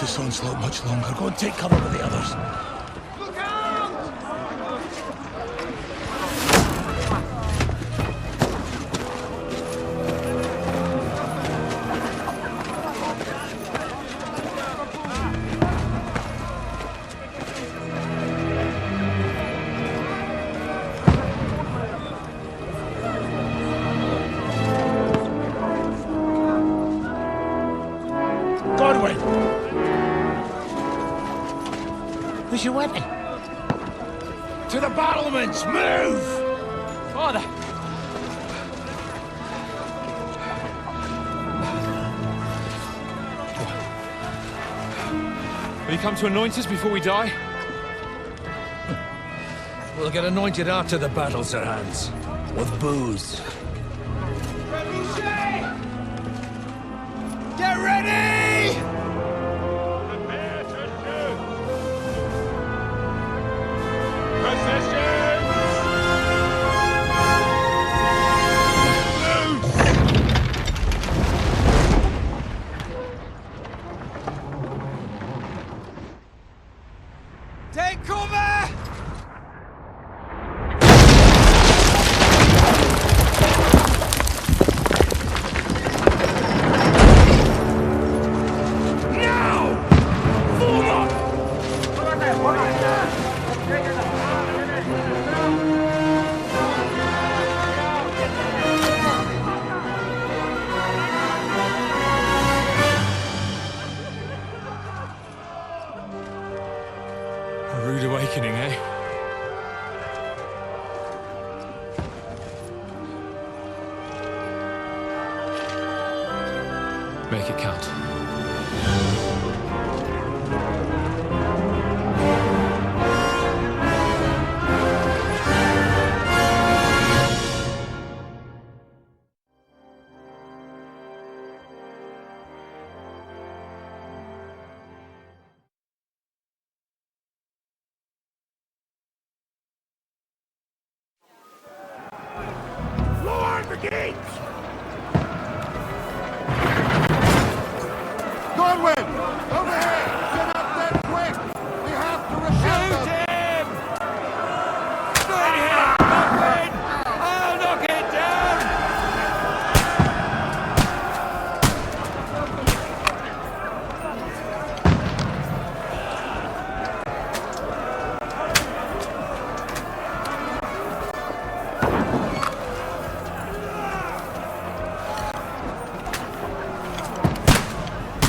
this onslaught much longer. Go and take cover with the others. Look out! Godwin! Where's your weapon? To the battlements! Move! Father! Will you come to anoint us before we die? We'll get anointed after the battle, Sir Hans. With booze. Get ready! Prepare to shoot! Position! Take cover! A rude awakening, eh? Make it count. Lower the gates! Godwin! Over here! Get up there quick! We have to repel them! Good hit, Godwin! I'll knock it down!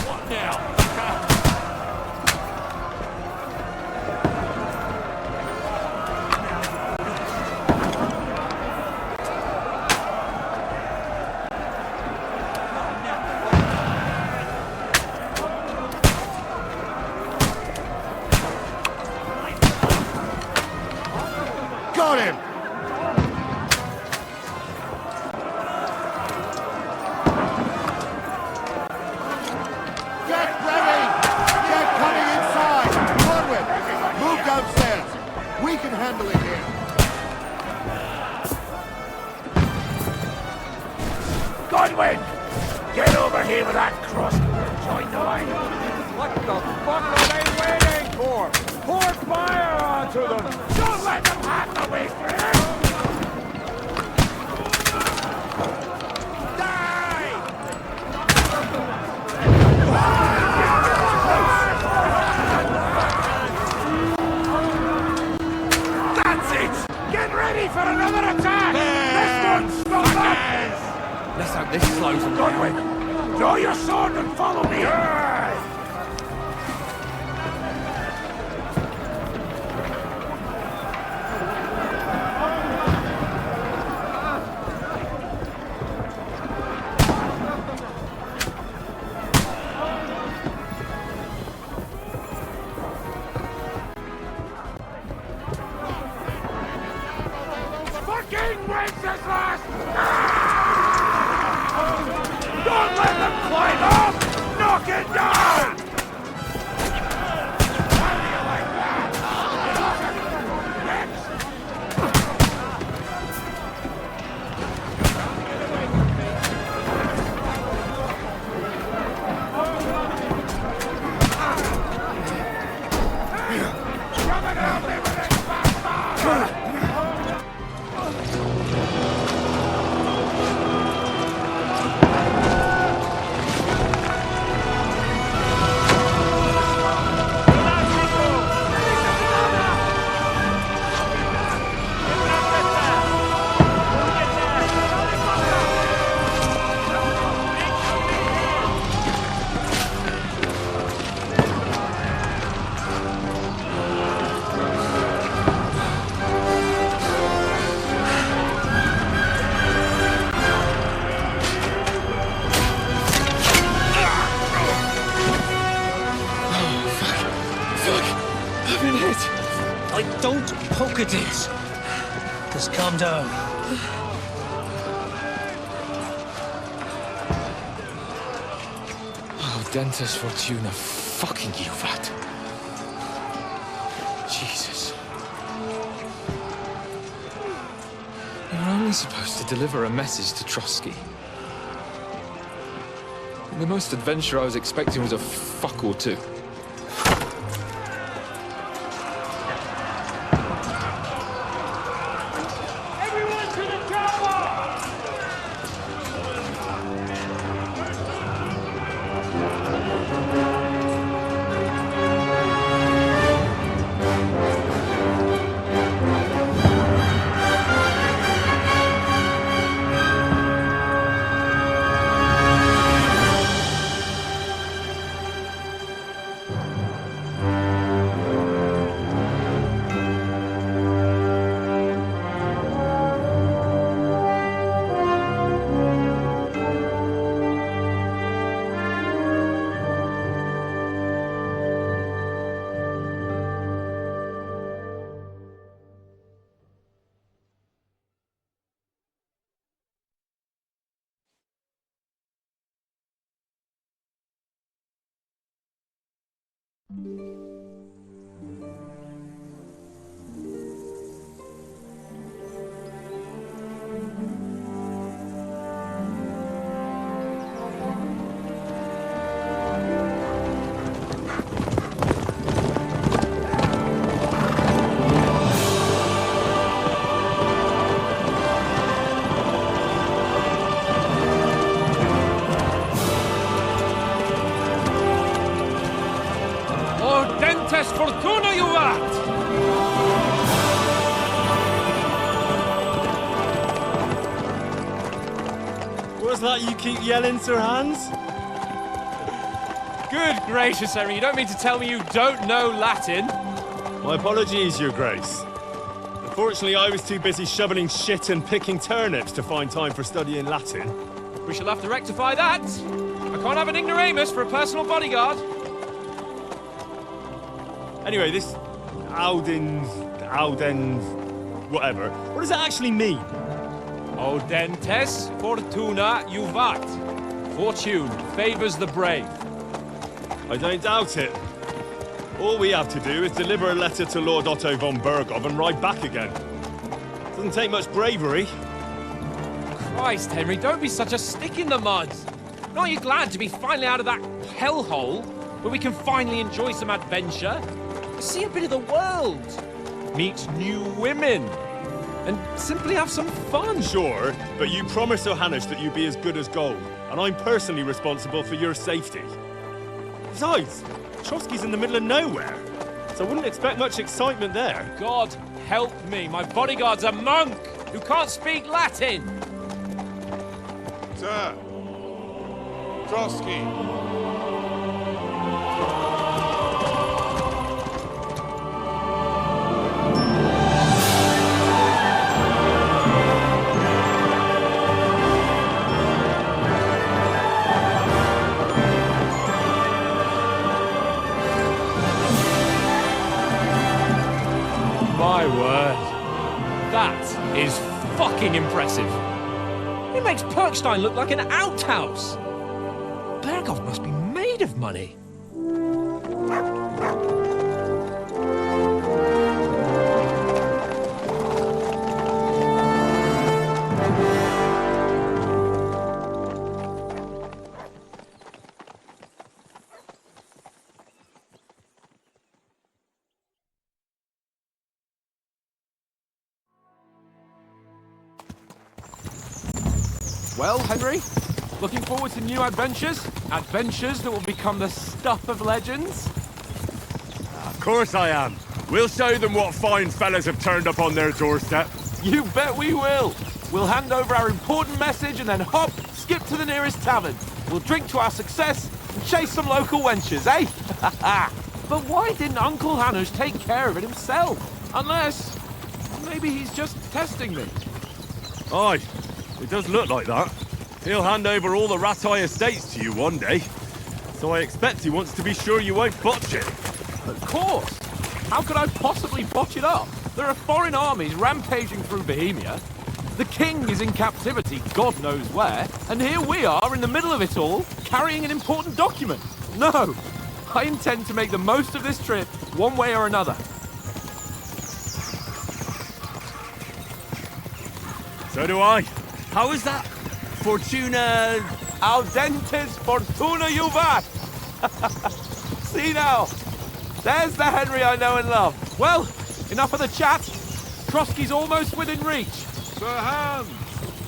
What now? Got him! Get ready! Get coming inside! Godwin, move downstairs. We can handle it here. Godwin! Get over here with that cross. Join the line. What the fuck are they waiting for? Pour fire onto them! Don't let them have the way through! Die! That's it! Get ready for another attack! This one's not up! Let's hope this slows them down. Godwin, draw your sword and follow me! Fucking Wenceslas! Don't let them climb up! Knock it down! How do you like that? Next! been hit. Don't poke at it. Just calm down. Oh, Dentes Fortuna, fucking you, that. Jesus. You're only supposed to deliver a message to Trotsky. And the most adventure I was expecting was a fuck or two. Fortuna, you vat! What's that you keep yelling, Sir Hans? Good gracious, Henry, you don't mean to tell me you don't know Latin? My apologies, Your Grace. Unfortunately, I was too busy shoveling shit and picking turnips to find time for studying Latin. We shall have to rectify that. I can't have an ignoramus for a personal bodyguard. Anyway, this Audens, whatever. What does that actually mean? Audentes fortuna juvat. Fortune favors the brave. I don't doubt it. All we have to do is deliver a letter to Lord Otto von Bergov and ride back again. Doesn't take much bravery. Christ, Henry, don't be such a stick in the mud. Aren't you glad to be finally out of that hellhole where we can finally enjoy some adventure? See a bit of the world, meet new women, and simply have some fun. Sure, but you promised Johannes that you'd be as good as gold, and I'm personally responsible for your safety. Besides, Trotsky's in the middle of nowhere, so I wouldn't expect much excitement there. God help me, my bodyguard's a monk who can't speak Latin. Sir, Trotsky. My word. That is fucking impressive. It makes Perkstein look like an outhouse. Bergov must be made of money. Well, Henry, looking forward to new adventures? Adventures that will become the stuff of legends? Of course I am. We'll show them what fine fellas have turned up on their doorstep. You bet we will. We'll hand over our important message and then hop, skip to the nearest tavern. We'll drink to our success and chase some local wenches, eh? But why didn't Uncle Hannes take care of it himself? Unless, maybe he's just testing me. Aye, it does look like that. He'll hand over all the Ratai estates to you one day. So I expect he wants to be sure you won't botch it. Of course. How could I possibly botch it up? There are foreign armies rampaging through Bohemia. The king is in captivity, God knows where, and here we are in the middle of it all, carrying an important document. No, I intend to make the most of this trip, one way or another. So do I. How is that? Fortuna... Audentes fortuna juvat! See now, there's the Henry I know and love. Well, enough of the chat. Trotsky's almost within reach. Sir Hans,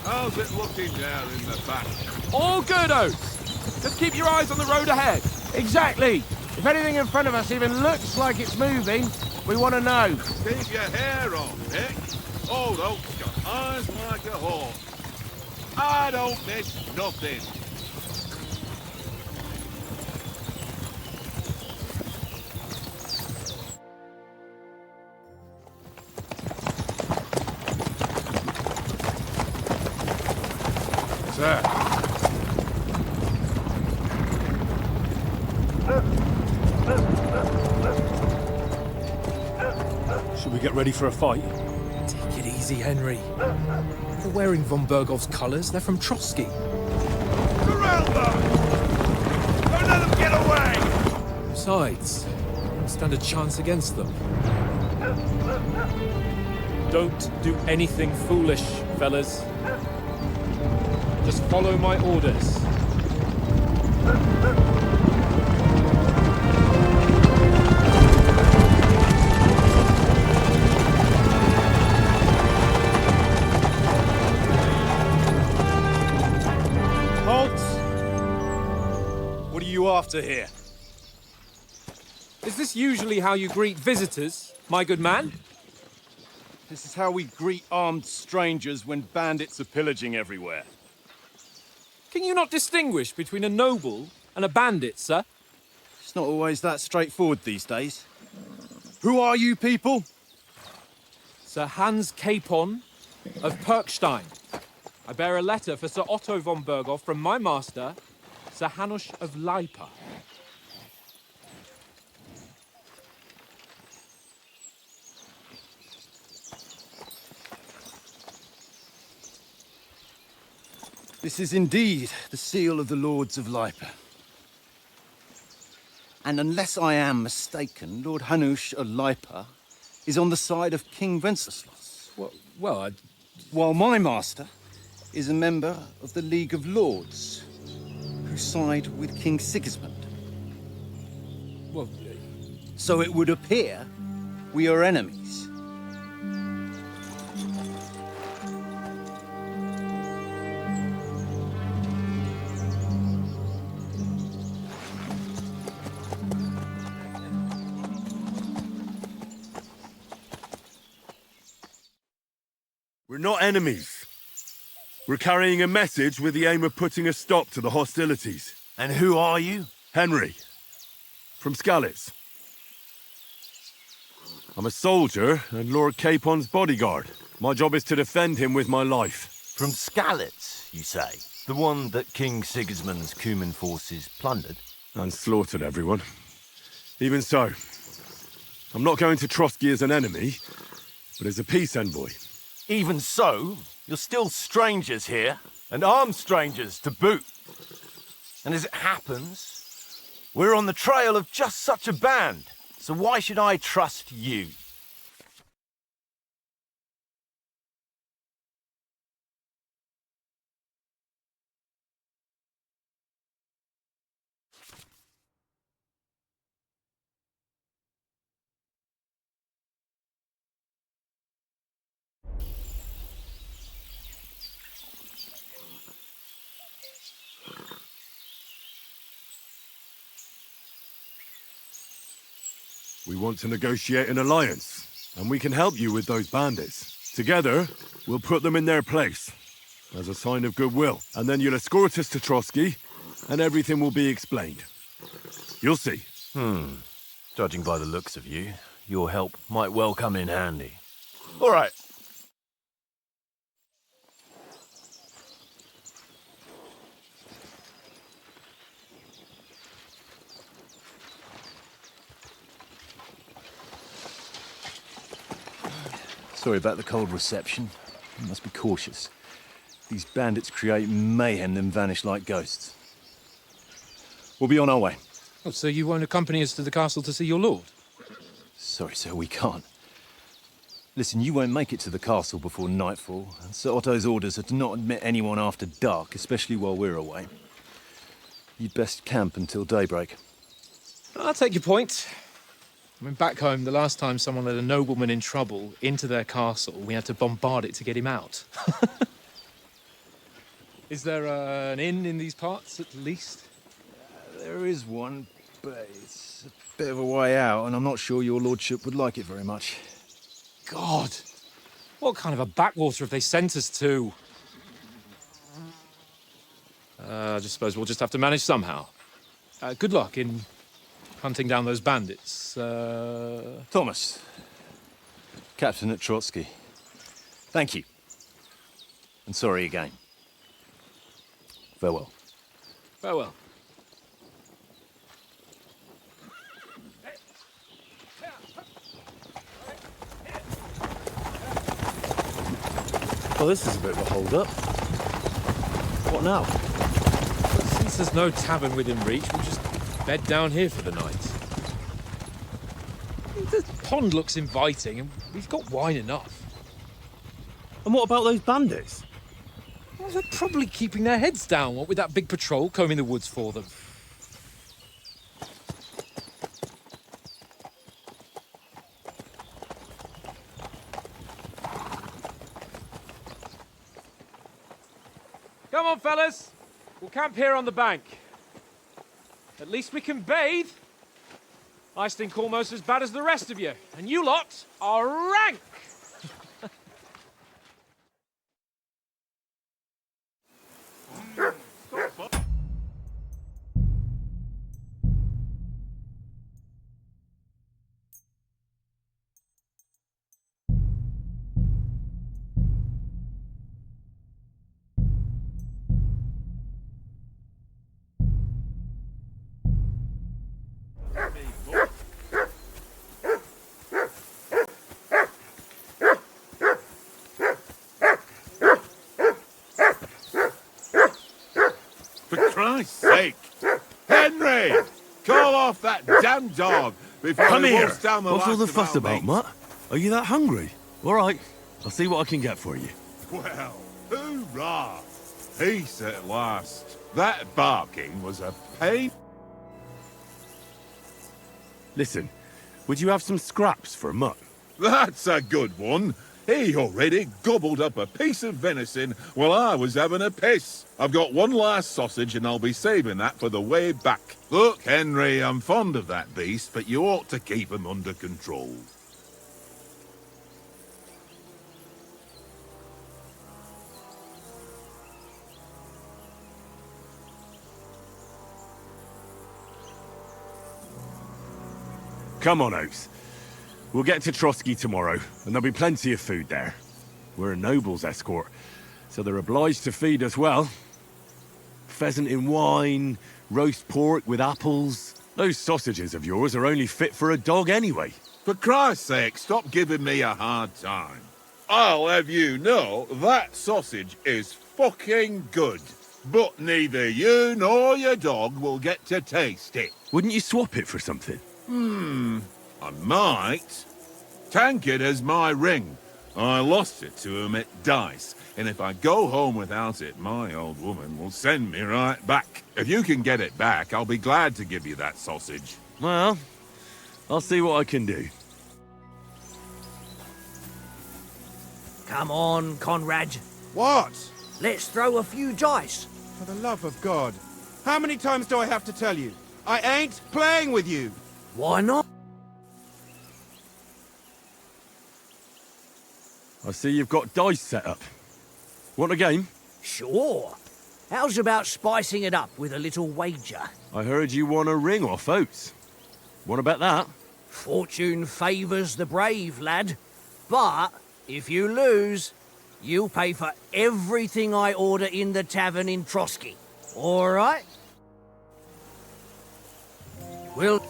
how's it looking there in the back? All good, Oates. Just keep your eyes on the road ahead. Exactly. If anything in front of us even looks like it's moving, we want to know. Keep your hair on, Nick. Old Oak's got eyes like a hawk. I don't miss nothing. Sir. Should we get ready for a fight? Take it easy, Henry. They're wearing von Bergov's colours. They're from Trotsky. Surround them! Don't let them get away! Besides, we don't stand a chance against them. Don't do anything foolish, fellas. Just follow my orders. Halt! What are you after here? Is this usually how you greet visitors, my good man? This is how we greet armed strangers when bandits are pillaging everywhere. Can you not distinguish between a noble and a bandit, sir? It's not always that straightforward these days. Who are you people? Sir Hans Capon of Perkstein. I bear a letter for Sir Otto von Berghoff from my master, Sir Hanush of Lipa. This is indeed the seal of the Lords of Lipa. And unless I am mistaken, Lord Hanush of Lipa is on the side of King Wenceslas. While my master is a member of the League of Lords, who side with King Sigismund. So it would appear we are enemies. We're not enemies. We're carrying a message with the aim of putting a stop to the hostilities. And who are you? Henry, from Skalitz. I'm a soldier and Lord Capon's bodyguard. My job is to defend him with my life. From Skalitz, you say? The one that King Sigismund's Cuman forces plundered? And slaughtered everyone. Even so, I'm not going to Trotsky as an enemy, but as a peace envoy. Even so, you're still strangers here, and armed strangers to boot. And as it happens, we're on the trail of just such a band, so why should I trust you? We want to negotiate an alliance, and we can help you with those bandits. Together, we'll put them in their place, as a sign of goodwill. And then you'll escort us to Trotsky, and everything will be explained. You'll see. Judging by the looks of you, your help might well come in handy. All right. Sorry about the cold reception. You must be cautious. These bandits create mayhem, then vanish like ghosts. We'll be on our way. Oh, so you won't accompany us to the castle to see your lord? Sorry, sir, we can't. Listen, you won't make it to the castle before nightfall, and Sir Otto's orders are to not admit anyone after dark, especially while we're away. You'd best camp until daybreak. I'll take your point. I mean, back home, the last time someone let a nobleman in trouble into their castle, we had to bombard it to get him out. Is there an inn in these parts, at least? There is one, but it's a bit of a way out, and I'm not sure your lordship would like it very much. God! What kind of a backwater have they sent us to? I just suppose we'll just have to manage somehow. Good luck in hunting down those bandits. Thomas, captain at Trotsky. Thank you. And sorry again. Farewell. Farewell. Well, this is a bit of a hold-up. What now? Since there's no tavern within reach, we'll just bed down here for the night. The pond looks inviting, and we've got wine enough. And what about those bandits? Well, they're probably keeping their heads down, what with that big patrol combing the woods for them. Come on, fellas. We'll camp here on the bank. At least we can bathe. I stink almost as bad as the rest of you, and you lot are rank! Christ's sake! Henry! Call off that damn dog before Come he here! walks down the What's all last the of fuss our about, mates. Mutt? Are you that hungry? All right, I'll see what I can get for you. Well, hoorah! Peace at last. That barking was a pain. Listen, would you have some scraps for Mutt? That's a good one. He already gobbled up a piece of venison while I was having a piss. I've got one last sausage and I'll be saving that for the way back. Look, Henry, I'm fond of that beast, but you ought to keep him under control. Come on, Oaks. We'll get to Trotsky tomorrow, and there'll be plenty of food there. We're a noble's escort, so they're obliged to feed us well. Pheasant in wine, roast pork with apples. Those sausages of yours are only fit for a dog anyway. For Christ's sake, stop giving me a hard time. I'll have you know that sausage is fucking good. But neither you nor your dog will get to taste it. Wouldn't you swap it for something? I might. Tankard has my ring. I lost it to him at dice, and if I go home without it, my old woman will send me right back. If you can get it back, I'll be glad to give you that sausage. Well, I'll see what I can do. Come on, Conrad. What? Let's throw a few dice. For the love of God. How many times do I have to tell you? I ain't playing with you. Why not? I see you've got dice set up. Want a game? Sure. How's about spicing it up with a little wager? I heard you won a ring off Oates. Want to bet that? Fortune favours the brave, lad. But if you lose, you'll pay for everything I order in the tavern in Trotsky. All right? We'll...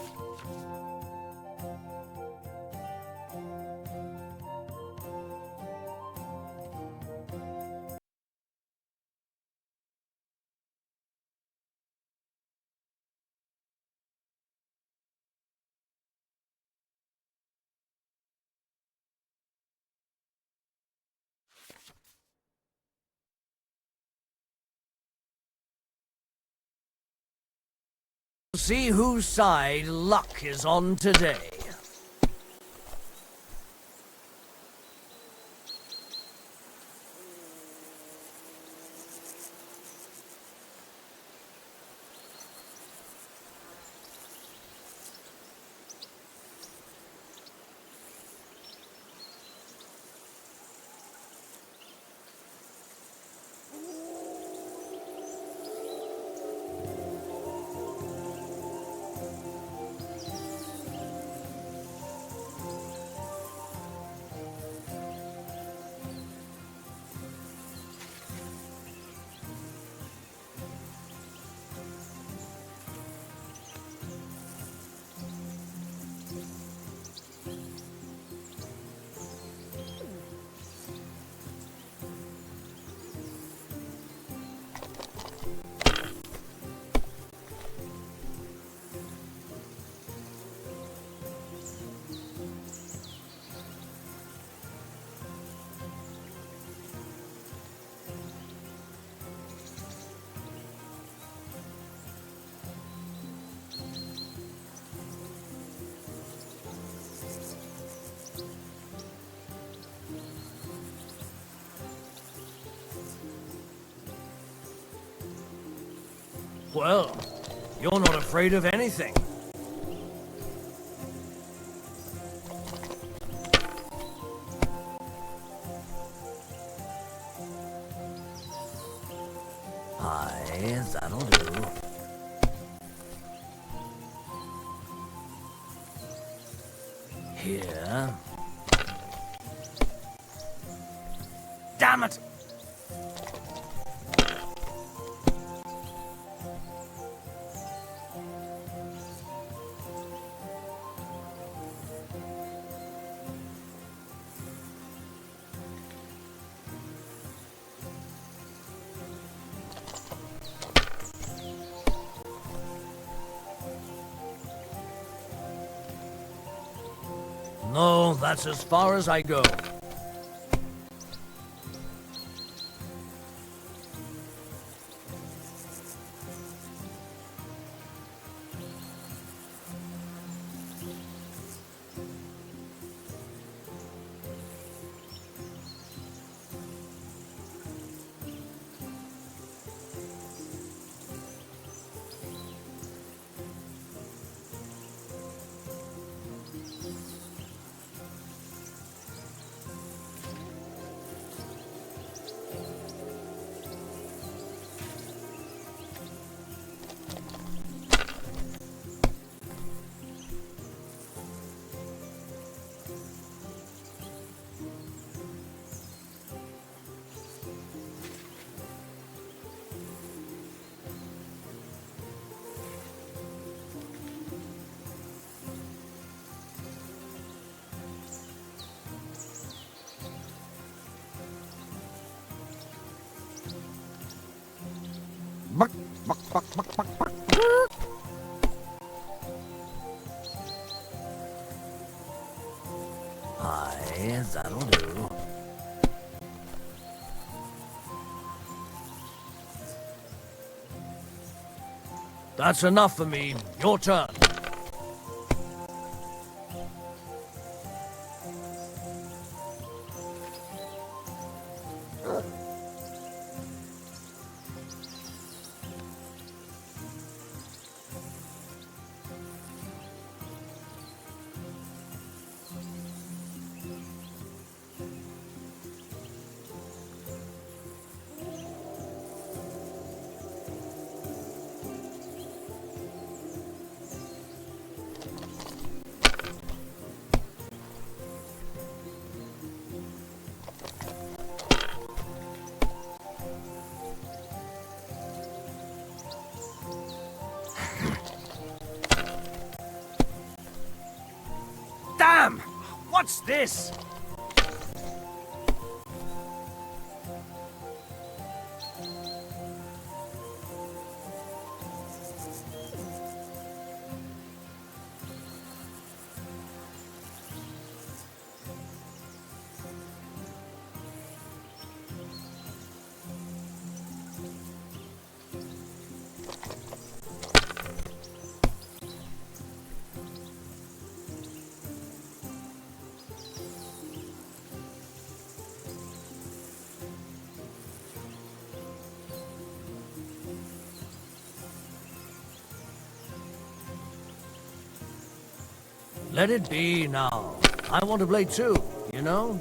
see whose side luck is on today. Well, you're not afraid of anything. Aye, that'll do. Here. Damn it! No, that's as far as I go. Aye, that'll do. That's enough for me. Your turn. Damn! What's this? Let it be now. I want to play too, you know?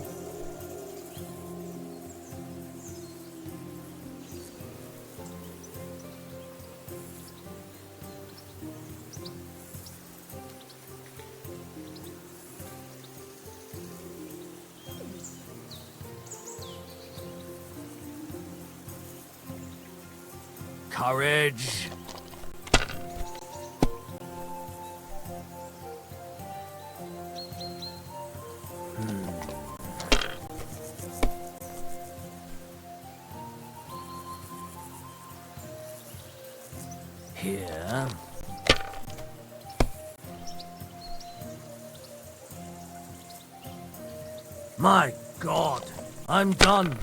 Courage. Here. My God, I'm done.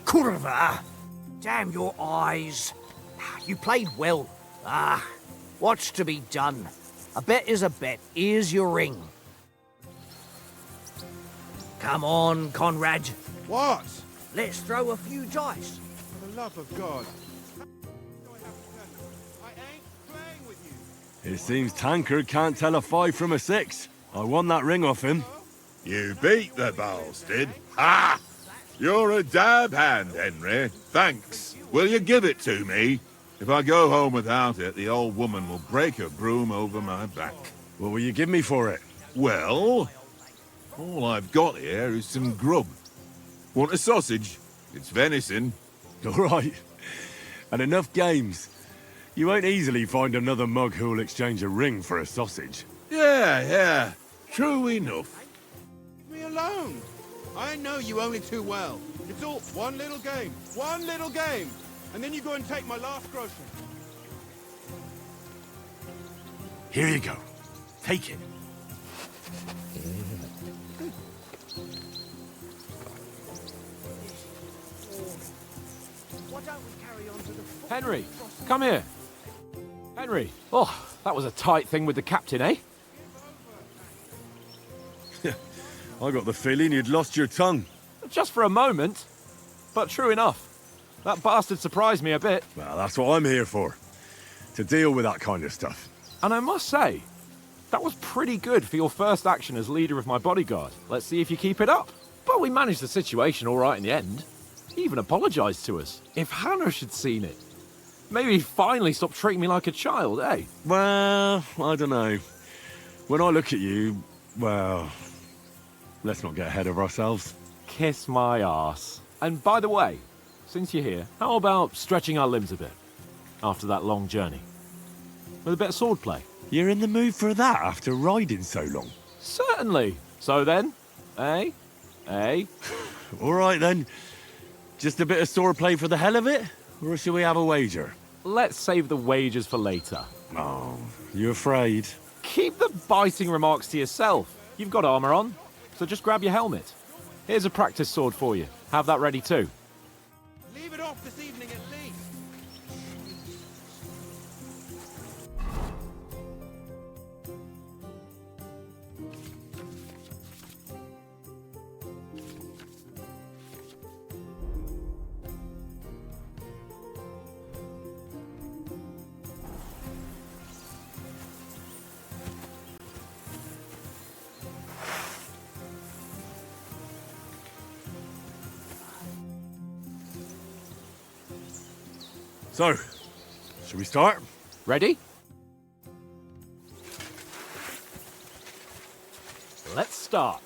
Kurva! Damn your eyes. You played well. What's to be done? A bet is a bet. Here's your ring. Come on, Conrad. What? Let's throw a few dice. For the love of God. I ain't playing with you. It seems Tankard can't tell a 5 from a 6. I won that ring off him. You beat the bastard. Ha! You're a dab hand, Henry. Thanks. Will you give it to me? If I go home without it, the old woman will break her broom over my back. What will you give me for it? Well, all I've got here is some grub. Want a sausage? It's venison. All right. And enough games. You won't easily find another mug who'll exchange a ring for a sausage. Yeah. True enough. Leave me alone. I know you only too well. It's all one little game. One little game. And then you go and take my last groschen. Here you go. Take it. Henry, come here. Henry. Oh, that was a tight thing with the captain, eh? I got the feeling you'd lost your tongue. Just for a moment. But true enough. That bastard surprised me a bit. Well, that's what I'm here for. To deal with that kind of stuff. And I must say, that was pretty good for your first action as leader of my bodyguard. Let's see if you keep it up. But we managed the situation all right in the end. He even apologized to us. If Hanush had seen it, maybe he'd finally stop treating me like a child, eh? Well, I don't know. When I look at you, well, let's not get ahead of ourselves. Kiss my arse. And by the way, since you're here, how about stretching our limbs a bit after that long journey? With a bit of swordplay. You're in the mood for that after riding so long? Certainly. So then, eh? All right then. Just a bit of swordplay for the hell of it? Or shall we have a wager? Let's save the wagers for later. Oh, you afraid? Keep the biting remarks to yourself. You've got armor on, so just grab your helmet. Here's a practice sword for you. Have that ready too. Leave it off this evening at least. So, shall we start? Ready? Let's start.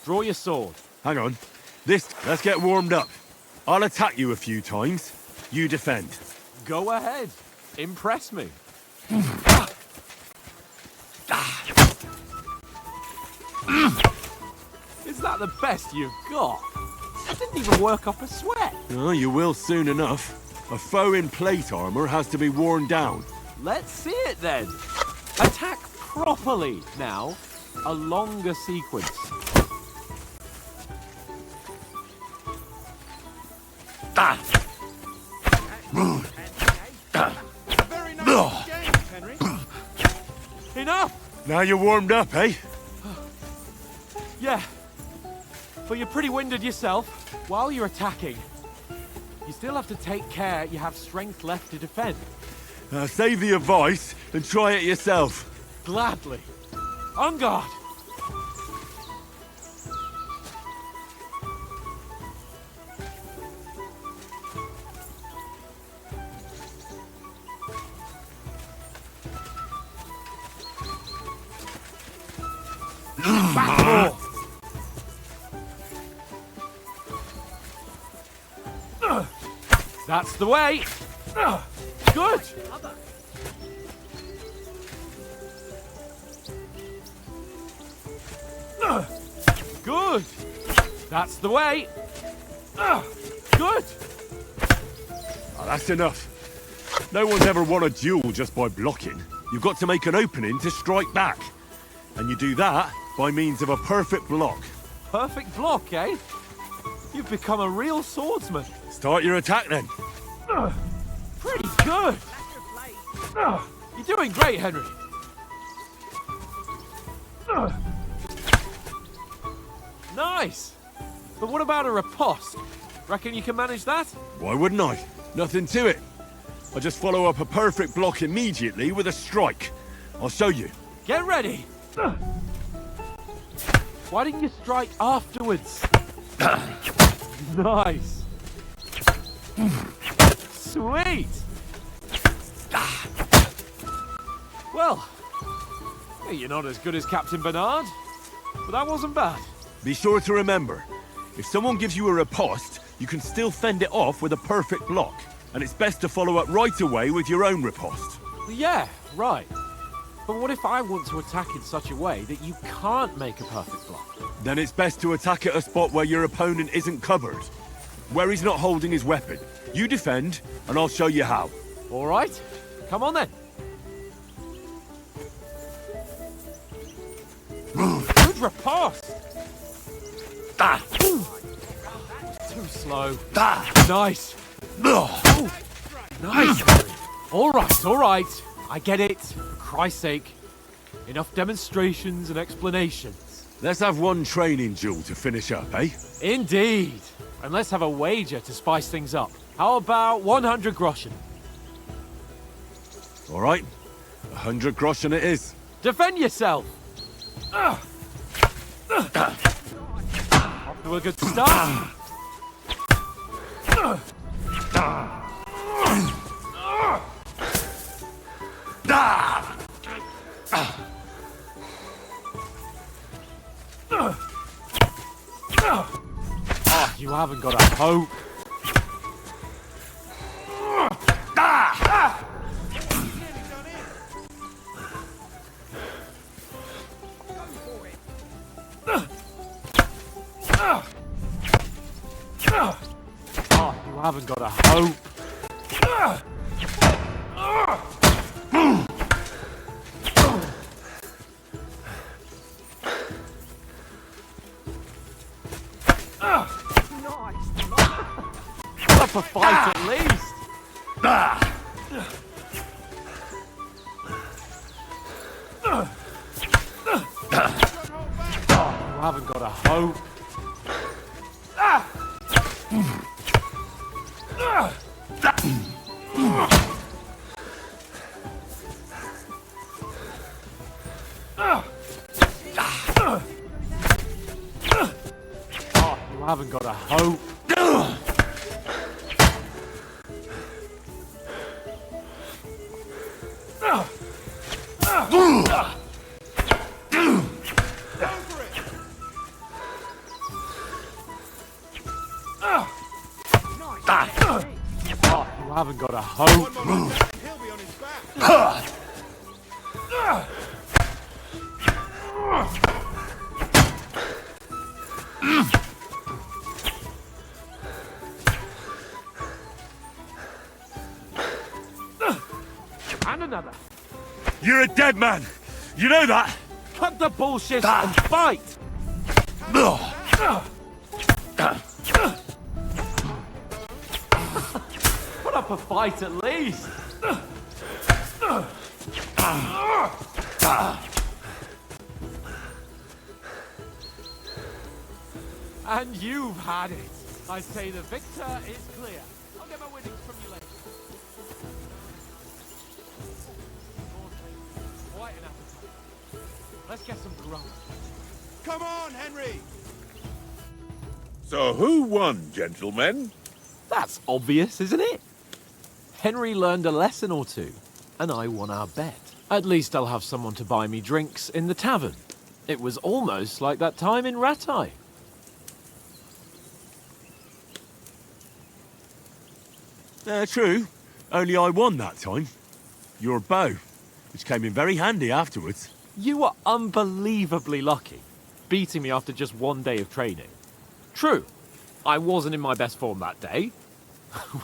Draw your sword. Hang on. Let's get warmed up. I'll attack you a few times. You defend. Go ahead. Impress me. Is that the best you've got? I didn't even work up a sweat. Oh, you will soon enough. A foe in plate armor has to be worn down. Let's see it then. Attack properly now. A longer sequence. Very nice game, Henry. Enough! Now you're warmed up, eh? Yeah. But you're pretty winded yourself. While you're attacking, you still have to take care you have strength left to defend. Save the advice and try it yourself. Gladly. On guard! Back off! That's the way! Good! Good! That's the way! Good! Oh, that's enough. No one's ever won a duel just by blocking. You've got to make an opening to strike back. And you do that by means of a perfect block. Perfect block, eh? You've become a real swordsman. Start your attack then. Pretty good! You're doing great, Henry. Nice! But what about a riposte? Reckon you can manage that? Why wouldn't I? Nothing to it. I just follow up a perfect block immediately with a strike. I'll show you. Get ready! Why didn't you strike afterwards? Nice! Sweet! Well, hey, you're not as good as Captain Bernard, but that wasn't bad. Be sure to remember, if someone gives you a riposte, you can still fend it off with a perfect block. And it's best to follow up right away with your own riposte. Yeah, right. But what if I want to attack in such a way that you can't make a perfect block? Then it's best to attack at a spot where your opponent isn't covered. Where he's not holding his weapon. You defend, and I'll show you how. All right, come on then. Good riposte! Too slow. Nice. Ooh. Nice. All right. I get it. For Christ's sake. Enough demonstrations and explanations. Let's have one training duel to finish up, eh? Indeed. And let's have a wager to spice things up. How about 100 groschen? All right. 100 groschen it is. Defend yourself. Off to a good start. Oh, you haven't got a hope. Oh, you haven't got a hope. Up a fight at least. You haven't got a hope. You haven't got a hope. You haven't got a hope. He'll be on his back. And another. You're a dead man. You know that? Cut the bullshit and fight! Put up a fight at least! And you've had it. I say the victor is clear. I'll get my winnings from you later. Quite an appetite. Let's get some grub. Come on, Henry! So who won, gentlemen? That's obvious, isn't it? Henry learned a lesson or two, and I won our bet. At least I'll have someone to buy me drinks in the tavern. It was almost like that time in Rattay. True. Only I won that time. Your bow, which came in very handy afterwards. You were unbelievably lucky, beating me after just one day of training. True, I wasn't in my best form that day.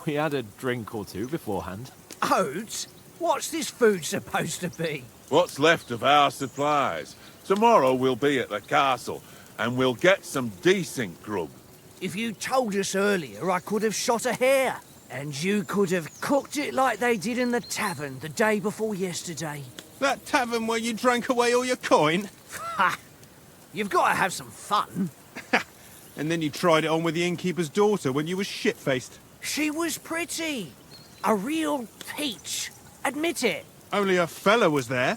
We had a drink or two beforehand. Oates? What's this food supposed to be? What's left of our supplies. Tomorrow we'll be at the castle, and we'll get some decent grub. If you told us earlier, I could have shot a hare. And you could have cooked it like they did in the tavern the day before yesterday. That tavern where you drank away all your coin? Ha! You've got to have some fun. And then you tried it on with the innkeeper's daughter when you were shit-faced. She was pretty. A real peach. Admit it. Only a fella was there.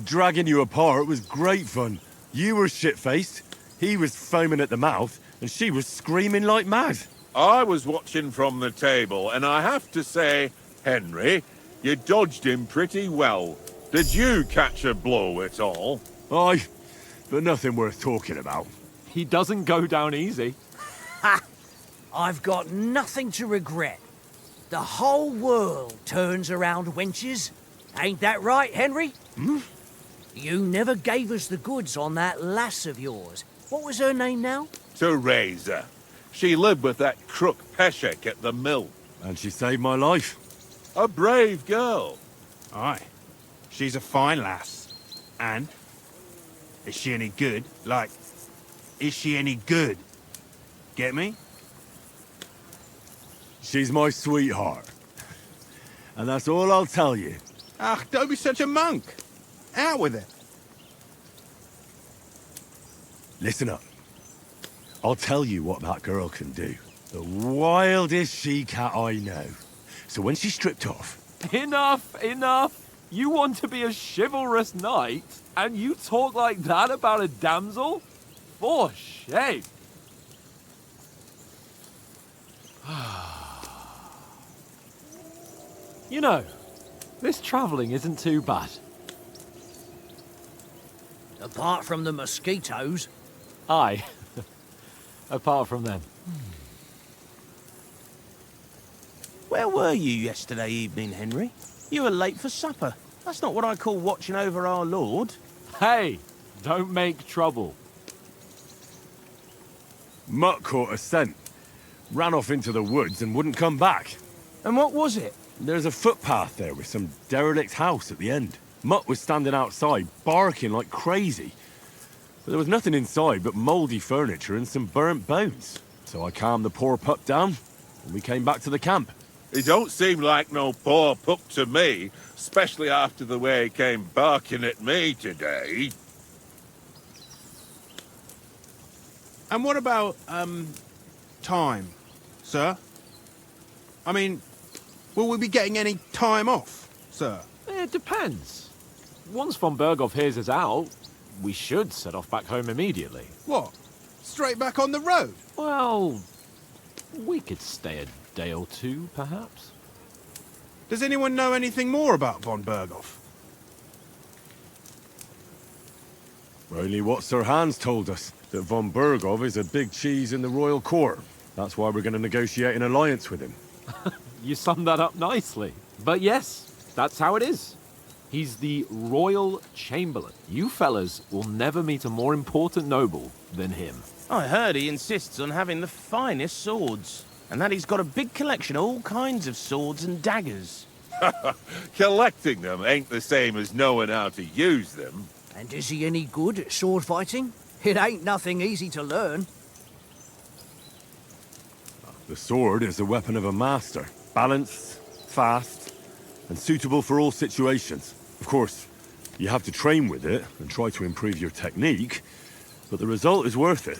Dragging you apart was great fun. You were shit-faced, he was foaming at the mouth, and she was screaming like mad. I was watching from the table, and I have to say, Henry, you dodged him pretty well. Did you catch a blow at all? Aye, but nothing worth talking about. He doesn't go down easy. Ha! I've got nothing to regret. The whole world turns around wenches. Ain't that right, Henry? Hmm? You never gave us the goods on that lass of yours. What was her name now? Teresa. She lived with that crook Peshek at the mill. And she saved my life. A brave girl. Aye. She's a fine lass. And? Is she any good? Like, is she any good? Get me? She's my sweetheart. And that's all I'll tell you. Ah, don't be such a monk. Out with it. Listen up. I'll tell you what that girl can do. The wildest she-cat I know. So when she's stripped off... Enough, enough. You want to be a chivalrous knight, and you talk like that about a damsel? For shame. You know, this travelling isn't too bad. Apart from the mosquitoes. Aye. Apart from them. Where were you yesterday evening, Henry? You were late for supper. That's not what I call watching over our Lord. Hey, don't make trouble. Mutt caught a scent. Ran off into the woods and wouldn't come back. And what was it? There's a footpath there with some derelict house at the end. Mutt was standing outside, barking like crazy. But there was nothing inside but mouldy furniture and some burnt bones. So I calmed the poor pup down, and we came back to the camp. He don't seem like no poor pup to me, especially after the way he came barking at me today. And what about, time, sir? I mean, will we be getting any time off, sir? It depends. Once von Berghoff hears us out, we should set off back home immediately. What? Straight back on the road? Well, we could stay a day or two, perhaps. Does anyone know anything more about von Berghoff? Only what Sir Hans told us, that von Berghoff is a big cheese in the royal court. That's why we're going to negotiate an alliance with him. You summed that up nicely. But yes, that's how it is. He's the Royal Chamberlain. You fellas will never meet a more important noble than him. I heard he insists on having the finest swords, and that he's got a big collection of all kinds of swords and daggers. Collecting them ain't the same as knowing how to use them. And is he any good at sword fighting? It ain't nothing easy to learn. The sword is the weapon of a master. Balanced, fast, and suitable for all situations. Of course, you have to train with it and try to improve your technique, but the result is worth it.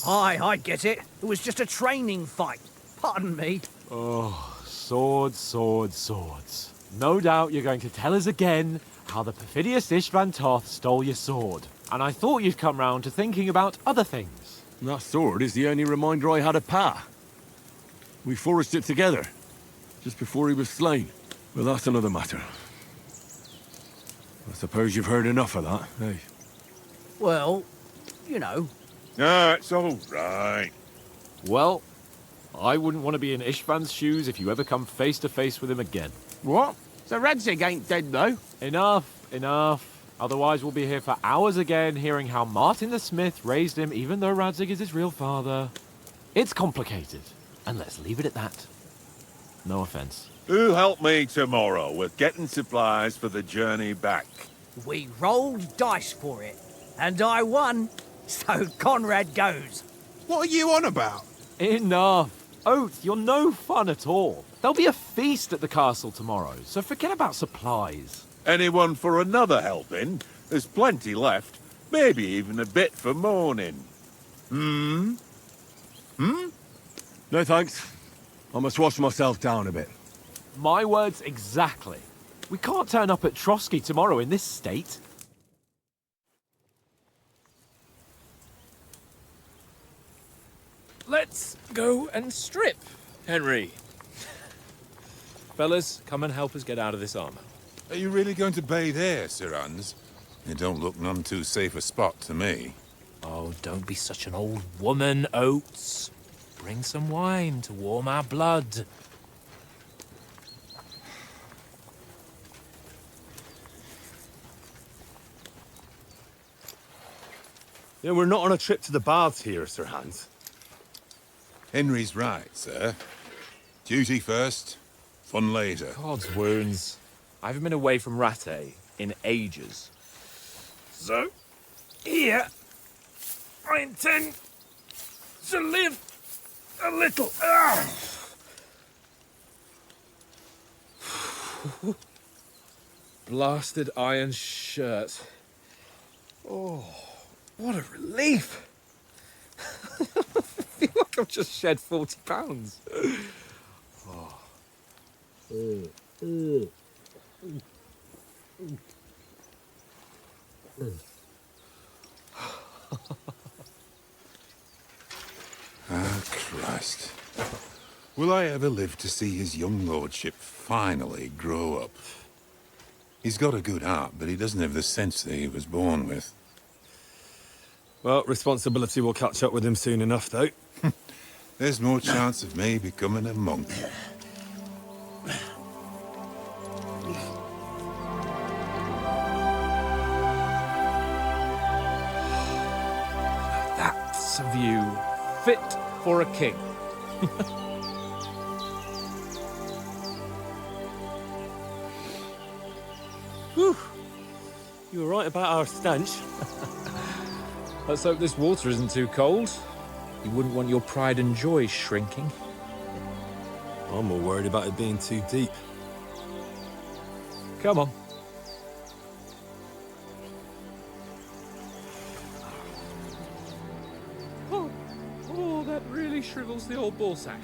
Aye, I get it. It was just a training fight. Pardon me. Oh, swords, swords, swords. No doubt you're going to tell us again how the perfidious Istvan Toth stole your sword. And I thought you'd come round to thinking about other things. That sword is the only reminder I had of Pa. We forged it together, just before he was slain. Well, that's another matter. I suppose you've heard enough of that, eh? Well, you know. Ah, it's all right. Well, I wouldn't want to be in Istvan's shoes if you ever come face to face with him again. What? So Radzig ain't dead, though? Enough, enough. Otherwise we'll be here for hours again hearing how Martin the Smith raised him even though Radzig is his real father. It's complicated, and let's leave it at that. No offense. Who'll help me tomorrow with getting supplies for the journey back? We rolled dice for it, and I won, so Conrad goes. What are you on about? Enough. Oath, you're no fun at all. There'll be a feast at the castle tomorrow, so forget about supplies. Anyone for another helping? There's plenty left. Maybe even a bit for morning. Hmm? No thanks. I must wash myself down a bit. My words exactly. We can't turn up at Trotsky tomorrow in this state. Let's go and strip, Henry. Fellas, come and help us get out of this armor. Are you really going to bathe here, Sir Hans? It don't look none too safe a spot to me. Oh, don't be such an old woman, Oates. Bring some wine to warm our blood. Yeah, we're not on a trip to the baths here, Sir Hans. Henry's right, sir. Duty first, fun later. God's wounds. I haven't been away from Rattay in ages. So, here, I intend to live a little. Blasted iron shirt. Oh, what a relief. I feel like I've just shed 40 pounds. Ah, Christ. Will I ever live to see his young lordship finally grow up? He's got a good heart, but he doesn't have the sense that he was born with. Well, responsibility will catch up with him soon enough, though. There's more chance of me becoming a monk. That's a view fit for a king. Whew. You were right about our stench. Let's hope this water isn't too cold. You wouldn't want your pride and joy shrinking. I'm more worried about it being too deep. Come on. Oh, that really shrivels the old ball sack.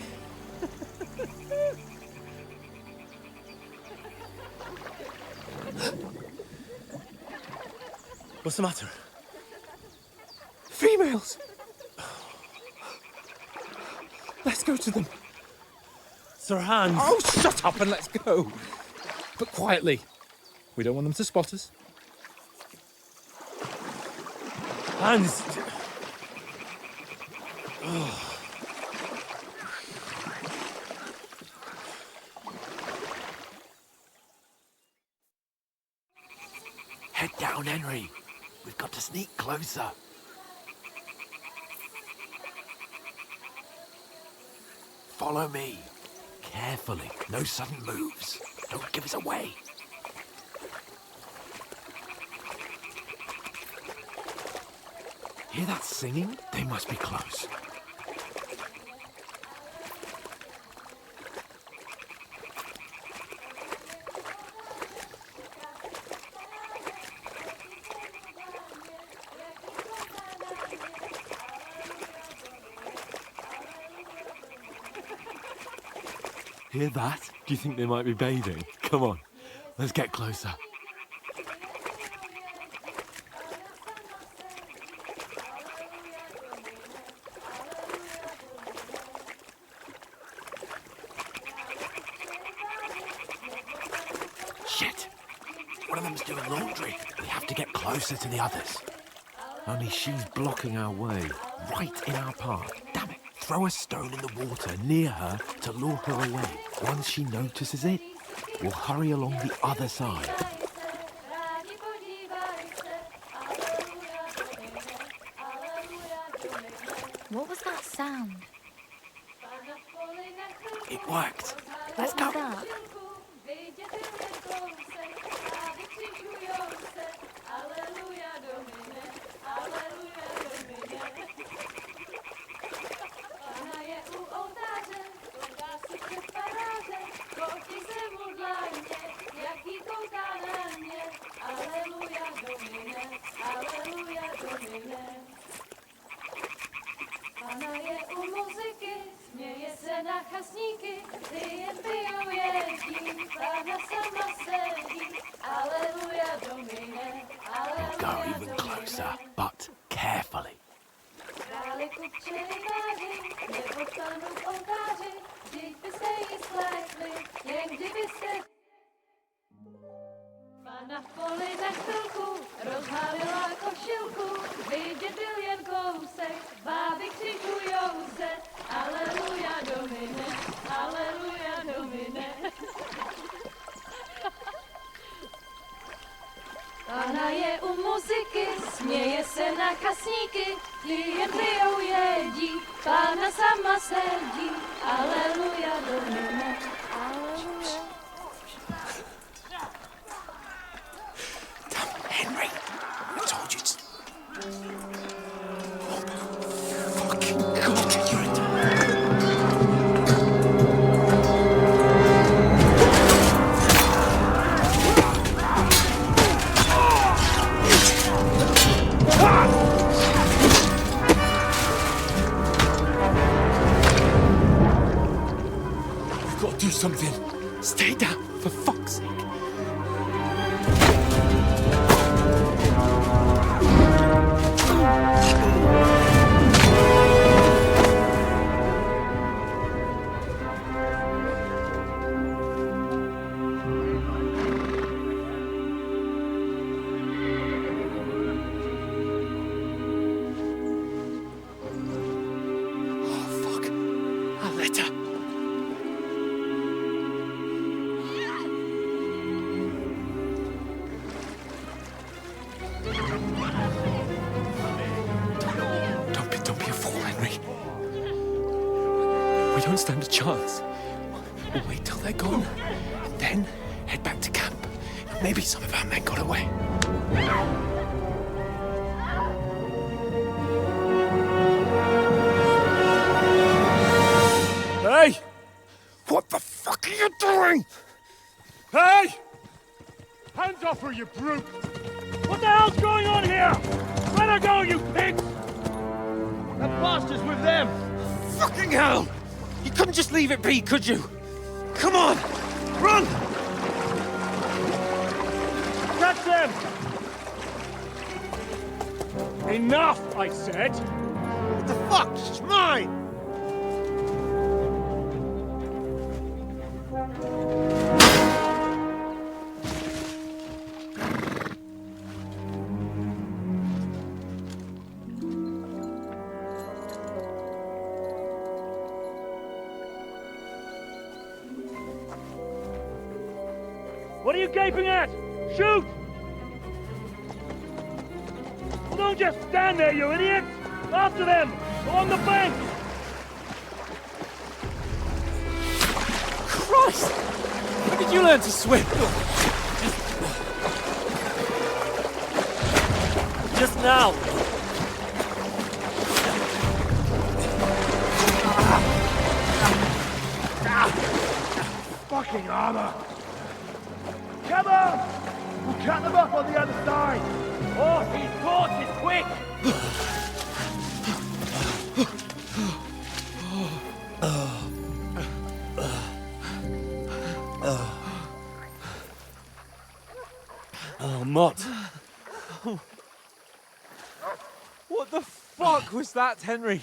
What's the matter? Females! Let's go to them. Sir Hans! Oh, shut up and let's go. But quietly. We don't want them to spot us. Hans! We've got to sneak closer. Follow me. Carefully. No sudden moves. Don't give us away. Hear that singing? They must be close. Hear that? Do you think they might be bathing? Come on, let's get closer. Shit! One of them's doing laundry. We have to get closer to the others. Only she's blocking our way, right in our path. Damn it! Throw a stone in the water near her to lure her away. Once she notices it, we'll hurry along the other side. What was that sound? It worked. Let's go. What was that? We'll go even closer, but carefully. Na poli na chvilku rozhalila košilku, vidět byl jen kousek, báby křičujou se, aleluja Domine, aleluja Domine. Pána je u muziky, směje se na kasníky, ty jen pijou jedí, Pána sama sedí, aleluja Domine, aleluja. Henry, I told you to... Oh, fucking God, you're in... We've got to do something. Stay down, for fuck's sake. Don't stand a chance. We'll wait till they're gone, and then head back to camp. Maybe some of our men got away. Hey! What the fuck are you doing? Hey! Hands off her, you brute! What the hell's going on here? Let her go, you pigs! That bastard's with them! Fucking hell! You couldn't just leave it be, could you? Come on! Run! Catch them! Enough, I said! What the fuck? It's mine! What are you gaping at? Shoot! Don't just stand there, you idiots! After them! Along the bank! Christ! When did you learn to swim? Just now! Fucking armor! Come on! We'll cut them off on the other side! Oh, these torches, quick! Oh, Mott. What the fuck was that, Henry?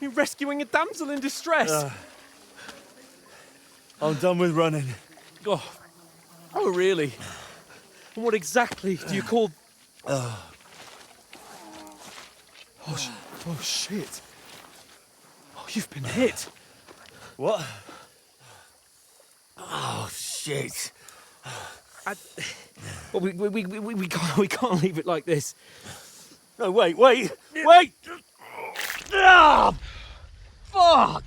You're rescuing a damsel in distress. I'm done with running. Oh, really? And what exactly do you call... Oh, shit. Oh, you've been hit. What? Oh, shit. Well, we can't leave it like this. No, wait! Ah! Fuck!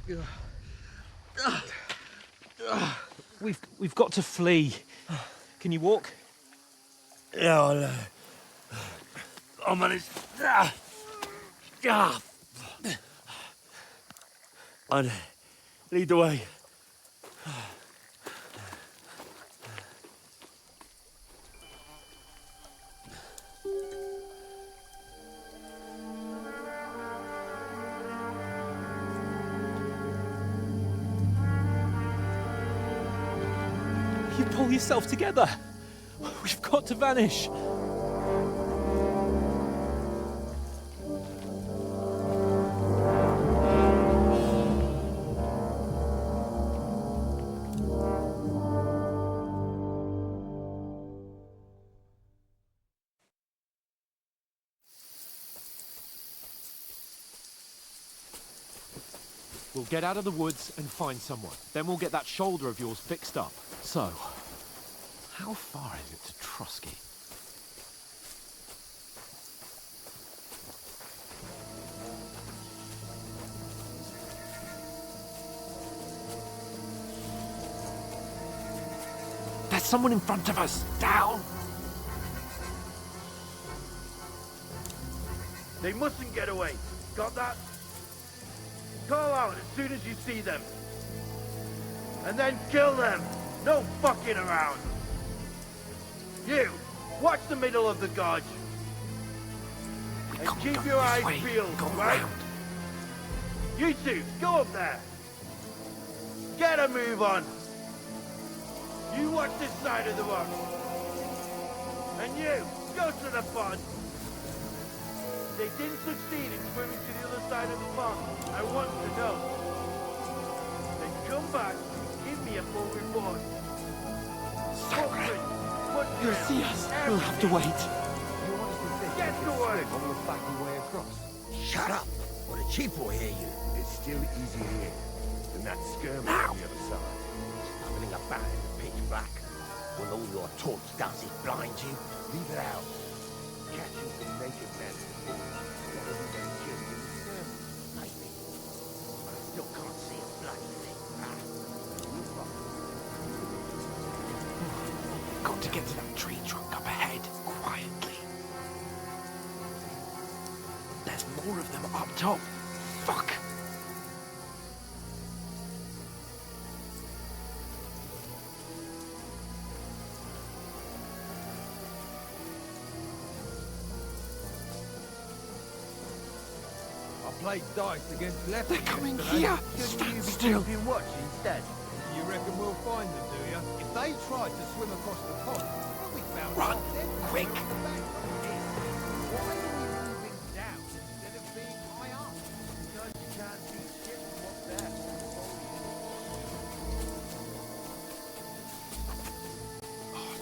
We've got to flee. Can you walk? Yeah, I'll manage. I'd lead the way. You pull yourself together. We've got to vanish. We'll get out of the woods and find someone. Then we'll get that shoulder of yours fixed up. So, how far is it to Trotsky? There's someone in front of us! Down! They mustn't get away. Got that? Call out as soon as you see them. And then kill them. No fucking around. You, watch the middle of the gorge. And keep your eyes peeled, right? You two, go up there. Get a move on. You watch this side of the rock. And you, go to the pond. They didn't succeed in swimming to the other side of the pond. I want to know. Then come back and give me a full report. You'll see us. We'll have to wait. Get to work! Shut up, or the chief will hear you. It's still easier here than that skirmish on the other side. Stumbling about in the pitch black. Will all your torch dances blind you? Leave it out. Catching some naked men. Better than getting killed in the skirmish. Maybe. But I still can't see a bloody thing. Got to get to that tree trunk up ahead, quietly. There's more of them up top. Fuck! I played dice against left. They're coming here! Stand still! Watch instead. You reckon we'll find them, do you? If they tried to swim across the pond, well, we found Run! out then. Quick! Why are we moving down instead of being high up? Because you can't see shit from up there.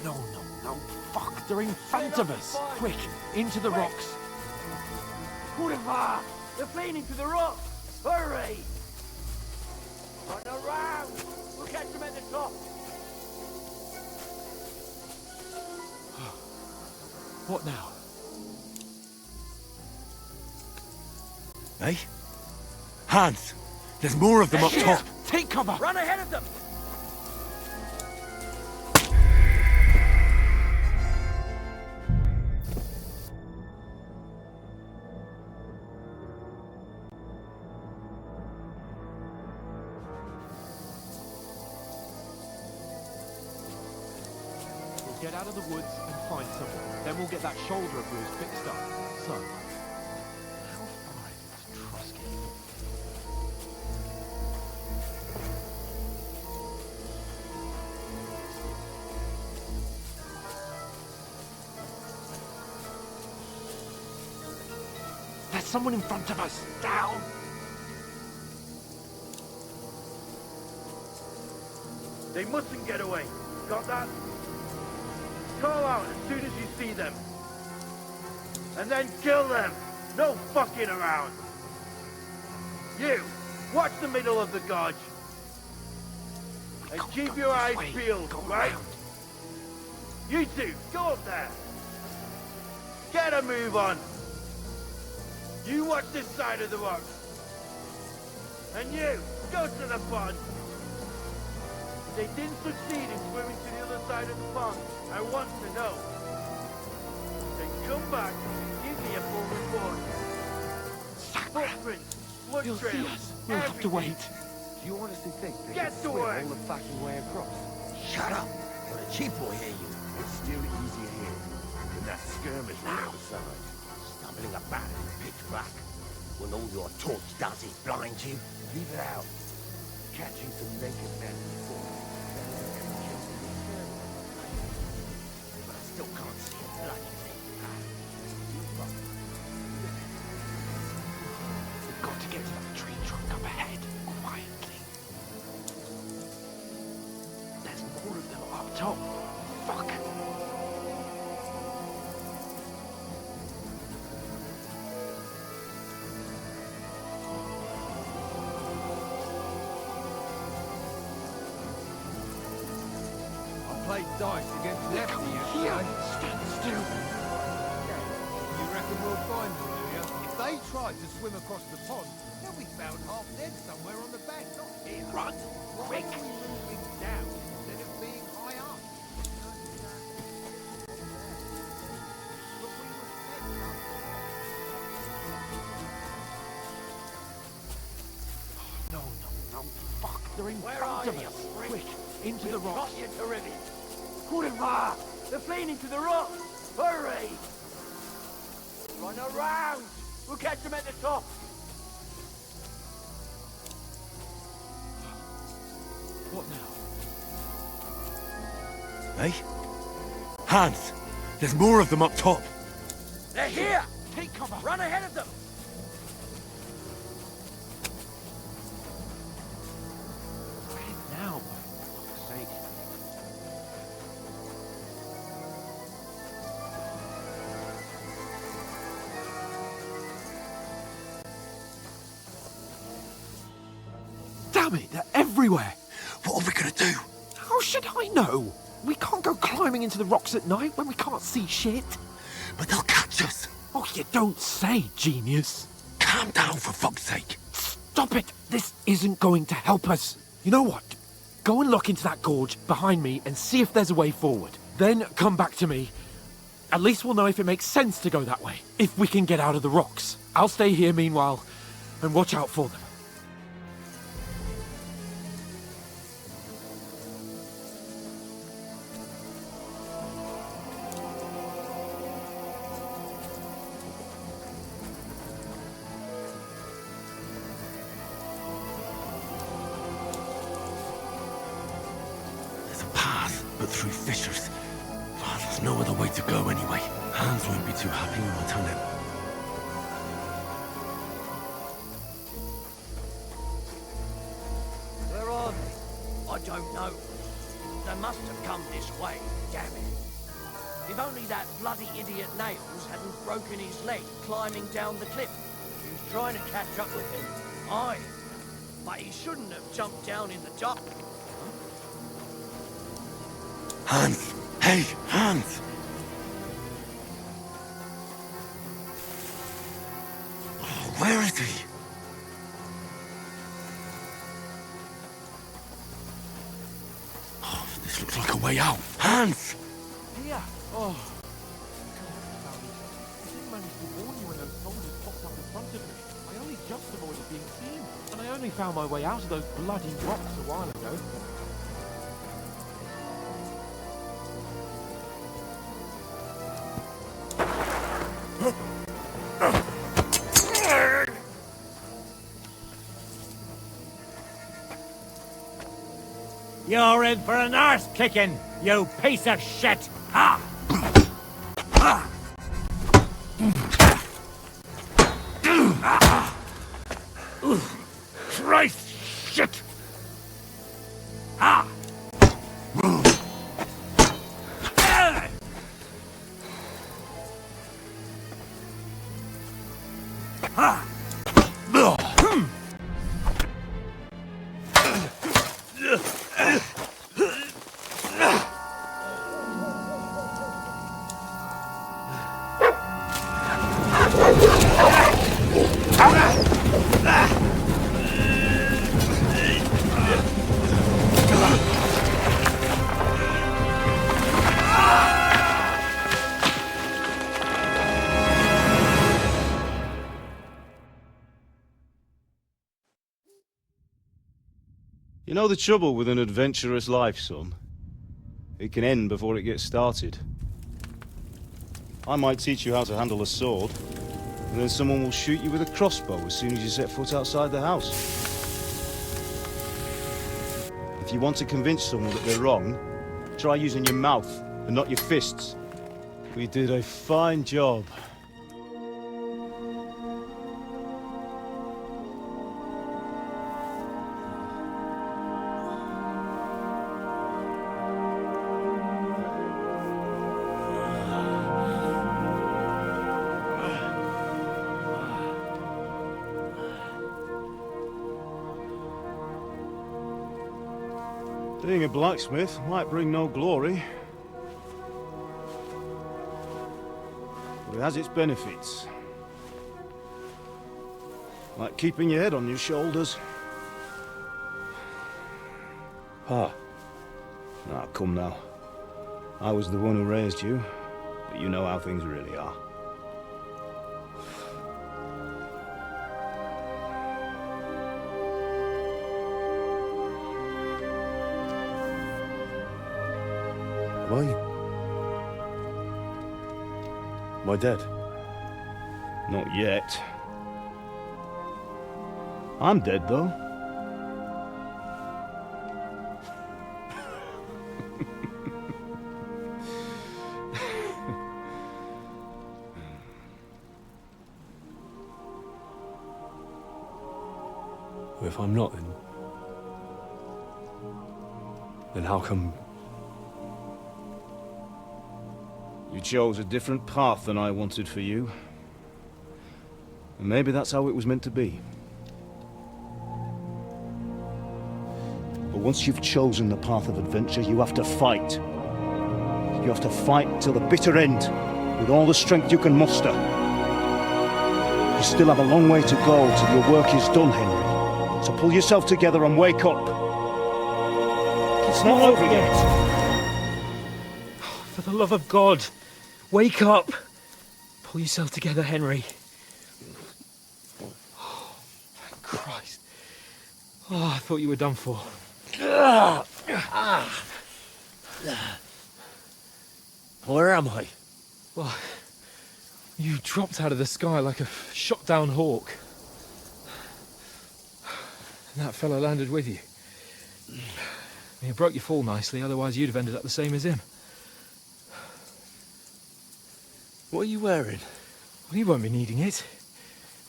Oh, no. Fuck, they're in front of us! Quick, into the rocks. Kurva! They're fleeing into the rocks! Hurry! Run around! We'll catch them at the top! What now? Eh? Hans! There's more of them up top! Take cover! Run ahead of them! We'll get out of the woods and find someone. Then we'll get that shoulder of yours fixed up. So, how far is Trusky? There's someone in front of us! Down! They mustn't get away. Got that? Call out as soon as you see them. And then kill them. No fucking around. You, watch the middle of the gorge. And keep your eyes peeled, right? You two, go up there. Get a move on. You watch this side of the rocks. And you, go to the pond. If they didn't succeed in swimming to the other side of the pond, I want to know. Then come back and give me a full report. Footprints, blood trails, We'll have to wait. Do you honestly think they Get can to swim work. all the fucking way across? Shut up, or the chief will hear you. It's still easier here, than that skirmish on the other side. Stumbling about in the pitch black. When all your torch does is blind you. Leave it out. Catching some naked men before. But I still can't see a bloody thing. We've got to get to that tree trunk up ahead, quietly. There's more of them up top. Fuck! Played dice against lefty yesterday. Stand still. You reckon we'll find them, do you? If they tried to swim across the pond, they'll be found half dead somewhere on the bank, not here. Run! Quick! Why are we moving down instead of being high up? But we were set up. No, fuck! They're in Where front are of you, us! freak? Quick! Into the We've rocks! got you to rivet. Kurwa! They're fleeing into the rocks! Hurry! Run around! We'll catch them at the top! What now? Eh? Hans! There's more of them up top! They're here! Take cover! Run ahead of them! Where now, for fuck's sake? Damn it, they're everywhere! What are we gonna do? How should I know? We can't go climbing into the rocks at night when we can't see shit. But they'll catch us! Oh, you don't say, genius. Calm down, for fuck's sake! Stop it! This isn't going to help us. You know what? Go and look into that gorge behind me and see if there's a way forward. Then come back to me. At least we'll know if it makes sense to go that way, if we can get out of the rocks. I'll stay here meanwhile and watch out for them. There's a path, but through fissures. Oh, there's no other way to go anyway. Hans won't be too happy when we tell him. Where are they? I don't know. They must have come this way, damn it. If only that bloody idiot Nails hadn't broken his leg climbing down the cliff. He was trying to catch up with him. Aye. But he shouldn't have jumped down in the dark. Hans! Hey, Hans! Oh, where is he? way out. Hans! Here! Oh. I didn't manage to warn you when those soldiers popped up in front of me. I only just avoided being seen. And I only found my way out of those bloody rocks a while ago. You're in for an arse kicking, you piece of shit! Ha! Christ shit! Ha! Ha! You know the trouble with an adventurous life, son? It can end before it gets started. I might teach you how to handle a sword, and then someone will shoot you with a crossbow as soon as you set foot outside the house. If you want to convince someone that they're wrong, try using your mouth and not your fists. We did a fine job. Being a blacksmith might bring no glory, but it has its benefits. Like keeping your head on your shoulders. Ah. Ah, come now. I was the one who raised you, but you know how things really are. Am I dead? Not yet. I'm dead, though. If I'm not, then how come... You chose a different path than I wanted for you. And maybe that's how it was meant to be. But once you've chosen the path of adventure, you have to fight. You have to fight till the bitter end, with all the strength you can muster. You still have a long way to go till your work is done, Henry. So pull yourself together and wake up. It's not over yet. For the love of God, wake up. Pull yourself together, Henry. Oh, thank Christ. Oh, I thought you were done for. Where am I? Well, you dropped out of the sky like a shot-down hawk. And that fellow landed with you. He broke your fall nicely, otherwise you'd have ended up the same as him. What are you wearing? Well, you won't be needing it.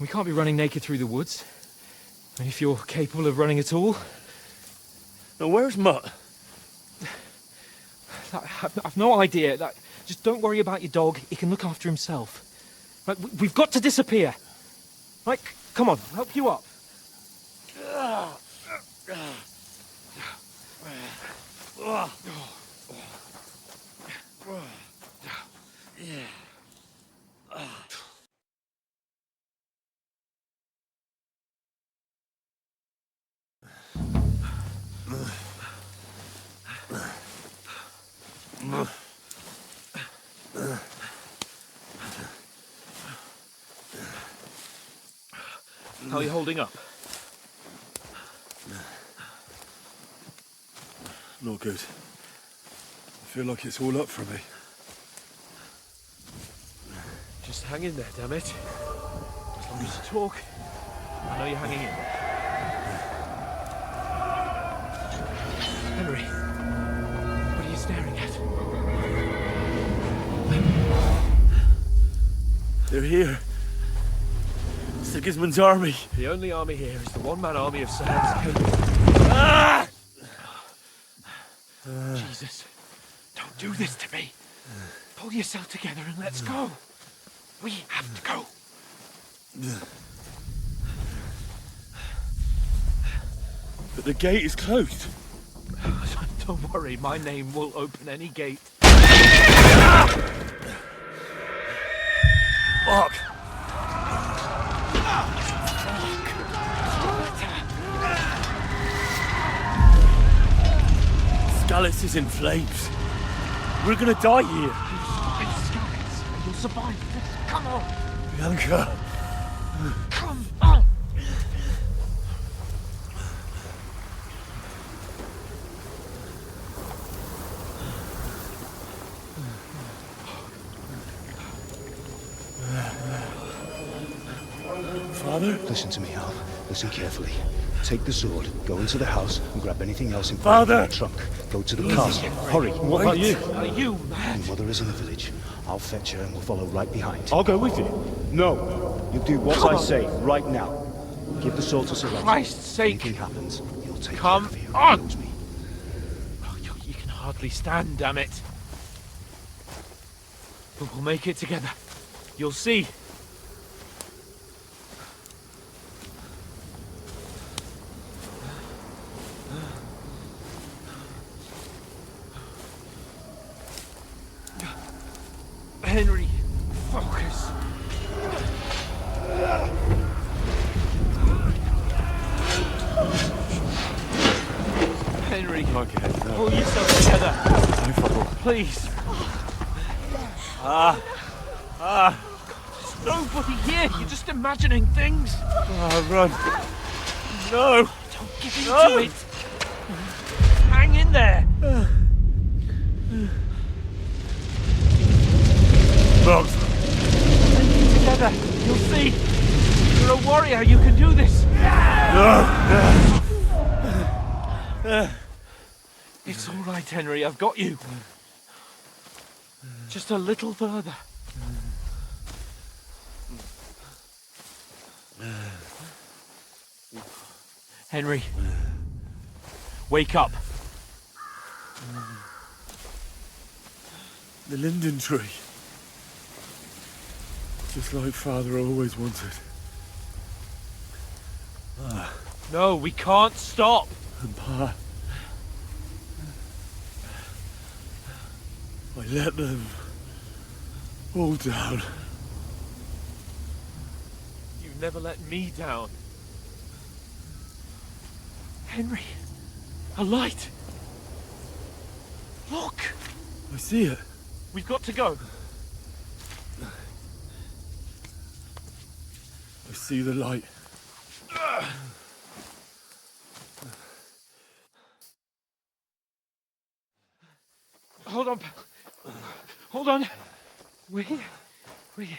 We can't be running naked through the woods. And if you're capable of running at all... Now, where's Mutt? I've no idea. Just don't worry about your dog. He can look after himself. Right, we've got to disappear. Right, come on, I'll help you up. How are you holding up? Not good. I feel like it's all up for me. Just hang in there, damn it. As long as you talk, I know you're hanging in there. Henry, what are you staring at? They're here. Sigismund's army. The only army here is the one-man army of Sir Hans. Jesus, don't do this to me. Pull yourself together and let's go. We have to go. But the gate is closed. Don't worry, my name will open any gate. Fuck. Scallis is in flames. We're gonna die here. You'll survive this. Come on. Bianca. Come on. Father? Listen to me, Hal. Listen carefully. Take the sword, go into the house, and grab anything else in Father! the trunk. Go to the castle. Hurry. What are you? Are you mad? Your mother is in the village. I'll fetch her and we'll follow right behind. I'll go with you. No. You do what I say right now. Give the sword to Sir Roger. Christ's sake. Anything happens, he'll take Come care of you. on. He knows me. Oh, you can hardly stand, damn it. But we'll make it together. You'll see. Henry, focus. Henry, pull yourself together. Please. There's nobody here. You're just imagining things. Run. No. Don't give in to it. Hang in there. Mom. Together, you'll see. You're a warrior. You can do this. It's all right, Henry. I've got you. Just a little further. Henry, wake up. The linden tree. Just like Father always wanted. No, we can't stop. And Pa. I let them all down. You never let me down. Henry, a light. Look. I see it. We've got to go. I see the light. Hold on. Hold on. We're here. We're here.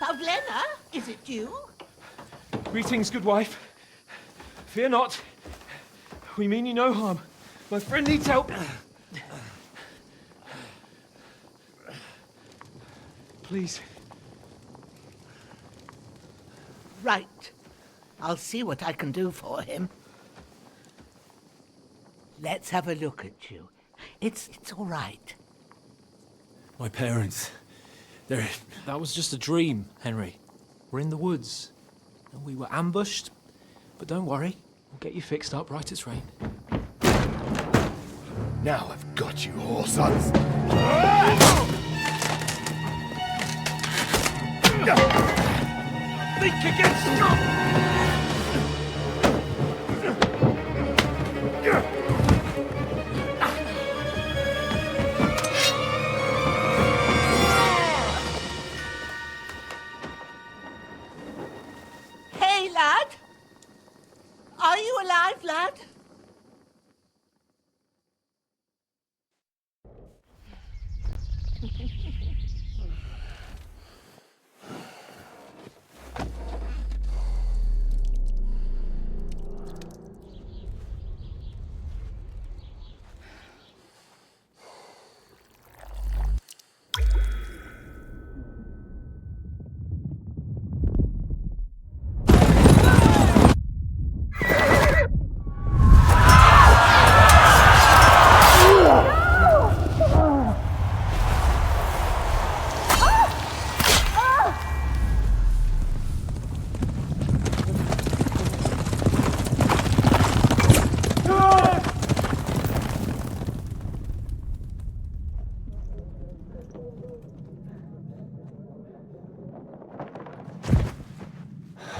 Pavlena, is it you? Greetings, good wife. Fear not. We mean you no harm. My friend needs help. Please. Right. I'll see what I can do for him. Let's have a look at you. It's all right. My parents. They're... That was just a dream, Henry. We're in the woods. And we were ambushed. But don't worry. We'll get you fixed up right as rain. Now I've got you, whoresons. Think again, stop!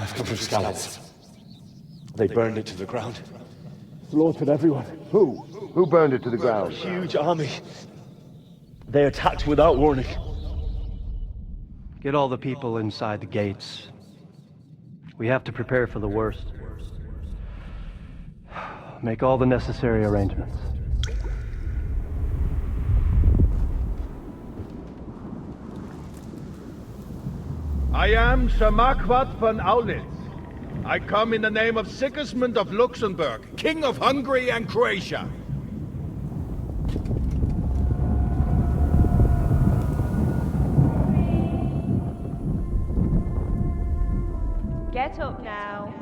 I've come from Scallops. They burned it to the ground. Slaughtered everyone. Who? Who burned it to the ground? Huge army. They attacked without warning. Get all the people inside the gates. We have to prepare for the worst. Make all the necessary arrangements. I am Sir Marquardt von Aulitz. I come in the name of Sigismund of Luxembourg, King of Hungary and Croatia. Get up now.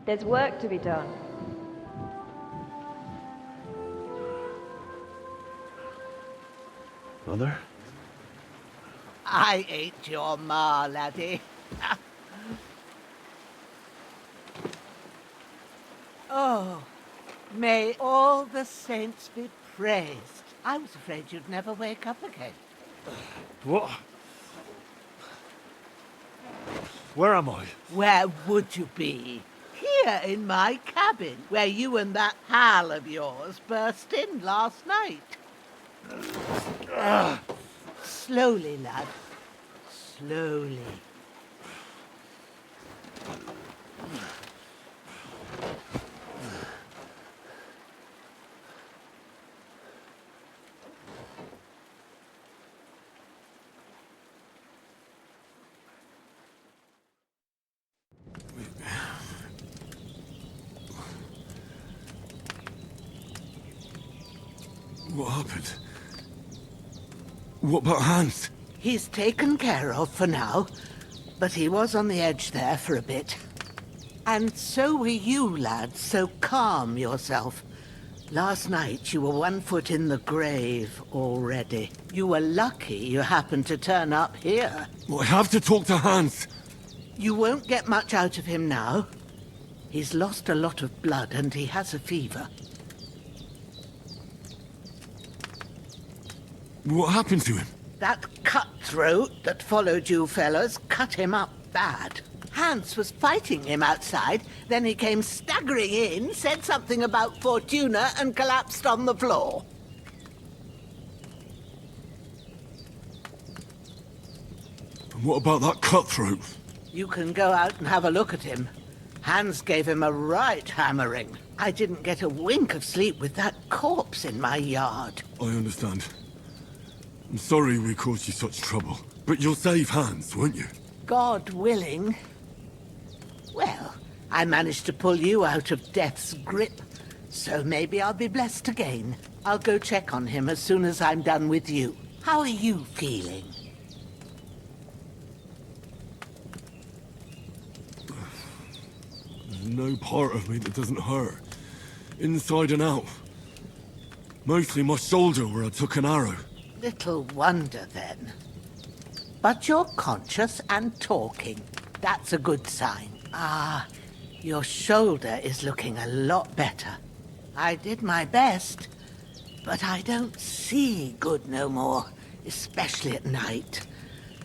There's work to be done. Mother? I ain't your ma, laddie. Oh, may all the saints be praised. I was afraid you'd never wake up again. What? Where am I? Where would you be? Here in my cabin, where you and that pal of yours burst in last night. Slowly, lad. Slowly. What happened? What about Hans? He's taken care of for now, but he was on the edge there for a bit. And so were you, lad, so calm yourself. Last night you were 1 foot in the grave already. You were lucky you happened to turn up here. Well, I have to talk to Hans. You won't get much out of him now. He's lost a lot of blood and he has a fever. What happened to him? That cutthroat that followed you fellas cut him up bad. Hans was fighting him outside, then he came staggering in, said something about Fortuna and collapsed on the floor. And what about that cutthroat? You can go out and have a look at him. Hans gave him a right hammering. I didn't get a wink of sleep with that corpse in my yard. I understand. I'm sorry we caused you such trouble. But you'll save Hans, won't you? God willing. Well, I managed to pull you out of death's grip, so maybe I'll be blessed again. I'll go check on him as soon as I'm done with you. How are you feeling? There's no part of me that doesn't hurt. Inside and out. Mostly my shoulder where I took an arrow. Little wonder, then. But you're conscious and talking. That's a good sign. Ah, your shoulder is looking a lot better. I did my best, but I don't see good no more, especially at night.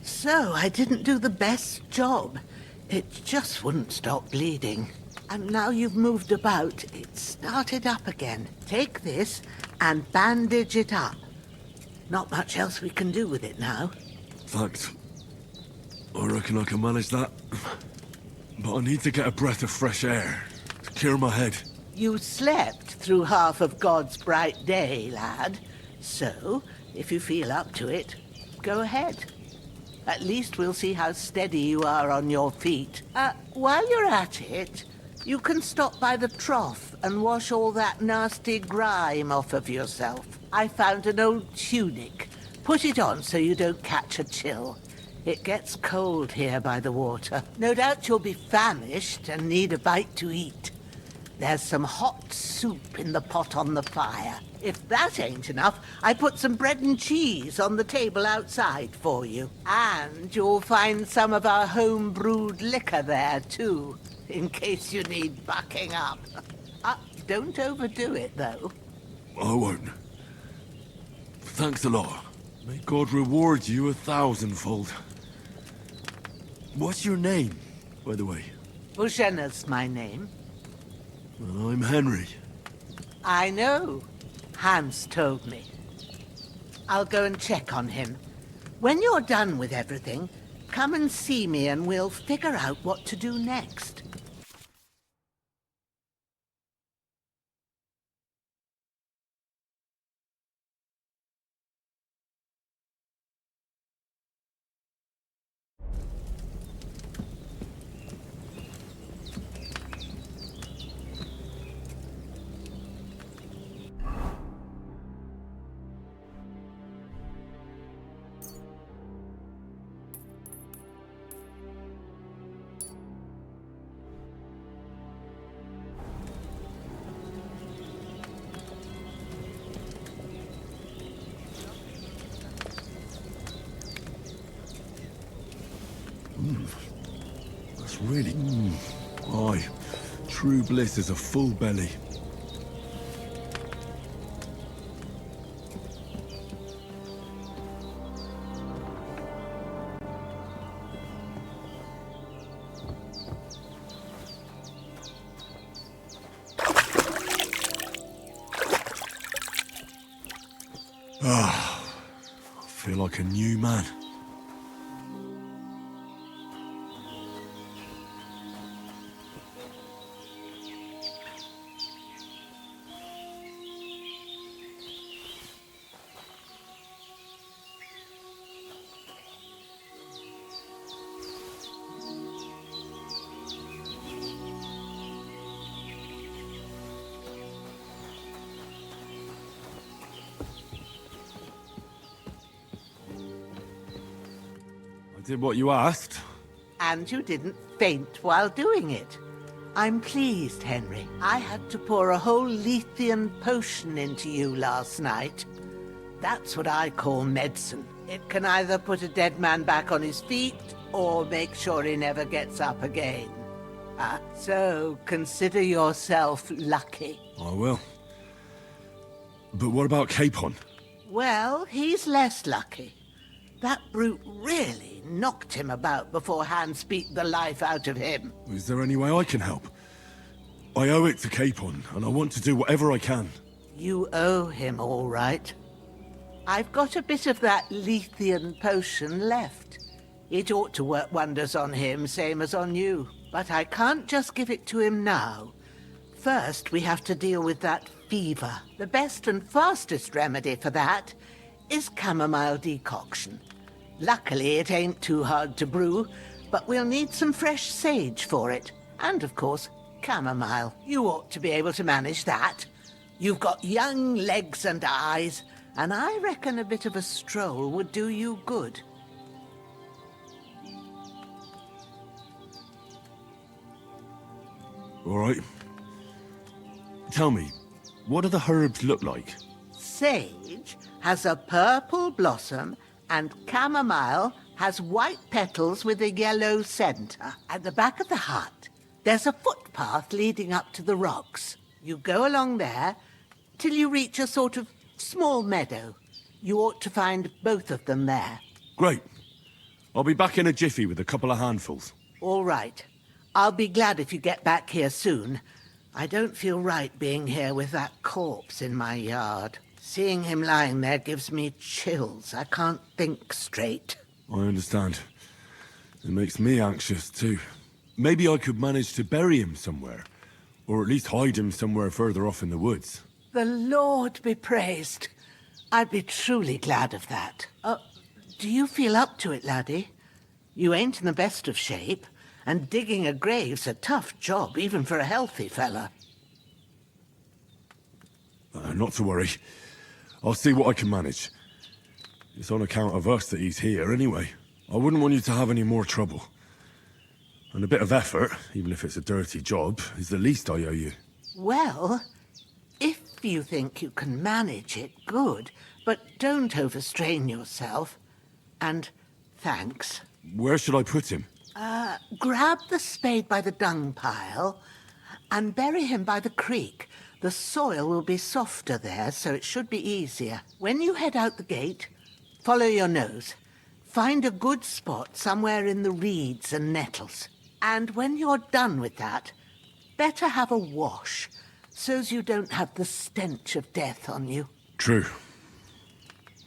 So I didn't do the best job. It just wouldn't stop bleeding. And now you've moved about, it started up again. Take this and bandage it up. Not much else we can do with it now. Thanks. I reckon I can manage that. But I need to get a breath of fresh air to clear my head. You slept through half of God's bright day, lad. So, if you feel up to it, go ahead. At least we'll see how steady you are on your feet. While you're at it, you can stop by the trough and wash all that nasty grime off of yourself. I found an old tunic. Put it on so you don't catch a chill. It gets cold here by the water. No doubt you'll be famished and need a bite to eat. There's some hot soup in the pot on the fire. If that ain't enough, I put some bread and cheese on the table outside for you. And you'll find some of our home-brewed liquor there, too, in case you need bucking up. Don't overdo it, though. I won't. Thanks a lot. May God reward you 1,000-fold. What's your name, by the way? Bouchena's my name. Well, I'm Henry. I know. Hans told me. I'll go and check on him. When you're done with everything, come and see me and we'll figure out what to do next. That's really... Aye, true bliss is a full belly. I feel like a new man. Did what you asked. And you didn't faint while doing it. I'm pleased, Henry. I had to pour a whole Lethean potion into you last night. That's what I call medicine. It can either put a dead man back on his feet or make sure he never gets up again. So consider yourself lucky. I will. But what about Capon? Well, he's less lucky. That brute really knocked him about before Hans beat the life out of him. Is there any way I can help? I owe it to Capon, and I want to do whatever I can. You owe him, all right. I've got a bit of that Lethean potion left. It ought to work wonders on him, same as on you. But I can't just give it to him now. First, we have to deal with that fever. The best and fastest remedy for that is chamomile decoction. Luckily, it ain't too hard to brew, but we'll need some fresh sage for it. And, of course, chamomile. You ought to be able to manage that. You've got young legs and eyes, and I reckon a bit of a stroll would do you good. All right. Tell me, what do the herbs look like? Sage has a purple blossom, and chamomile has white petals with a yellow center. At the back of the hut, there's a footpath leading up to the rocks. You go along there till you reach a sort of small meadow. You ought to find both of them there. Great. I'll be back in a jiffy with a couple of handfuls. All right. I'll be glad if you get back here soon. I don't feel right being here with that corpse in my yard. Seeing him lying there gives me chills. I can't think straight. I understand. It makes me anxious, too. Maybe I could manage to bury him somewhere. Or at least hide him somewhere further off in the woods. The Lord be praised. I'd be truly glad of that. Do you feel up to it, laddie? You ain't in the best of shape, and digging a grave's a tough job, even for a healthy fella. Not to worry. I'll see what I can manage. It's on account of us that he's here anyway. I wouldn't want you to have any more trouble. And a bit of effort, even if it's a dirty job, is the least I owe you. Well, if you think you can manage it, good, but don't overstrain yourself. And thanks. Where should I put him? Grab the spade by the dung pile and bury him by the creek. The soil will be softer there, so it should be easier. When you head out the gate, follow your nose. Find a good spot somewhere in the reeds and nettles. And when you're done with that, better have a wash, so's you don't have the stench of death on you. True.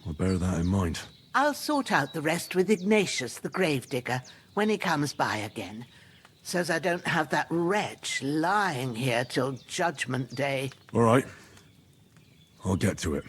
I'll bear that in mind. I'll sort out the rest with Ignatius, the gravedigger, when he comes by again, so's I don't have that wretch lying here till Judgment Day. All right. I'll get to it.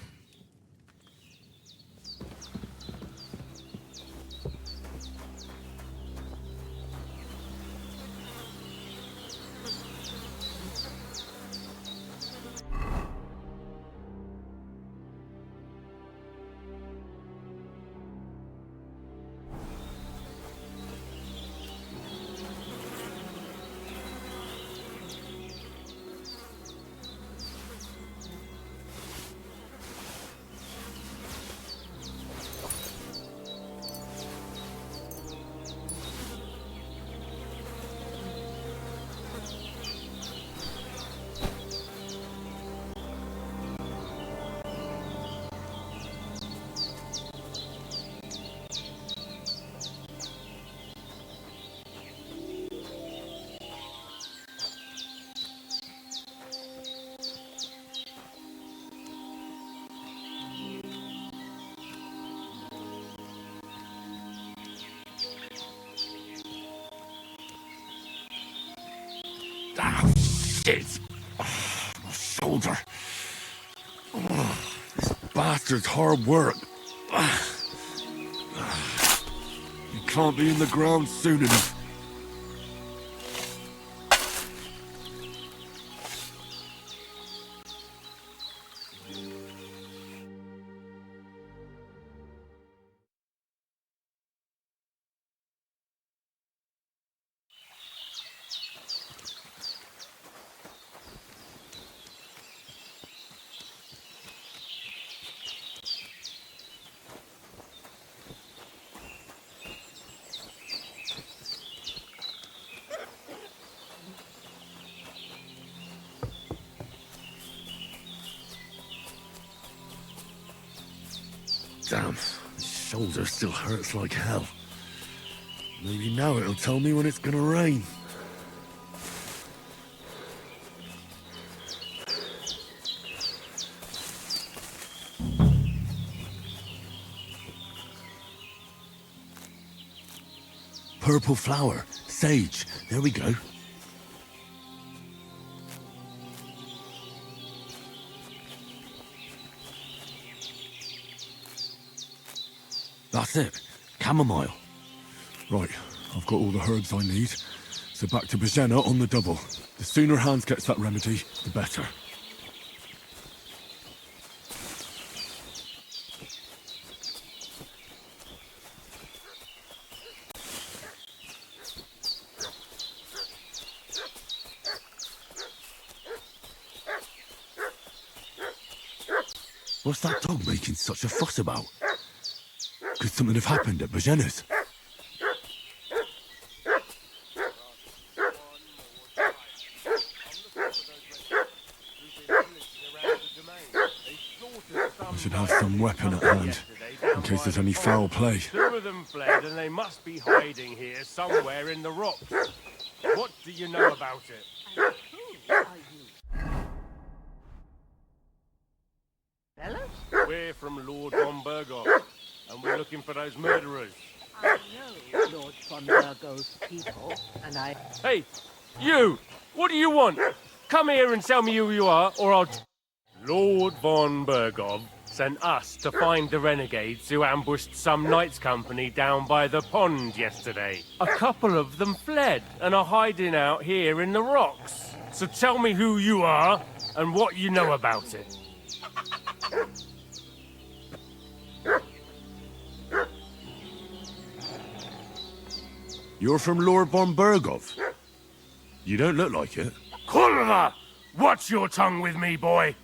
Oh, shit! My shoulder. This bastard's hard work. You can't be in the ground soon enough. Damn, my shoulder still hurts like hell. Maybe now it'll tell me when it's gonna rain. Purple flower, sage, there we go. That's it. Chamomile. Right, I've got all the herbs I need. So back to Bajena on the double. The sooner Hans gets that remedy, the better. What's that dog making such a fuss about? Could something have happened at Bajena's? I should have some weapon at hand, in case there's any foul play. Two of them fled, and they must be hiding here somewhere in the rocks. What do you know about it? We're from Lord von Burgos, and we're looking for those murderers. I know Lord von Burgos' people, and I... Hey, you! What do you want? Come here and tell me who you are, or I'll... Lord von Burgos sent us to find the renegades who ambushed some knights company down by the pond yesterday. A couple of them fled and are hiding out here in the rocks. So tell me who you are and what you know about it. You're from Lord von Bergov? You don't look like it. Kurva! Watch your tongue with me, boy.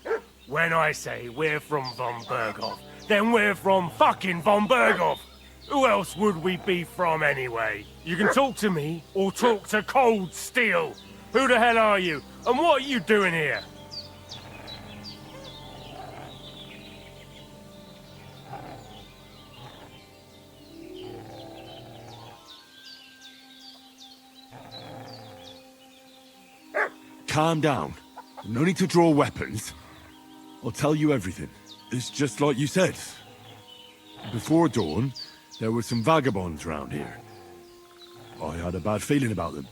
When I say we're from von Bergov, then we're from fucking von Bergov. Who else would we be from anyway? You can talk to me or talk to cold steel. Who the hell are you? And what are you doing here? Calm down. No need to draw weapons. I'll tell you everything. It's just like you said. Before dawn, there were some vagabonds round here. I had a bad feeling about them.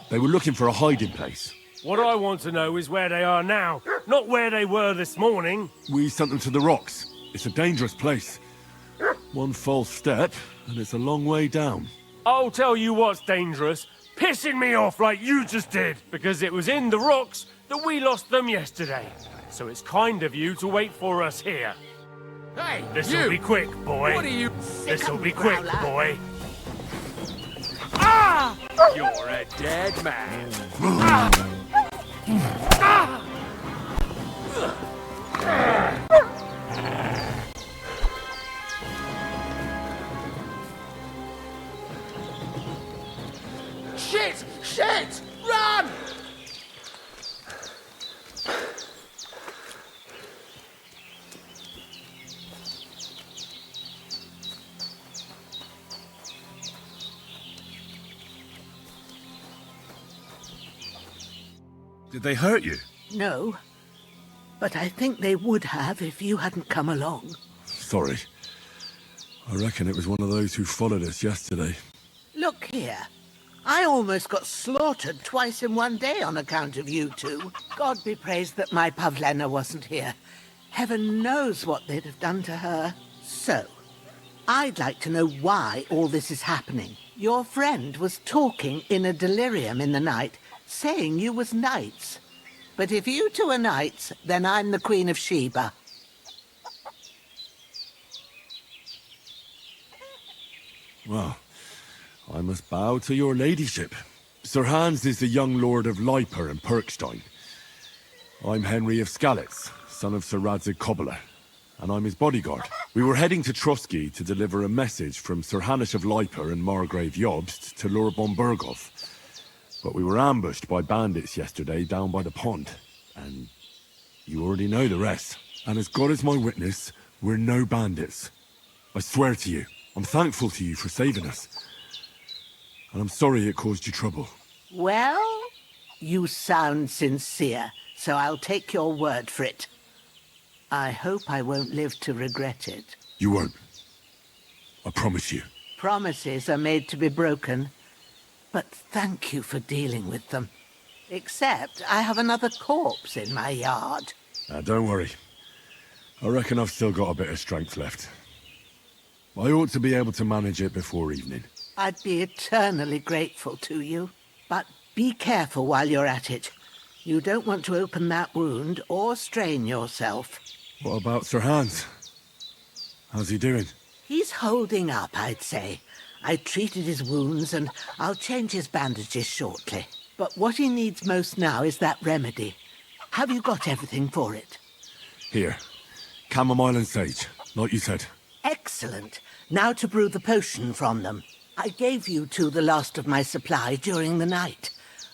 They were looking for a hiding place. What I want to know is where they are now, not where they were this morning. We sent them to the rocks. It's a dangerous place. One false step, and it's a long way down. I'll tell you what's dangerous. Pissing me off like you just did, because it was in the rocks that we lost them yesterday. So it's kind of you to wait for us here. Hey, This'll be quick, boy. What are you? This'll be quick, boy. Ah! You're a dead man. Shit! Shit! Run! Did they hurt you? No, but I think they would have if you hadn't come along. Sorry. I reckon it was one of those who followed us yesterday. Look here. I almost got slaughtered twice in one day on account of you two. God be praised that my Pavlena wasn't here. Heaven knows what they'd have done to her. So, I'd like to know why all this is happening. Your friend was talking in a delirium in the night, saying you was knights. But if you two are knights, then I'm the Queen of Sheba. Well, I must bow to your ladyship. Sir Hans is the young lord of Leiper and Perkstein. I'm Henry of Skalitz, son of Sir Radzig Kobyla, and I'm his bodyguard. We were heading to Trotsky to deliver a message from Sir Hanush of Leiper and Margrave Jobst to Lord von Bergov. But we were ambushed by bandits yesterday down by the pond, and you already know the rest. And as God is my witness, we're no bandits. I swear to you, I'm thankful to you for saving us. And I'm sorry it caused you trouble. Well, you sound sincere, so I'll take your word for it. I hope I won't live to regret it. You won't. I promise you. Promises are made to be broken. But thank you for dealing with them. Except I have another corpse in my yard. Don't worry. I reckon I've still got a bit of strength left. I ought to be able to manage it before evening. I'd be eternally grateful to you. But be careful while you're at it. You don't want to open that wound or strain yourself. What about Sir Hans? How's he doing? He's holding up, I'd say. I treated his wounds and I'll change his bandages shortly. But what he needs most now is that remedy. Have you got everything for it? Here. Chamomile and sage, like you said. Excellent. Now to brew the potion from them. I gave you two the last of my supply during the night.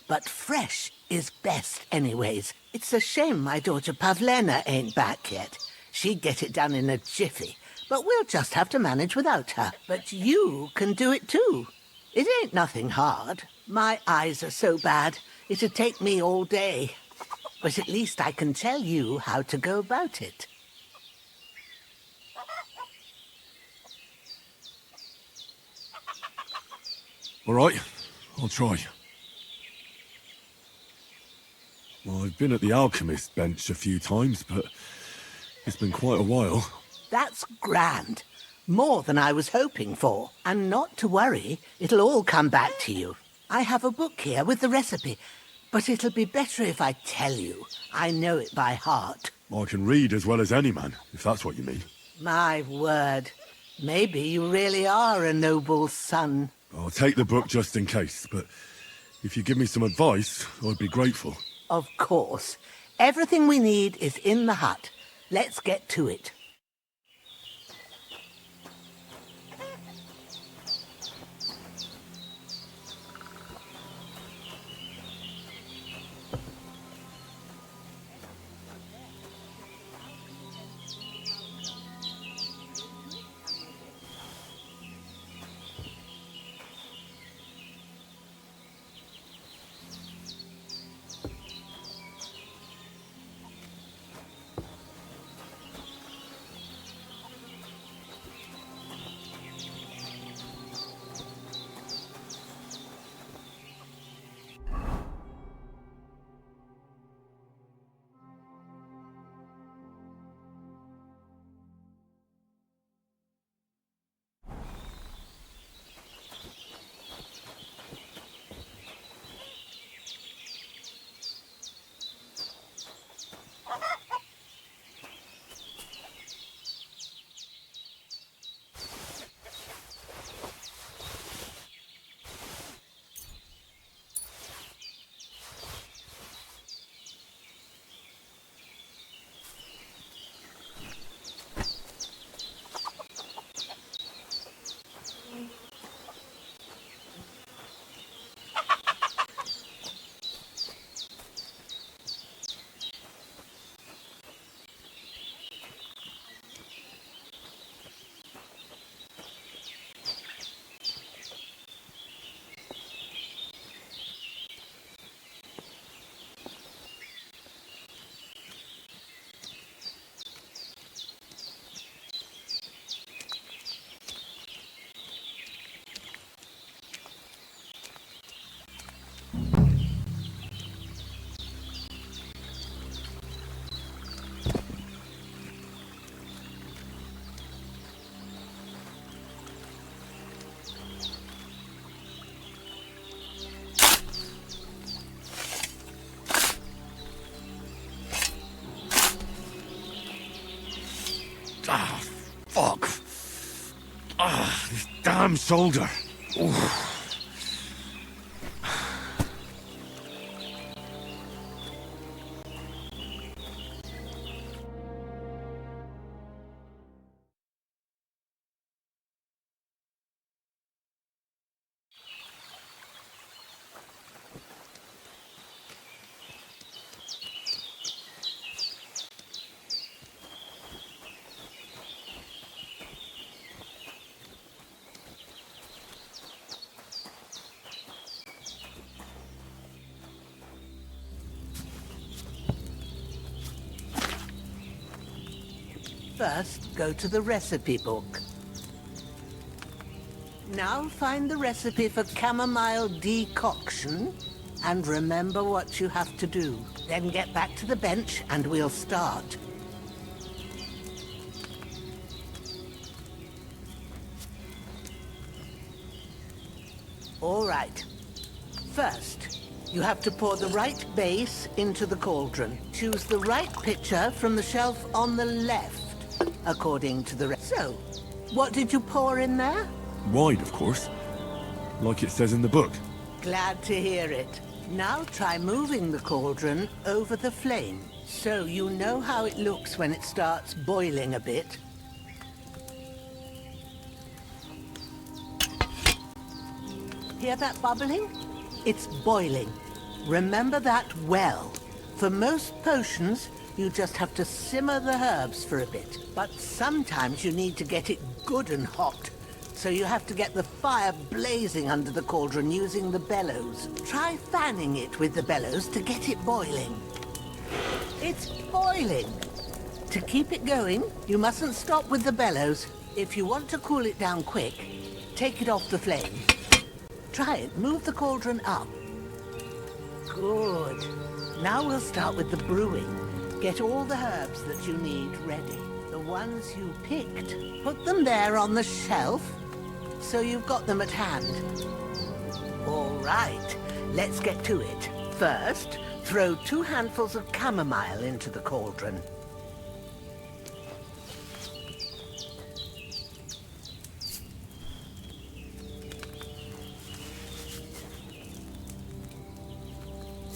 But fresh is best anyways. It's a shame my daughter Pavlena ain't back yet. She'd get it done in a jiffy. But we'll just have to manage without her. But you can do it too. It ain't nothing hard. My eyes are so bad, it'd take me all day. But at least I can tell you how to go about it. All right, I'll try. Well, I've been at the alchemist bench a few times, but It's been quite a while. That's grand. More than I was hoping for. And not to worry, it'll all come back to you. I have a book here with the recipe, but it'll be better if I tell you. I know it by heart. I can read as well as any man, if that's what you mean. My word. Maybe you really are a noble son. I'll take the book just in case, but if you give me some advice, I'd be grateful. Of course. Everything we need is in the hut. Let's get to it. Ah, fuck. Ah, this damn shoulder. Oof. First, go to the recipe book. Now find the recipe for chamomile decoction and remember what you have to do. Then get back to the bench and we'll start. All right. First, you have to pour the right base into the cauldron. Choose the right pitcher from the shelf on the left, according to the So, what did you pour in there? Wine, of course. Like it says in the book. Glad to hear it. Now try moving the cauldron over the flame, so you know how it looks when it starts boiling a bit. Hear that bubbling? It's boiling. Remember that well. For most potions, you just have to simmer the herbs for a bit. But sometimes you need to get it good and hot. So you have to get the fire blazing under the cauldron using the bellows. Try fanning it with the bellows to get it boiling. It's boiling. To keep it going, you mustn't stop with the bellows. If you want to cool it down quick, take it off the flame. Try it. Move the cauldron up. Good. Now we'll start with the brewing. Get all the herbs that you need ready. The ones you picked, put them there on the shelf, so you've got them at hand. All right, let's get to it. First, throw 2 handfuls of chamomile into the cauldron.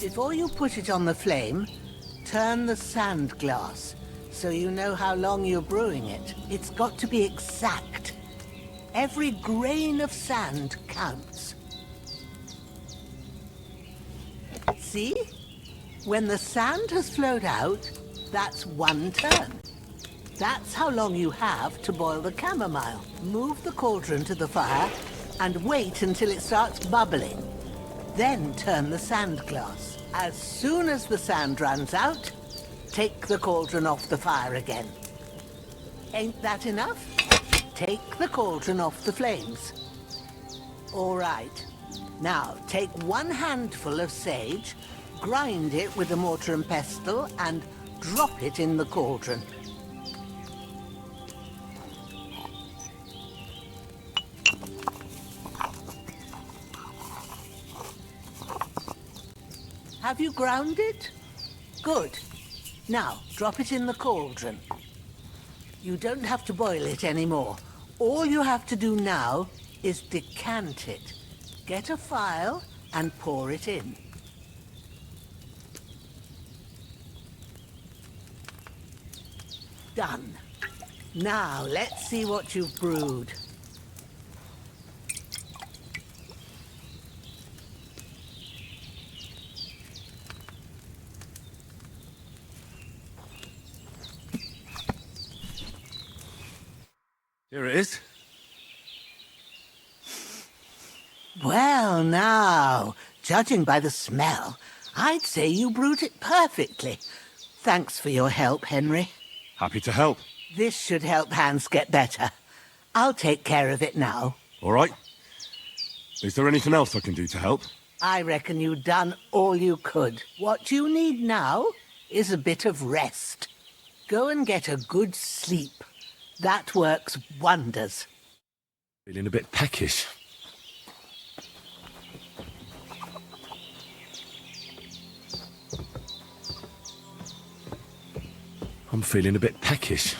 Before you put it on the flame, turn the sand glass so you know how long you're brewing it. It's got to be exact. Every grain of sand counts. See? When the sand has flowed out, that's 1 turn. That's how long you have to boil the chamomile. Move the cauldron to the fire and wait until it starts bubbling. Then turn the sand glass. As soon as the sand runs out, take the cauldron off the fire again. Ain't that enough? Take the cauldron off the flames. All right. Now, take 1 handful of sage, grind it with a mortar and pestle, and drop it in the cauldron. Have you ground it? Good. Now, drop it in the cauldron. You don't have to boil it anymore. All you have to do now is decant it. Get a phial and pour it in. Done. Now, let's see what you've brewed. Here it is. Well, now, judging by the smell, I'd say you brewed it perfectly. Thanks for your help, Henry. Happy to help. This should help Hans get better. I'll take care of it now. All right. Is there anything else I can do to help? I reckon you've done all you could. What you need now is a bit of rest. Go and get a good sleep. That works wonders. Feeling a bit peckish. I'm feeling a bit peckish.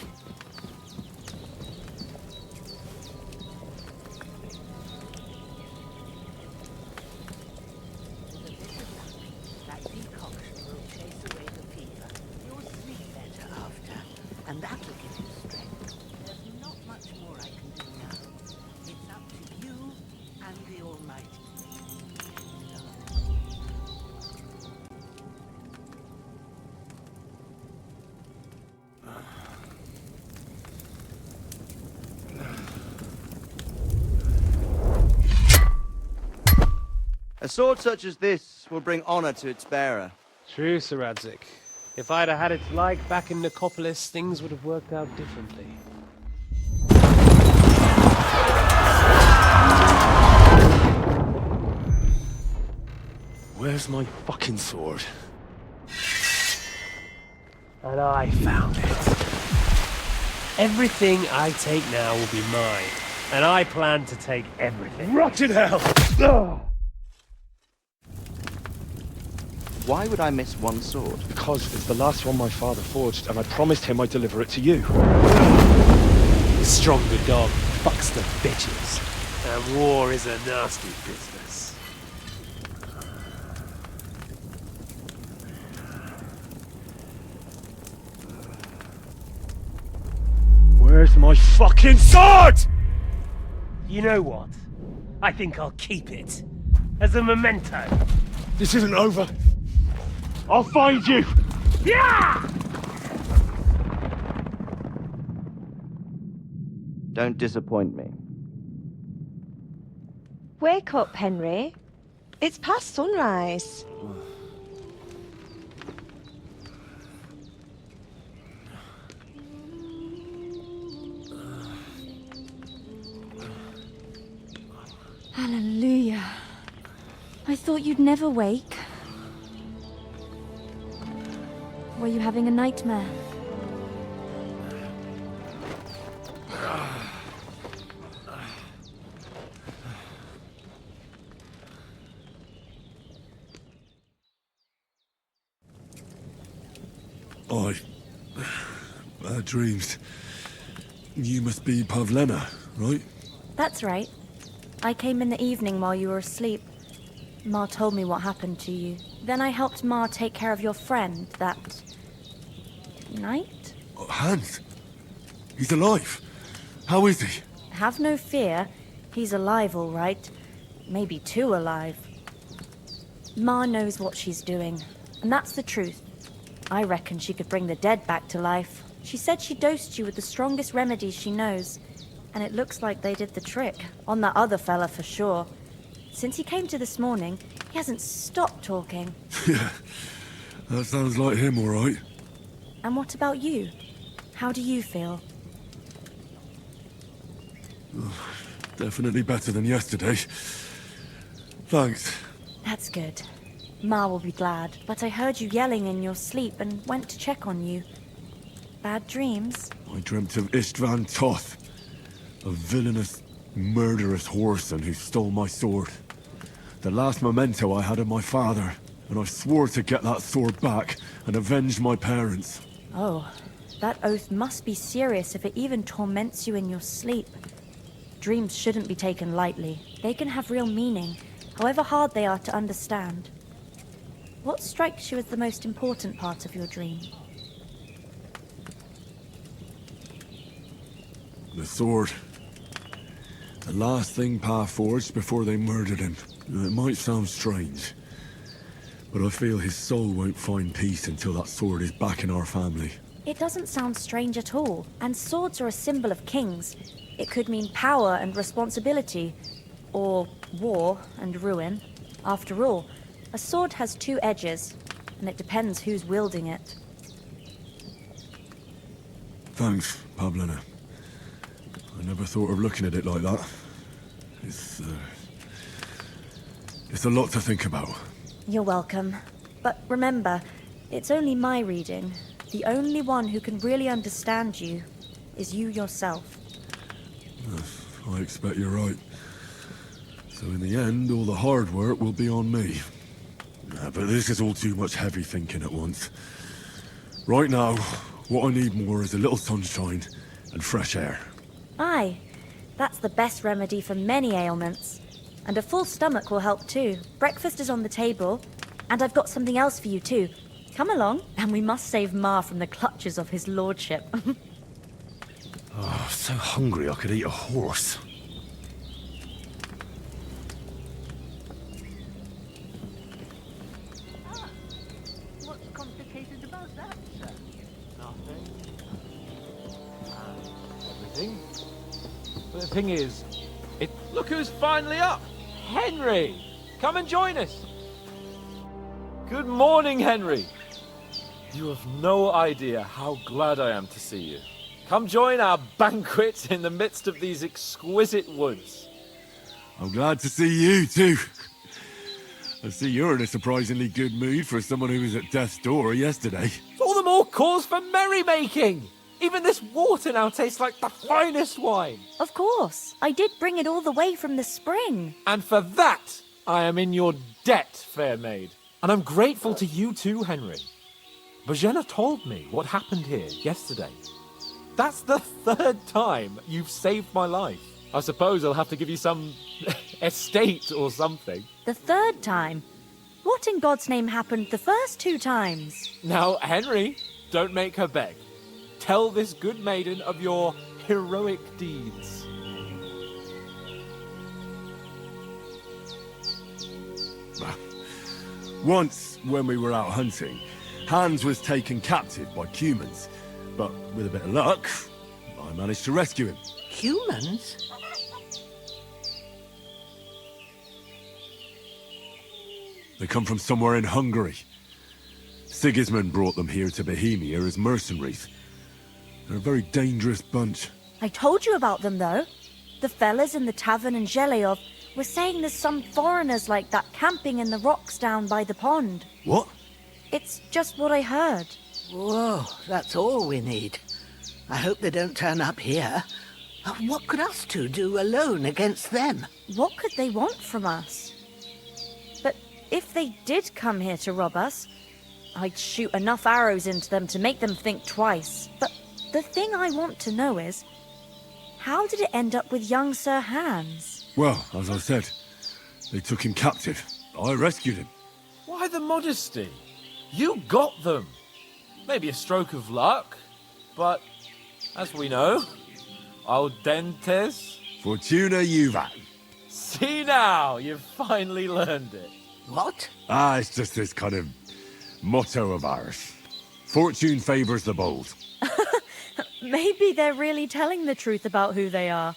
That decoction will chase away the fever. You'll sleep better after, and that'll give you strength. There's not much more I can do now. It's up to you and the Almighty. A sword such as this will bring honor to its bearer. True, Sir Radzik. If I'd have had its like back in Nicopolis, things would have worked out differently. Where's my fucking sword? And I found it. Everything I take now will be mine, and I plan to take everything. Rotten hell! Ugh. Why would I miss one sword? Because it's the last one my father forged, and I promised him I'd deliver it to you. Stronger dog fucks the bitches, and war is a nasty business. Where's my fucking sword? You know what? I think I'll keep it as a memento. This isn't over. I'll find you! Yeah! Don't disappoint me. Wake up, Henry. It's past sunrise. Hallelujah. I thought you'd never wake. Were you having a nightmare? Bad dreams. You must be Pavlena, right? That's right. I came in the evening while you were asleep. Ma told me what happened to you. Then I helped Ma take care of your friend that night? Hans? He's alive. How is he? Have no fear. He's alive, all right. Maybe too alive. Ma knows what she's doing, and that's the truth. I reckon she could bring the dead back to life. She said she dosed you with the strongest remedies she knows, and it looks like they did the trick. On that other fella for sure. Since he came to this morning, he hasn't stopped talking. Yeah, that sounds like him, all right. And what about you? How do you feel? Definitely better than yesterday. Thanks. That's good. Ma will be glad, but I heard you yelling in your sleep and went to check on you. Bad dreams? I dreamt of Istvan Toth, a villainous, murderous whoreson who stole my sword. The last memento I had of my father, and I swore to get that sword back and avenge my parents. Oh, that oath must be serious if it even torments you in your sleep. Dreams shouldn't be taken lightly. They can have real meaning, however hard they are to understand. What strikes you as the most important part of your dream? The sword. The last thing Pa forged before they murdered him. It might sound strange, but I feel his soul won't find peace until that sword is back in our family. It doesn't sound strange at all, and swords are a symbol of kings. It could mean power and responsibility, or war and ruin. After all, a sword has two edges, and it depends who's wielding it. Thanks, Pavlena. I never thought of looking at it like that. It's a lot to think about. You're welcome. But remember, it's only my reading. The only one who can really understand you is you yourself. I expect you're right. So in the end, all the hard work will be on me. But this is all too much heavy thinking at once. Right now, what I need more is a little sunshine and fresh air. Aye, that's the best remedy for many ailments. And a full stomach will help too. Breakfast is on the table, and I've got something else for you too. Come along, and we must save Ma from the clutches of his lordship. Oh, so hungry I could eat a horse. What's complicated about that, sir? Nothing. Everything. But the thing is, look who's finally up! Henry! Come and join us! Good morning, Henry! You have no idea how glad I am to see you. Come join our banquet in the midst of these exquisite woods. I'm glad to see you, too. I see you're in a surprisingly good mood for someone who was at death's door yesterday. All the more cause for merrymaking! Even this water now tastes like the finest wine. Of course. I did bring it all the way from the spring. And for that, I am in your debt, fair maid. And I'm grateful to you too, Henry. Bojena told me what happened here yesterday. That's the third time you've saved my life. I suppose I'll have to give you some estate or something. The third time? What in God's name happened the first two times? Now, Henry, don't make her beg. Tell this good maiden of your heroic deeds. Once, when we were out hunting, Hans was taken captive by humans. But with a bit of luck, I managed to rescue him. Humans? They come from somewhere in Hungary. Sigismund brought them here to Bohemia as mercenaries. They're a very dangerous bunch. I told you about them, though. The fellas in the tavern in Zheleov were saying there's some foreigners like that camping in the rocks down by the pond. What? It's just what I heard. Whoa, that's all we need. I hope they don't turn up here. What could us two do alone against them? What could they want from us? But if they did come here to rob us, I'd shoot enough arrows into them to make them think twice. But the thing I want to know is, how did it end up with young Sir Hans? Well, as I said, they took him captive. I rescued him. Why the modesty? You got them. Maybe a stroke of luck, but as we know, audentes. Fortuna juvat. See now, you've finally learned it. What? It's just this kind of motto of ours. Fortune favours the bold. Maybe they're really telling the truth about who they are.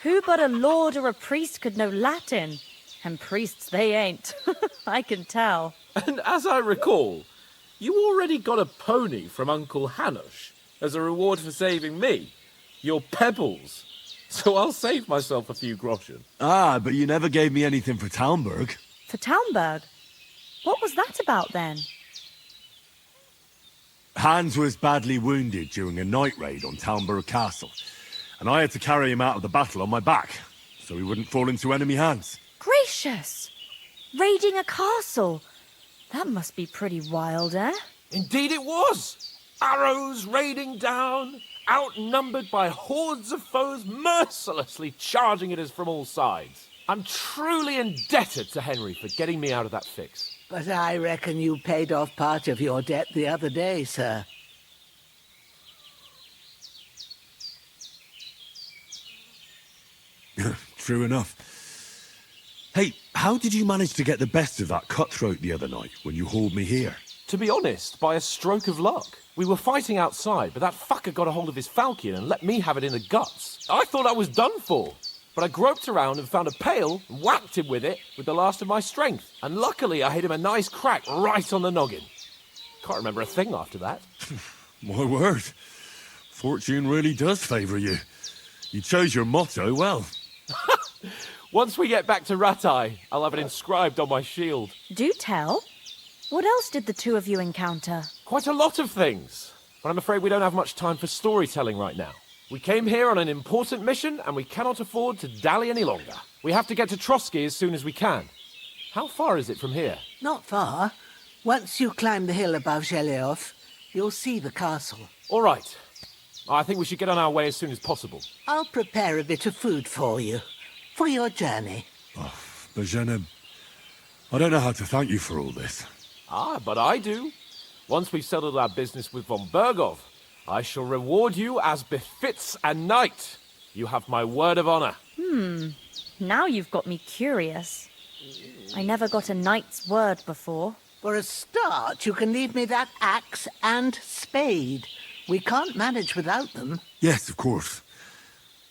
Who but a lord or a priest could know Latin? And priests they ain't. I can tell. And as I recall, you already got a pony from Uncle Hanush as a reward for saving me. Your pebbles. So I'll save myself a few groschen. But you never gave me anything for Talmberg. For Talmberg? What was that about then? Hans was badly wounded during a night raid on Talmberg Castle, and I had to carry him out of the battle on my back, so he wouldn't fall into enemy hands. Gracious! Raiding a castle? That must be pretty wild, eh? Indeed it was! Arrows raining down, outnumbered by hordes of foes mercilessly charging at us from all sides. I'm truly indebted to Henry for getting me out of that fix. But I reckon you paid off part of your debt the other day, sir. True enough. Hey, how did you manage to get the best of that cutthroat the other night when you hauled me here? To be honest, by a stroke of luck. We were fighting outside, but that fucker got a hold of his falcon and let me have it in the guts. I thought I was done for. But I groped around and found a pail and whacked him with it with the last of my strength. And luckily I hit him a nice crack right on the noggin. Can't remember a thing after that. My word. Fortune really does favour you. You chose your motto well. Once we get back to Ratai, I'll have it inscribed on my shield. Do tell. What else did the two of you encounter? Quite a lot of things. But I'm afraid we don't have much time for storytelling right now. We came here on an important mission, and we cannot afford to dally any longer. We have to get to Trotsky as soon as we can. How far is it from here? Not far. Once you climb the hill above Zheleov, you'll see the castle. All right. I think we should get on our way as soon as possible. I'll prepare a bit of food for you, for your journey. Bozhena, I don't know how to thank you for all this. But I do. Once we've settled our business with von Bergov, I shall reward you as befits a knight. You have my word of honor. Now you've got me curious. I never got a knight's word before. For a start, you can leave me that axe and spade. We can't manage without them. Yes, of course.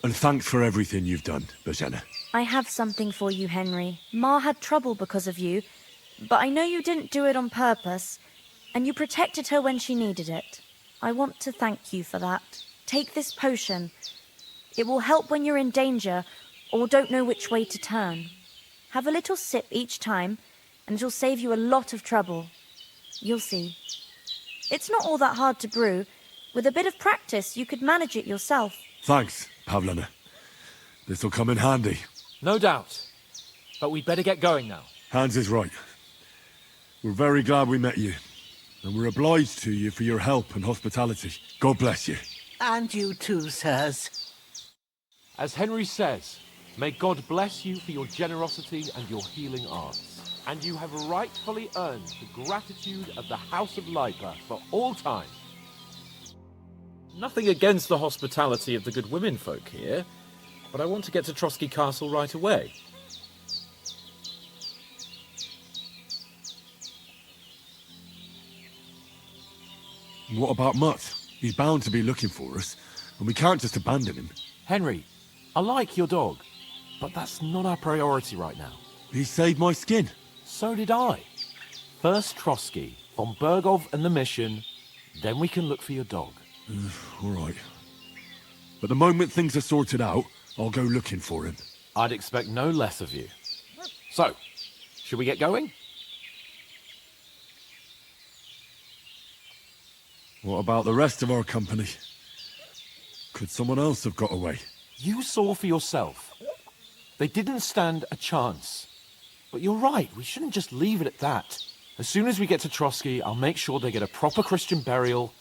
And thanks for everything you've done, Bozhena. I have something for you, Henry. Ma had trouble because of you, but I know you didn't do it on purpose, and you protected her when she needed it. I want to thank you for that. Take this potion. It will help when you're in danger or don't know which way to turn. Have a little sip each time, and it'll save you a lot of trouble. You'll see. It's not all that hard to brew. With a bit of practice, you could manage it yourself. Thanks, Pavlana. This'll come in handy. No doubt. But we'd better get going now. Hans is right. We're very glad we met you. And we're obliged to you for your help and hospitality. God bless you. And you too, sirs. As Henry says, may God bless you for your generosity and your healing arts. And you have rightfully earned the gratitude of the House of Lipa for all time. Nothing against the hospitality of the good women folk here, but I want to get to Trotsky Castle right away. What about Mutt? He's bound to be looking for us, and we can't just abandon him. Henry, I like your dog, but that's not our priority right now. He saved my skin. So did I. First Trotsky, von Bergov and the mission, then we can look for your dog. All right. But the moment things are sorted out, I'll go looking for him. I'd expect no less of you. So, should we get going? What about the rest of our company? Could someone else have got away? You saw for yourself. They didn't stand a chance. But you're right, we shouldn't just leave it at that. As soon as we get to Trotsky, I'll make sure they get a proper Christian burial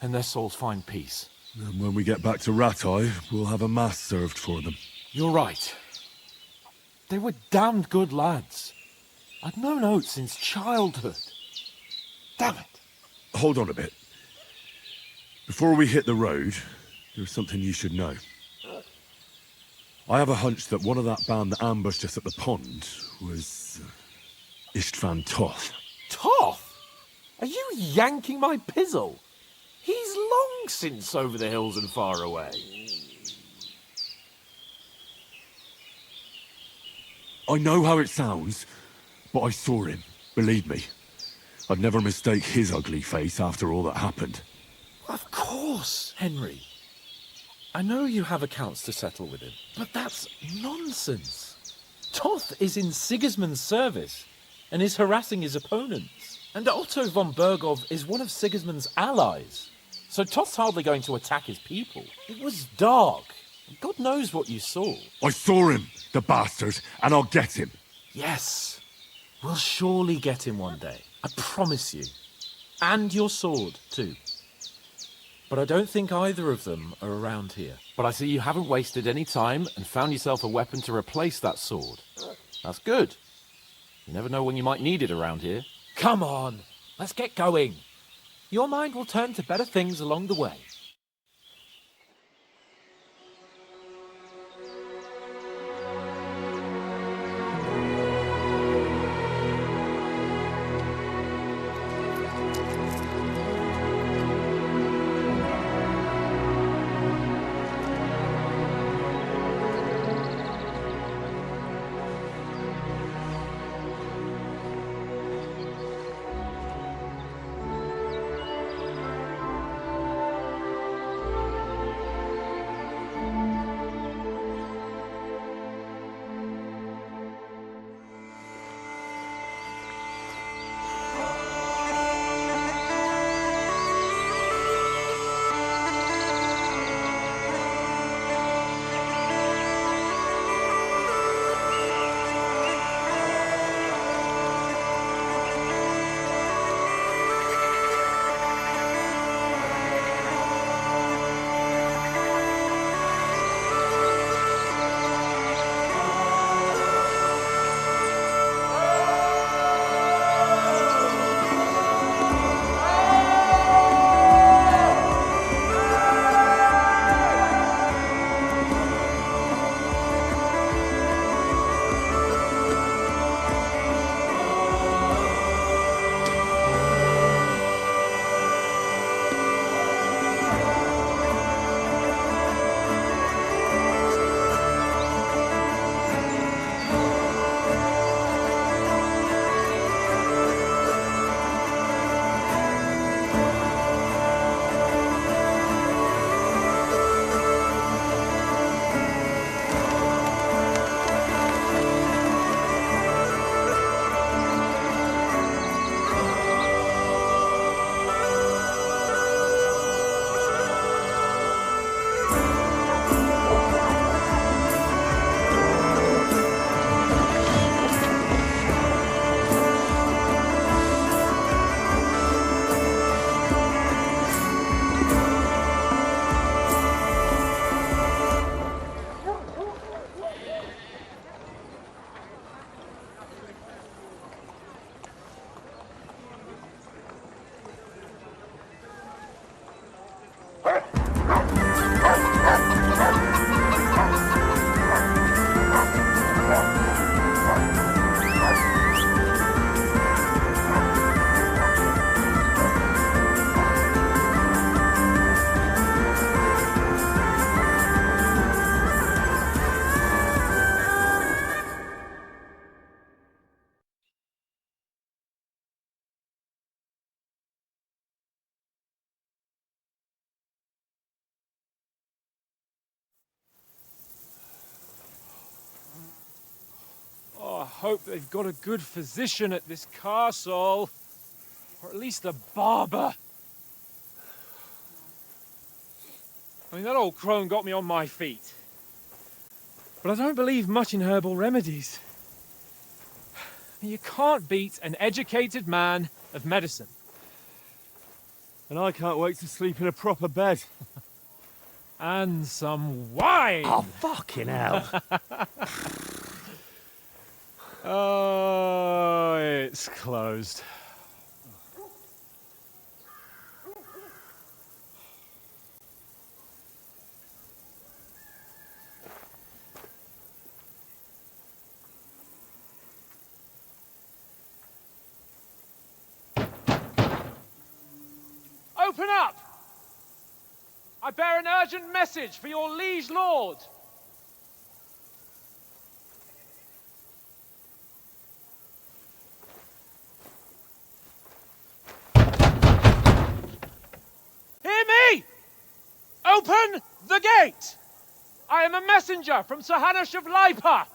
and their souls find peace. And when we get back to Rattay, we'll have a mass served for them. You're right. They were damned good lads. I'd known Oates since childhood. Damn it. Hold on a bit. Before we hit the road, there's something you should know. I have a hunch that one of that band that ambushed us at the pond was Istvan Toth. Toth? Are you yanking my pizzle? He's long since over the hills and far away. I know how it sounds, but I saw him, believe me. I'd never mistake his ugly face after all that happened. Of course, Henry. I know you have accounts to settle with him, but that's nonsense. Toth is in Sigismund's service and is harassing his opponents. And Otto von Bergov is one of Sigismund's allies. So Toth's hardly going to attack his people. It was dark. God knows what you saw. I saw him, the bastard, and I'll get him. Yes. We'll surely get him one day. I promise you. And your sword, too. But I don't think either of them are around here. But I see you haven't wasted any time and found yourself a weapon to replace that sword. That's good. You never know when you might need it around here. Come on, let's get going. Your mind will turn to better things along the way. Oh, I hope they've got a good physician at this castle. Or at least a barber. I mean, that old crone got me on my feet. But I don't believe much in herbal remedies. You can't beat an educated man of medicine. And I can't wait to sleep in a proper bed. And some wine! Oh, fucking hell. Oh, it's closed. Open up! I bear an urgent message for your liege lord. Hear me! Open the gate! I am a messenger from Sir Hanush of Lipa.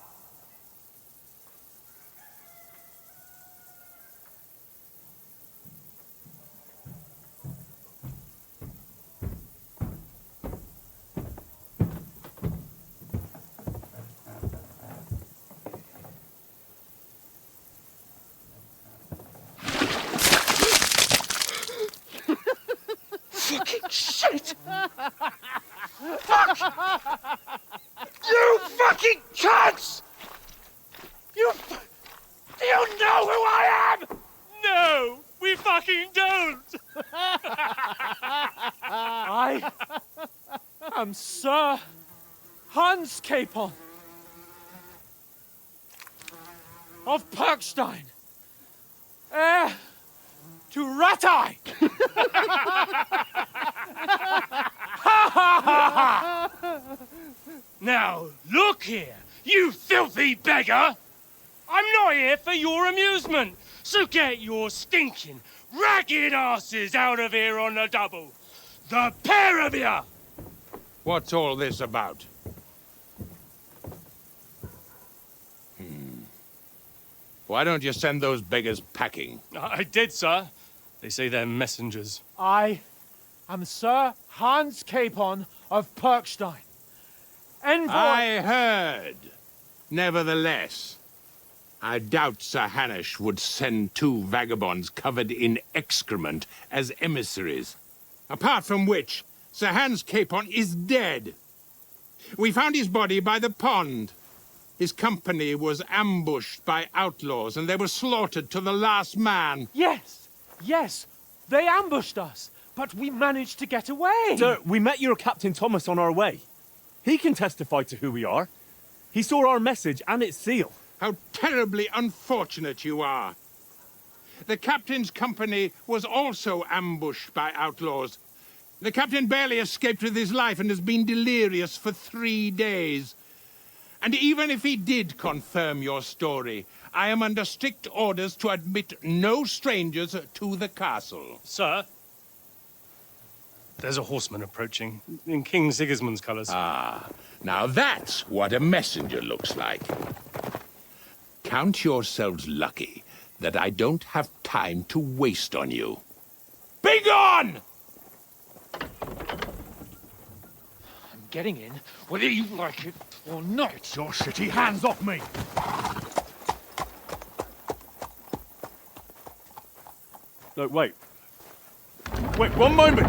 Fucking shit! Fuck! You fucking cunts! You know who I am? No, we fucking don't! I am Sir Hans Capon of Perkstein, heir to Ratai! Now, look here, you filthy beggar! I'm not here for your amusement, so get your stinking, ragged asses out of here on the double. The pair of you! What's all this about? Why don't you send those beggars packing? I did, sir. They say they're messengers. I am Sir Hans Capon of Perkstein. Envoy... I heard. Nevertheless, I doubt Sir Hanush would send two vagabonds covered in excrement as emissaries. Apart from which, Sir Hans Capon is dead. We found his body by the pond. His company was ambushed by outlaws, and they were slaughtered to the last man. Yes, yes, they ambushed us, but we managed to get away. Sir, we met your Captain Thomas on our way. He can testify to who we are. He saw our message and its seal. How terribly unfortunate you are. The captain's company was also ambushed by outlaws. The captain barely escaped with his life and has been delirious for 3 days. And even if he did confirm your story, I am under strict orders to admit no strangers to the castle. Sir, there's a horseman approaching in King Sigismund's colours. Ah, now that's what a messenger looks like. Count yourselves lucky that I don't have time to waste on you. Be gone! I'm getting in, whether you like it or not. Your shitty hands off me! No, wait. Wait, one moment!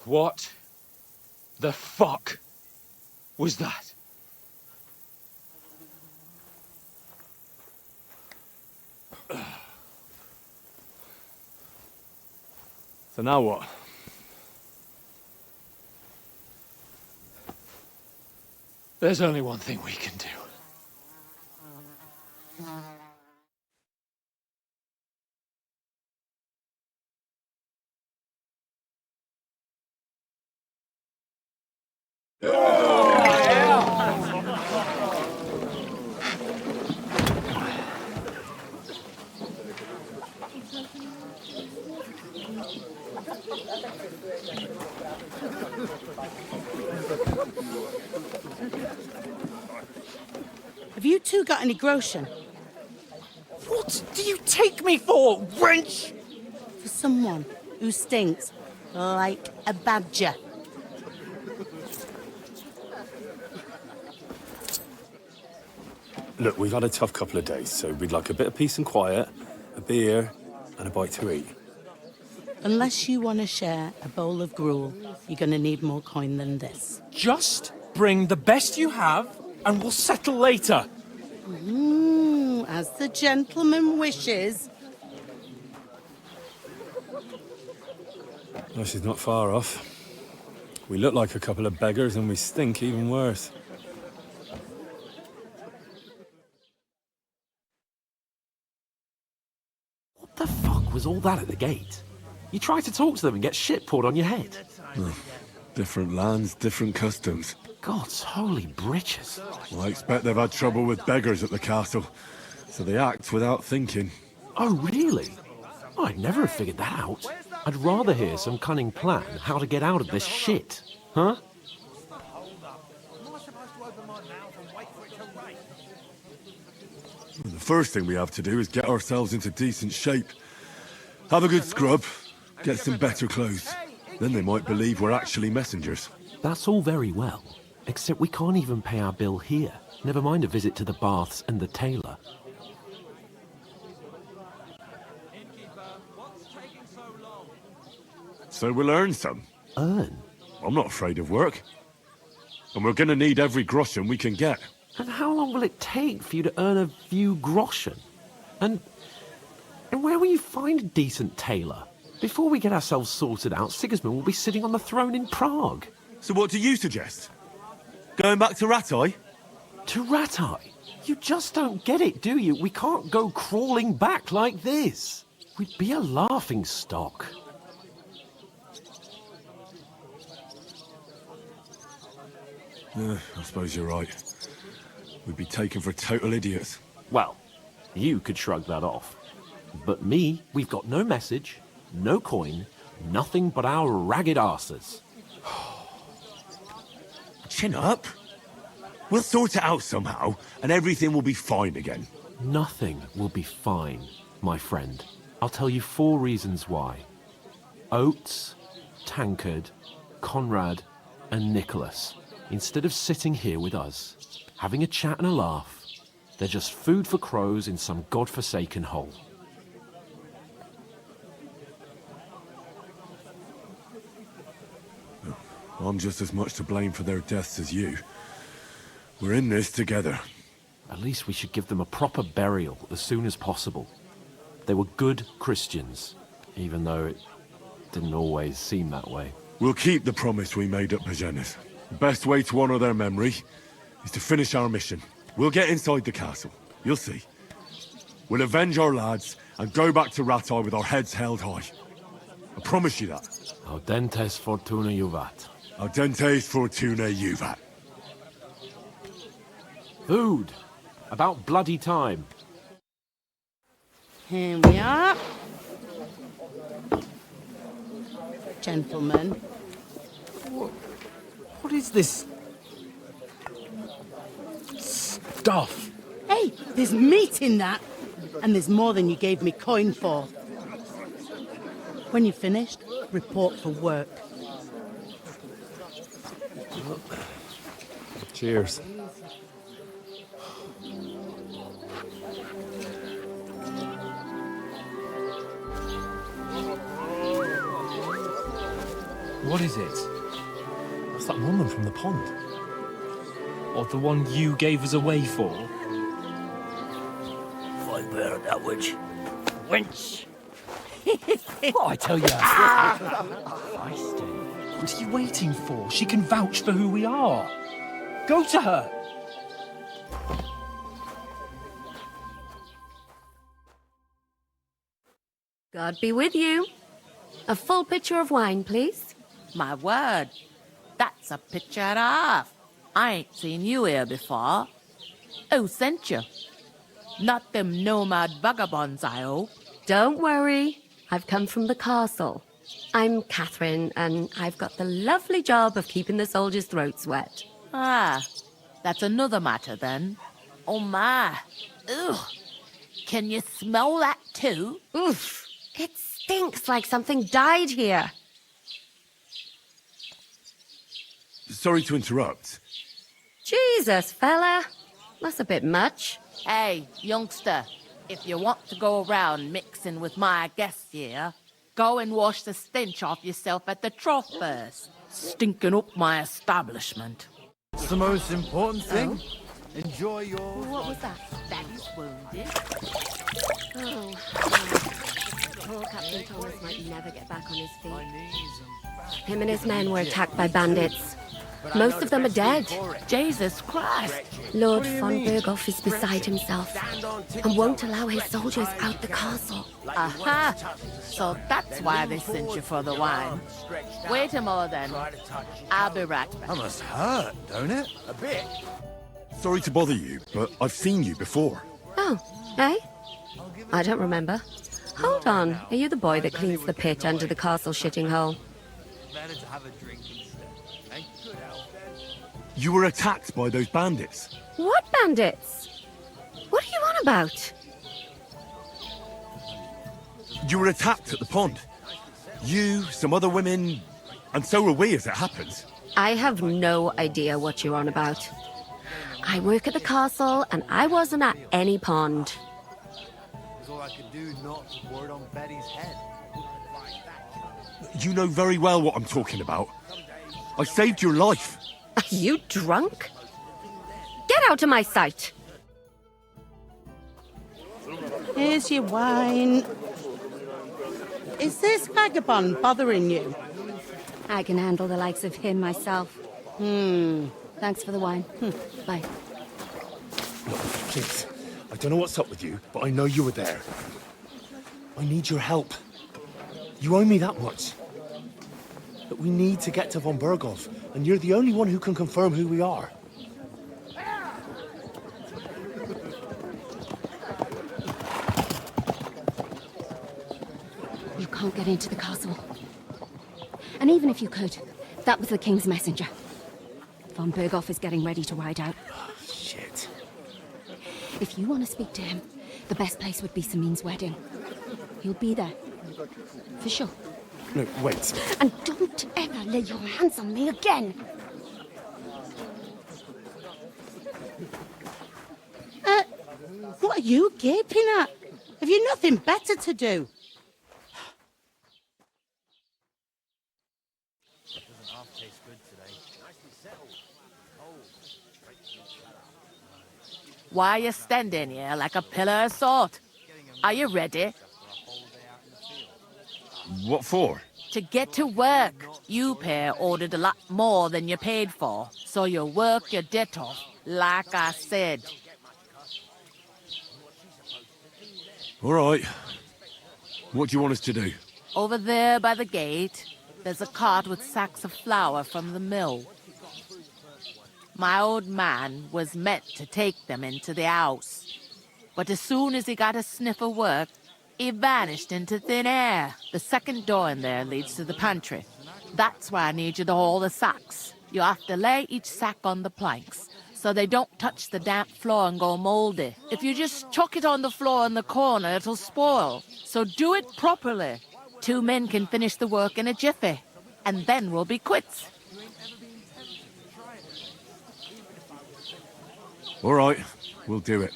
What the fuck was that? So now what? There's only one thing we can do. Have you two got any groschen? What do you take me for, wench? For someone who stinks like a badger. Look, we've had a tough couple of days, so we'd like a bit of peace and quiet, a beer, and a bite to eat. Unless you want to share a bowl of gruel, you're going to need more coin than this. Just bring the best you have, and we'll settle later. As the gentleman wishes. Well, she's not far off. We look like a couple of beggars, and we stink even worse. What the fuck was all that at the gate? You try to talk to them and get shit poured on your head. Different lands, different customs. God's holy britches. Well, I expect they've had trouble with beggars at the castle, so they act without thinking. Oh, really? I'd never have figured that out. I'd rather hear some cunning plan how to get out of this shit. Huh? The first thing we have to do is get ourselves into decent shape. Have a good scrub, get some better clothes. Then they might believe we're actually messengers. That's all very well, except we can't even pay our bill here. Never mind a visit to the baths and the tailor. So we'll earn some. Earn? I'm not afraid of work. And we're gonna need every groschen we can get. And how long will it take for you to earn a few groschen? And where will you find a decent tailor? Before we get ourselves sorted out, Sigismund will be sitting on the throne in Prague. So what do you suggest? Going back to Ratai? To Ratai? You just don't get it, do you? We can't go crawling back like this. We'd be a laughing stock. I suppose you're right. We'd be taken for total idiots. Well, you could shrug that off. But me, we've got no message, no coin, nothing but our ragged arses. Chin up. We'll sort it out somehow, and everything will be fine again. Nothing will be fine, my friend. I'll tell you 4 reasons why. Oates, Tankard, Conrad, and Nicholas. Instead of sitting here with us, having a chat and a laugh, they're just food for crows in some godforsaken hole. I'm just as much to blame for their deaths as you. We're in this together. At least we should give them a proper burial as soon as possible. They were good Christians, even though it didn't always seem that way. We'll keep the promise we made at Pagenis. The best way to honor their memory is to finish our mission. We'll get inside the castle. You'll see. We'll avenge our lads and go back to Ratai with our heads held high. I promise you that. Audentes fortuna juvat. Audentes fortuna juvat. Food. About bloody time. Here we are. Gentlemen. What is this stuff? Hey, there's meat in that. And there's more than you gave me coin for. When you're finished, report for work. Cheers. What is it? That's that woman from the pond. Or the one you gave us away for? I bear that witch. Wench! What I tell you? Feisty. What are you waiting for? She can vouch for who we are. Go to her. God be with you. A full pitcher of wine, please. My word, that's a picture and a half. I ain't seen you here before. Who sent you? Not them nomad vagabonds, I hope. Don't worry. I've come from the castle. I'm Catherine, and I've got the lovely job of keeping the soldiers' throats wet. Ah, that's another matter then. Oh my. Ugh. Can you smell that too? Oof. It stinks like something died here. Sorry to interrupt. Jesus, fella. That's a bit much. Hey, youngster, if you want to go around mixing with my guests here, go and wash the stench off yourself at the trough first. Stinking up my establishment. It's the most important thing. Enjoy your... What was that? Daddy's wounded. Oh. Poor Captain Thomas might never get back on his feet. Him and his men were attacked by bandits. Most of them are dead. Jesus Christ. Lord von Berghoff is beside himself and won't allow his soldiers out the castle. Aha! So that's why they sent you for the wine. Wait a moment then. I'll be right back. That must hurt, don't it? A bit. Sorry to bother you, but I've seen you before. Oh, eh? I don't remember. Hold on. Are you the boy that cleans the pit under the castle shitting hole? Better to have a drink instead. You were attacked by those bandits. What bandits? What are you on about? You were attacked at the pond. You, some other women, and so were we as it happens. I have no idea what you're on about. I work at the castle, and I wasn't at any pond. That's all I could do not to pour it on Betty's head. You know very well what I'm talking about. I saved your life. Are you drunk? Get out of my sight! Here's your wine. Is this vagabond bothering you? I can handle the likes of him myself. Thanks for the wine. Bye. Look, please. I don't know what's up with you, but I know you were there. I need your help. You owe me that much. But we need to get to von Berghoff, and you're the only one who can confirm who we are. You can't get into the castle. And even if you could, that was the King's messenger. Von Berghoff is getting ready to ride out. Oh, shit. If you want to speak to him, the best place would be Samin's wedding. He'll be there. For sure. No, wait. And don't ever lay your hands on me again! What are you gaping at? Have you nothing better to do? Why are you standing here like a pillar of salt? Are you ready? What for? To get to work. You pair ordered a lot more than you paid for, so you work your debt off, like I said. All right. What do you want us to do? Over there by the gate, there's a cart with sacks of flour from the mill. My old man was meant to take them into the house, but as soon as he got a sniff of work, he vanished into thin air. The second door in there leads to the pantry. That's why I need you to haul the sacks. You have to lay each sack on the planks, so they don't touch the damp floor and go moldy. If you just chuck it on the floor in the corner, it'll spoil. So do it properly. 2 men can finish the work in a jiffy, and then we'll be quits. All right, we'll do it.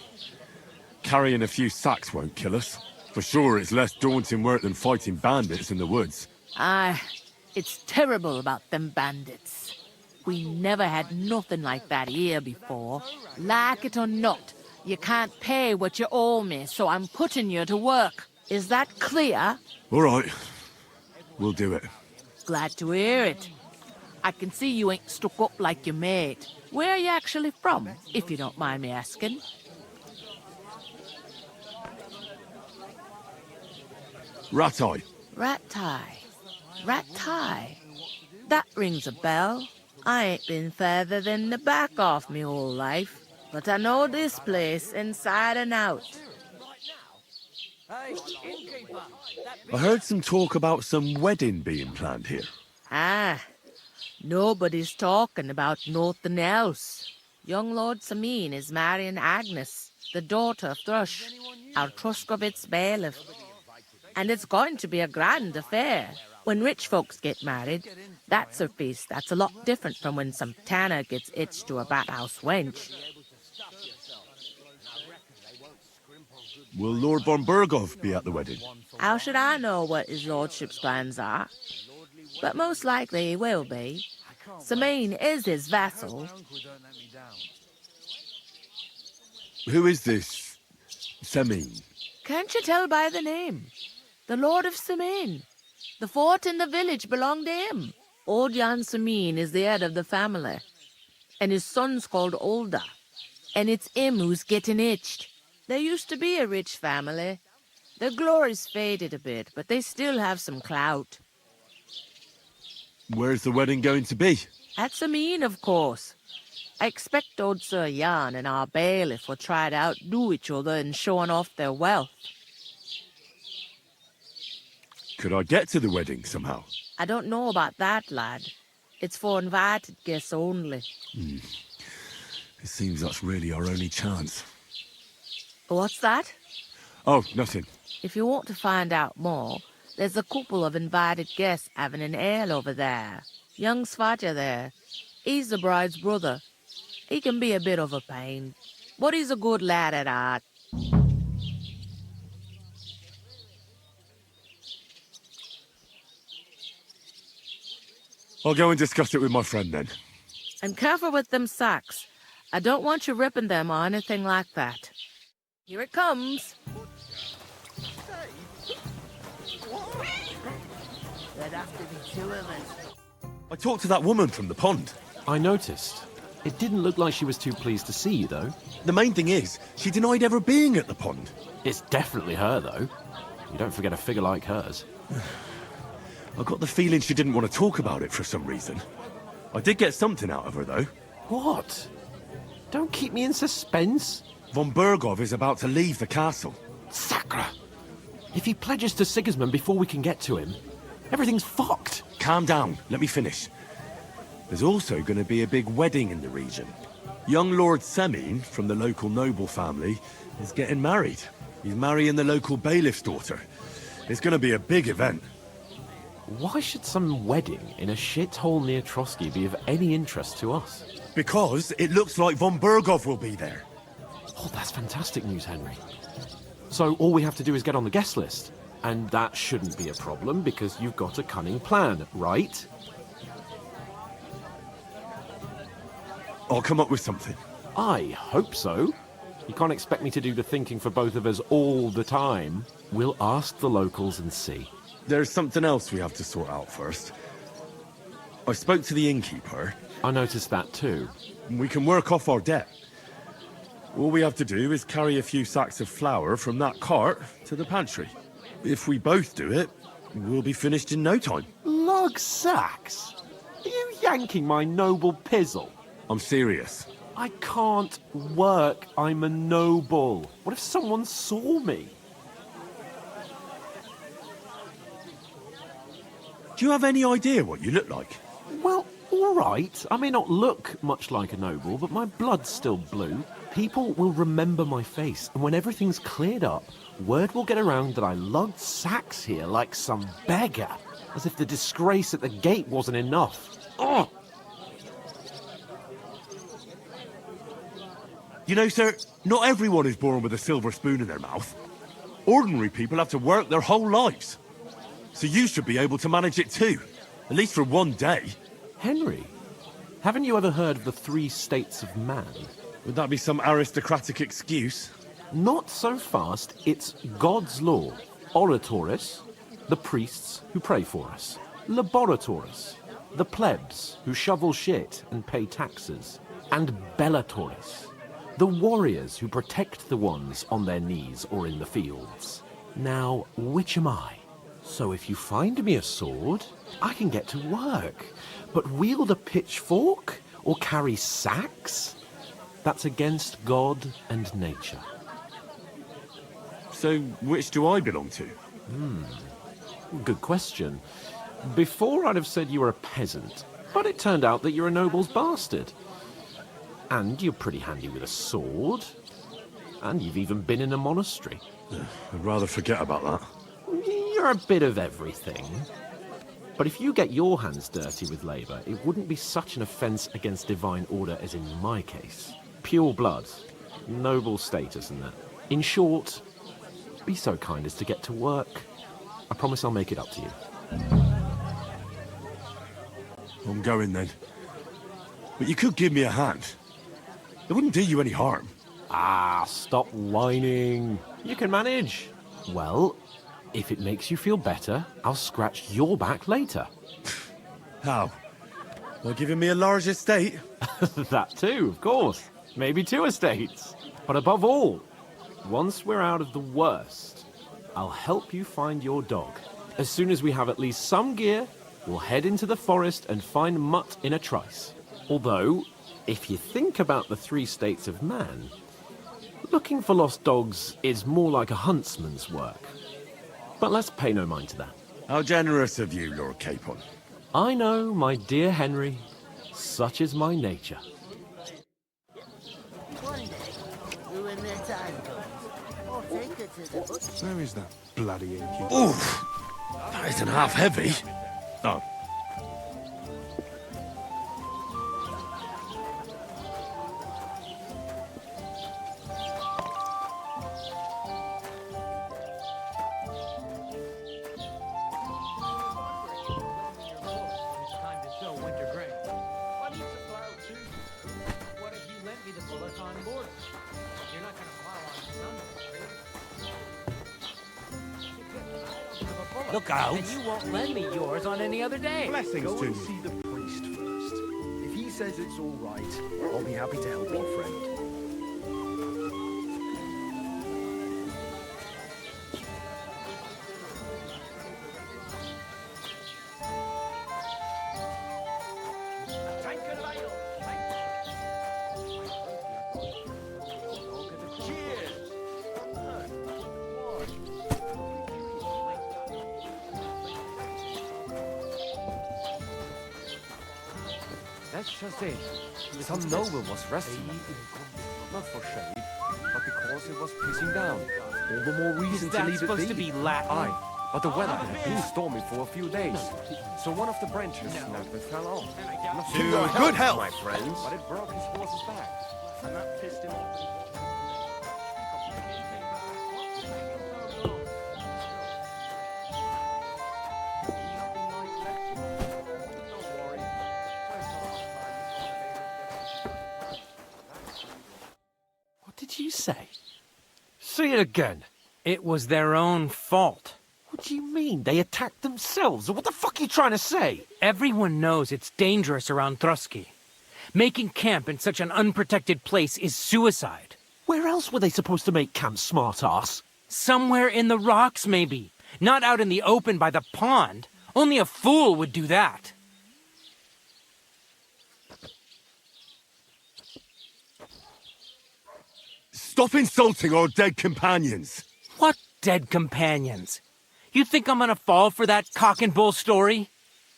Carrying a few sacks won't kill us. For sure, it's less daunting work than fighting bandits in the woods. Aye, it's terrible about them bandits. We never had nothing like that here before. Like it or not, you can't pay what you owe me, so I'm putting you to work. Is that clear? All right, we'll do it. Glad to hear it. I can see you ain't stuck up like your mate. Where are you actually from, if you don't mind me asking? Ratai. Ratai. Ratai. That rings a bell. I ain't been further than the back off me whole life, but I know this place inside and out. I heard some talk about some wedding being planned here. Ah, nobody's talking about nothing else. Young Lord Samin is marrying Agnes. the daughter of Thrush, our Truskovitz bailiff. And it's going to be a grand affair. When rich folks get married, that's a feast that's a lot different from when some tanner gets hitched to a bathhouse wench. Will Lord von Burgov be at the wedding? How should I know what his lordship's plans are? But most likely he will be. Sameen is his vassal. Who is this Semeen? Can't you tell by the name? The Lord of Sameen. The fort in the village belonged to him. Old Jan Sameen is the head of the family. And his son's called Olda. And it's him who's getting hitched. There used to be a rich family. Their glory's faded a bit, but they still have some clout. Where's the wedding going to be? At Sameen, of course. I expect old Sir Jan and our bailiff will try to outdo each other in showing off their wealth. Could I get to the wedding somehow? I don't know about that, lad. It's for invited guests only. It seems that's really our only chance. What's that? Oh, nothing. If you want to find out more, there's a couple of invited guests having an ale over there. Young Svatja there. He's the bride's brother. He can be a bit of a pain, but he's a good lad at heart. I'll go and discuss it with my friend then. And careful with them sacks. I don't want you ripping them or anything like that. Here it comes. There'd have to be two of us. I talked to that woman from the pond. I noticed. It didn't look like she was too pleased to see you, though. The main thing is, she denied ever being at the pond. It's definitely her, though. You don't forget a figure like hers. I got the feeling she didn't want to talk about it for some reason. I did get something out of her, though. What? Don't keep me in suspense. Von Burgov is about to leave the castle. Sacra! If he pledges to Sigismund before we can get to him, everything's fucked. Calm down. Let me finish. There's also going to be a big wedding in the region. Young Lord Semeen, from the local noble family, is getting married. He's marrying the local bailiff's daughter. It's going to be a big event. Why should some wedding in a shithole near Trotsky be of any interest to us? Because it looks like von Burgov will be there. Oh, that's fantastic news, Henry. So all we have to do is get on the guest list. And that shouldn't be a problem because you've got a cunning plan, right? I'll come up with something. I hope so. You can't expect me to do the thinking for both of us all the time. We'll ask the locals and see. There's something else we have to sort out first. I spoke to the innkeeper. I noticed that too. We can work off our debt. All we have to do is carry a few sacks of flour from that cart to the pantry. If we both do it, we'll be finished in no time. Lug sacks? Are you yanking my noble pizzle? I'm serious. I can't work. I'm a noble. What if someone saw me? Do you have any idea what you look like? Well, all right. I may not look much like a noble, but my blood's still blue. People will remember my face, and when everything's cleared up, word will get around that I lugged sacks here like some beggar, as if the disgrace at the gate wasn't enough. Ugh! You know, sir, not everyone is born with a silver spoon in their mouth. Ordinary people have to work their whole lives. So you should be able to manage it too, at least for one day. Henry, haven't you ever heard of the 3 states of man? Would that be some aristocratic excuse? Not so fast. It's God's law. Oratoris, the priests who pray for us. Laboratoris, the plebs who shovel shit and pay taxes. And Bellatoris, the warriors who protect the ones on their knees or in the fields. Now, which am I? So if you find me a sword, I can get to work. But wield a pitchfork or carry sacks? That's against God and nature. So which do I belong to? Good question. Before I'd have said you were a peasant, but it turned out that you're a noble's bastard. And you're pretty handy with a sword. And you've even been in a monastery. I'd rather forget about that. You're a bit of everything. But if you get your hands dirty with labour, it wouldn't be such an offence against divine order as in my case. Pure blood, noble status and that. In short, be so kind as to get to work. I promise I'll make it up to you. I'm going then. But you could give me a hand. It wouldn't do you any harm. Ah, stop whining. You can manage. Well, if it makes you feel better, I'll scratch your back later. How? By giving me a large estate? That too, of course. Maybe 2 estates. But above all, once we're out of the worst, I'll help you find your dog. As soon as we have at least some gear, we'll head into the forest and find Mutt in a trice. Although, if you think about the 3 states of man, looking for lost dogs is more like a huntsman's work. But let's pay no mind to that. How generous of you, Lord Capon. I know, my dear Henry. Such is my nature. Where is that bloody inky? Oof! That isn't half heavy. Oh. Look out! And you won't lend me yours on any other day. Blessings Go to and you. see the priest first. If he says it's all right, I'll be happy to help our friend. Let's just say, some noble was resting. Not for shade, but because it was pissing down. All the more reason to leave it supposed to be Latin? Aye, but the weather had been stormy for a few days. So one of the branches snapped and fell off. Not To your good health, my friends. But it broke his horse's back. And that pissed him off. What did you say? Say it again. It was their own fault. What do you mean? They attacked themselves? What the fuck are you trying to say? Everyone knows it's dangerous around Trotsky. Making camp in such an unprotected place is suicide. Where else were they supposed to make camp, smart-ass? Somewhere in the rocks, maybe. Not out in the open by the pond. Only a fool would do that. Stop insulting our dead companions! What dead companions? You think I'm gonna fall for that cock and bull story?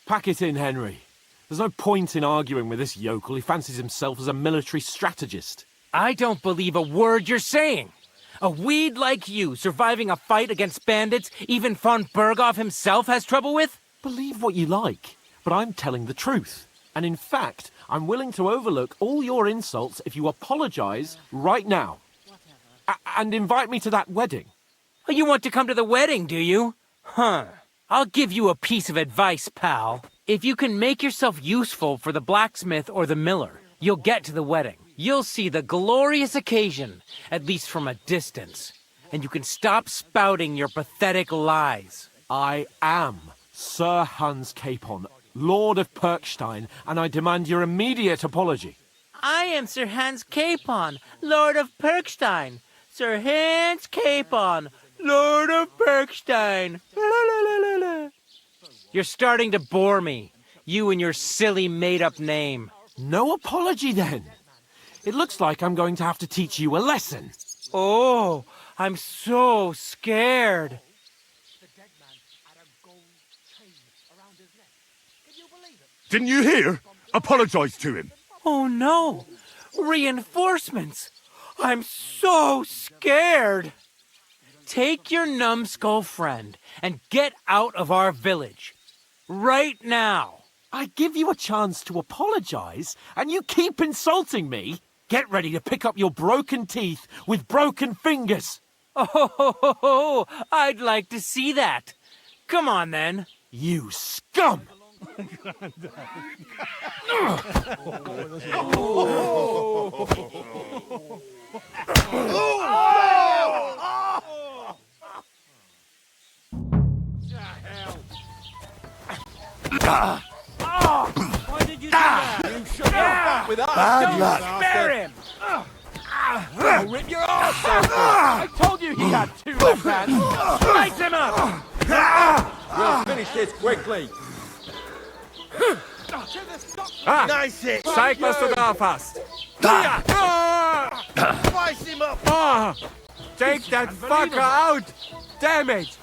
Pack it in, Henry. There's no point in arguing with this yokel. He fancies himself as a military strategist. I don't believe a word you're saying. A weed like you surviving a fight against bandits even von Berghoff himself has trouble with? Believe what you like, but I'm telling the truth. And in fact, I'm willing to overlook all your insults if you apologize right now. And invite me to that wedding. Oh, you want to come to the wedding, do you? Huh. I'll give you a piece of advice, pal. If you can make yourself useful for the blacksmith or the miller, you'll get to the wedding. You'll see the glorious occasion, at least from a distance. And you can stop spouting your pathetic lies. I am Sir Hans Capon, Lord of Perkstein, and I demand your immediate apology. I am Sir Hans Capon, Lord of Perkstein. Sir Hans Capon, Lord of Perkstein. You're starting to bore me. You and your silly made-up name. No apology, then. It looks like I'm going to have to teach you a lesson. Oh, I'm so scared. Didn't you hear? Apologize to him. Oh, no. Reinforcements. I'm so scared. Take your numbskull friend and get out of our village. Right now. I give you a chance to apologize, and you keep insulting me? Get ready to pick up your broken teeth with broken fingers. Oh, I'd like to see that. Come on, then. You scum! Why did you do that? You should have with us. Bad luck. Spare him! I'll rip your arse open. I told you he had two left hands. Slice him up! We'll finish this quickly. Nice hit. Zeig, was du drauf hast. Slice him up. Take that fucker out. Damn it.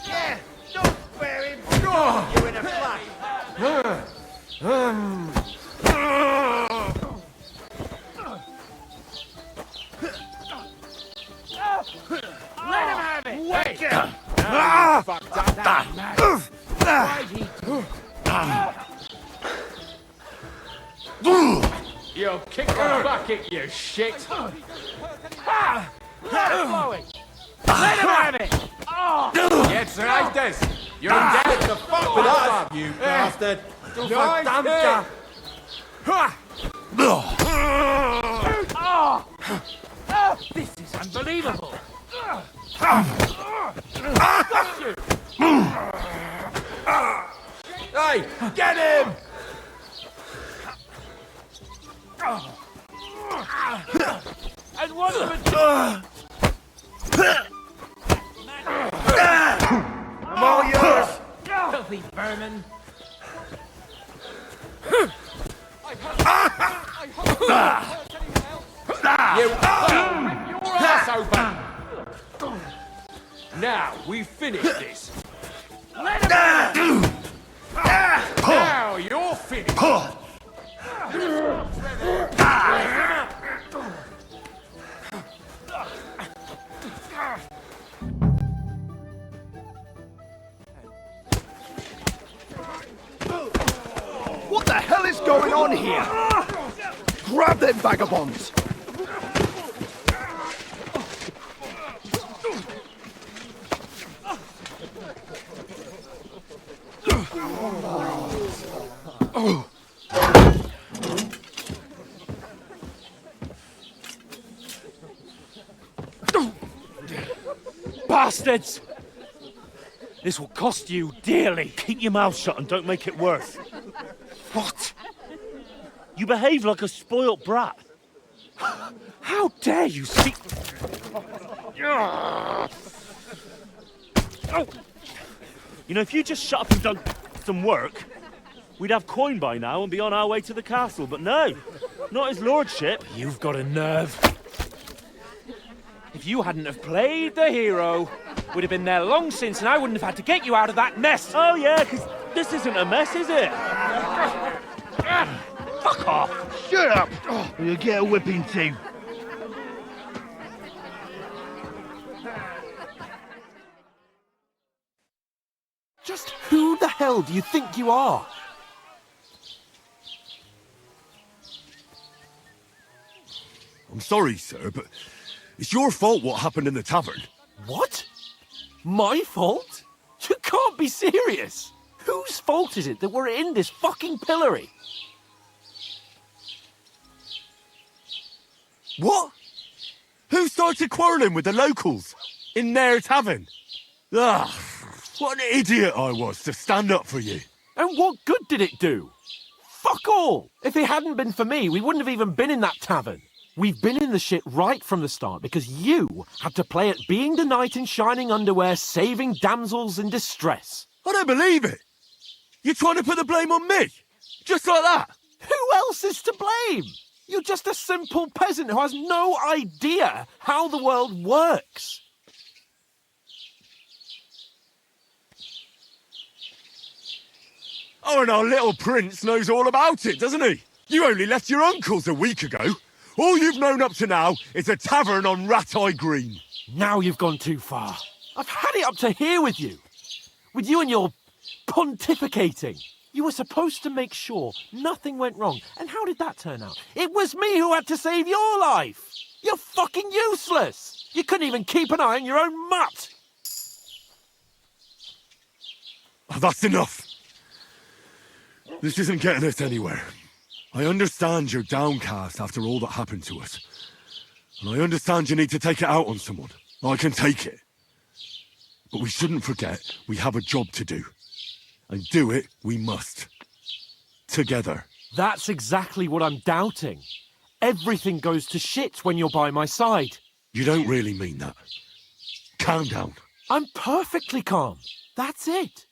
Yeah, don't spare him. You in a flash. Let him have it! Wait. You'll kick the bucket, you shit! Let him blow it! Let him have it! Jetzt reicht es! You're in debt to fuck with us, you bastard! Du verdammter. This is unbelievable! Hey, get him! And one of the All yours. filthy vermin! You rip your ass open! Now, we finish this. Let him have it! Now, you're finished! What the hell is going on here? Grab them vagabonds. Bastards! This will cost you dearly. Keep your mouth shut and don't make it worse. What? You behave like a spoilt brat. How dare you speak... You know, if you just shut up and done some work, we'd have coin by now and be on our way to the castle. But no, not his lordship. You've got a nerve. If you hadn't have played the hero, we'd have been there long since and I wouldn't have had to get you out of that mess. Oh, yeah, because this isn't a mess, is it? Fuck off. Shut up. Or you'll get a whipping too. Just who the hell do you think you are? I'm sorry, sir, but it's your fault what happened in the tavern. What? My fault? You can't be serious. Whose fault is it that we're in this fucking pillory? What? Who started quarrelling with the locals in their tavern? Ah, what an idiot I was to stand up for you. And what good did it do? Fuck all! If it hadn't been for me, we wouldn't have even been in that tavern. We've been in the shit right from the start because you had to play at being the knight in shining underwear, saving damsels in distress. I don't believe it. You're trying to put the blame on me? Just like that? Who else is to blame? You're just a simple peasant who has no idea how the world works. Oh, and our little prince knows all about it, doesn't he? You only left your uncle's a week ago. All you've known up to now is a tavern on Rat-Eye Green. Now you've gone too far. I've had it up to here with you. With you and your pontificating. You were supposed to make sure nothing went wrong. And how did that turn out? It was me who had to save your life. You're fucking useless. You couldn't even keep an eye on your own mutt. Oh, that's enough. This isn't getting us anywhere. I understand you're downcast after all that happened to us. And I understand you need to take it out on someone. I can take it. But we shouldn't forget we have a job to do. And do it we must. Together. That's exactly what I'm doubting. Everything goes to shit when you're by my side. You don't really mean that. Calm down. I'm perfectly calm. That's it.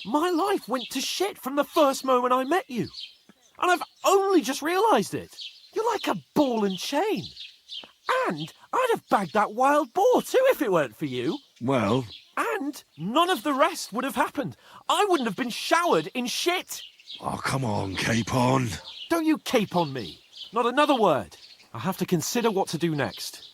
My life went to shit from the first moment I met you. And I've only just realised it. You're like a ball and chain. And I'd have bagged that wild boar too if it weren't for you. Well... And none of the rest would have happened. I wouldn't have been showered in shit. Oh, come on, Capon. Don't you cape on me. Not another word. I have to consider what to do next.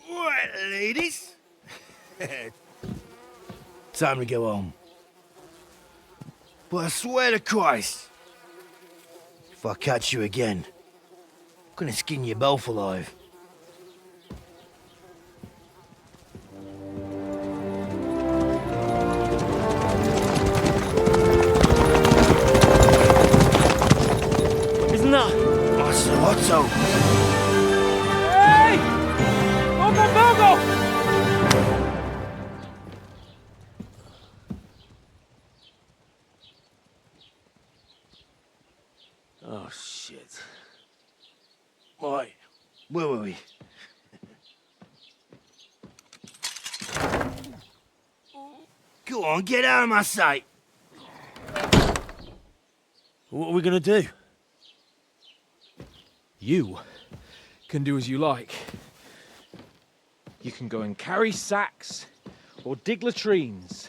Right, ladies. Time to go home. But I swear to Christ, if I catch you again, I'm gonna skin you both alive. Isn't that? Otto. Hey! Open Virgo! Oh, shit. Right, where were we? Go on, get out of my sight. What are we gonna do? You can do as you like. You can go and carry sacks or dig latrines.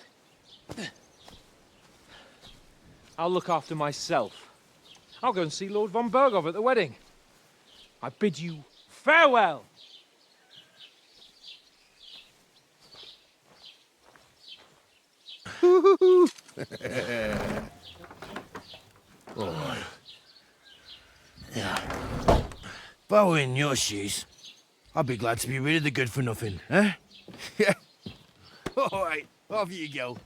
I'll look after myself. I'll go and see Lord von Berghoff at the wedding. I bid you farewell. Oh. Yeah. If I were in your shoes, I'd be glad to be rid of the good for nothing, eh? Yeah. All right, off you go.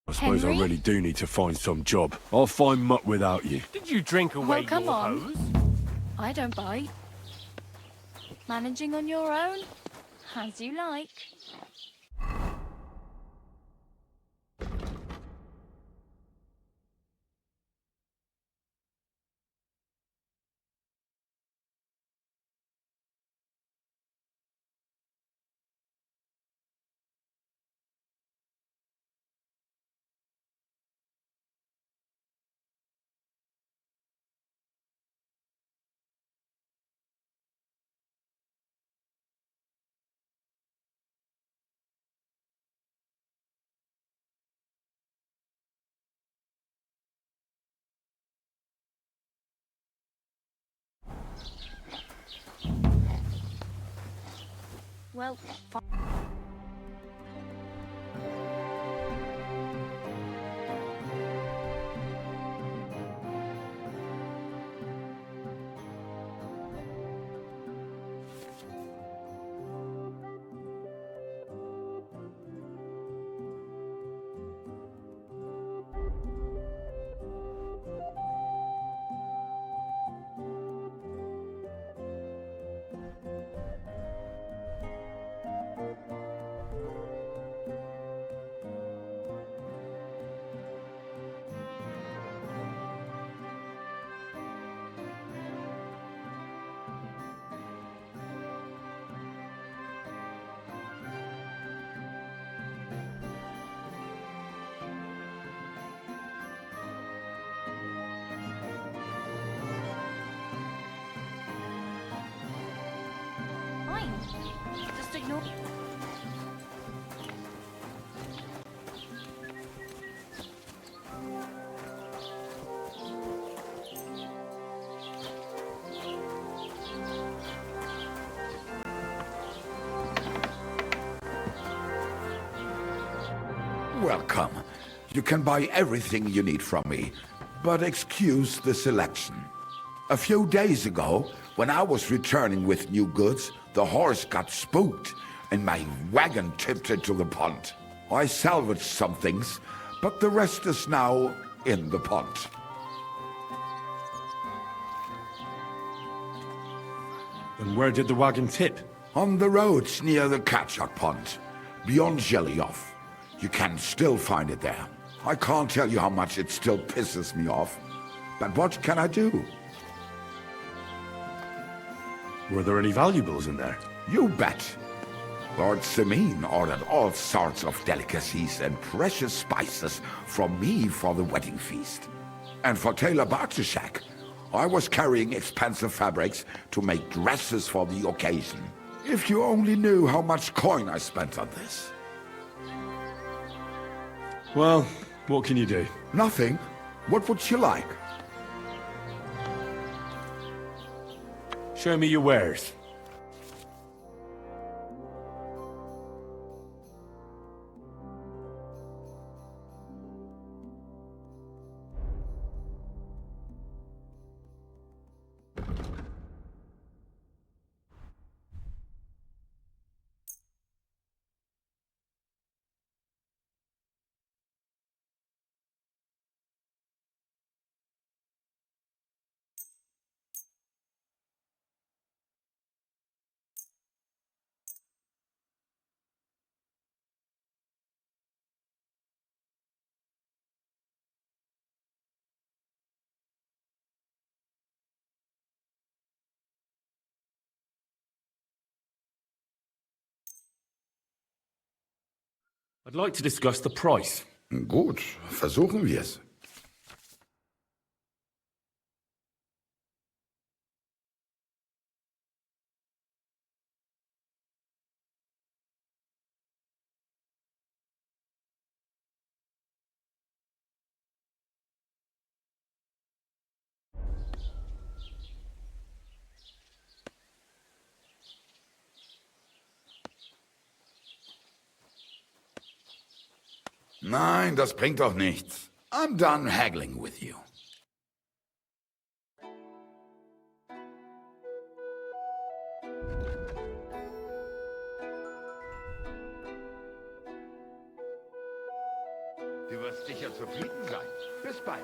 I suppose I Henry? really do need to find some job. I'll find mutt without you. Did you drink away Well, come your on. hose? I don't bite. Managing on your own? As you like. Well, fine. Just ignore. Welcome. You can buy everything you need from me, but excuse the selection. A few days ago, when I was returning with new goods, the horse got spooked and my wagon tipped into the pond. I salvaged some things, but the rest is now in the pond. And where did the wagon tip? On the roads near the Katchak Pond, beyond Jelioff. You can still find it there. I can't tell you how much it still pisses me off. But what can I do? Were there any valuables in there? You bet. Lord Semin ordered all sorts of delicacies and precious spices from me for the wedding feast. And for Taylor Bartishak, I was carrying expensive fabrics to make dresses for the occasion. If you only knew how much coin I spent on this. Well, what can you do? Nothing. What would you like? Show me your wares. I'd like to discuss the price. Gut, versuchen wir es. Nein, das bringt doch nichts. I'm done haggling with you. Du wirst sicher zufrieden sein. Bis bald.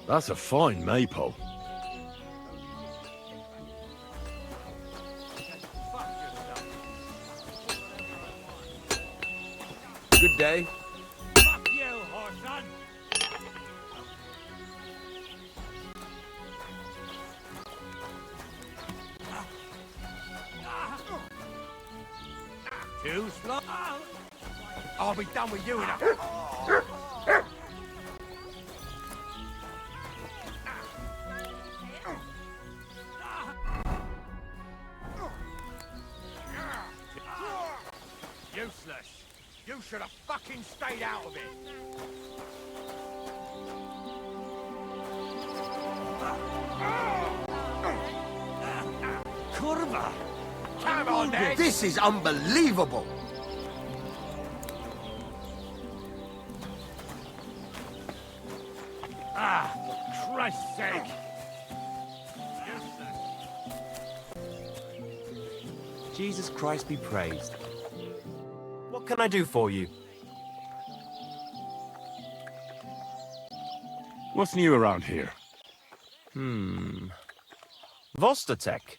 That's a fine maypole. Good day. Fuck you, Horson! Too slow. I'll be done with you in a... Useless. You should have fucking stayed out of it. Kurva! Come on, then. This is unbelievable. Ah, Christ's sake! Jesus Christ be praised. What can I do for you? What's new around here? Vostatek.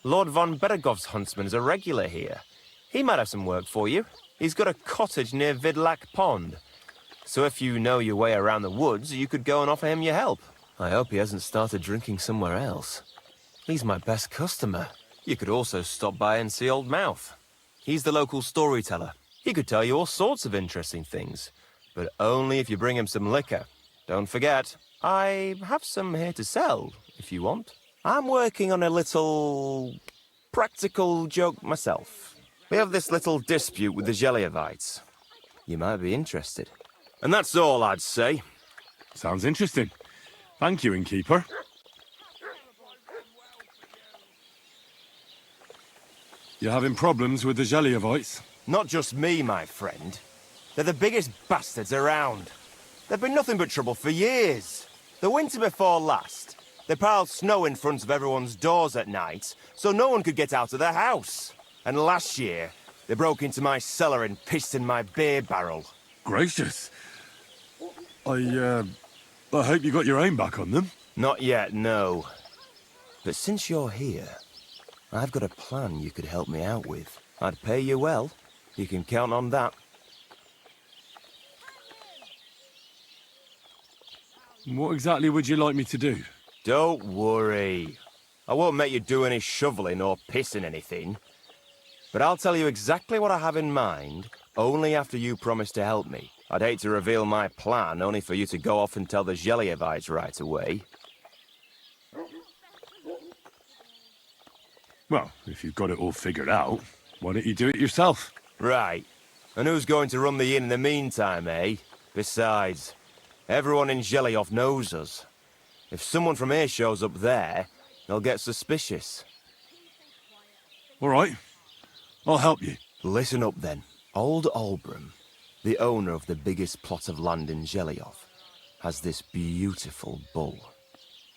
Lord von Beregov's huntsman is a regular here. He might have some work for you. He's got a cottage near Vidlak Pond. So if you know your way around the woods, you could go and offer him your help. I hope he hasn't started drinking somewhere else. He's my best customer. You could also stop by and see Old Mouth. He's the local storyteller. He could tell you all sorts of interesting things, but only if you bring him some liquor. Don't forget, I have some here to sell, if you want. I'm working on a little practical joke myself. We have this little dispute with the Gelievites. You might be interested. And that's all I'd say. Sounds interesting. Thank you, innkeeper. You having problems with the Gelievites? Not just me, my friend. They're the biggest bastards around. They've been nothing but trouble for years. The winter before last, they piled snow in front of everyone's doors at night, so no one could get out of their house. And last year, they broke into my cellar and pissed in my beer barrel. Gracious. I hope you got your aim back on them. Not yet, no. But since you're here, I've got a plan you could help me out with. I'd pay you well. You can count on that. What exactly would you like me to do? Don't worry. I won't make you do any shoveling or pissing anything. But I'll tell you exactly what I have in mind, only after you promise to help me. I'd hate to reveal my plan, only for you to go off and tell the Gelievites right away. Well, if you've got it all figured out, why don't you do it yourself? Right. And who's going to run the inn in the meantime, eh? Besides, everyone in Gelioff knows us. If someone from here shows up there, they'll get suspicious. All right. I'll help you. Listen up, then. Old Albram, the owner of the biggest plot of land in Gelioff, has this beautiful bull.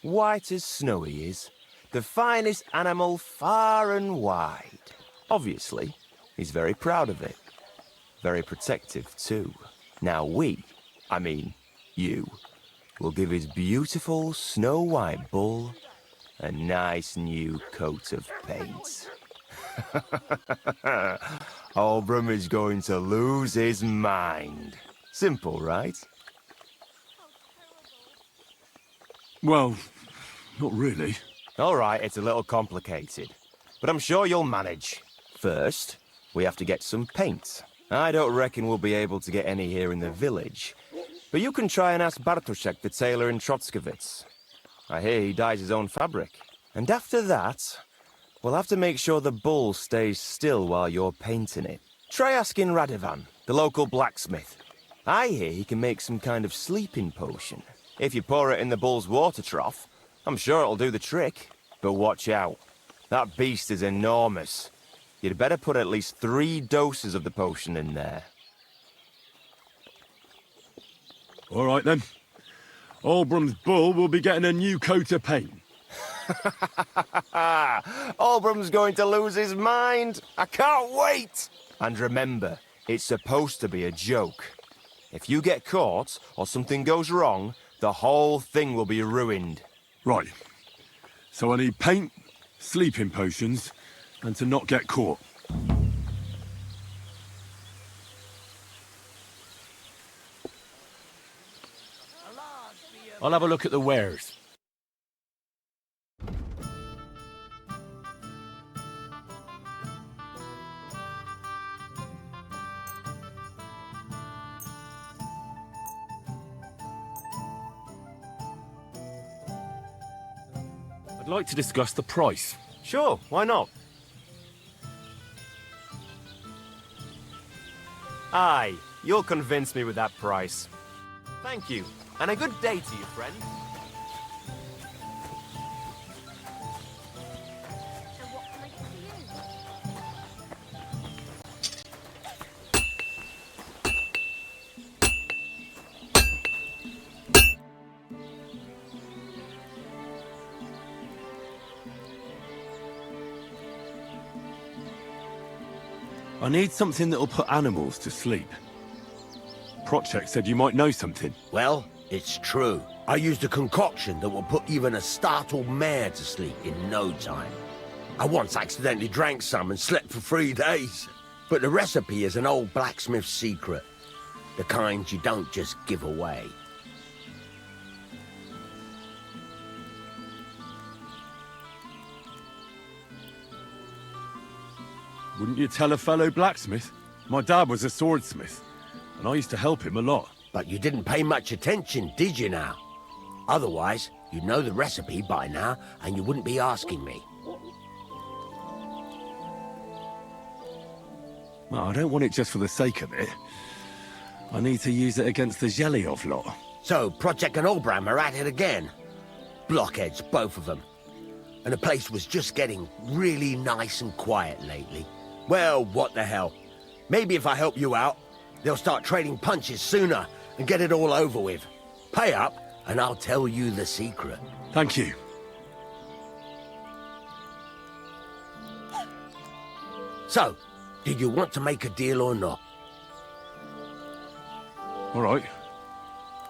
White as snow he is. The finest animal far and wide. Obviously, he's very proud of it. Very protective, too. Now I mean you, will give his beautiful snow-white bull a nice new coat of paint. Albram is going to lose his mind. Simple, right? Well, not really. All right, it's a little complicated, but I'm sure you'll manage. First, we have to get some paint. I don't reckon we'll be able to get any here in the village, but you can try and ask Bartoszek, the tailor in Trotskovitz. I hear he dyes his own fabric. And after that, we'll have to make sure the bull stays still while you're painting it. Try asking Radovan, the local blacksmith. I hear he can make some kind of sleeping potion. If you pour it in the bull's water trough, I'm sure it'll do the trick. But watch out. That beast is enormous. You'd better put at least 3 doses of the potion in there. All right, then. Albram's bull will be getting a new coat of paint. Albram's going to lose his mind. I can't wait. And remember, it's supposed to be a joke. If you get caught or something goes wrong, the whole thing will be ruined. Right. So I need paint, sleeping potions, and to not get caught. I'll have a look at the wares. I'd like to discuss the price. Sure, why not? Aye, you'll convince me with that price. Thank you, and a good day to you, friend. I need something that'll put animals to sleep. Project said you might know something. Well, it's true. I used a concoction that will put even a startled mare to sleep in no time. I once accidentally drank some and slept for 3 days. But the recipe is an old blacksmith's secret. The kind you don't just give away. Wouldn't you tell a fellow blacksmith? My dad was a swordsmith, and I used to help him a lot. But you didn't pay much attention, did you now? Otherwise, you'd know the recipe by now, and you wouldn't be asking me. Well, I don't want it just for the sake of it. I need to use it against the Zhelyov lot. So, Project and Olbram are at it again. Blockheads, both of them. And the place was just getting really nice and quiet lately. Well, what the hell. Maybe if I help you out, they'll start trading punches sooner and get it all over with. Pay up, and I'll tell you the secret. Thank you. So, did you want to make a deal or not? All right.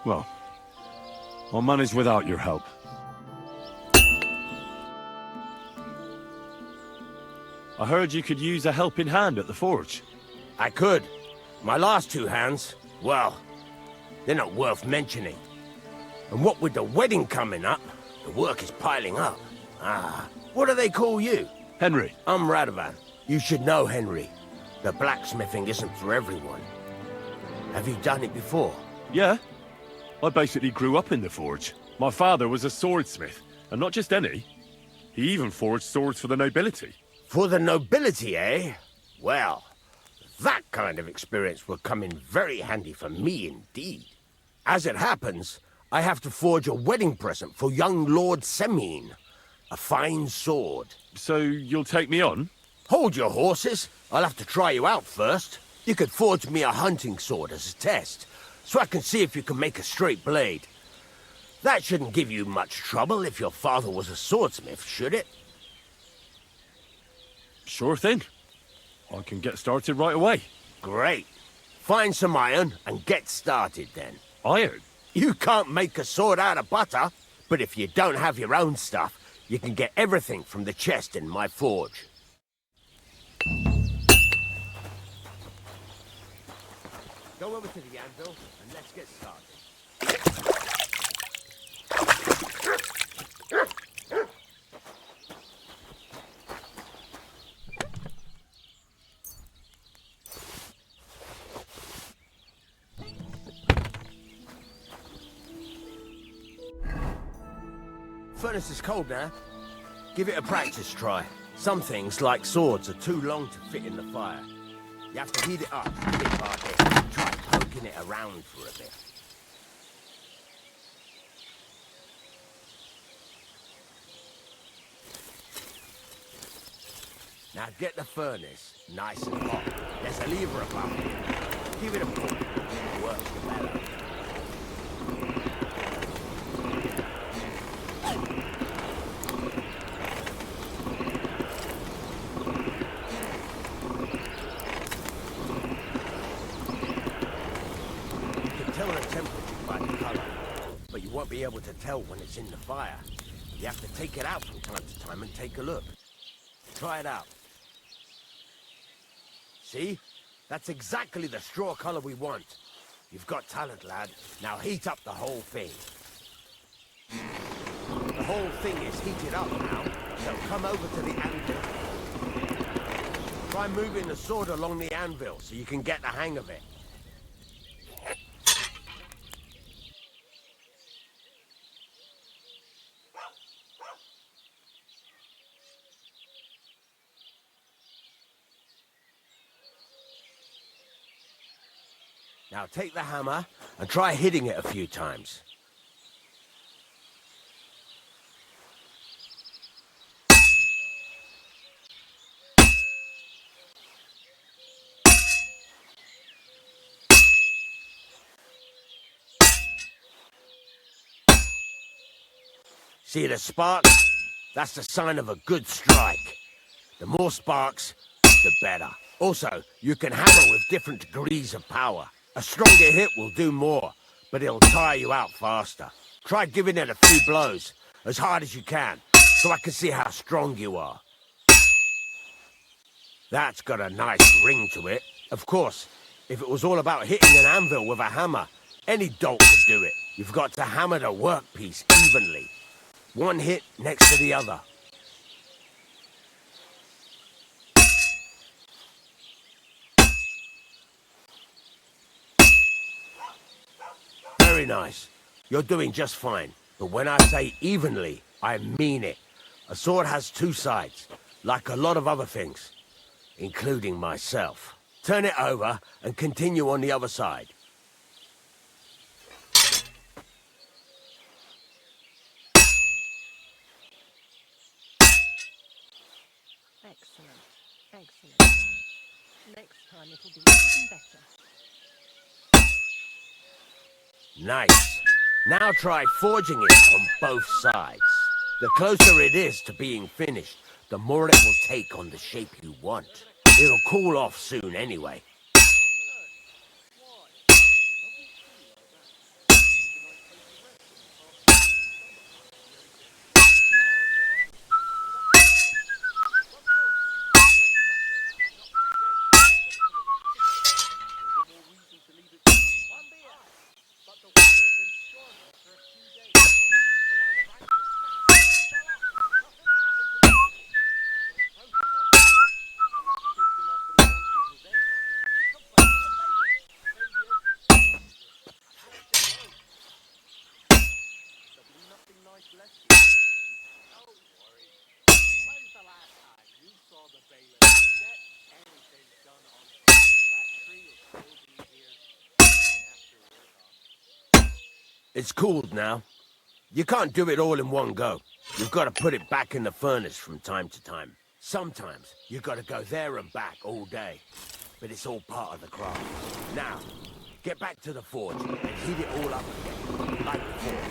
Well, I'll manage without your help. I heard you could use a helping hand at the forge. I could. My last 2 hands, well, they're not worth mentioning. And what with the wedding coming up, the work is piling up. What do they call you? Henry. I'm Radovan. You should know Henry. The blacksmithing isn't for everyone. Have you done it before? Yeah. I basically grew up in the forge. My father was a swordsmith, and not just any. He even forged swords for the nobility. For the nobility, eh? Well, that kind of experience will come in very handy for me indeed. As it happens, I have to forge a wedding present for young Lord Semine. A fine sword. So you'll take me on? Hold your horses. I'll have to try you out first. You could forge me a hunting sword as a test, so I can see if you can make a straight blade. That shouldn't give you much trouble if your father was a swordsmith, should it? Sure thing. I can get started right away. Great. Find some iron and get started then. Iron? You can't make a sword out of butter, but if you don't have your own stuff, you can get everything from the chest in my forge. Go over to the anvil and let's get started. Furnace is cold now. Give it a practice try. Some things, like swords, are too long to fit in the fire. You have to heat it up, bit by bit. Try poking it around for a bit. Now get the furnace nice and hot. There's a lever above it. Give it a pull. The worse the better. be able to tell when it's in the fire. You have to take it out from time to time and take a look. Try it out. See? That's exactly the straw color we want. You've got talent, lad. Now heat up the whole thing. The whole thing is heated up now, so come over to the anvil. Try moving the sword along the anvil so you can get the hang of it. Now take the hammer and try hitting it a few times. See the sparks? That's the sign of a good strike. The more sparks, the better. Also, you can hammer with different degrees of power. A stronger hit will do more, but it'll tire you out faster. Try giving it a few blows, as hard as you can, so I can see how strong you are. That's got a nice ring to it. Of course, if it was all about hitting an anvil with a hammer, any dolt could do it. You've got to hammer the workpiece evenly. One hit next to the other. Very nice. You're doing just fine. But when I say evenly, I mean it. A sword has two sides, like a lot of other things, including myself. Turn it over and continue on the other side. Excellent. Excellent. Next time it'll be even better. Nice. Now try forging it on both sides. The closer it is to being finished, the more it will take on the shape you want. It'll cool off soon anyway. It's cooled now. You can't do it all in one go. You've got to put it back in the furnace from time to time. Sometimes you've got to go there and back all day. But it's all part of the craft. Now, get back to the forge and heat it all up again, like before.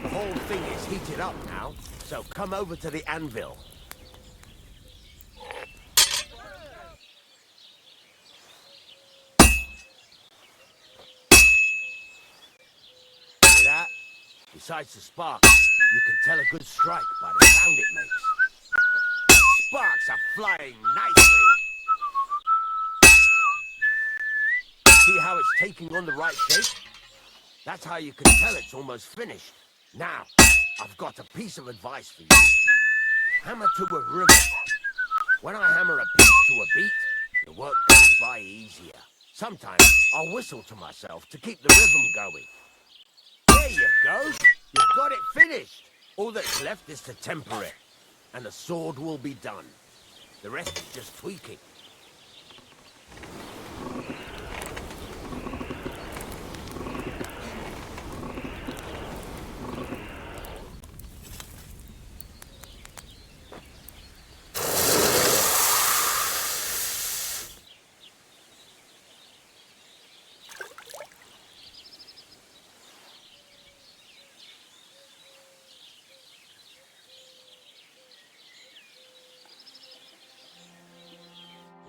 The whole thing is heated up now, so come over to the anvil. Besides the sparks, you can tell a good strike by the sound it makes. Sparks are flying nicely. See how it's taking on the right shape? That's how you can tell it's almost finished. Now, I've got a piece of advice for you. Hammer to a rhythm. When I hammer a piece to a beat, the work goes by easier. Sometimes I'll whistle to myself to keep the rhythm going. There you go. You've got it finished. All that's left is to temper it, and the sword will be done. The rest is just tweaking.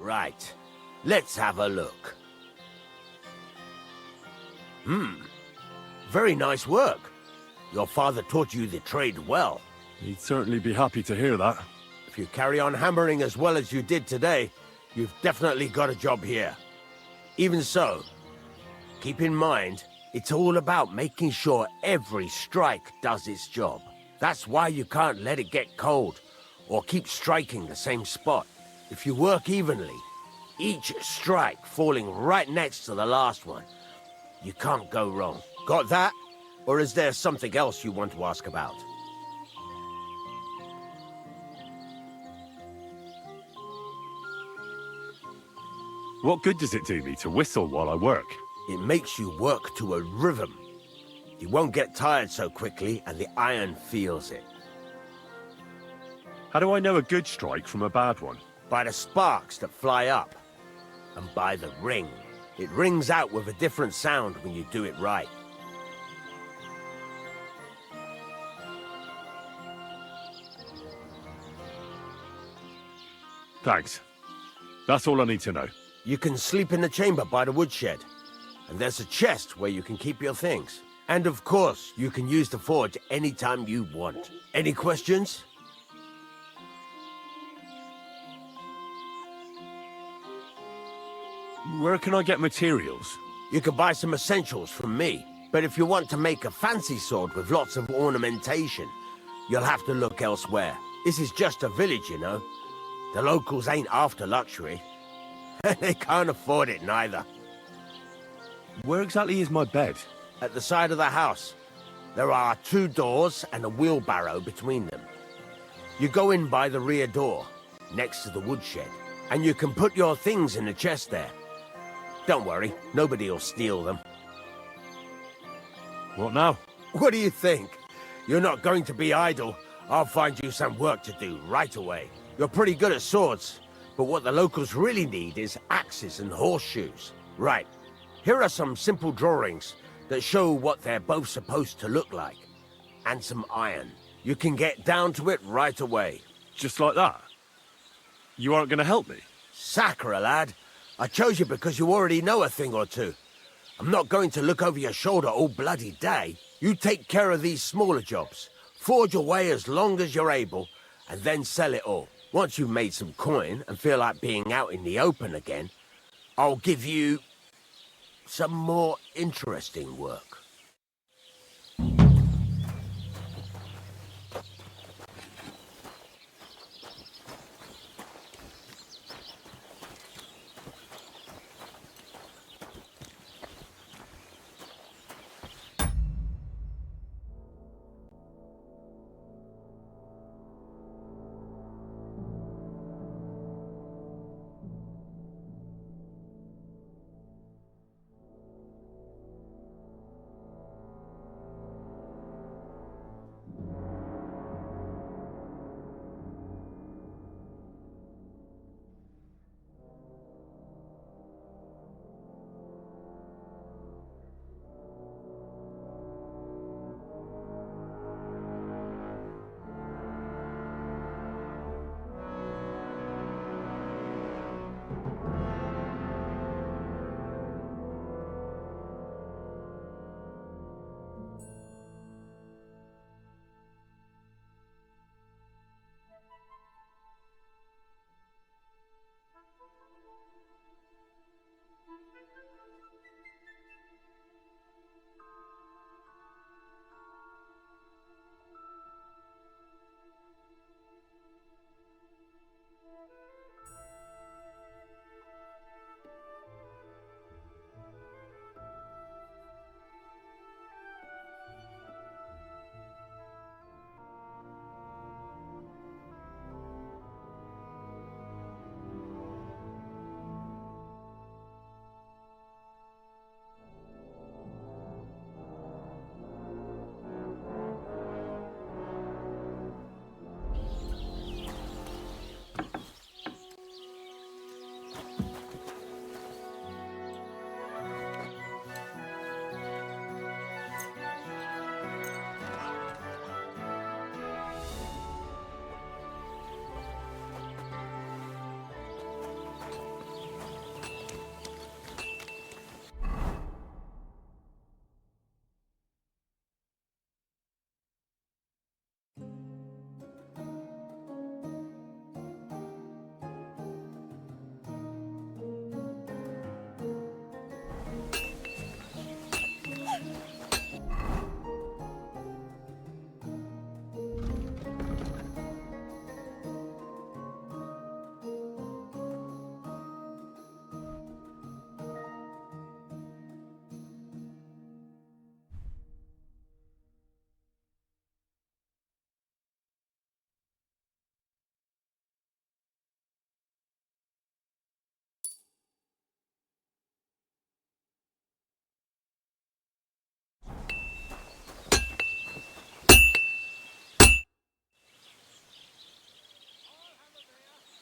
Right. Let's have a look. Very nice work. Your father taught you the trade well. He'd certainly be happy to hear that. If you carry on hammering as well as you did today, you've definitely got a job here. Even so, keep in mind, it's all about making sure every strike does its job. That's why you can't let it get cold, or keep striking the same spot. If you work evenly, each strike falling right next to the last one, you can't go wrong. Got that? Or is there something else you want to ask about? What good does it do me to whistle while I work? It makes you work to a rhythm. You won't get tired so quickly, and the iron feels it. How do I know a good strike from a bad one? By the sparks that fly up, and by the ring. It rings out with a different sound when you do it right. Thanks. That's all I need to know. You can sleep in the chamber by the woodshed. And there's a chest where you can keep your things. And of course, you can use the forge anytime you want. Any questions? Where can I get materials? You can buy some essentials from me. But if you want to make a fancy sword with lots of ornamentation, you'll have to look elsewhere. This is just a village, you know. The locals ain't after luxury. They can't afford it neither. Where exactly is my bed? At the side of the house. There are 2 doors and a wheelbarrow between them. You go in by the rear door, next to the woodshed, and you can put your things in the chest there. Don't worry, nobody'll steal them. What now? What do you think? You're not going to be idle. I'll find you some work to do right away. You're pretty good at swords, but what the locals really need is axes and horseshoes. Right, here are some simple drawings that show what they're both supposed to look like. And some iron. You can get down to it right away. Just like that? You aren't going to help me? Sacre, lad. I chose you because you already know a thing or two. I'm not going to look over your shoulder all bloody day. You take care of these smaller jobs. Forge away as long as you're able, and then sell it all. Once you've made some coin and feel like being out in the open again, I'll give you some more interesting work.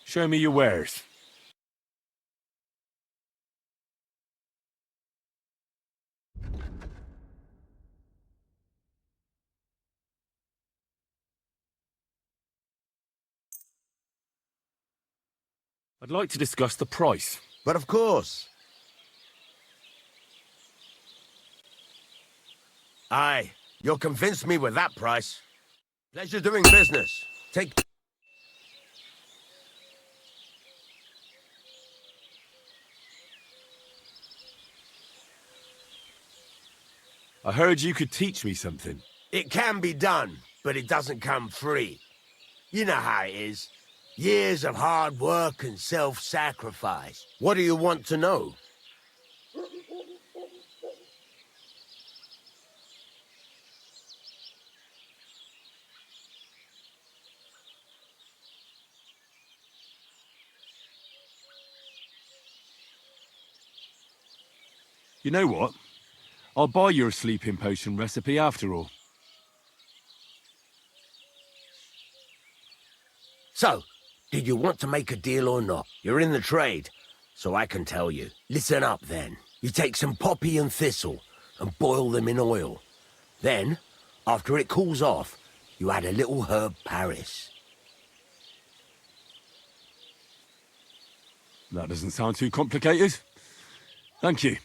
Show me your wares. I'd like to discuss the price. But of course. Aye, you'll convince me with that price. Pleasure doing business. Take... I heard you could teach me something. It can be done, but it doesn't come free. You know how it is. Years of hard work and self-sacrifice. What do you want to know? You know what? I'll buy your sleeping potion recipe after all. So, did you want to make a deal or not? You're in the trade, so I can tell you. Listen up then. You take some poppy and thistle and boil them in oil. Then, after it cools off, you add a little herb Paris. That doesn't sound too complicated. Thank you.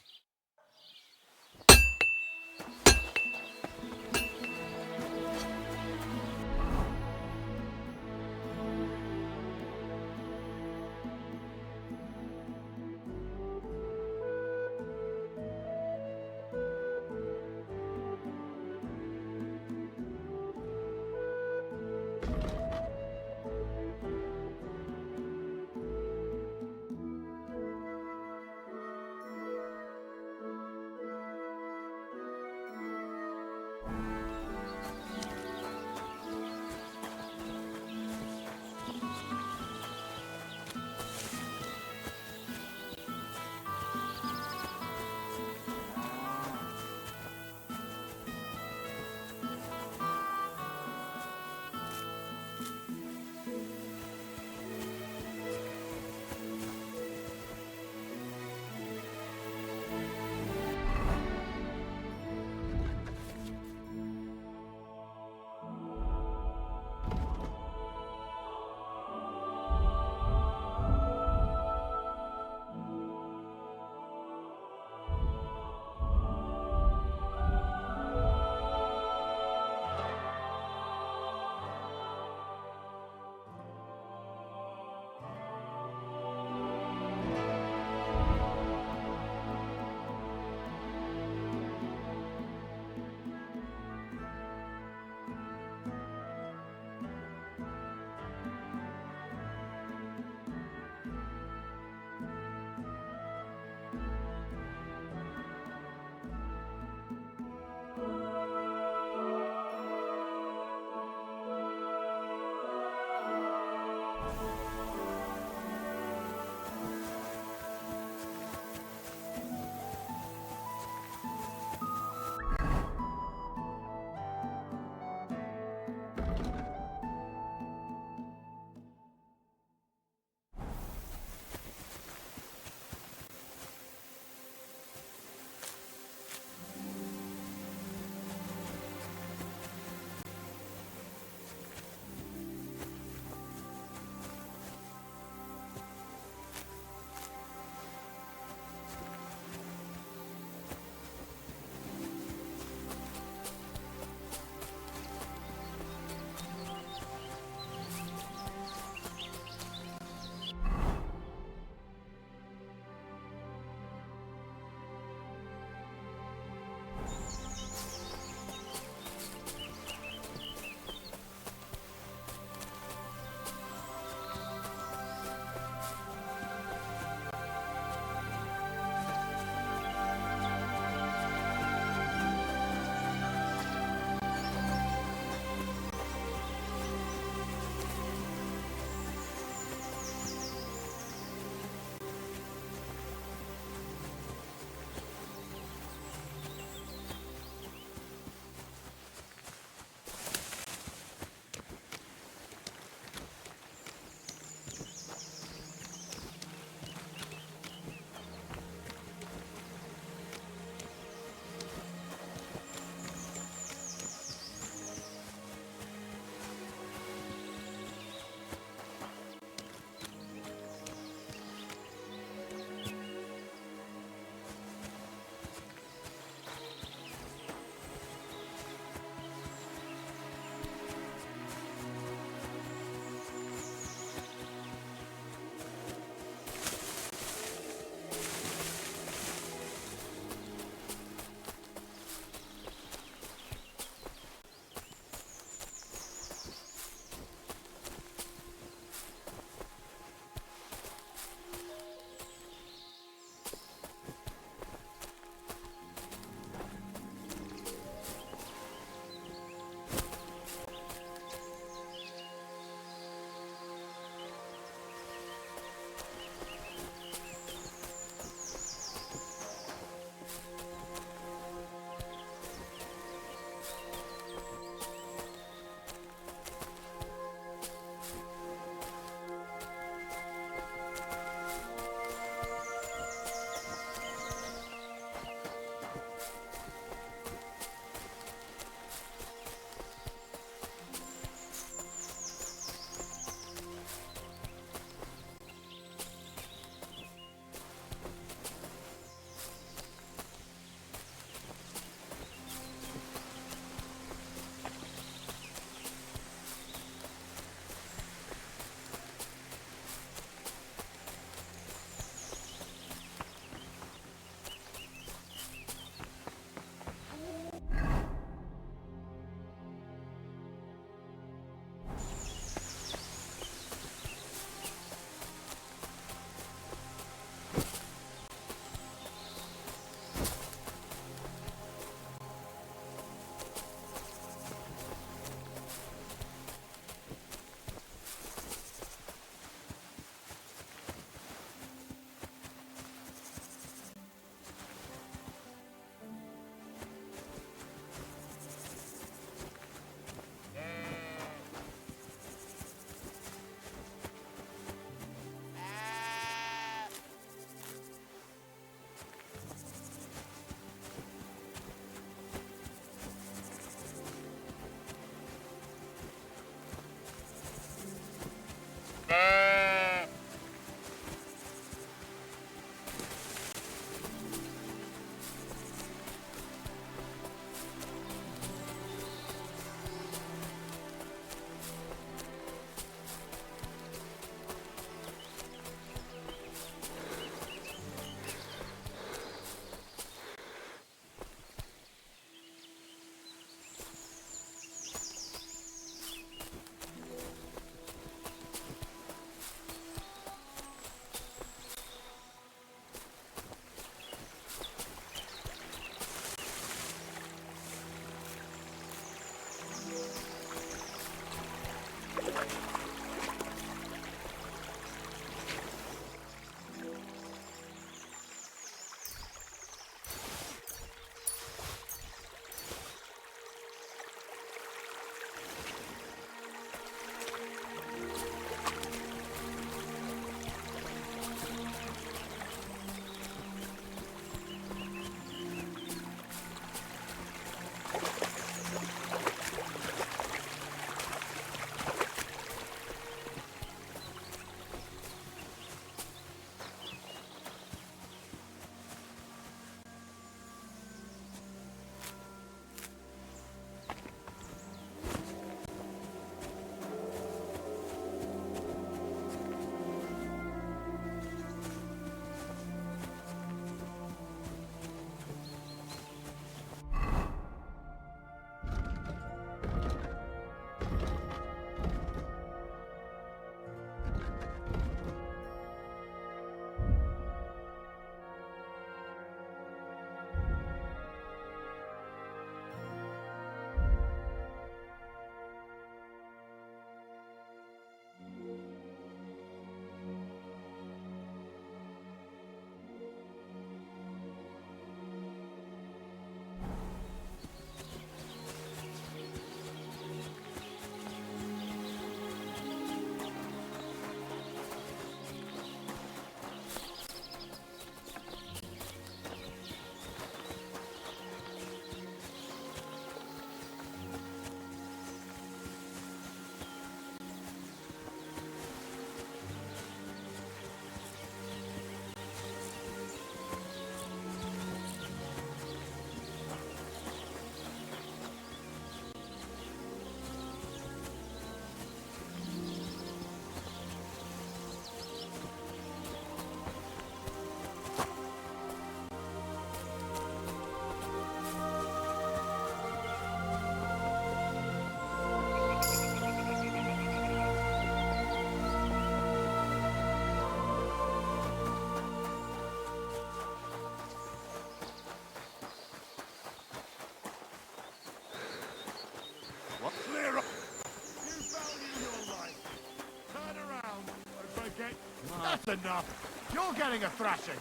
That's enough. You're getting a thrashing.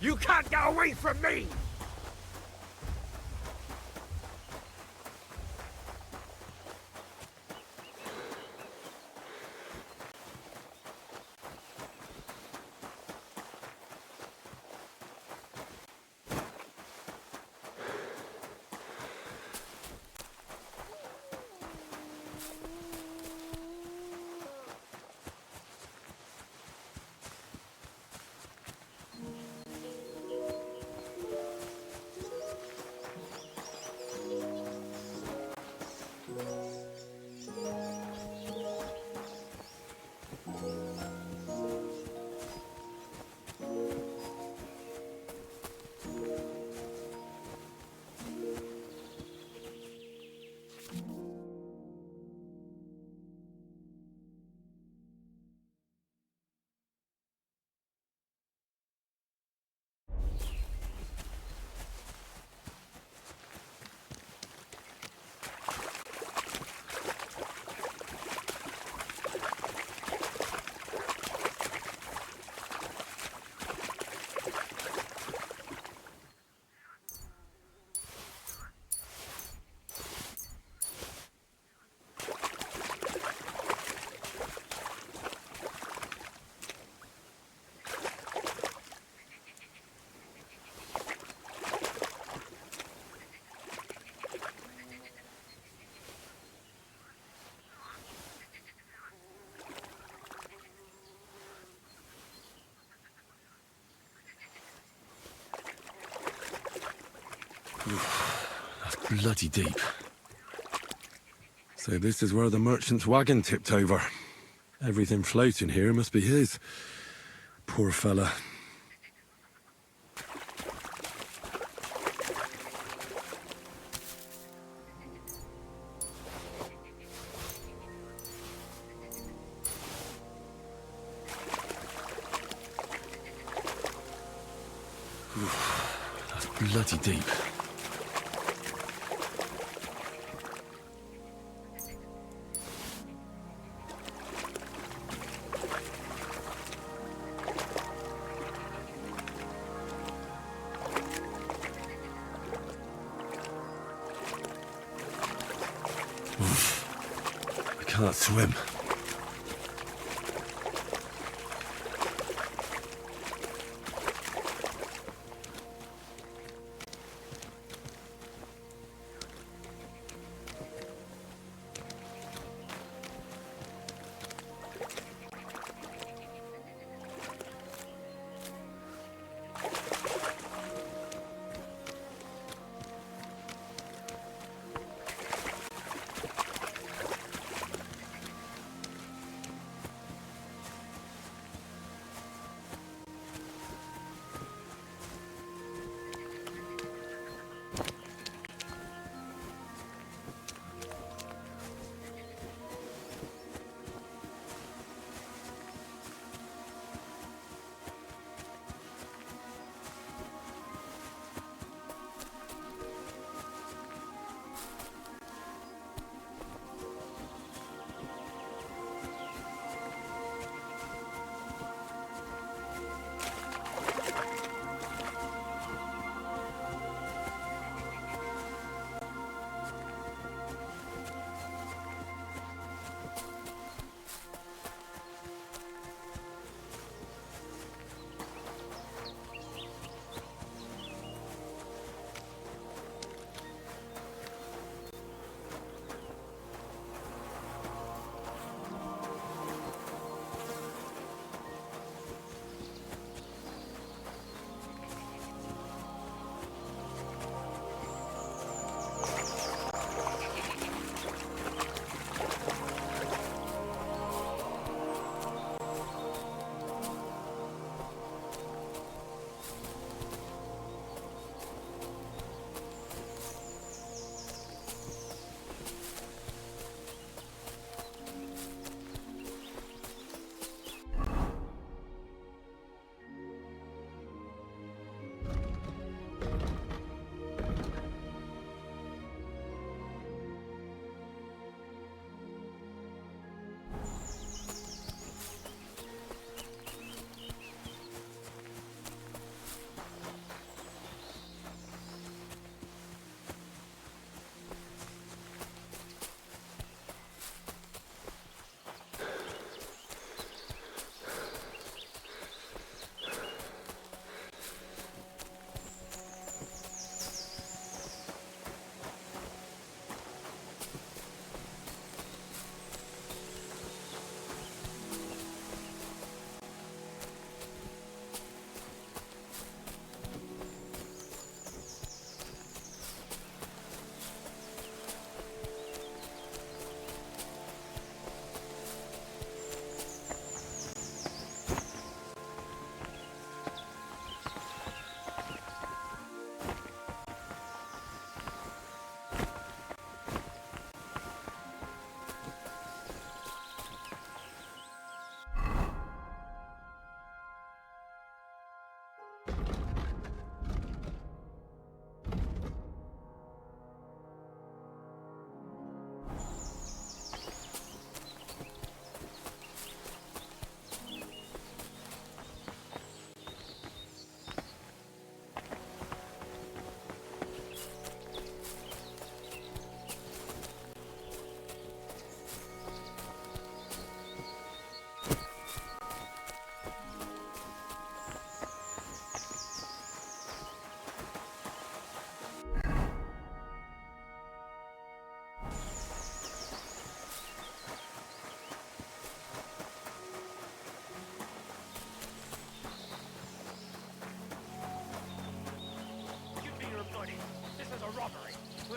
You can't get away from me! That's bloody deep. So this is where the merchant's wagon tipped over. Everything floating here must be his. Poor fella. That's bloody deep. I can't swim.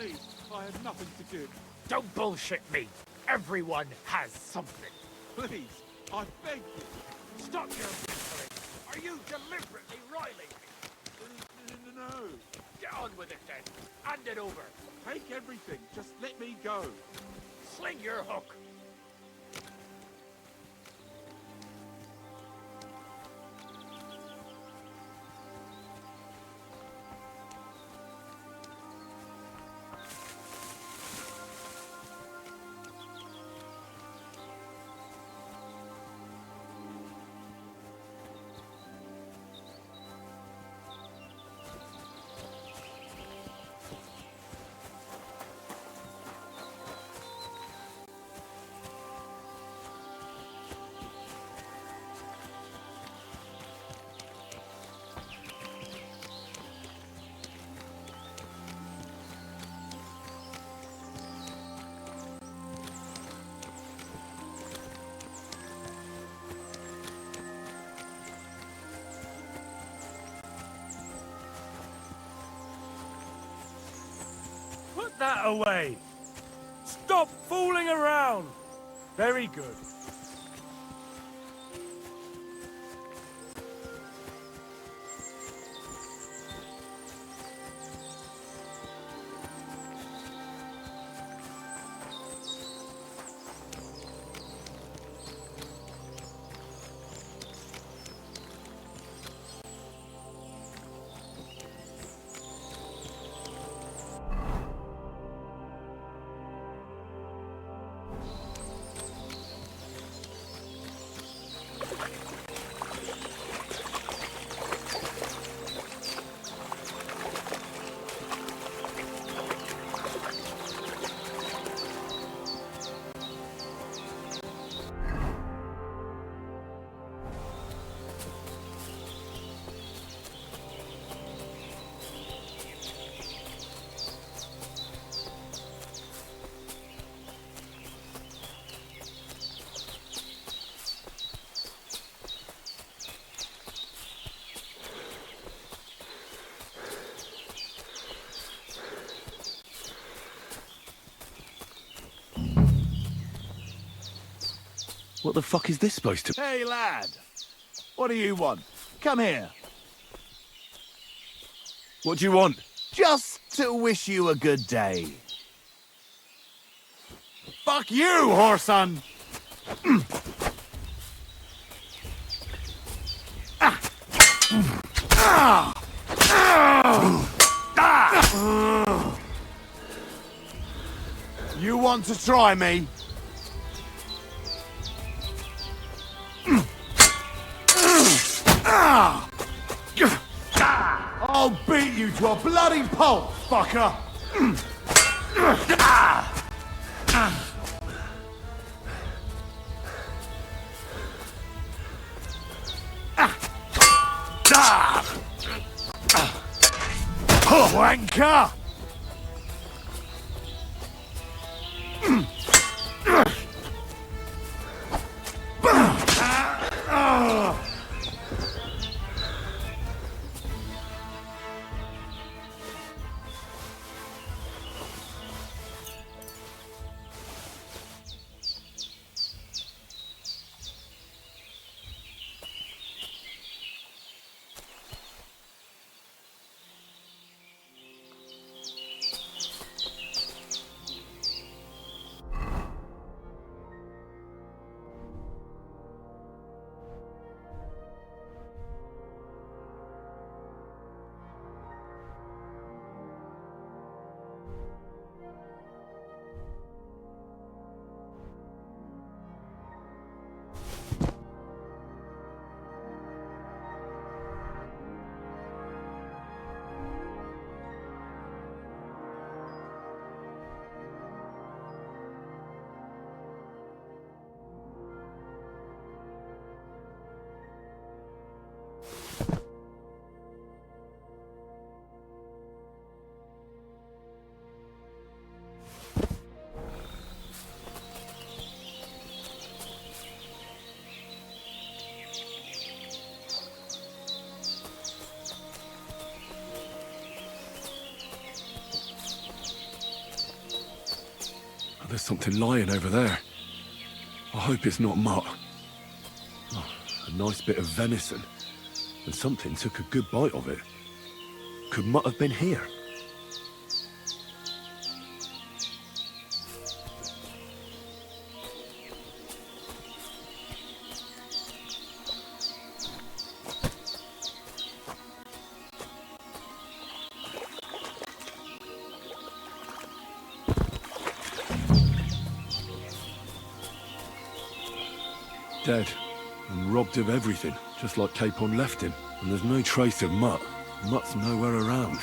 Please, I had nothing to give. Don't bullshit me. Everyone has something. Please, I beg you. Stop your whimpering. Are you deliberately riling me? No. Get on with it then. Hand it over. Take everything. Just let me go. Sling your hook. Put that away! Stop fooling around! Very good. What the fuck is this supposed to... Hey, lad. What do you want? Come here. What do you want? Just to wish you a good day. Fuck you, whoreson! You want to try me? I'll beat you to a bloody pulp, fucker! Wanker! There's something lying over there. I hope it's not mutt. Oh, a nice bit of venison. And something took a good bite of it. Could mutt have been here? Dead, and robbed of everything, just like Capon left him. And there's no trace of Mutt. Mutt's nowhere around.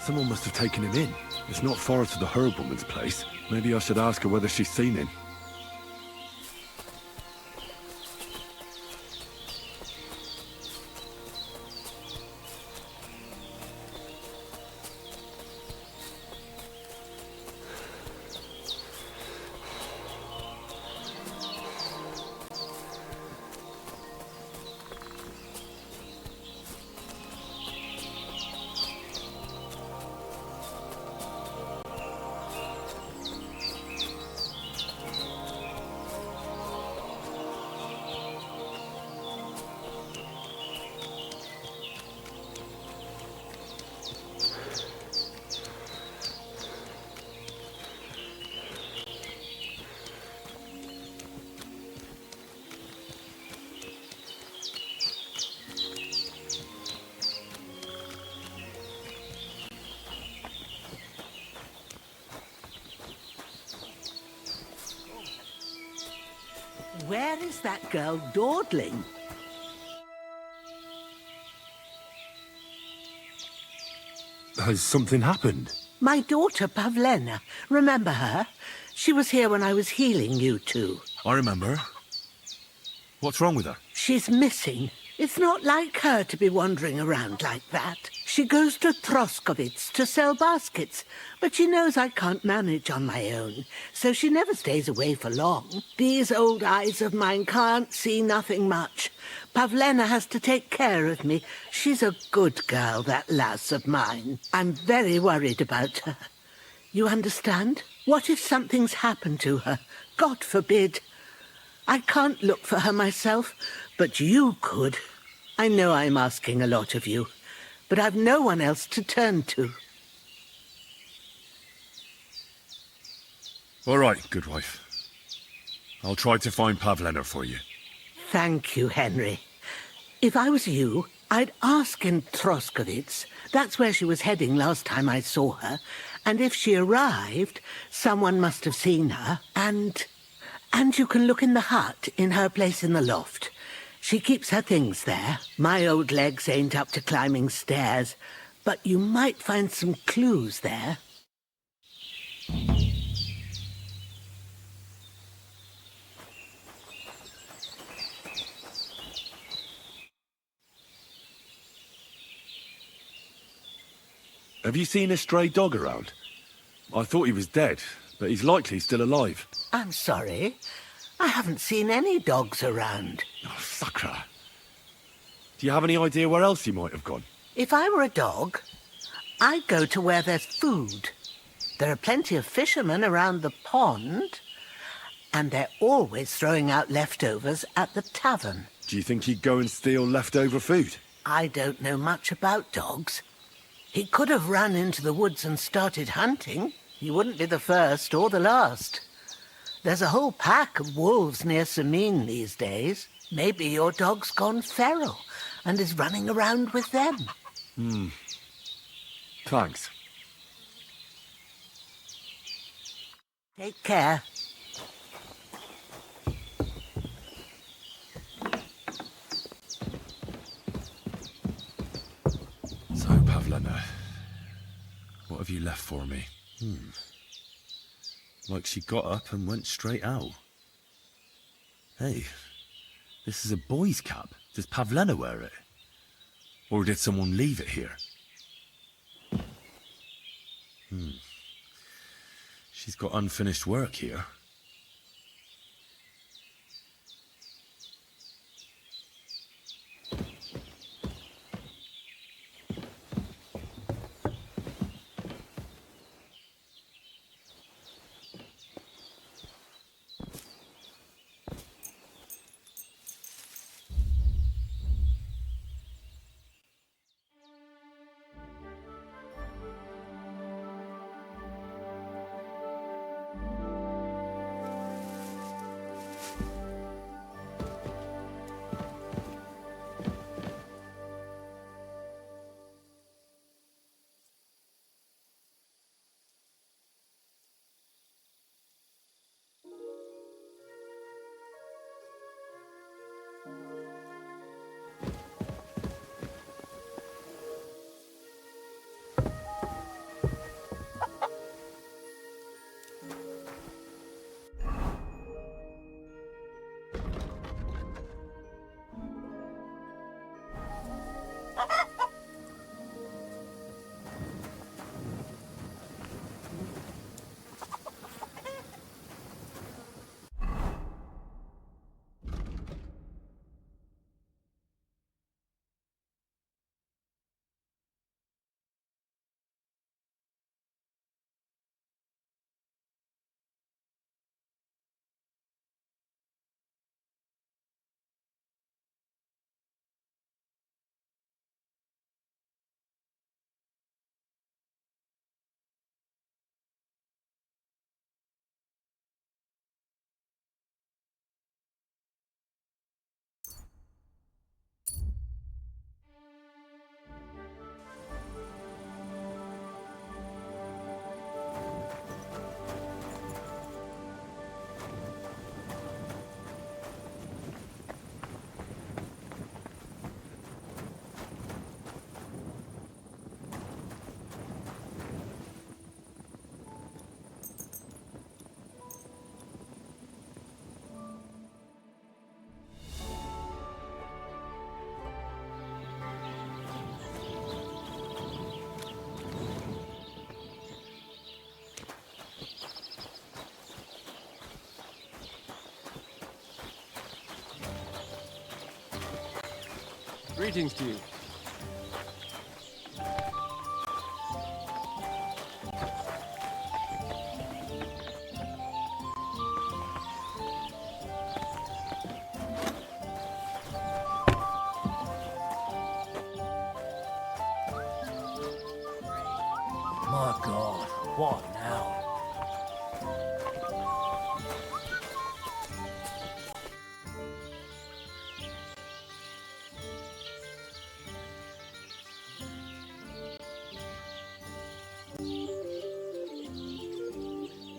Someone must have taken him in. It's not far to the herb woman's place. Maybe I should ask her whether she's seen him. Where is that girl dawdling? Has something happened? My daughter, Pavlena. Remember her? She was here when I was healing you two. I remember. What's wrong with her? She's missing. It's not like her to be wandering around like that. She goes to Troskovitz to sell baskets, but she knows I can't manage on my own, so she never stays away for long. These old eyes of mine can't see nothing much. Pavlena has to take care of me. She's a good girl, that lass of mine. I'm very worried about her. You understand? What if something's happened to her? God forbid. I can't look for her myself, but you could. I know I'm asking a lot of you, but I've no one else to turn to. All right, good wife. I'll try to find Pavlena for you. Thank you, Henry. If I was you, I'd ask in Troskovitz. That's where she was heading last time I saw her. And if she arrived, someone must have seen her. And you can look in the hut in her place in the loft. She keeps her things there. My old legs ain't up to climbing stairs, but you might find some clues there. Have you seen a stray dog around? I thought he was dead, but he's likely still alive. I'm sorry. I haven't seen any dogs around. Oh, Sakra. Do you have any idea where else he might have gone? If I were a dog, I'd go to where there's food. There are plenty of fishermen around the pond, and they're always throwing out leftovers at the tavern. Do you think he'd go and steal leftover food? I don't know much about dogs. He could have run into the woods and started hunting. He wouldn't be the first or the last. There's a whole pack of wolves near Samin these days. Maybe your dog's gone feral and is running around with them. Thanks. Take care. So, Pavlena, what have you left for me? Like she got up and went straight out. Hey, this is a boy's cap. Does Pavlena wear it? Or did someone leave it here? She's got unfinished work here. Greetings to you. My God, what now?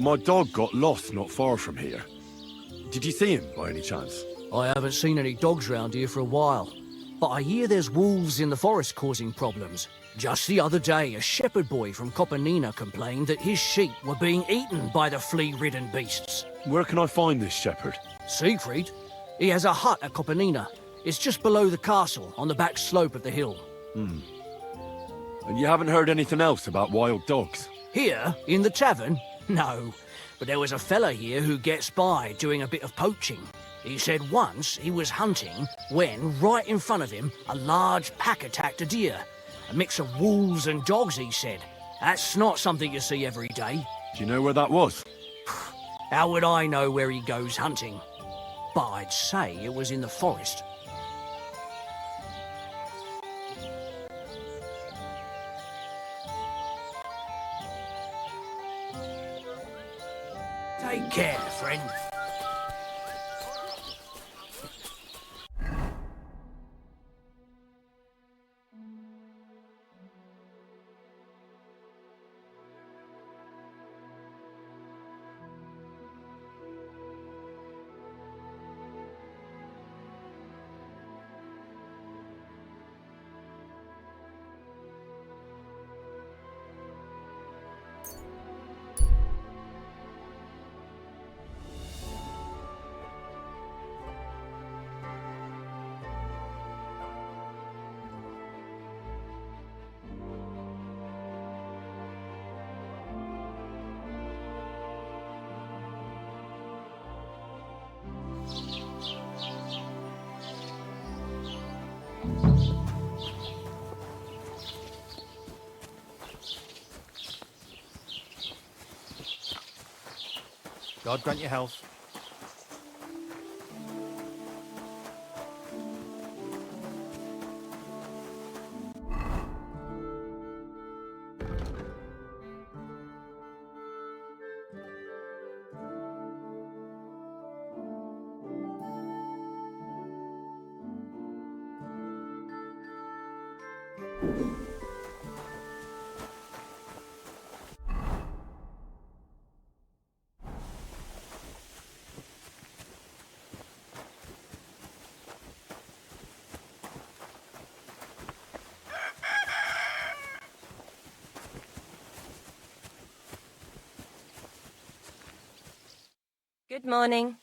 My dog got lost not far from here. Did you see him by any chance? I haven't seen any dogs round here for a while, but I hear there's wolves in the forest causing problems. Just the other day, a shepherd boy from Kopanina complained that his sheep were being eaten by the flea-ridden beasts. Where can I find this shepherd? Siegfried? He has a hut at Kopanina. It's just below the castle, on the back slope of the hill. Hmm. And you haven't heard anything else about wild dogs? Here, in the tavern? No, but there was a fella here who gets by doing a bit of poaching. He said once he was hunting when, right in front of him, a large pack attacked a deer. A mix of wolves and dogs, he said. That's not something you see every day. Do you know where that was? How would I know where he goes hunting? But I'd say it was in the forest. Take care, friend. God grant you health. Good morning.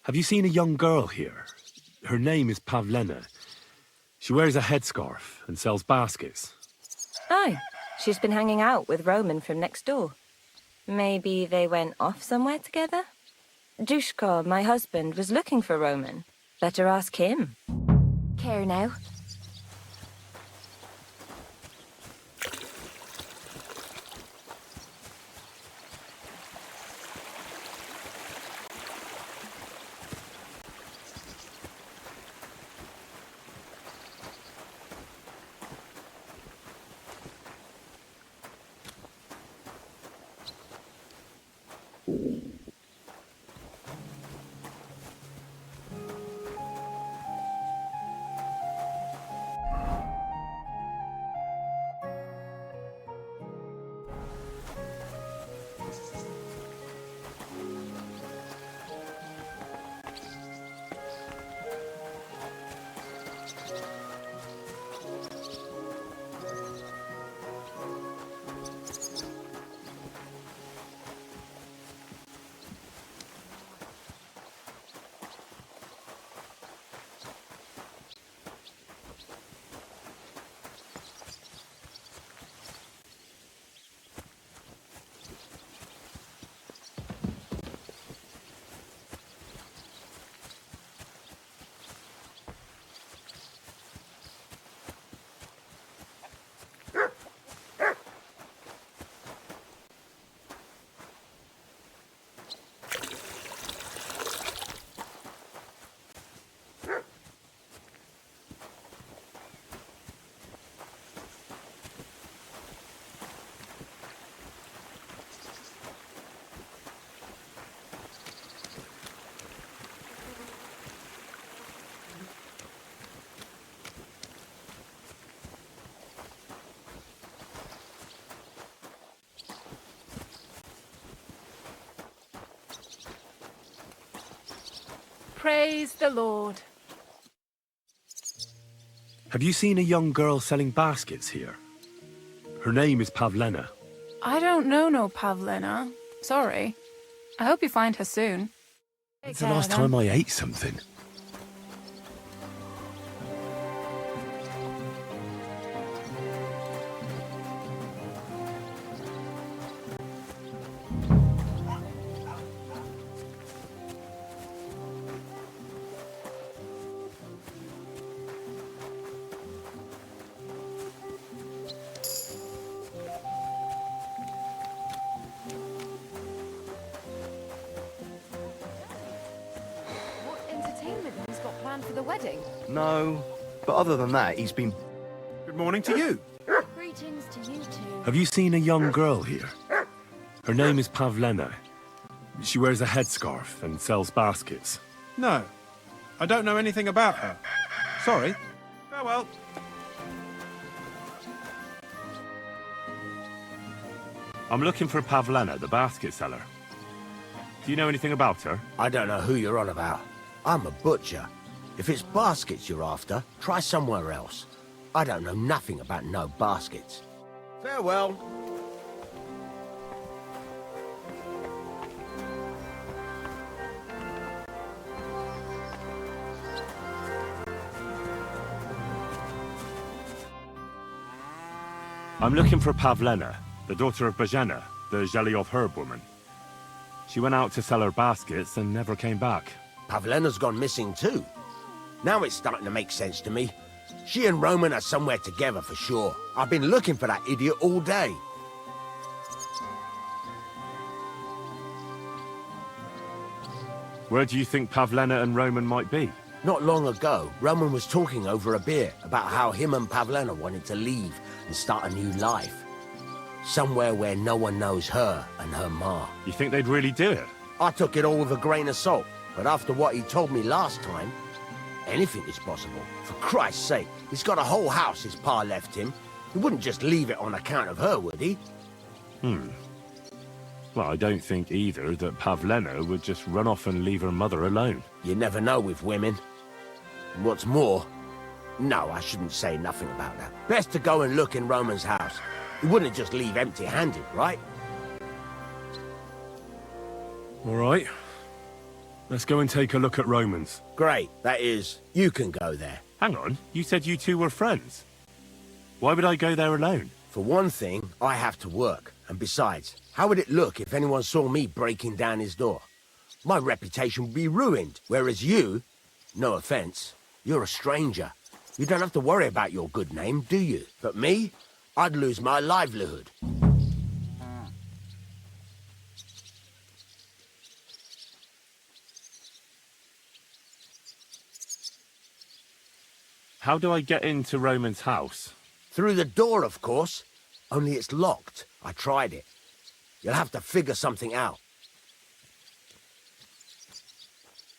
Have you seen a young girl here? Her name is Pavlena. She wears a headscarf and sells baskets. Oh, she's been hanging out with Roman from next door. Maybe they went off somewhere together? Dushko, my husband, was looking for Roman. Better ask him. Care now? Praise the Lord. Have you seen a young girl selling baskets here? Her name is Pavlena. I don't know no Pavlena. Sorry. I hope you find her soon. When's the last time I ate something? What entertainment he's got planned for the wedding? No, but other than that, he's been... Good morning to you. Greetings to you two. Have you seen a young girl here? Her name is Pavlena. She wears a headscarf and sells baskets. No, I don't know anything about her. Sorry. Farewell. I'm looking for Pavlena, the basket seller. Do you know anything about her? I don't know who you're on about. I'm a butcher. If it's baskets you're after, try somewhere else. I don't know nothing about no baskets. Farewell. I'm looking for Pavlena, the daughter of Bajena, the Zhelyov herb woman. She went out to sell her baskets and never came back. Pavlena's gone missing too. Now it's starting to make sense to me. She and Roman are somewhere together for sure. I've been looking for that idiot all day. Where do you think Pavlena and Roman might be? Not long ago, Roman was talking over a beer about how him and Pavlena wanted to leave and start a new life. Somewhere where no one knows her and her ma. You think they'd really do it? I took it all with a grain of salt, but after what he told me last time, anything is possible. For Christ's sake, he's got a whole house his pa left him. He wouldn't just leave it on account of her, would he? Well, I don't think either that Pavlena would just run off and leave her mother alone. You never know with women. And what's more... No, I shouldn't say nothing about that. Best to go and look in Roman's house. He wouldn't just leave empty-handed, right? All right. Let's go and take a look at Roman's. Great. That is, you can go there. Hang on, you said you two were friends. Why would I go there alone? For one thing, I have to work. And besides, how would it look if anyone saw me breaking down his door? My reputation would be ruined. Whereas you, no offense, you're a stranger. You don't have to worry about your good name, do you? But me, I'd lose my livelihood. How do I get into Roman's house? Through the door, of course. Only it's locked. I tried it. You'll have to figure something out.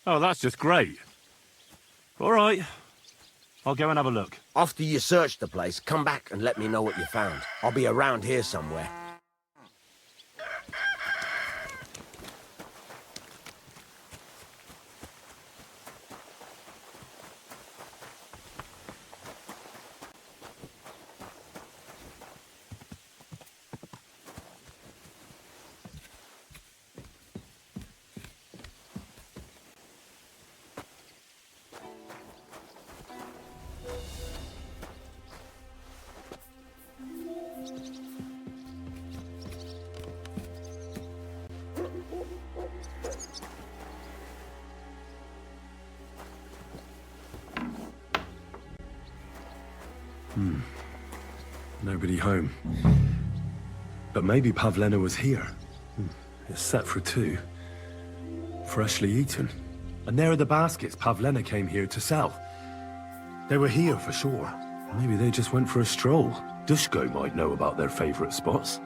Oh, that's just great. All right. I'll go and have a look. After you search the place, come back and let me know what you found. I'll be around here somewhere. Nobody home. But maybe Pavlena was here. It's set for 2. Freshly eaten. And there are the baskets Pavlena came here to sell. They were here for sure. Maybe they just went for a stroll. Dushko might know about their favorite spots.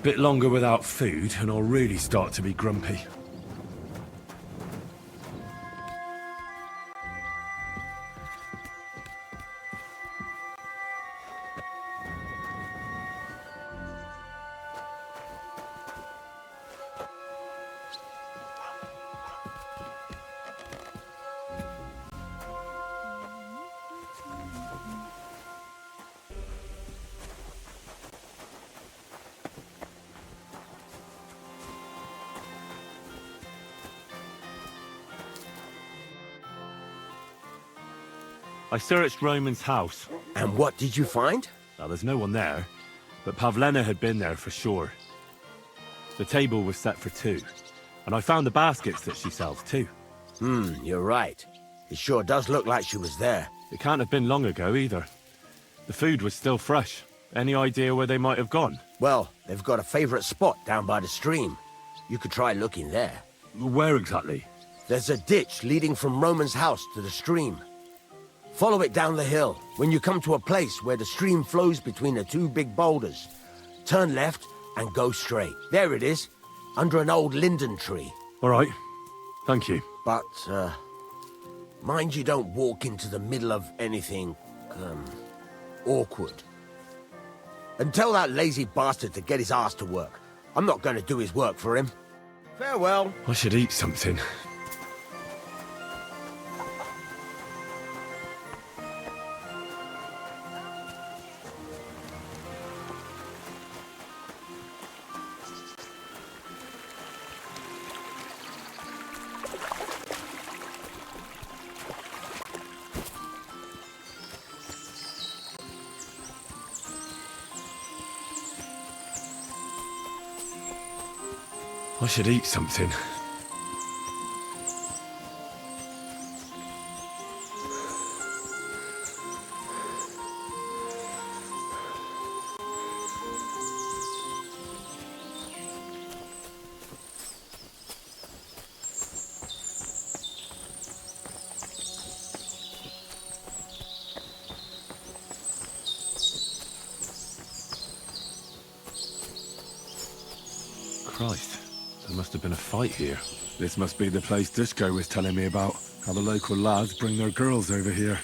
bit longer without food, and I'll really start to be grumpy. I searched Roman's house. And what did you find? Now, there's no one there, but Pavlena had been there for sure. The table was set for two, and I found the baskets that she sells too. You're right. It sure does look like she was there. It can't have been long ago either. The food was still fresh. Any idea where they might have gone? Well, they've got a favorite spot down by the stream. You could try looking there. Where exactly? There's a ditch leading from Roman's house to the stream. Follow it down the hill. When you come to a place where the stream flows between the two big boulders, turn left and go straight. There it is, under an old linden tree. All right. Thank you. But, mind you don't walk into the middle of anything, awkward. And tell that lazy bastard to get his ass to work. I'm not going to do his work for him. Farewell. I should eat something. I should eat something. Christ. There must have been a fight here. This must be the place Dushko was telling me about. How the local lads bring their girls over here.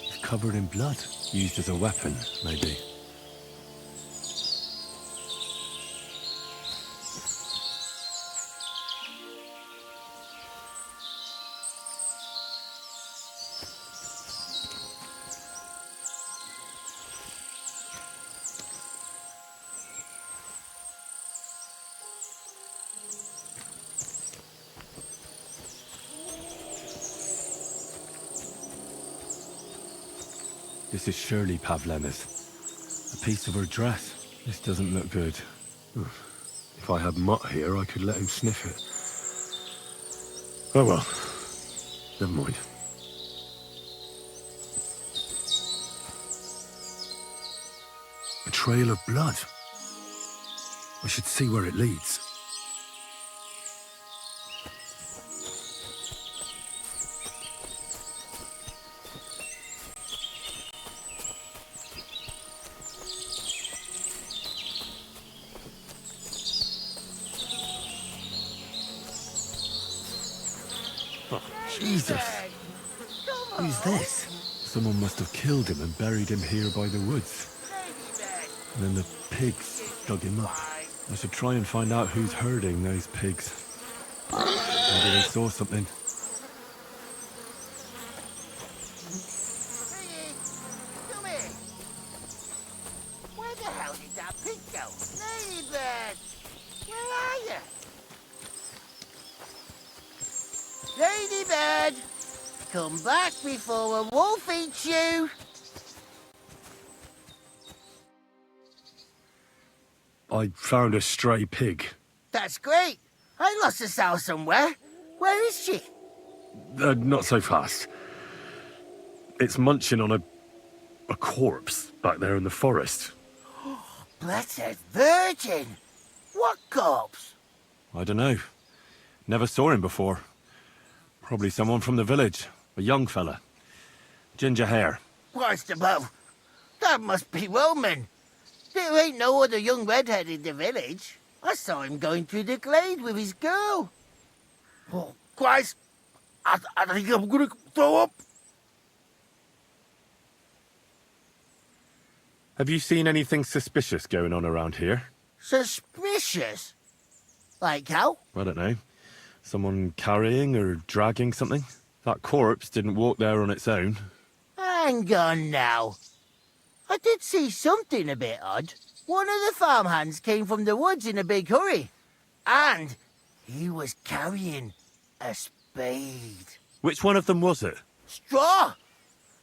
It's covered in blood. Used as a weapon, maybe. This is surely Pavlena's. A piece of her dress. This doesn't look good. If I had Mutt here, I could let him sniff it. Oh well. Never mind. A trail of blood. I should see where it leads. Jesus! Who's this? Someone must have killed him and buried him here by the woods. And then the pigs dug him up. I should try and find out who's herding those pigs. Maybe they saw something. Come here. Where the hell did that pig go? Ladybird! Where are you? Ladybird! Come back before a wolf eats you! I found a stray pig. That's great! I lost a sow somewhere. Where is she? Not so fast. It's munching on a corpse back there in the forest. Blessed Virgin! What corpse? I don't know. Never saw him before. Probably someone from the village. A young fella. Ginger hair. Christ above! That That must be Roman. There ain't no other young redhead in the village. I saw him going through the glade with his girl. Oh, Christ. I think I'm gonna throw up. Have you seen anything suspicious going on around here? Suspicious? Like how? I don't know. Someone carrying or dragging something? That corpse didn't walk there on its own. Hang on now. I did see something a bit odd. One of the farmhands came from the woods in a big hurry. And he was carrying a spade. Which one of them was it? Straw!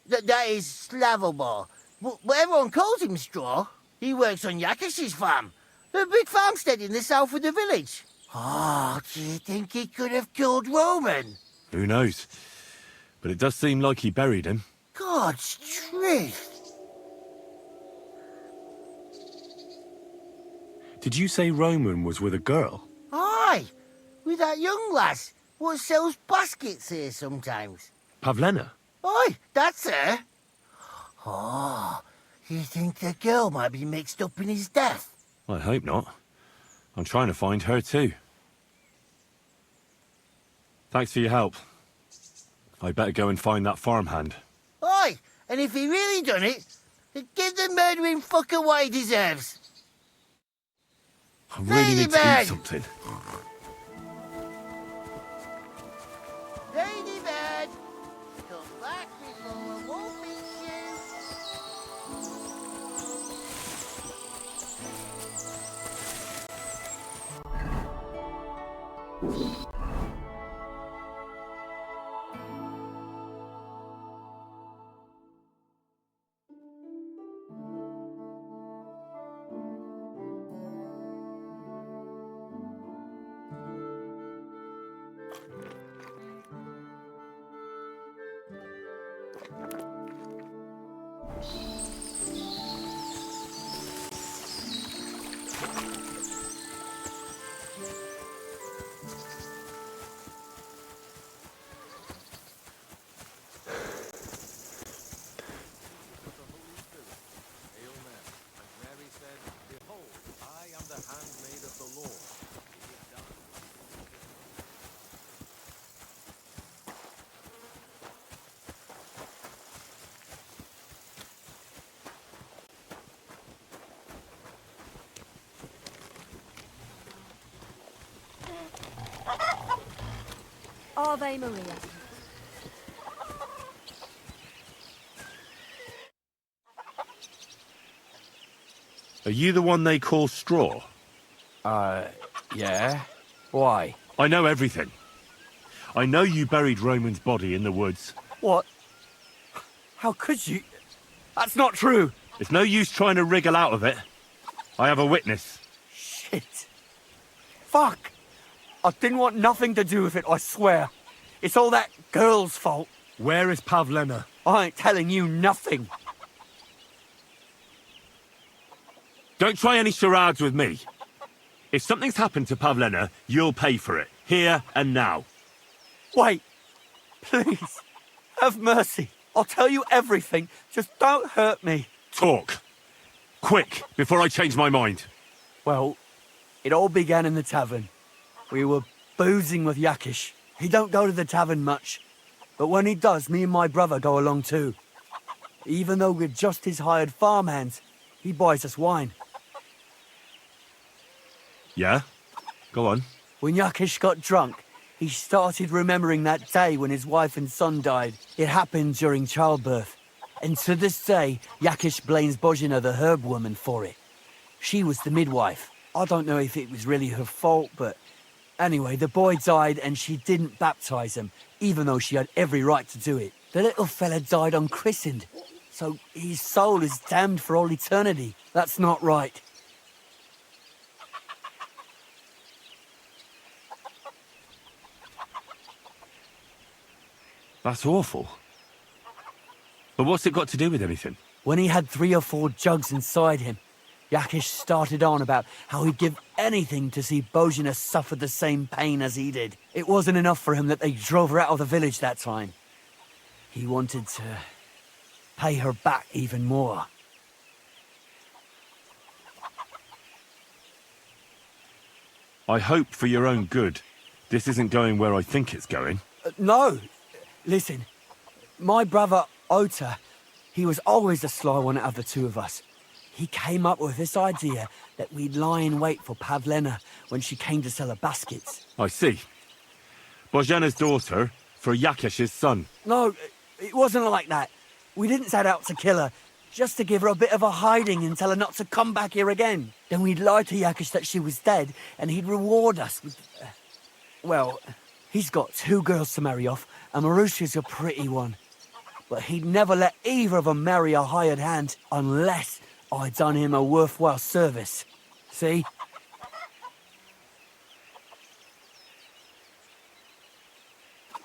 That is Slavobor. But everyone calls him Straw. He works on Yakish's farm. A big farmstead in the south of the village. Oh, do you think he could have killed Roman? Who knows? But it does seem like he buried him. God's truth. Did you say Roman was with a girl? Aye, with that young lass what sells baskets here sometimes. Pavlena? Aye, that's her. Oh, you think the girl might be mixed up in his death? I hope not. I'm trying to find her too. Thanks for your help. I better go and find that farmhand. Aye, and if he really done it, give the murdering fucker what he deserves. I really need to eat something. Ladybird, come back before I won't beat you. Ave Maria. Are you the one they call Straw? Yeah. Why? I know everything. I know you buried Roman's body in the woods. What? How could you? That's not true. It's no use trying to wriggle out of it. I have a witness. Shit. Fuck. I didn't want nothing to do with it, I swear. It's all that girl's fault. Where is Pavlena? I ain't telling you nothing. Don't try any charades with me. If something's happened to Pavlena, you'll pay for it. Here and now. Wait. Please. Have mercy. I'll tell you everything. Just don't hurt me. Talk. Quick, before I change my mind. Well, it all began in the tavern. We were boozing with Yakish. He don't go to the tavern much. But when he does, me and my brother go along too. Even though we're just his hired farmhands, he buys us wine. Yeah? Go on. When Yakish got drunk, he started remembering that day when his wife and son died. It happened during childbirth. And to this day, Yakish blames Bozhina, the herb woman, for it. She was the midwife. I don't know if it was really her fault, but anyway, the boy died and she didn't baptize him, even though she had every right to do it. The little fella died unchristened, so his soul is damned for all eternity. That's not right. That's awful. But what's it got to do with anything? When he had 3 or 4 jugs inside him, Yakish started on about how he'd give anything to see Bozhina suffer the same pain as he did. It wasn't enough for him that they drove her out of the village that time. He wanted to pay her back even more. I hope for your own good, this isn't going where I think it's going. No. Listen, my brother Ota, he was always the sly one out of the two of us. He came up with this idea that we'd lie in wait for Pavlena when she came to sell her baskets. I see. Bojana's daughter for Yakesh's son. No, it wasn't like that. We didn't set out to kill her, just to give her a bit of a hiding and tell her not to come back here again. Then we'd lie to Yakesh that she was dead, and he'd reward us with... well, he's got 2 girls to marry off, and Marusha's a pretty one. But he'd never let either of them marry a hired hand unless I'd done him a worthwhile service. See?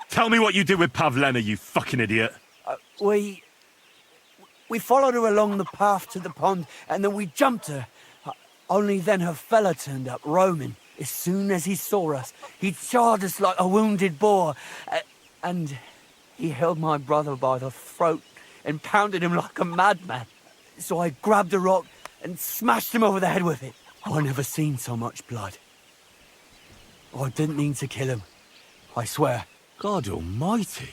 Tell me what you did with Pavlena, you fucking idiot. We followed her along the path to the pond, and then we jumped her. Only then her fella turned up, Roman. As soon as he saw us, he charged us like a wounded boar. And he held my brother by the throat and pounded him like a madman. So I grabbed a rock and smashed him over the head with it. I never seen so much blood. I didn't mean to kill him, I swear. God almighty.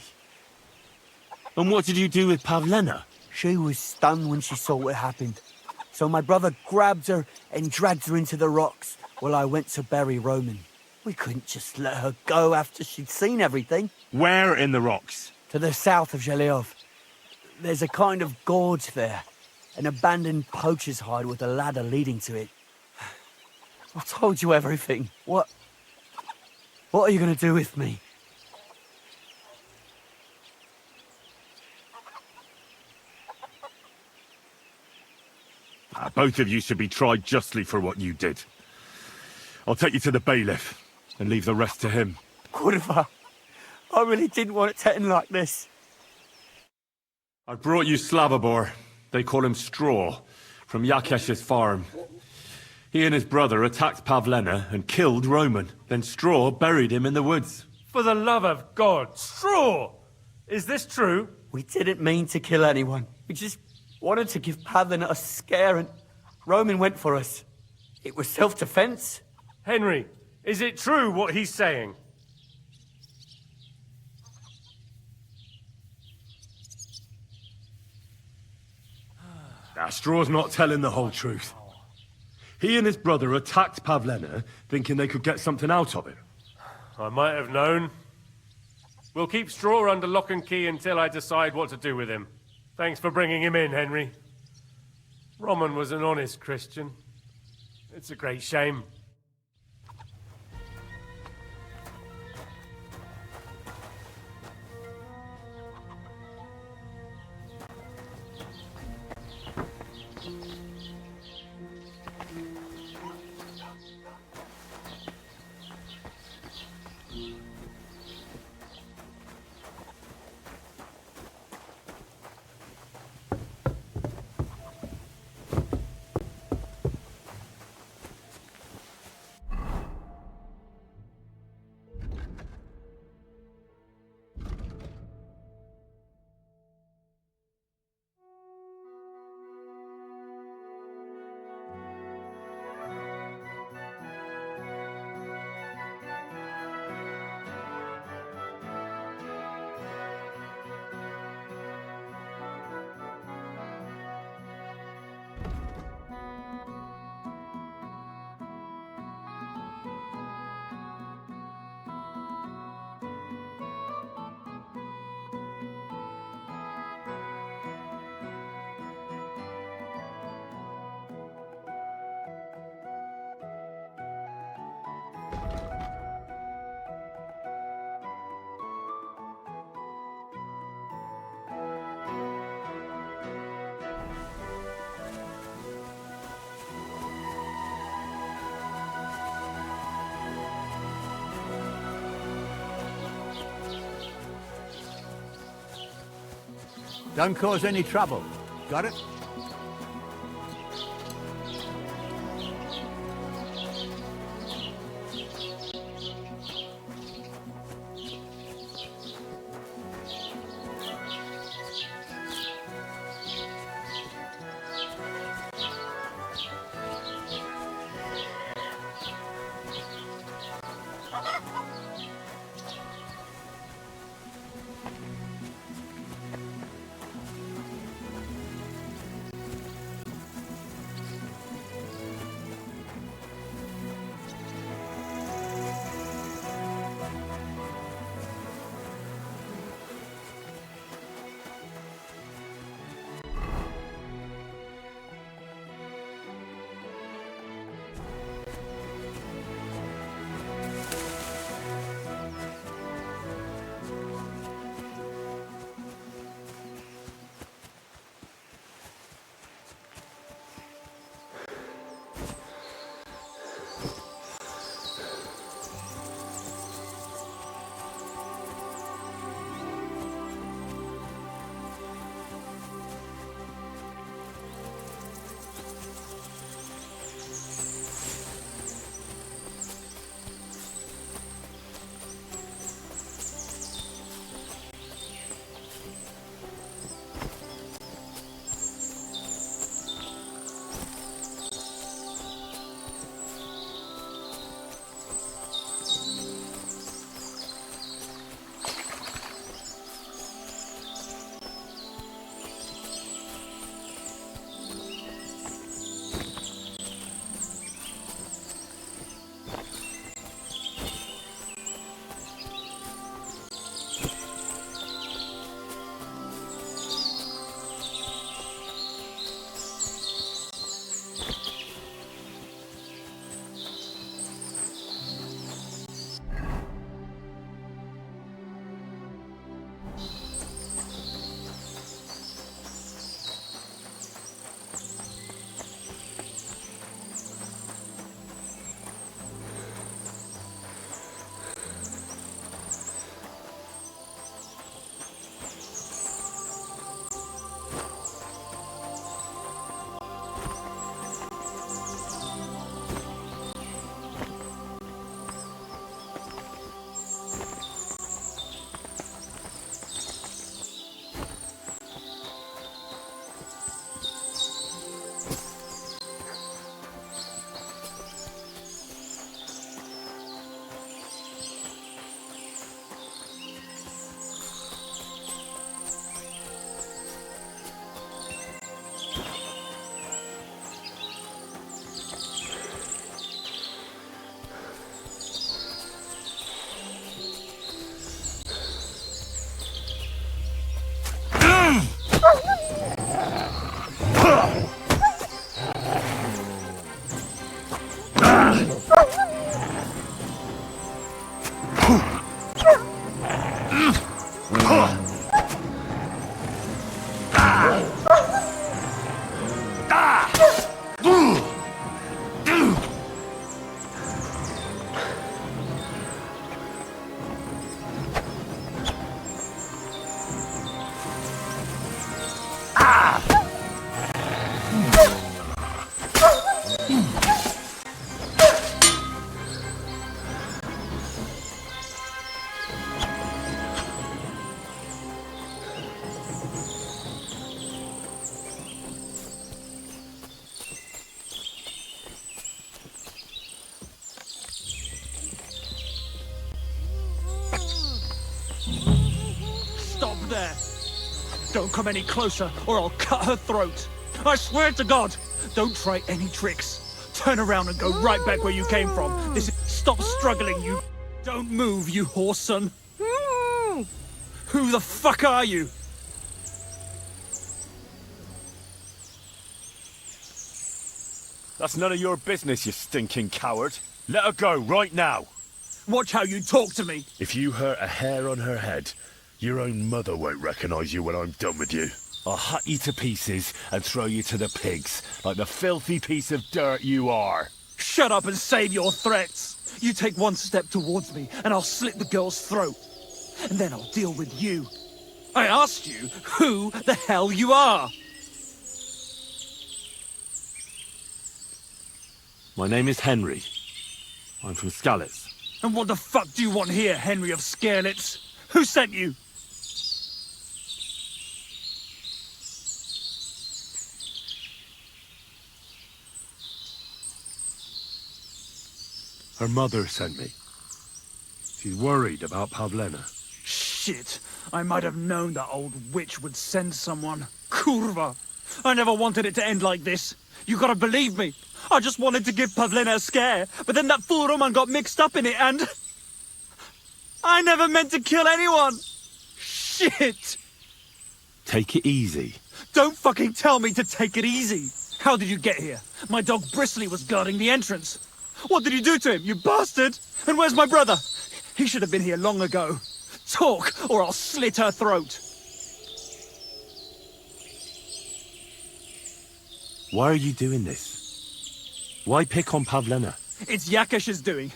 And what did you do with Pavlena? She was stunned when she saw what happened. So my brother grabbed her and dragged her into the rocks while I went to bury Roman. We couldn't just let her go after she'd seen everything. Where in the rocks? To the south of Zheleov. There's a kind of gorge there. An abandoned poacher's hide with a ladder leading to it. I told you everything. What are you going to do with me? Both of you should be tried justly for what you did. I'll take you to the bailiff and leave the rest to him. Kurva, I really didn't want it to end like this. I brought you Slavobor. They call him Straw, from Yakesh's farm. He and his brother attacked Pavlena and killed Roman. Then Straw buried him in the woods. For the love of God, Straw! Is this true? We didn't mean to kill anyone. We just wanted to give Pavlena a scare, and Roman went for us. It was self-defense. Henry, is it true what he's saying? Straw's not telling the whole truth. He and his brother attacked Pavlena, thinking they could get something out of it. I might have known. We'll keep Straw under lock and key until I decide what to do with him. Thanks for bringing him in, Henry. Roman was an honest Christian. It's a great shame. Don't cause any trouble. Got it? Stop there! Don't come any closer, or I'll cut her throat. I swear to God, don't try any tricks. Turn around and go right back where you came from. Stop struggling, you... Don't move, you whoreson. Who the fuck are you? That's none of your business, you stinking coward. Let her go right now. Watch how you talk to me. If you hurt a hair on her head, your own mother won't recognize you when I'm done with you. I'll hut you to pieces and throw you to the pigs, like the filthy piece of dirt you are. Shut up and save your threats. You take one step towards me, and I'll slit the girl's throat. And then I'll deal with you. I asked you who the hell you are. My name is Henry. I'm from Skalitz. And what the fuck do you want here, Henry of Skalitz? Who sent you? Her mother sent me. She's worried about Pavlena. Shit, I might have known that old witch would send someone. Kurva! I never wanted it to end like this. You gotta believe me. I just wanted to give Pavlena a scare, but then that fool Roman got mixed up in it and... I never meant to kill anyone! Shit! Take it easy. Don't fucking tell me to take it easy! How did you get here? My dog Bristly was guarding the entrance. What did you do to him, you bastard? And where's my brother? He should have been here long ago. Talk, or I'll slit her throat. Why are you doing this? Why pick on Pavlena? It's Yakash's doing.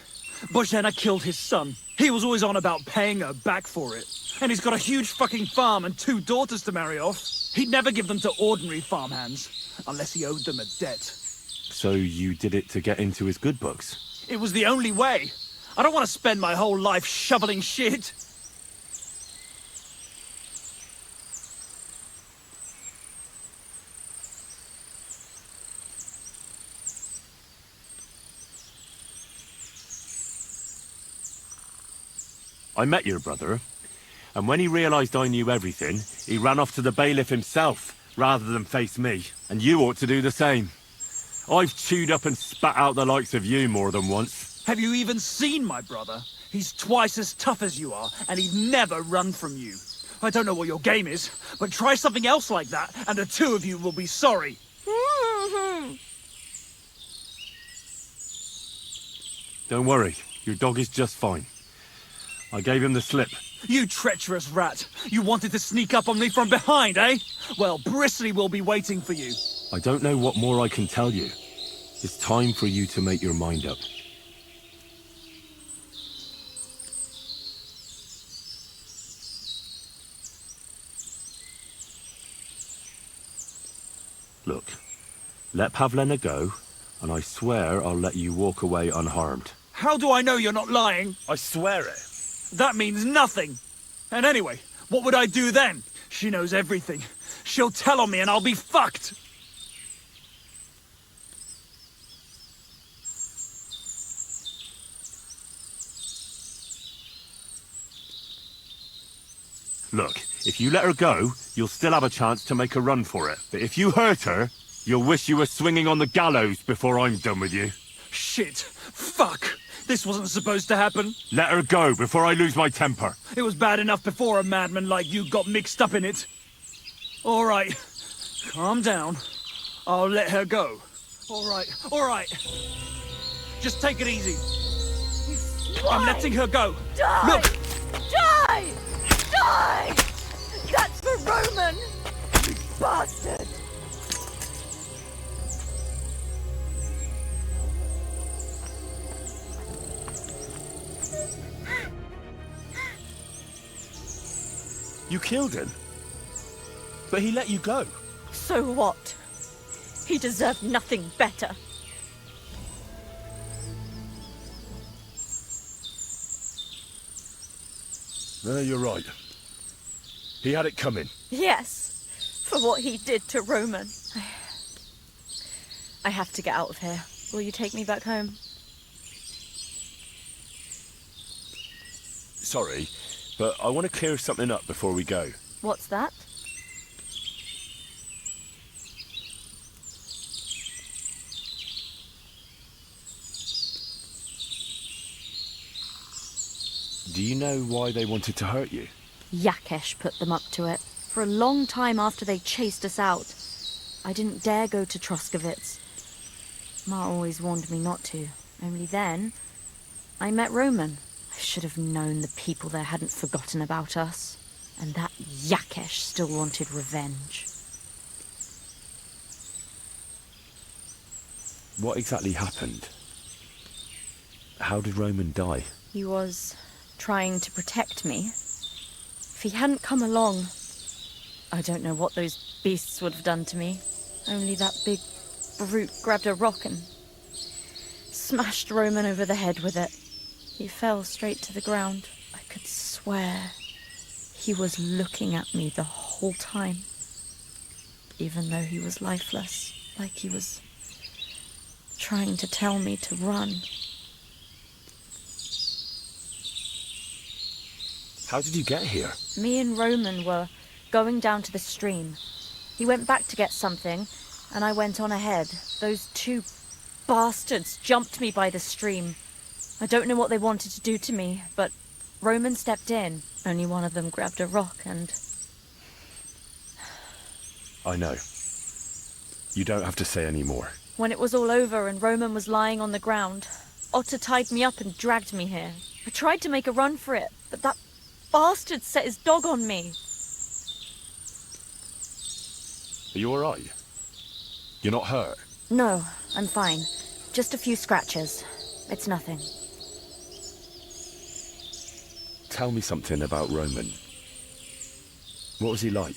Bozhena killed his son. He was always on about paying her back for it. And he's got a huge fucking farm and 2 daughters to marry off. He'd never give them to ordinary farmhands, unless he owed them a debt. So you did it to get into his good books? It was the only way. I don't want to spend my whole life shoveling shit. I met your brother, and when he realized I knew everything, he ran off to the bailiff himself, rather than face me. And you ought to do the same. I've chewed up and spat out the likes of you more than once. Have you even seen my brother? He's twice as tough as you are, and he'd never run from you. I don't know what your game is, but try something else like that, and the 2 of you will be sorry. Don't worry, your dog is just fine. I gave him the slip. You treacherous rat! You wanted to sneak up on me from behind, eh? Well, Bristly will be waiting for you. I don't know what more I can tell you. It's time for you to make your mind up. Look, let Pavlena go, and I swear I'll let you walk away unharmed. How do I know you're not lying? I swear it. That means nothing. And anyway, what would I do then? She knows everything. She'll tell on me and I'll be fucked. Look, if you let her go, you'll still have a chance to make a run for it. But if you hurt her, you'll wish you were swinging on the gallows before I'm done with you. Shit. Fuck. This wasn't supposed to happen. Let her go before I lose my temper. It was bad enough before a madman like you got mixed up in it. All right. Calm down. I'll let her go. All right. All right. Just take it easy. I'm letting her go. Die! Look! Die! Die! bastard! You killed him? But he let you go. So what? He deserved nothing better. No, you're right. He had it coming. Yes, for what he did to Roman. I have to get out of here. Will you take me back home? Sorry, but I want to clear something up before we go. What's that? Do you know why they wanted to hurt you? Yakesh put them up to it. For a long time after they chased us out, I didn't dare go to Troskovitz. Ma always warned me not to. Only then, I met Roman. I should have known the people there hadn't forgotten about us. And that Yakesh still wanted revenge. What exactly happened? How did Roman die? He was trying to protect me. If he hadn't come along, I don't know what those beasts would have done to me. Only that big brute grabbed a rock and smashed Roman over the head with it. He fell straight to the ground. I could swear he was looking at me the whole time, even though he was lifeless, like he was trying to tell me to run. How did you get here? Me and Roman were going down to the stream. He went back to get something, and I went on ahead. Those two bastards jumped me by the stream. I don't know what they wanted to do to me, but Roman stepped in. Only one of them grabbed a rock and... I know. You don't have to say any more. When it was all over and Roman was lying on the ground, Otter tied me up and dragged me here. I tried to make a run for it, but that bastard set his dog on me. Are you alright? You're not hurt? No, I'm fine. Just a few scratches. It's nothing. Tell me something about Roman. What was he like?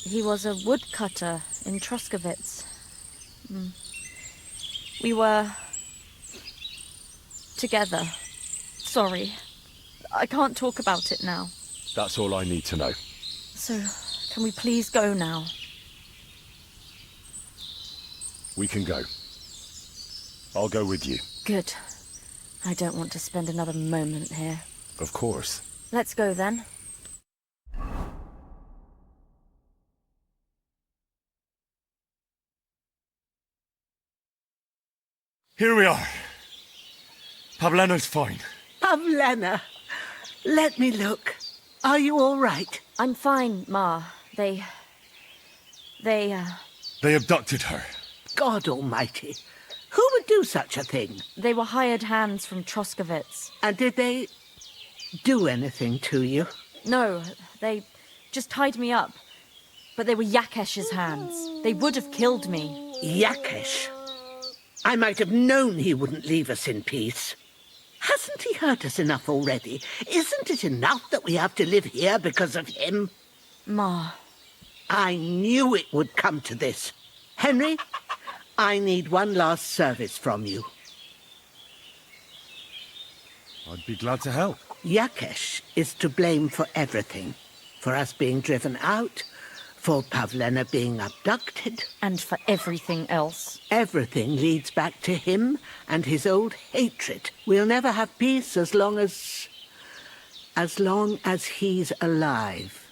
He was a woodcutter in Troskovitz. We were... together. Sorry. I can't talk about it now. That's all I need to know. So, can we please go now? We can go. I'll go with you. Good. I don't want to spend another moment here. Of course. Let's go then. Here we are. Pavlena's fine. Pavlena, let me look. Are you all right? I'm fine, Ma. They abducted her. God almighty. Who would do such a thing? They were hired hands from Troskovitz. And did they do anything to you? No, they just tied me up. But they were Yakesh's hands. They would have killed me. Yakesh? I might have known he wouldn't leave us in peace. Hasn't he hurt us enough already? Isn't it enough that we have to live here because of him? Ma. I knew it would come to this. Henry, I need one last service from you. I'd be glad to help. Yakesh is to blame for everything. For us being driven out, for Pavlena being abducted. And for everything else. Everything leads back to him and his old hatred. We'll never have peace as long as he's alive.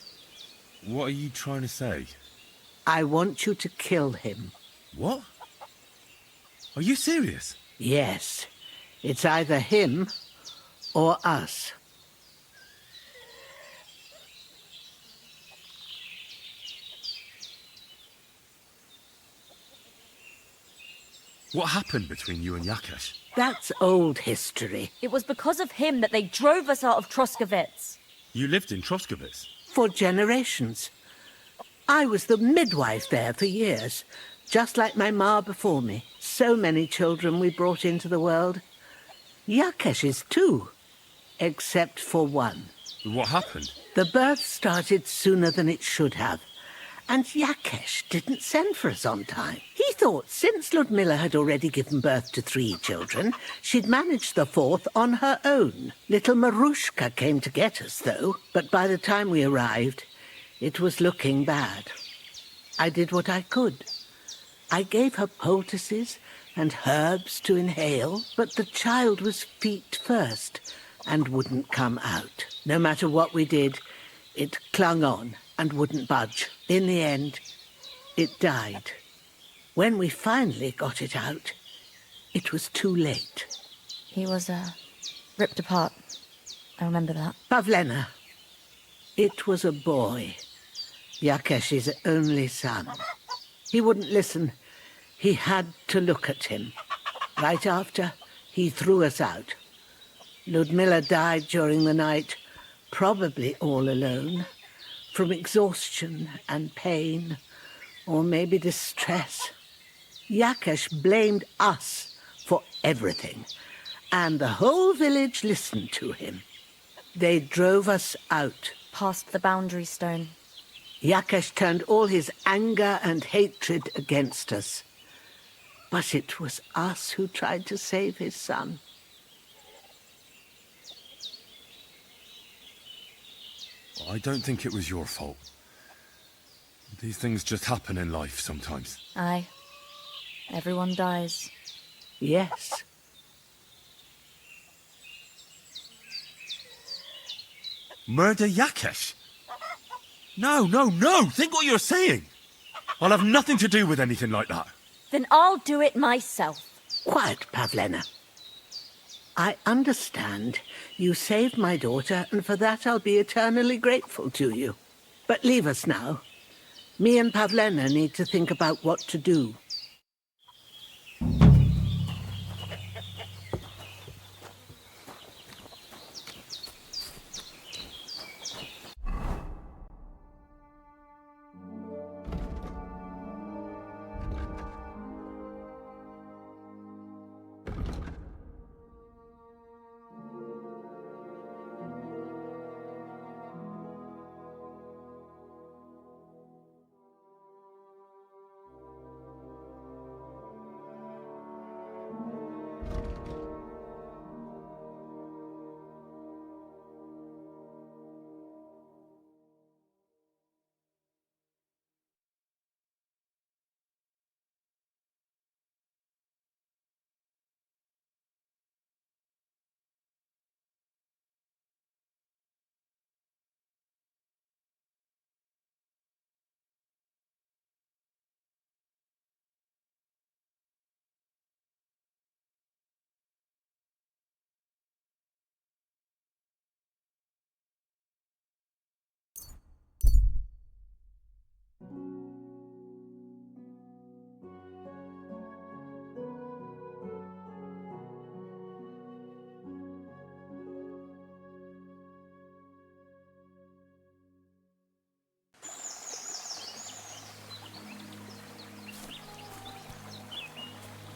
What are you trying to say? I want you to kill him. What? Are you serious? Yes. It's either him or us. What happened between you and Yakesh? That's old history. It was because of him that they drove us out of Troskovitz. You lived in Troskovitz? For generations. I was the midwife there for years, just like my ma before me. So many children we brought into the world. Yakesh's too, except for one. What happened? The birth started sooner than it should have, and Yakesh didn't send for us on time. He thought since Ludmilla had already given birth to 3 children, she'd managed the 4th on her own. Little Marushka came to get us, though, but by the time we arrived, it was looking bad. I did what I could. I gave her poultices and herbs to inhale, but the child was feet first and wouldn't come out. No matter what we did, it clung on and wouldn't budge. In the end, it died. When we finally got it out, it was too late. He was, ripped apart. I remember that. Pavlena. It was a boy. Yakesh's only son. He wouldn't listen. He had to look at him. Right after, he threw us out. Ludmilla died during the night, probably all alone, from exhaustion and pain, or maybe distress. Yakesh blamed us for everything, and the whole village listened to him. They drove us out. Past the boundary stone. Yakesh turned all his anger and hatred against us. But it was us who tried to save his son. I don't think it was your fault. These things just happen in life sometimes. Aye. Everyone dies. Yes. Murder Yakesh? No, no, no! Think what you're saying! I'll have nothing to do with anything like that. Then I'll do it myself. Quiet, Pavlena. I understand. You saved my daughter, and for that I'll be eternally grateful to you. But leave us now. Me and Pavlena need to think about what to do.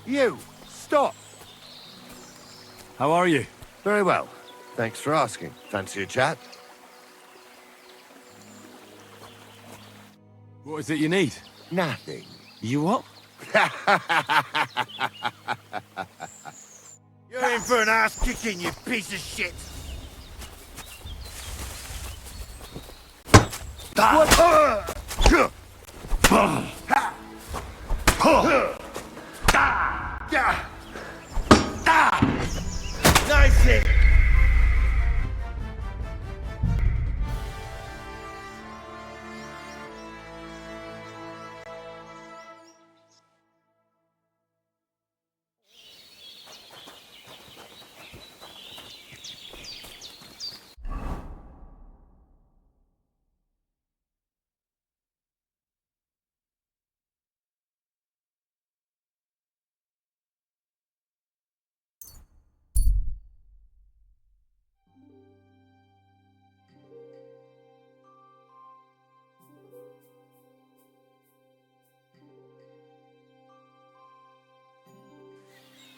You! Stop! How are you? Very well. Thanks for asking. Fancy a chat? What is it you need? Nothing. You what? You're in for an ass kicking, you piece of shit! Nice hit!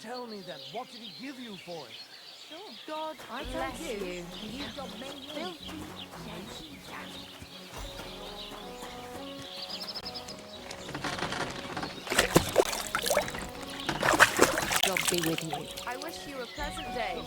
tell me then, what did he give you for it? Sure. God I bless told you. you got me filthy God be with you. I wish you a pleasant day.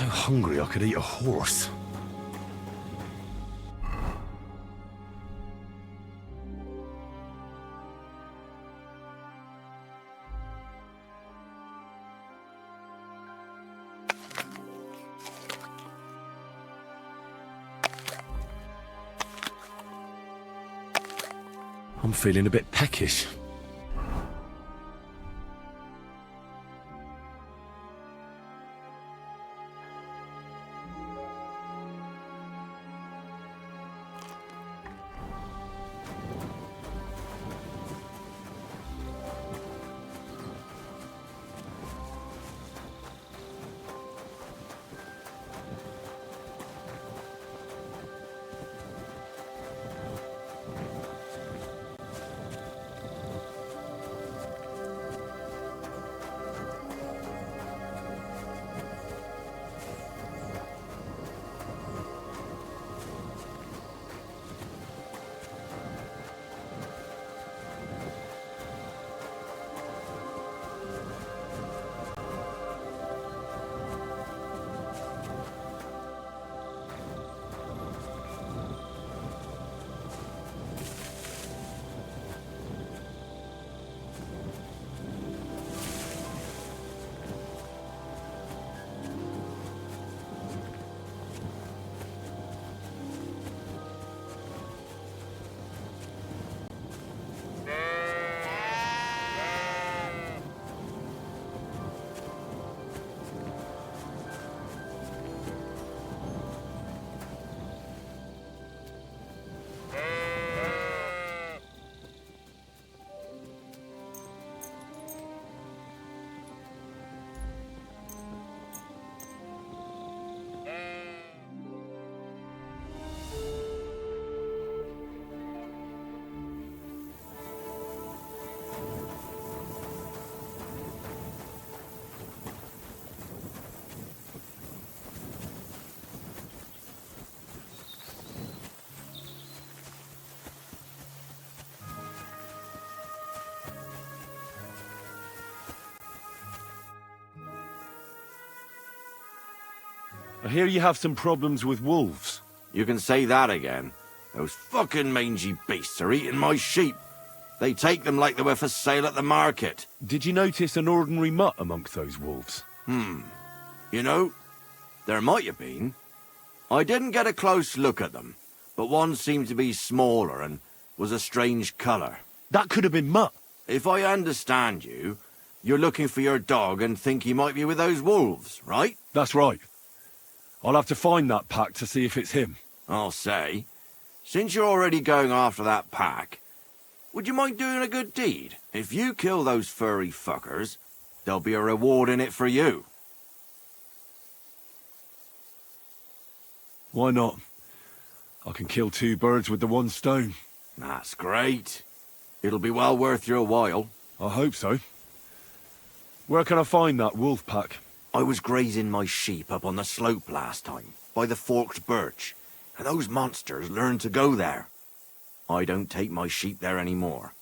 so hungry I could eat a horse. I'm feeling a bit peckish. I hear you have some problems with wolves. You can say that again. Those fucking mangy beasts are eating my sheep. They take them like they were for sale at the market. Did you notice an ordinary mutt amongst those wolves? You know, there might have been. I didn't get a close look at them, but one seemed to be smaller and was a strange colour. That could have been Mutt. If I understand you, you're looking for your dog and think he might be with those wolves, right? That's right. I'll have to find that pack to see if it's him. I'll say, since you're already going after that pack, would you mind doing a good deed? If you kill those furry fuckers, there'll be a reward in it for you. Why not? I can kill 2 birds with the 1 stone. That's great. It'll be well worth your while. I hope so. Where can I find that wolf pack? I was grazing my sheep up on the slope last time, by the forked birch, and those monsters learned to go there. I don't take my sheep there anymore,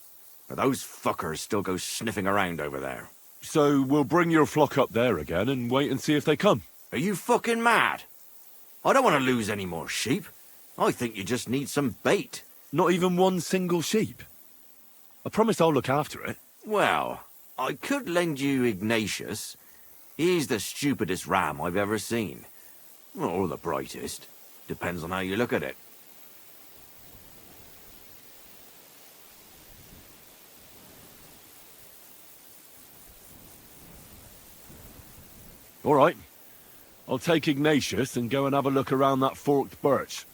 but those fuckers still go sniffing around over there. So we'll bring your flock up there again and wait and see if they come. Are you fucking mad? I don't want to lose any more sheep. I think you just need some bait. Not even 1 single sheep? I promise I'll look after it. Well, I could lend you Ignatius. He's the stupidest ram I've ever seen. Or the brightest. Depends on how you look at it. All right. I'll take Ignatius and go and have a look around that forked birch.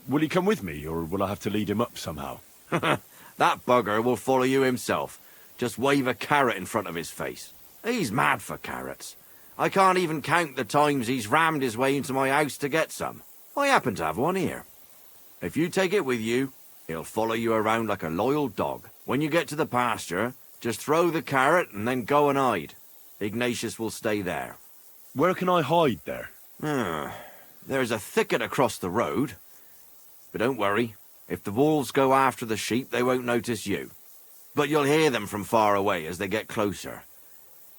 Will he come with me, or will I have to lead him up somehow? That bugger will follow you himself. Just wave a carrot in front of his face. He's mad for carrots. I can't even count the times he's rammed his way into my house to get some. I happen to have one here. If you take it with you, he'll follow you around like a loyal dog. When you get to the pasture, just throw the carrot and then go and hide. Ignatius will stay there. Where can I hide there? There's a thicket across the road. But don't worry, if the wolves go after the sheep, they won't notice you. But you'll hear them from far away as they get closer.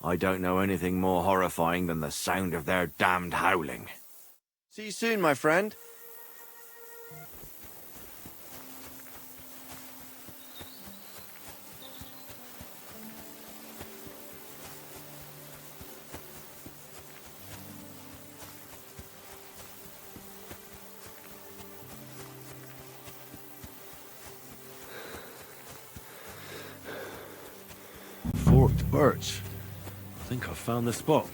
I don't know anything more horrifying than the sound of their damned howling. See you soon, my friend. Forked birch. I think I found the spot.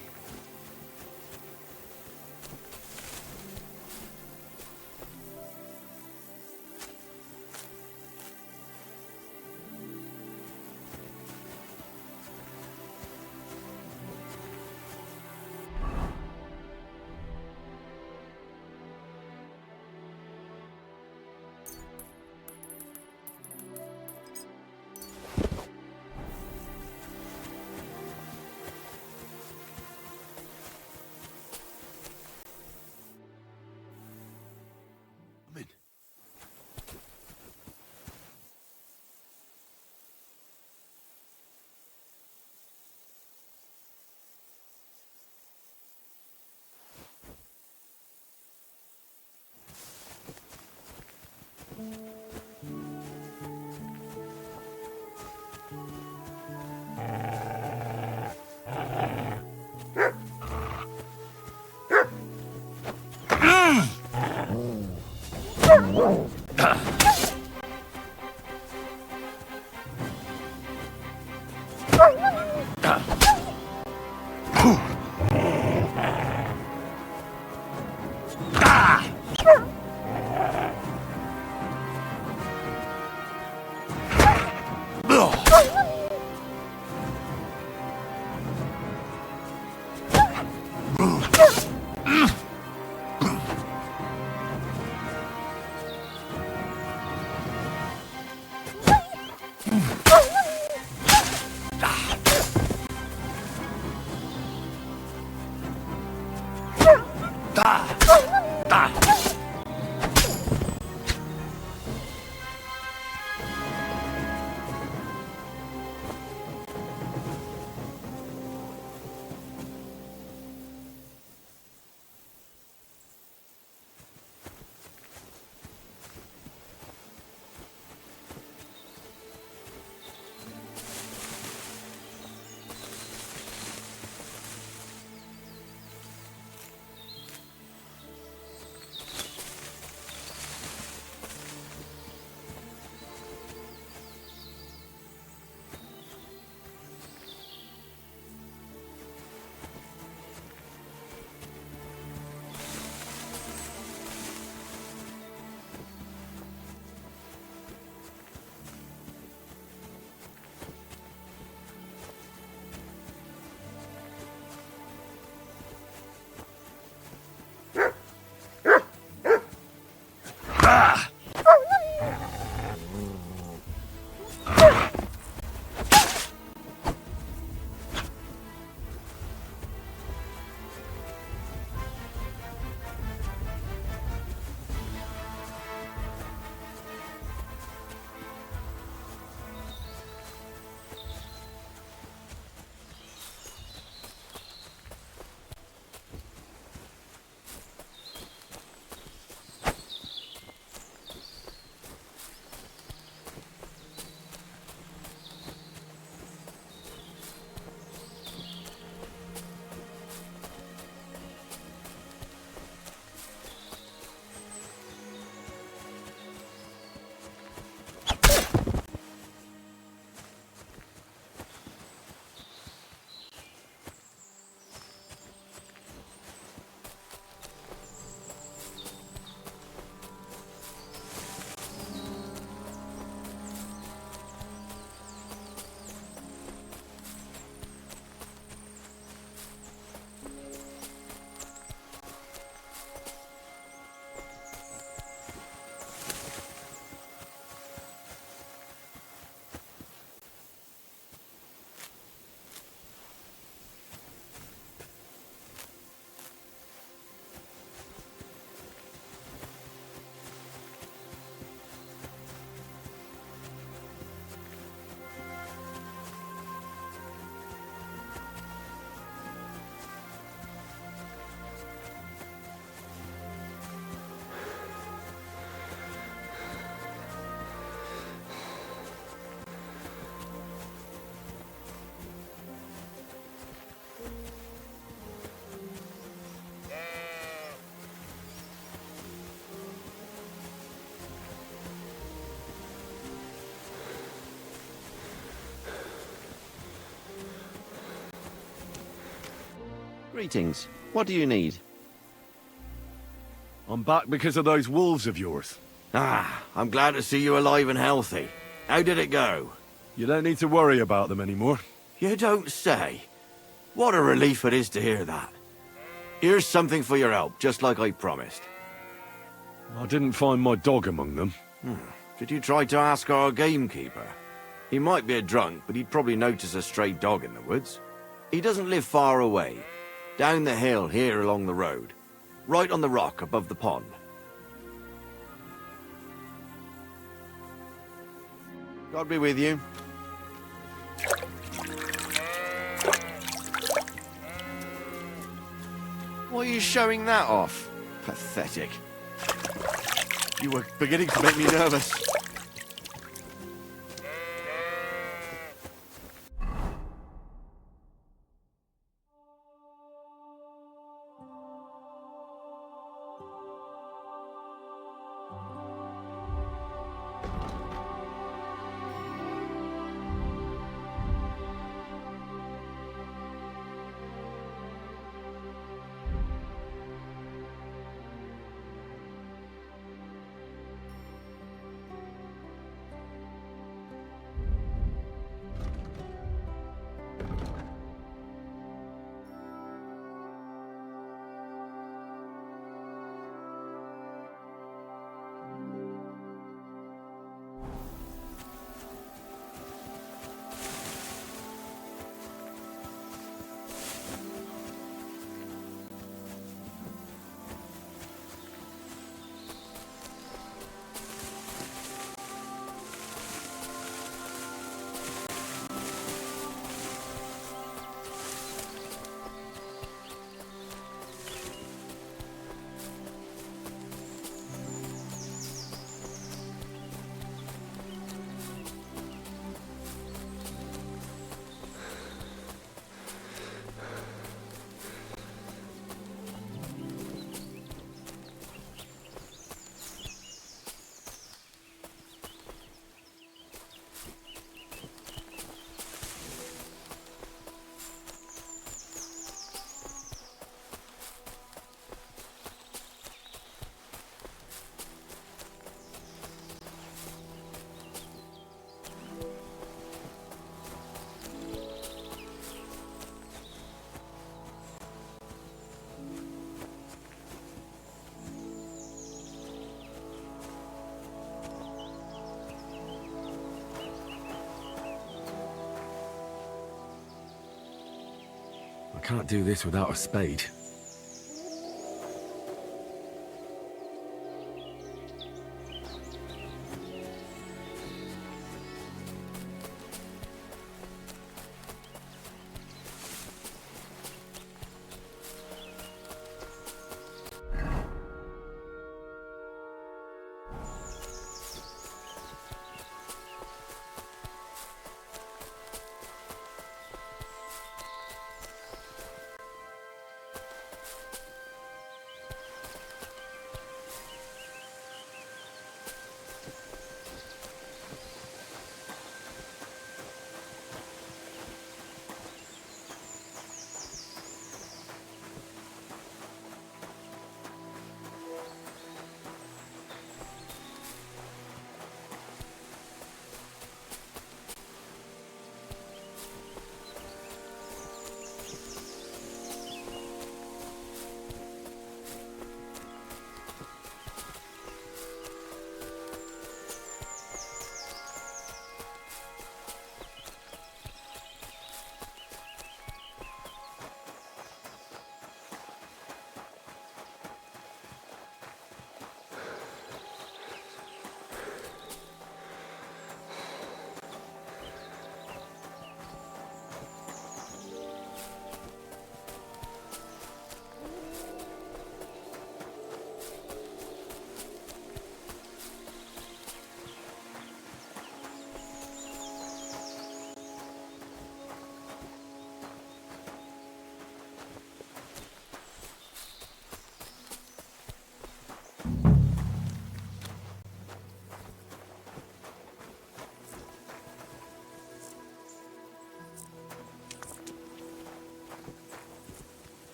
Greetings. What do you need? I'm back because of those wolves of yours. Ah, I'm glad to see you alive and healthy. How did it go? You don't need to worry about them anymore. You don't say. What a relief it is to hear that. Here's something for your help, just like I promised. I didn't find my dog among them. Did you try to ask our gamekeeper? He might be a drunk, but he'd probably notice a stray dog in the woods. He doesn't live far away. Down the hill here along the road. Right on the rock above the pond. God be with you. Why are you showing that off? Pathetic. You were beginning to make me nervous. I can't do this without a spade.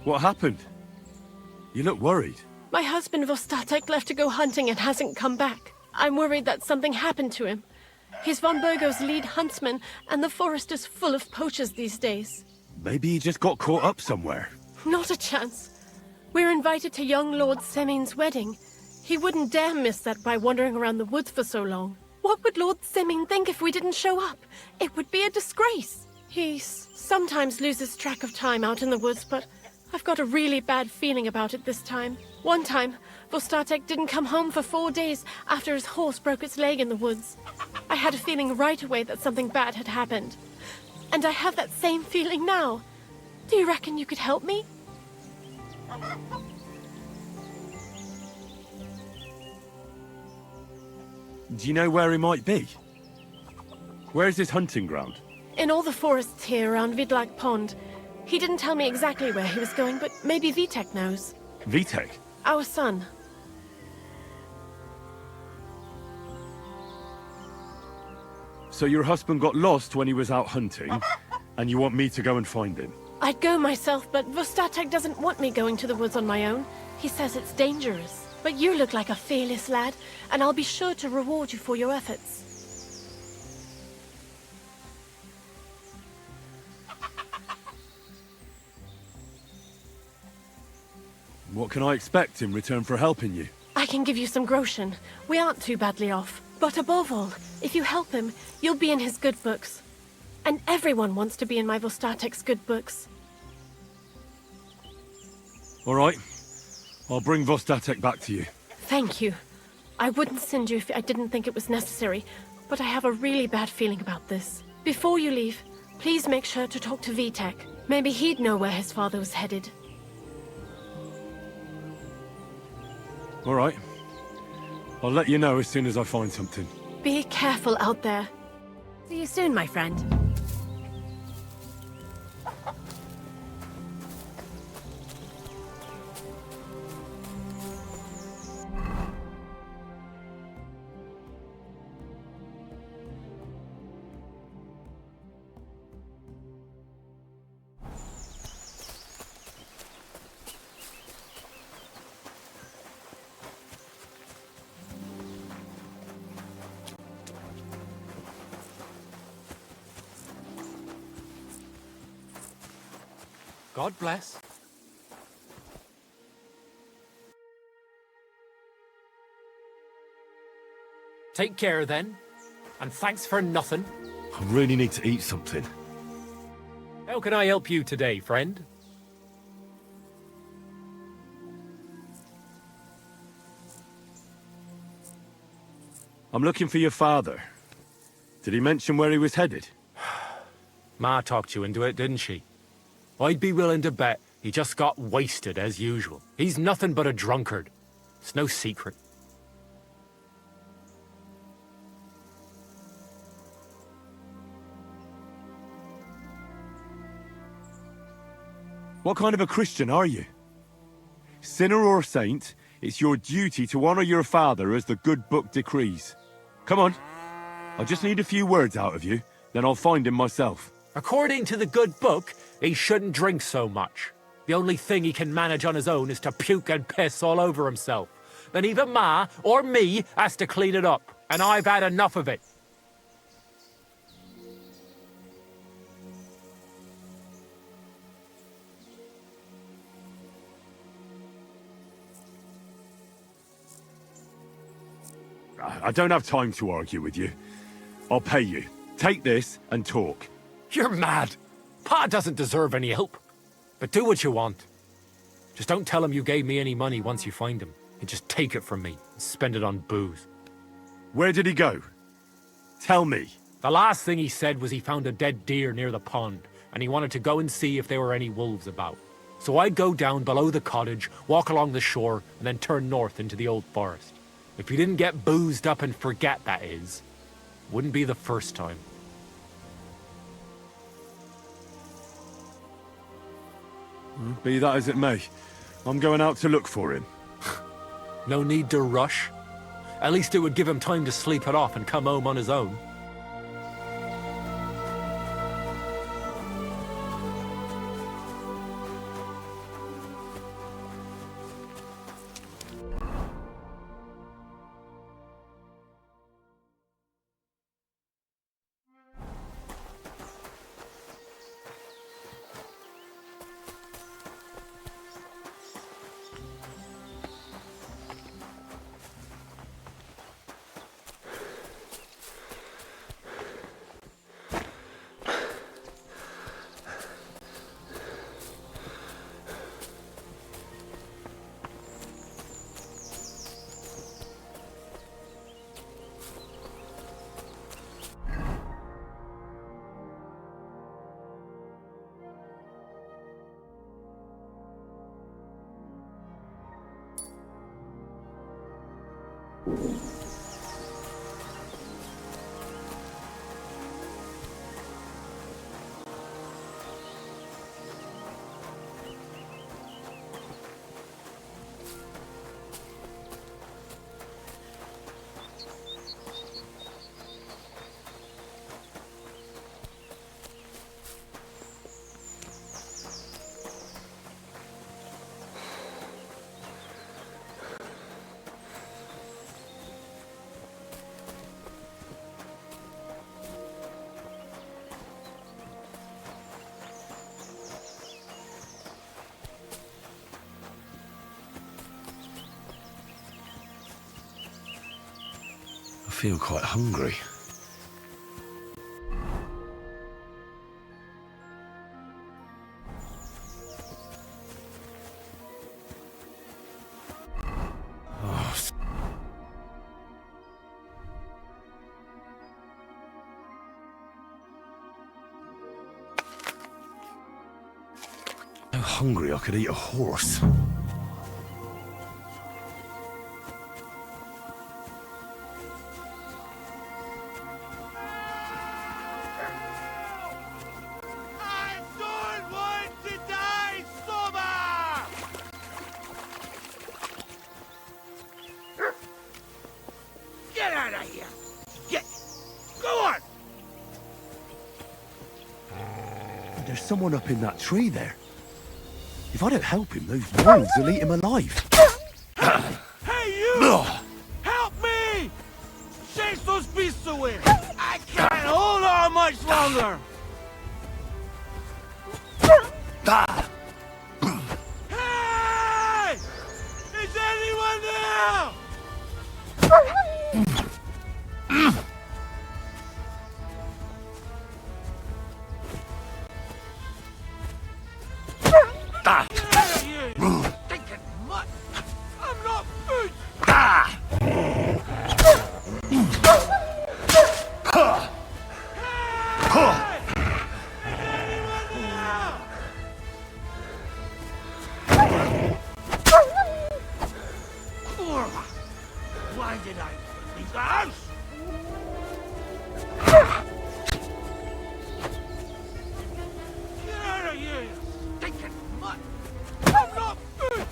What happened? You look worried. My husband Vostatek left to go hunting and hasn't come back. I'm worried that something happened to him. He's von Burgo's lead huntsman, and the forest is full of poachers these days. Maybe he just got caught up somewhere. Not a chance. We're invited to young Lord Semin's wedding. He wouldn't dare miss that by wandering around the woods for so long. What would Lord Semin think if we didn't show up? It would be a disgrace. He sometimes loses track of time out in the woods, but I've got a really bad feeling about it this time. One time, Vostatek didn't come home for 4 days after his horse broke its leg in the woods. I had a feeling right away that something bad had happened. And I have that same feeling now. Do you reckon you could help me? Do you know where he might be? Where's his hunting ground? In all the forests here around Vidlak Pond. He didn't tell me exactly where he was going, but maybe Vitek knows. Vitek? Our son. So your husband got lost when he was out hunting, and you want me to go and find him? I'd go myself, but Vostatek doesn't want me going to the woods on my own. He says it's dangerous. But you look like a fearless lad, and I'll be sure to reward you for your efforts. What can I expect in return for helping you? I can give you some groschen. We aren't too badly off. But above all, if you help him, you'll be in his good books. And everyone wants to be in my Vostatek's good books. All right. I'll bring Vostatek back to you. Thank you. I wouldn't send you if I didn't think it was necessary, but I have a really bad feeling about this. Before you leave, please make sure to talk to Vitek. Maybe he'd know where his father was headed. All right. I'll let you know as soon as I find something. Be careful out there. See you soon, my friend. God bless. Take care then, and thanks for nothing. I really need to eat something. How can I help you today, friend? I'm looking for your father. Did he mention where he was headed? Ma talked you into it, didn't she? I'd be willing to bet he just got wasted as usual. He's nothing but a drunkard. It's no secret. What kind of a Christian are you? Sinner or saint, it's your duty to honor your father as the good book decrees. Come on. I just need a few words out of you, then I'll find him myself. According to the good book, he shouldn't drink so much. The only thing he can manage on his own is to puke and piss all over himself. Then either Ma or me has to clean it up, and I've had enough of it. I don't have time to argue with you. I'll pay you. Take this and talk. You're mad. Pa doesn't deserve any help. But do what you want. Just don't tell him you gave me any money once you find him. And just take it from me and spend it on booze. Where did he go? Tell me. The last thing he said was he found a dead deer near the pond, and he wanted to go and see if there were any wolves about. So I'd go down below the cottage, walk along the shore, and then turn north into the old forest. If you didn't get boozed up and forget, that is. Wouldn't be the first time. Be that as it may, I'm going out to look for him. No need to rush. At least it would give him time to sleep it off and come home on his own. I feel quite hungry. So hungry I could eat a horse. Get out of here! Get... Go on! There's someone up in that tree there. If I don't help him, those wolves will eat him alive. Hey, you! Help me! Chase those beasts away! I can't hold on much longer! Hey! Is anyone there? I'm not food! Why did I leave the house? Get out of here, you stinking mutt! I'm not food!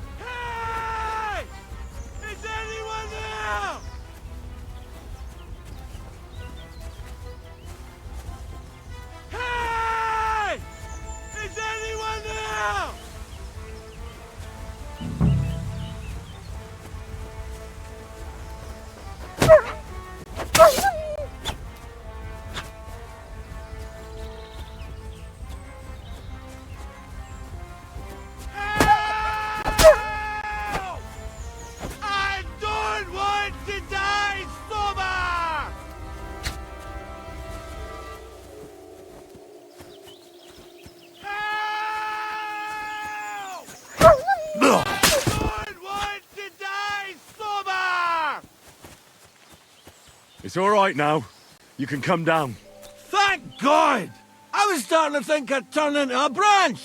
Hey! Is anyone there? Hey! Is anyone there? I don't want to die sober! Help! I don't want to die sober! It's all right now. You can come down. Thank God! I was starting to think I'd turn into a branch!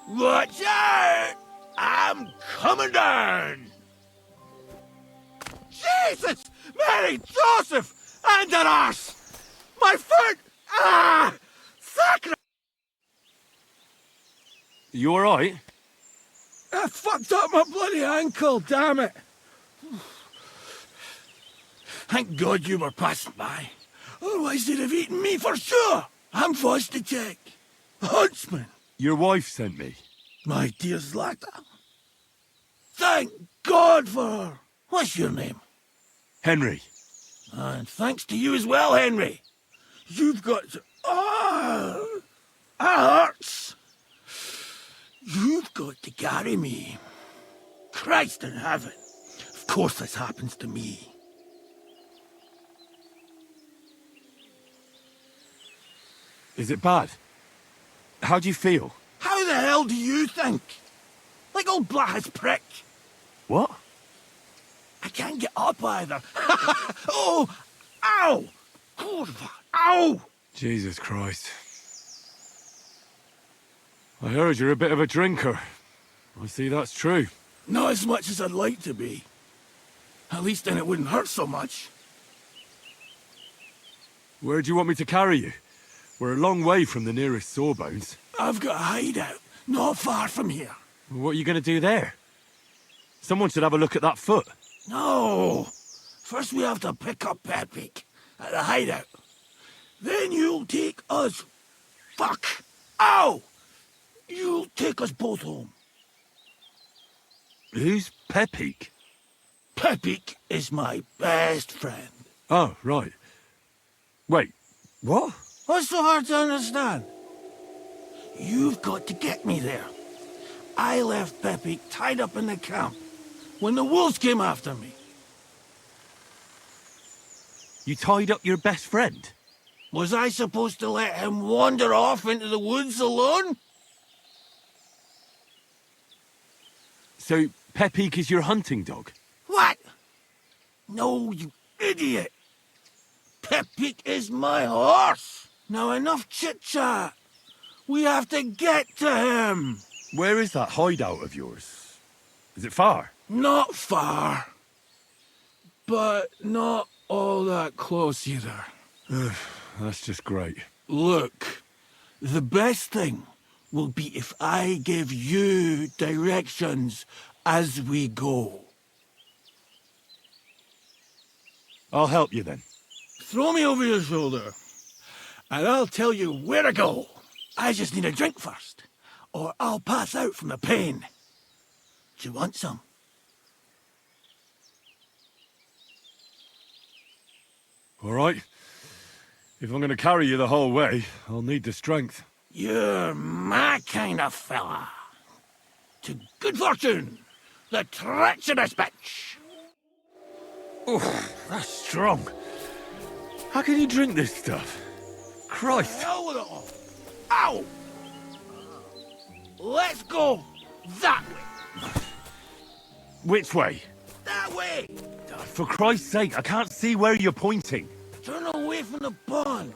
Watch out! I'm coming down! Jesus! Mary, Joseph! And an arse! My foot! Ah! Sacre! You all right? I fucked up my bloody ankle, damn it! Thank God you were passing by. Otherwise they'd have eaten me for sure! I'm forced to check. Huntsman! Your wife sent me. My dear Zlata. Thank God for her. What's your name? Henry. And thanks to you as well, Henry. You've got to... Oh! That hurts! Marry me? Christ in heaven. Of course this happens to me. Is it bad? How do you feel? How the hell do you think? Like old Black's prick. What? I can't get up either. Oh! Ow! Kurwa! Ow! Jesus Christ. I heard you're a bit of a drinker. I see that's true. Not as much as I'd like to be. At least then it wouldn't hurt so much. Where do you want me to carry you? We're a long way from the nearest sawbones. I've got a hideout, not far from here. What are you going to do there? Someone should have a look at that foot. No! First we have to pick up Pepik at the hideout. Then you'll take us... Fuck! Ow! You'll take us both home. Who's Pepik? Pepik is my best friend. Oh, right. Wait, what? What's so hard to understand? You've got to get me there. I left Pepik tied up in the camp when the wolves came after me. You tied up your best friend? Was I supposed to let him wander off into the woods alone? So, Pepik is your hunting dog? What? No, you idiot. Pepik is my horse. Now enough chit-chat. We have to get to him. Where is that hideout of yours? Is it far? Not far. But not all that close either. That's just great. Look, the best thing will be if I give you directions as we go. I'll help you then. Throw me over your shoulder, and I'll tell you where to go. I just need a drink first, or I'll pass out from the pain. Do you want some? All right. If I'm going to carry you the whole way, I'll need the strength. You're my kind of fella. To good fortune, the treacherous bitch. Oh, that's strong. How can you drink this stuff? Christ. Hell with it all. Ow! Let's go that way. Which way? That way. For Christ's sake, I can't see where you're pointing. Turn away from the pond.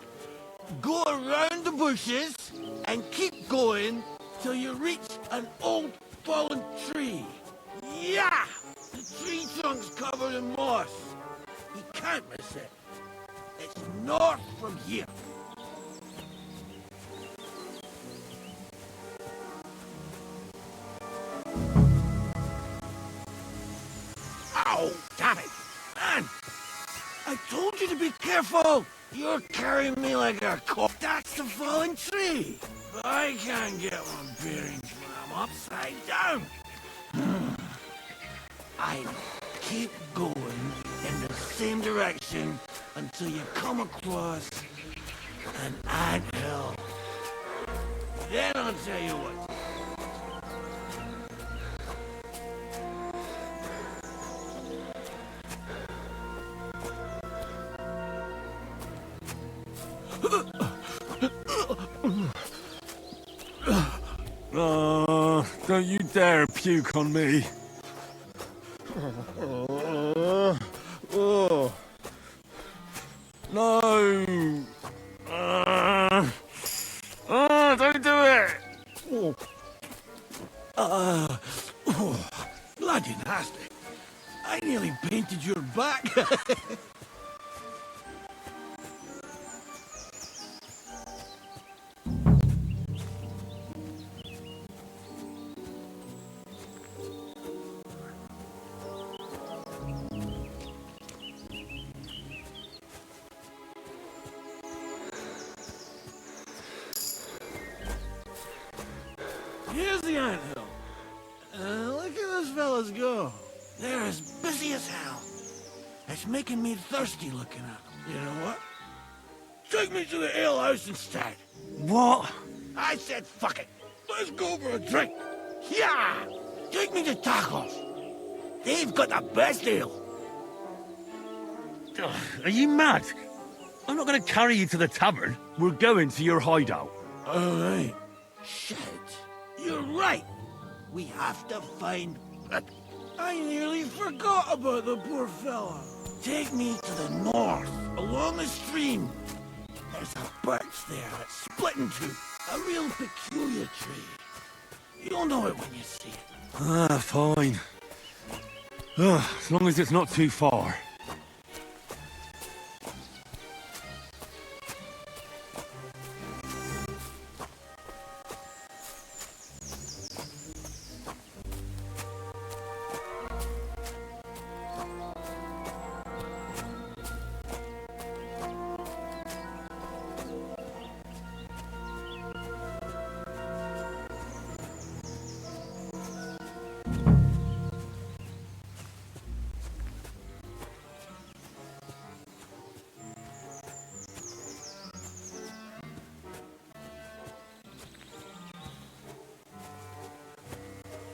Go around the bushes and keep going till you reach an old fallen tree. Yeah! The tree trunk's covered in moss. You can't miss it. It's north from here. Ow! Damn it! Man! I told you to be careful! You're carrying me like a corpse. That's the fallen tree! But I can't get my bearings when I'm upside down. I keep going in the same direction until you come across an anthill. Then I'll tell you what. Don't you dare puke on me. No. Don't do it. Bloody nasty. I nearly painted your back. Here's the anthill. Look at those fellas go. They're as busy as hell. It's making me thirsty looking at them. You know what? Take me to the alehouse instead. What? I said fuck it. Let's go for a drink. Yeah! Take me to tacos. They've got the best ale. Ugh, are you mad? I'm not going to carry you to the tavern. We're going to your hideout. All right. Shit. You're right. We have to find... I nearly forgot about the poor fella. Take me to the north, along the stream. There's a birch there that's split in two. A real peculiar tree. You'll know it when you see it. Ah, fine. Ugh, as long as it's not too far.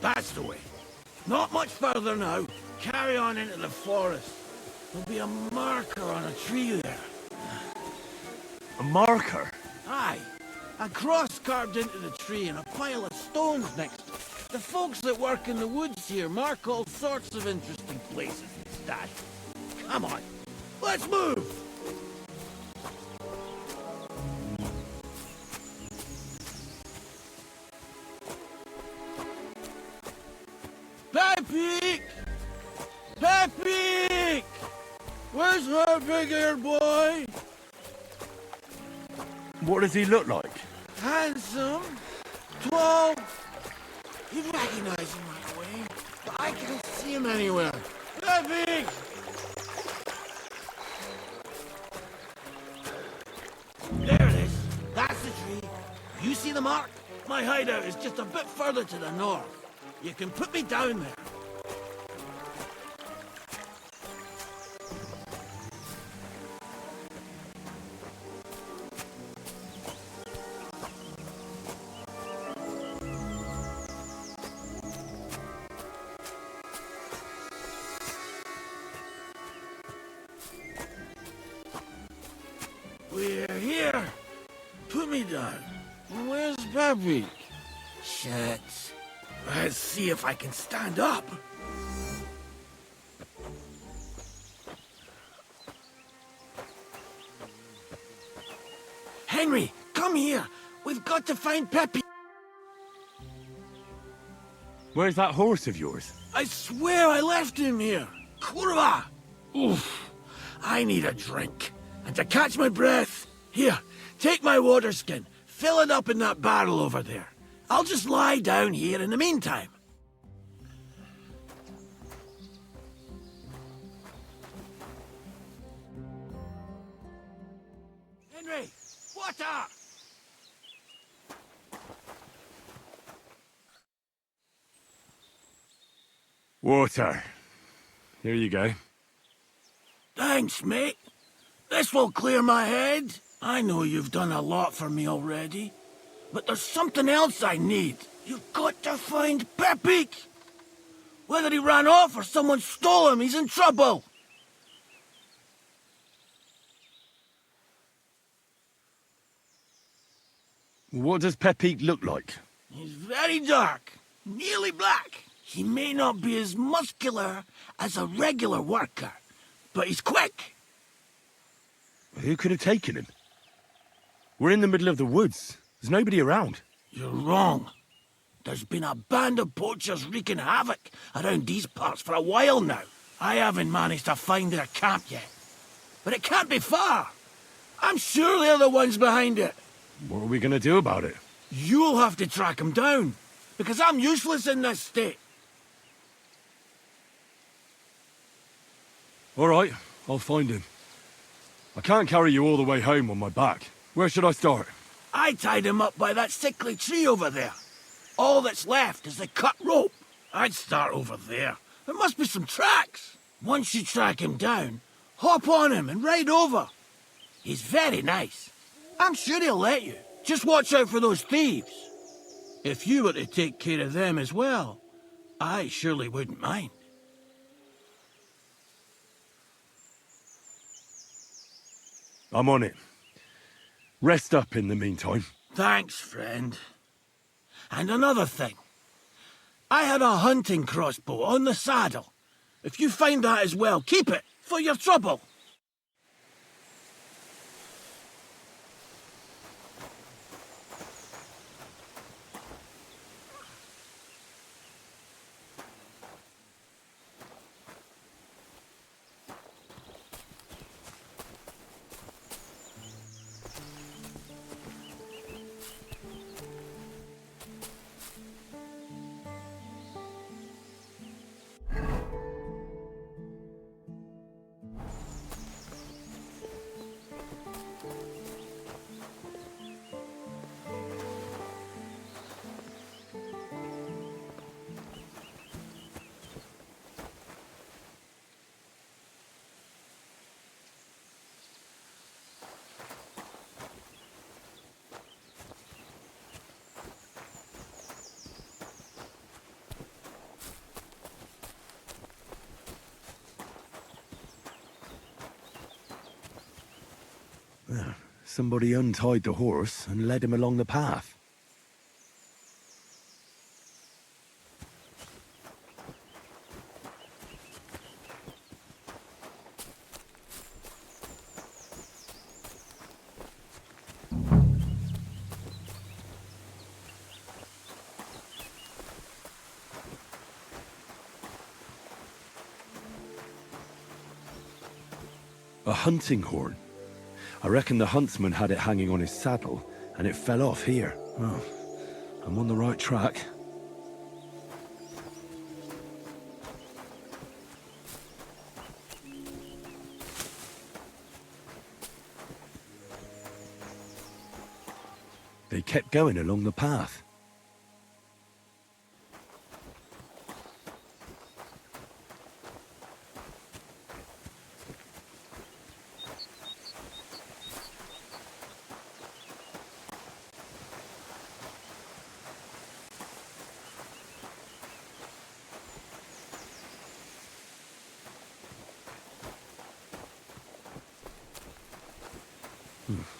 That's the way. Not much further now. Carry on into the forest. There'll be a marker on a tree there. A marker? Aye. A cross carved into the tree and a pile of stones next to it. The folks that work in the woods here mark all sorts of interesting places and stash. Come on. Let's move! Pepe! Pepe! Where's her big-eared boy? What does he look like? Handsome, tall. You'd recognize him right away, but I can't see him anywhere. Pepe! There it is. That's the tree. You see the mark? My hideout is just a bit further to the north. You can put me down there. We're here. Put me down. Where's Pepe? Shit. Let's see if I can stand up. Henry, come here. We've got to find Pepe. Where's that horse of yours? I swear I left him here. Kurwa! Oof. I need a drink. And to catch my breath, here, take my water skin. Fill it up in that barrel over there. I'll just lie down here in the meantime. Henry, water! Water. Here you go. Thanks, mate. This will clear my head. I know you've done a lot for me already. But there's something else I need. You've got to find Pepe. Whether he ran off or someone stole him, he's in trouble. What does Pepe look like? He's very dark, nearly black. He may not be as muscular as a regular worker, but he's quick. Who could have taken him? We're in the middle of the woods. There's nobody around. You're wrong. There's been a band of poachers wreaking havoc around these parts for a while now. I haven't managed to find their camp yet. But it can't be far. I'm sure they're the ones behind it. What are we going to do about it? You'll have to track them down, because I'm useless in this state. All right, I'll find him. I can't carry you all the way home on my back. Where should I start? I tied him up by that sickly tree over there. All that's left is the cut rope. I'd start over there. There must be some tracks. Once you track him down, hop on him and ride over. He's very nice. I'm sure he'll let you. Just watch out for those thieves. If you were to take care of them as well, I surely wouldn't mind. I'm on it. Rest up in the meantime. Thanks, friend. And another thing. I had a hunting crossbow on the saddle. If you find that as well, keep it for your trouble. Somebody untied the horse and led him along the path. A hunting horn. I reckon the huntsman had it hanging on his saddle, and it fell off here. Oh, I'm on the right track. They kept going along the path.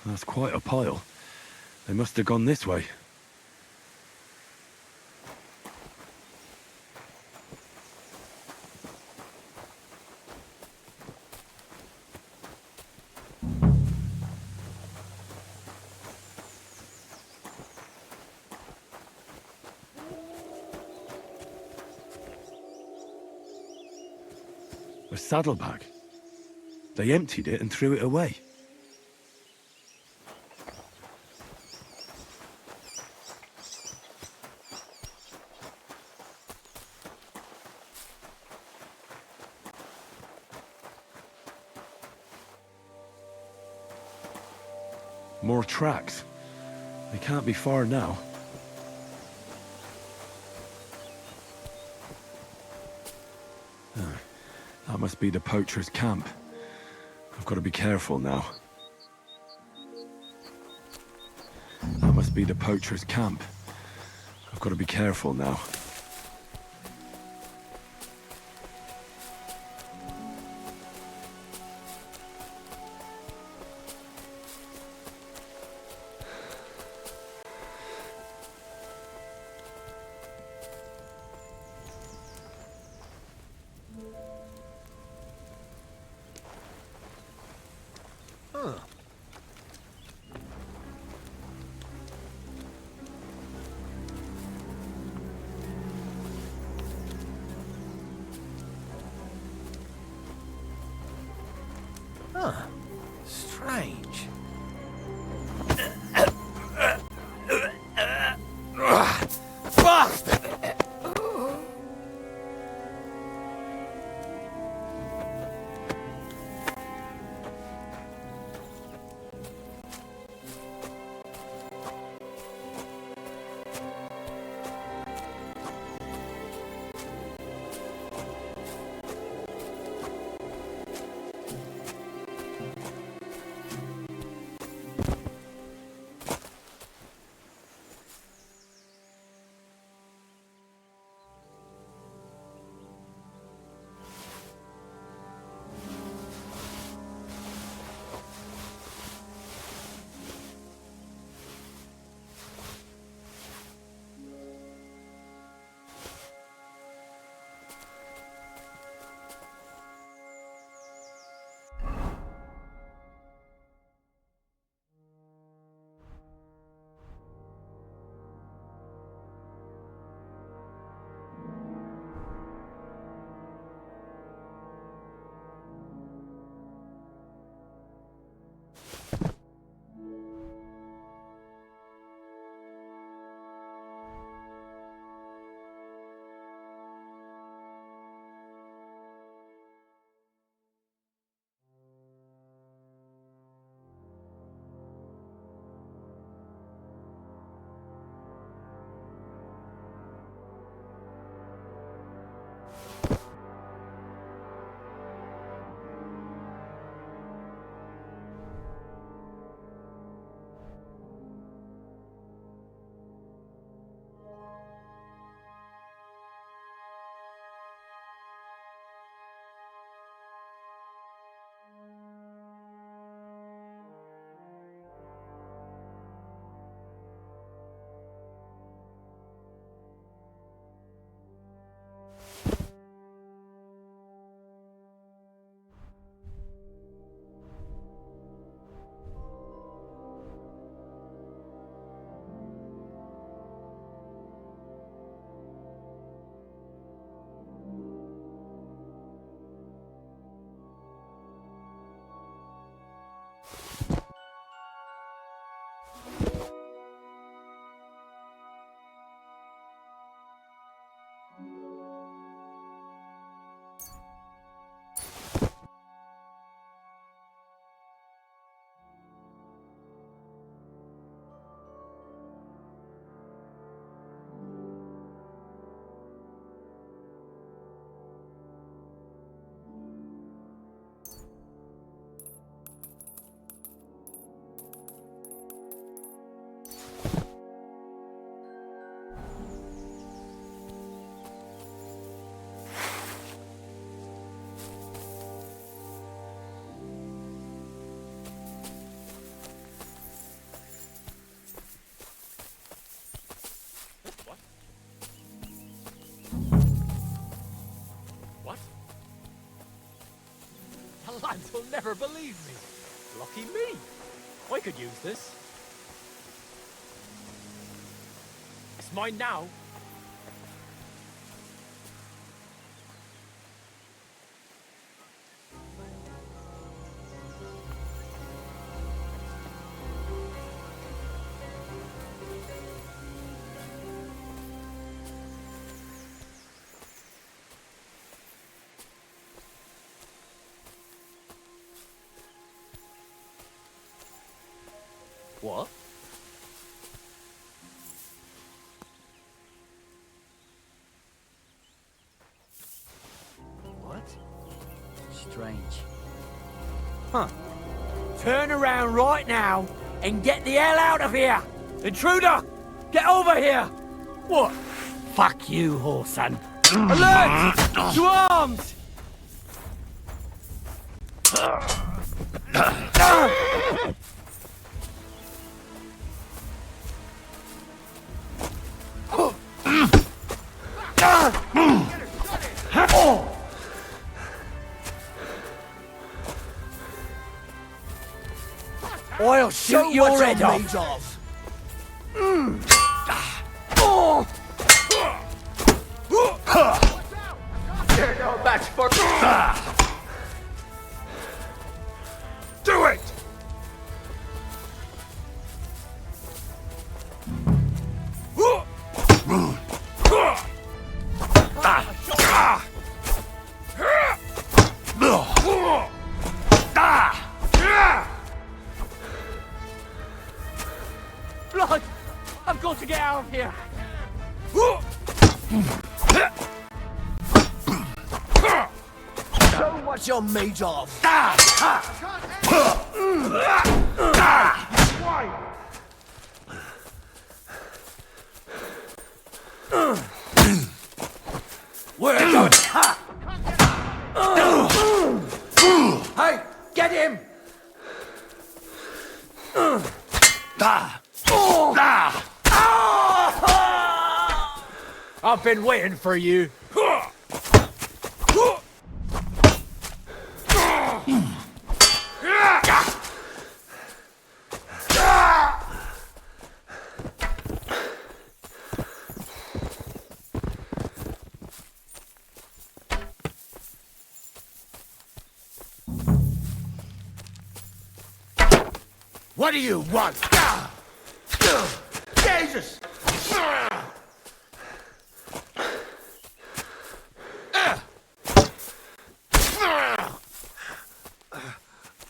That's quite a pile. They must have gone this way. A saddlebag. They emptied it and threw it away. More tracks. They can't be far now. That must be the poacher's camp. I've got to be careful now. That must be the poacher's camp. I've got to be careful now. You'll never believe me. Lucky me. I could use this. It's mine now. What? What? Strange. Huh. Turn around right now and get the hell out of here! Intruder! Get over here! What? Fuck you, whoreson. Alert! To arms! I'll shoot your head off. You're no match for Do it! Blood! I've got to get out of here! Show what you're made of! Where are you going? Hey! Get him! I've been waiting for you. What do you want? Jesus!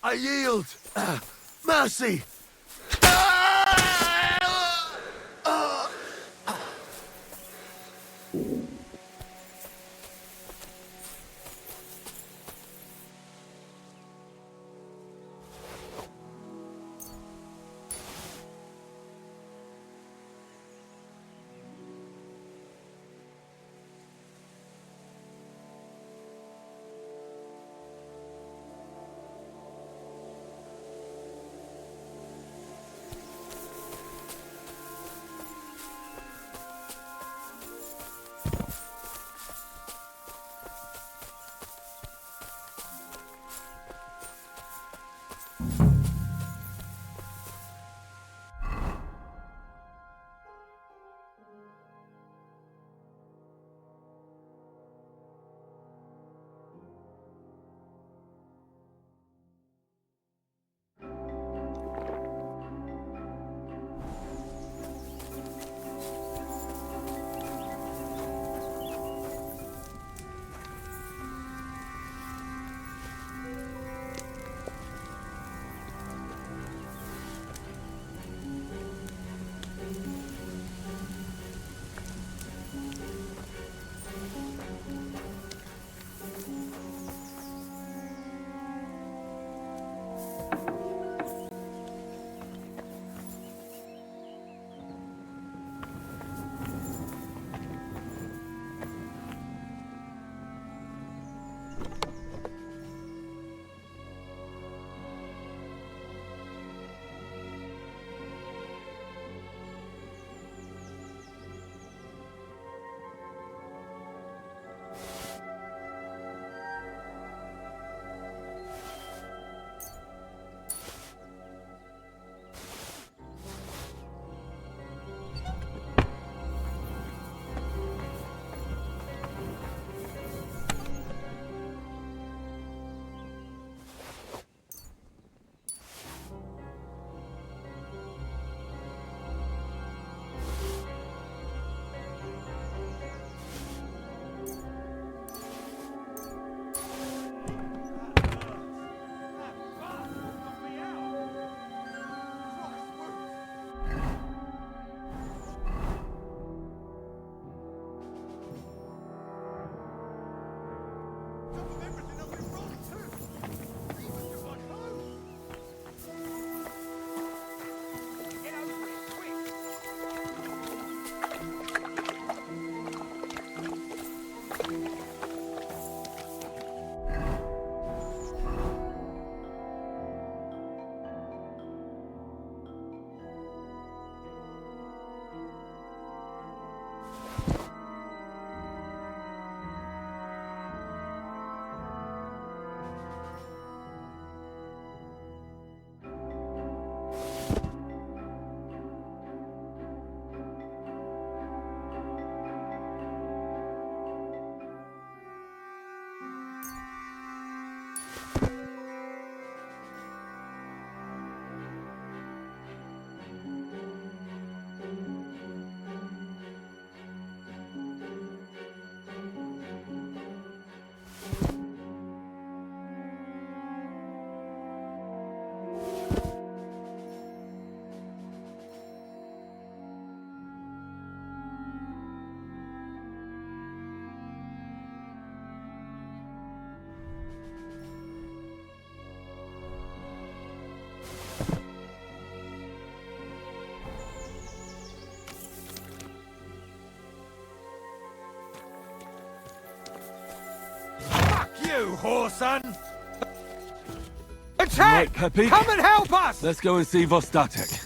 I yield. Mercy. You whoreson! Right, Attack! Pepe. Come and help us! Let's go and see Vostatek.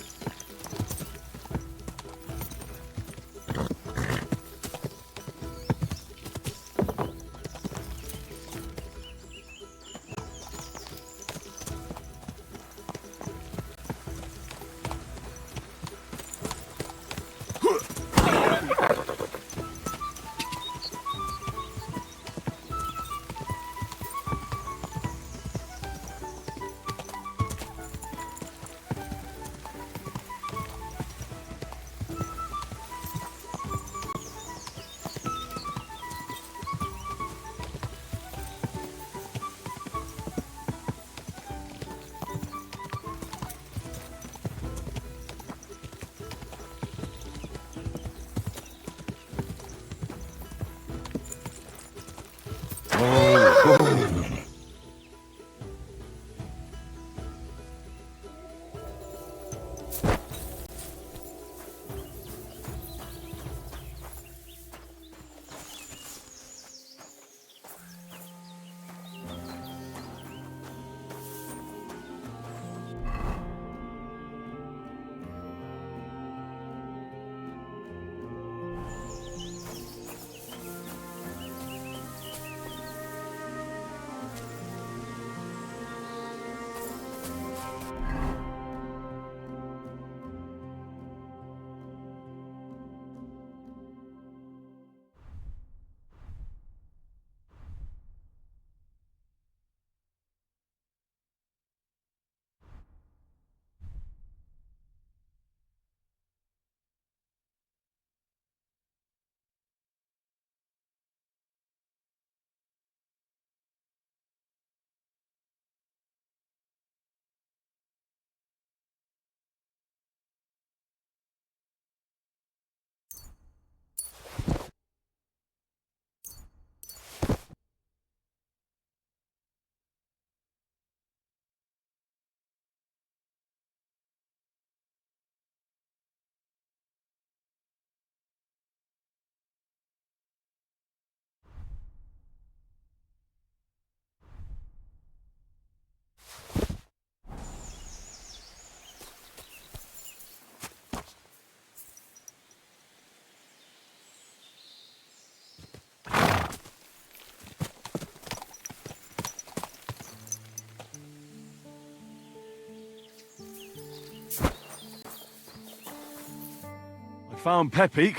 Found Pepik.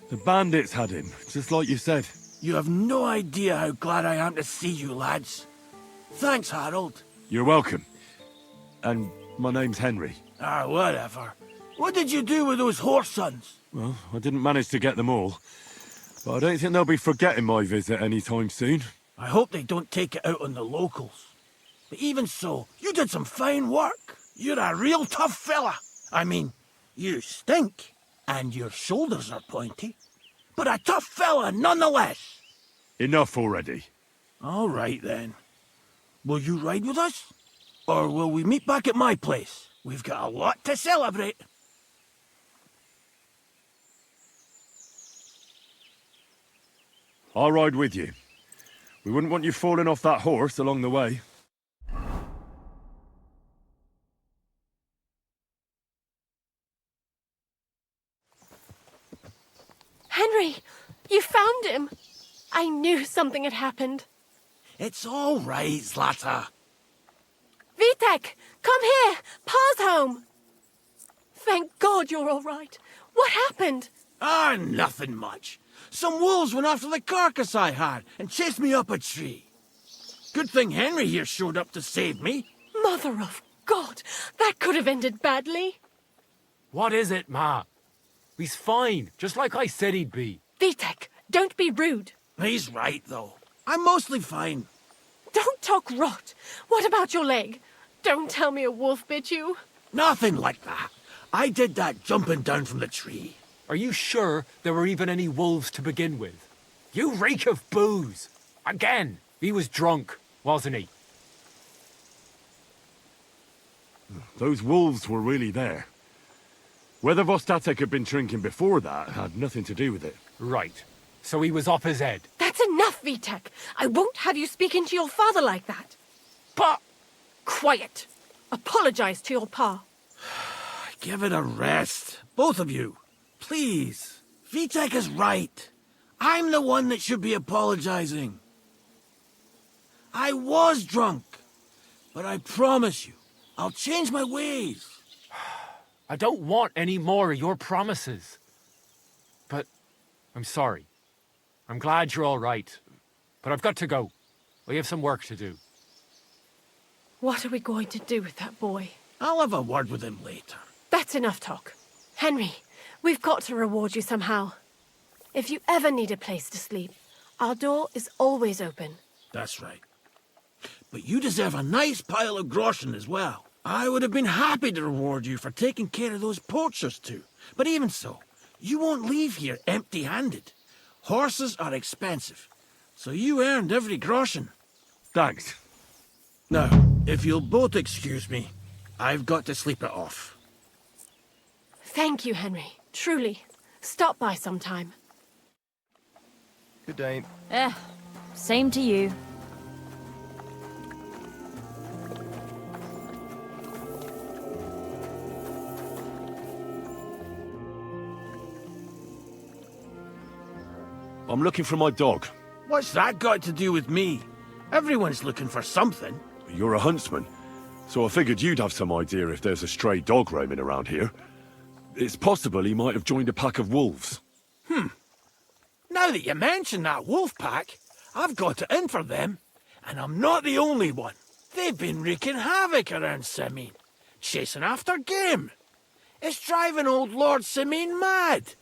The bandits had him, just like you said. You have no idea how glad I am to see you, lads. Thanks, Harold. You're welcome. And my name's Henry. Ah, whatever. What did you do with those whoresons? Well, I didn't manage to get them all. But I don't think they'll be forgetting my visit anytime soon. I hope they don't take it out on the locals. But even so, you did some fine work. You're a real tough fella. I mean, you stink. And your shoulders are pointy. But a tough fella nonetheless. Enough already. All right, then. Will you ride with us? Or will we meet back at my place? We've got a lot to celebrate. I'll ride with you. We wouldn't want you falling off that horse along the way. Henry, you found him. I knew something had happened. It's all right, Zlata. Vitek, come here. Pa's home. Thank God you're all right. What happened? Ah, nothing much. Some wolves went after the carcass I had and chased me up a tree. Good thing Henry here showed up to save me. Mother of God, that could have ended badly. What is it, Ma? He's fine, just like I said he'd be. Vitek, don't be rude. He's right, though. I'm mostly fine. Don't talk rot. What about your leg? Don't tell me a wolf bit you. Nothing like that. I did that jumping down from the tree. Are you sure there were even any wolves to begin with? You reek of booze. Again, he was drunk, wasn't he? Those wolves were really there. Whether Vostatek had been drinking before that had nothing to do with it. Right. So he was off his head. That's enough, Vitek, I won't have you speaking to your father like that. Pa! Quiet. Apologize to your pa. Give it a rest. Both of you. Please. Vitek is right. I'm the one that should be apologizing. I was drunk. But I promise you, I'll change my ways. I don't want any more of your promises. But I'm sorry. I'm glad you're all right. But I've got to go. We have some work to do. What are we going to do with that boy? I'll have a word with him later. That's enough talk. Henry, we've got to reward you somehow. If you ever need a place to sleep, our door is always open. That's right. But you deserve a nice pile of groschen as well. I would have been happy to reward you for taking care of those poachers too. But even so, you won't leave here empty-handed. Horses are expensive, so you earned every groschen. Thanks. Now, if you'll both excuse me, I've got to sleep it off. Thank you, Henry. Truly. Stop by sometime. Good day. Same to you. I'm looking for my dog. What's that got to do with me? Everyone's looking for something. You're a huntsman, so I figured you'd have some idea if there's a stray dog roaming around here. It's possible he might have joined a pack of wolves. Now that you mention that wolf pack, I've got it in for them. And I'm not the only one. They've been wreaking havoc around Simene, chasing after game. It's driving old Lord Simene mad.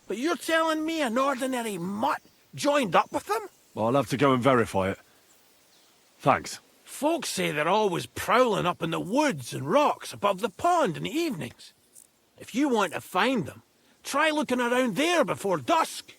But you're telling me an ordinary mutt joined up with them? I'll have to go and verify it. Thanks. Folks say they're always prowling up in the woods and rocks above the pond in the evenings. If you want to find them, try looking around there before dusk.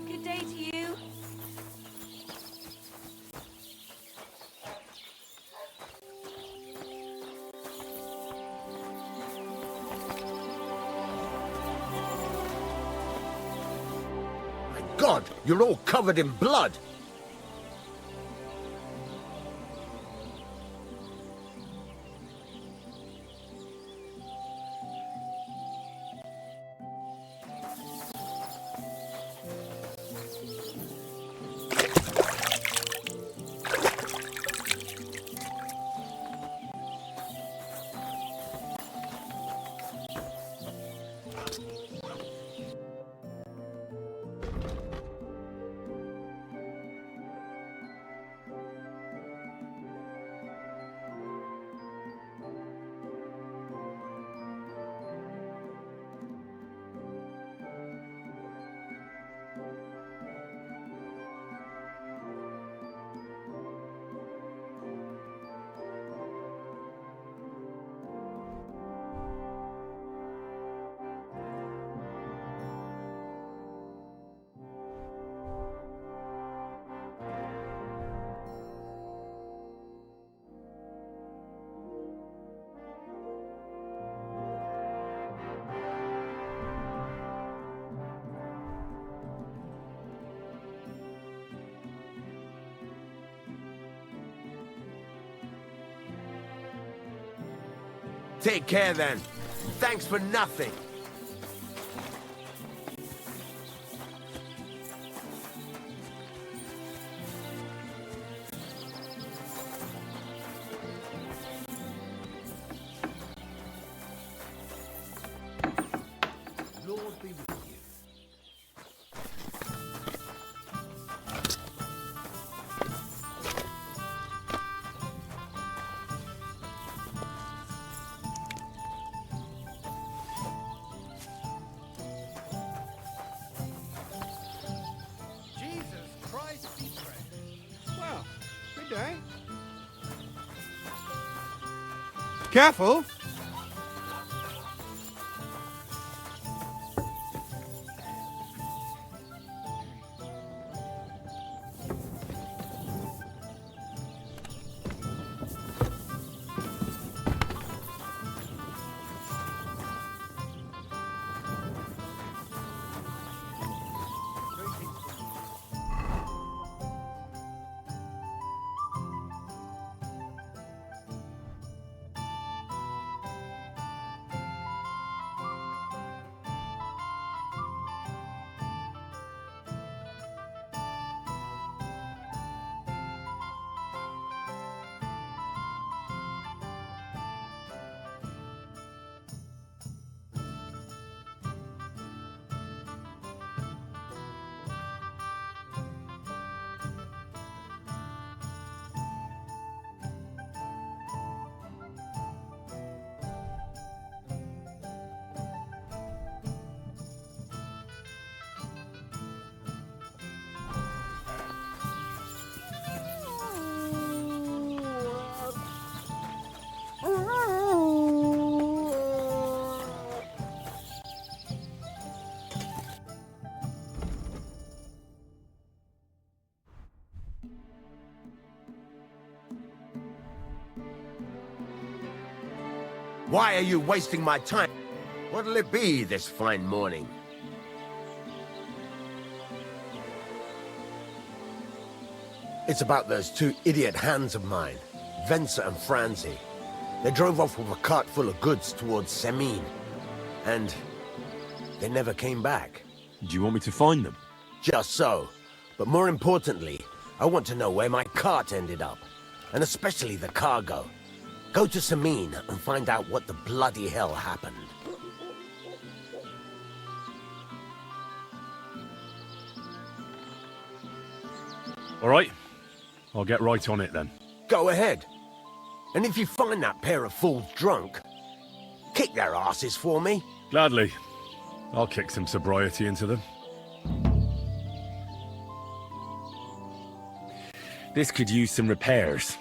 Good day to you. My God, you're all covered in blood. Take care then. Thanks for nothing. Lord be with you. Jesus Christ be praised. Well, good day. Careful! Why are you wasting my time? What'll it be this fine morning? It's about those two idiot hands of mine, Venser and Franzi. They drove off with a cart full of goods towards Semine, and they never came back. Do you want me to find them? Just so. But more importantly, I want to know where my cart ended up, and especially the cargo. Go to Semine and find out what the bloody hell happened. All right. I'll get right on it then. Go ahead. And if you find that pair of fools drunk, kick their asses for me. Gladly. I'll kick some sobriety into them. This could use some repairs.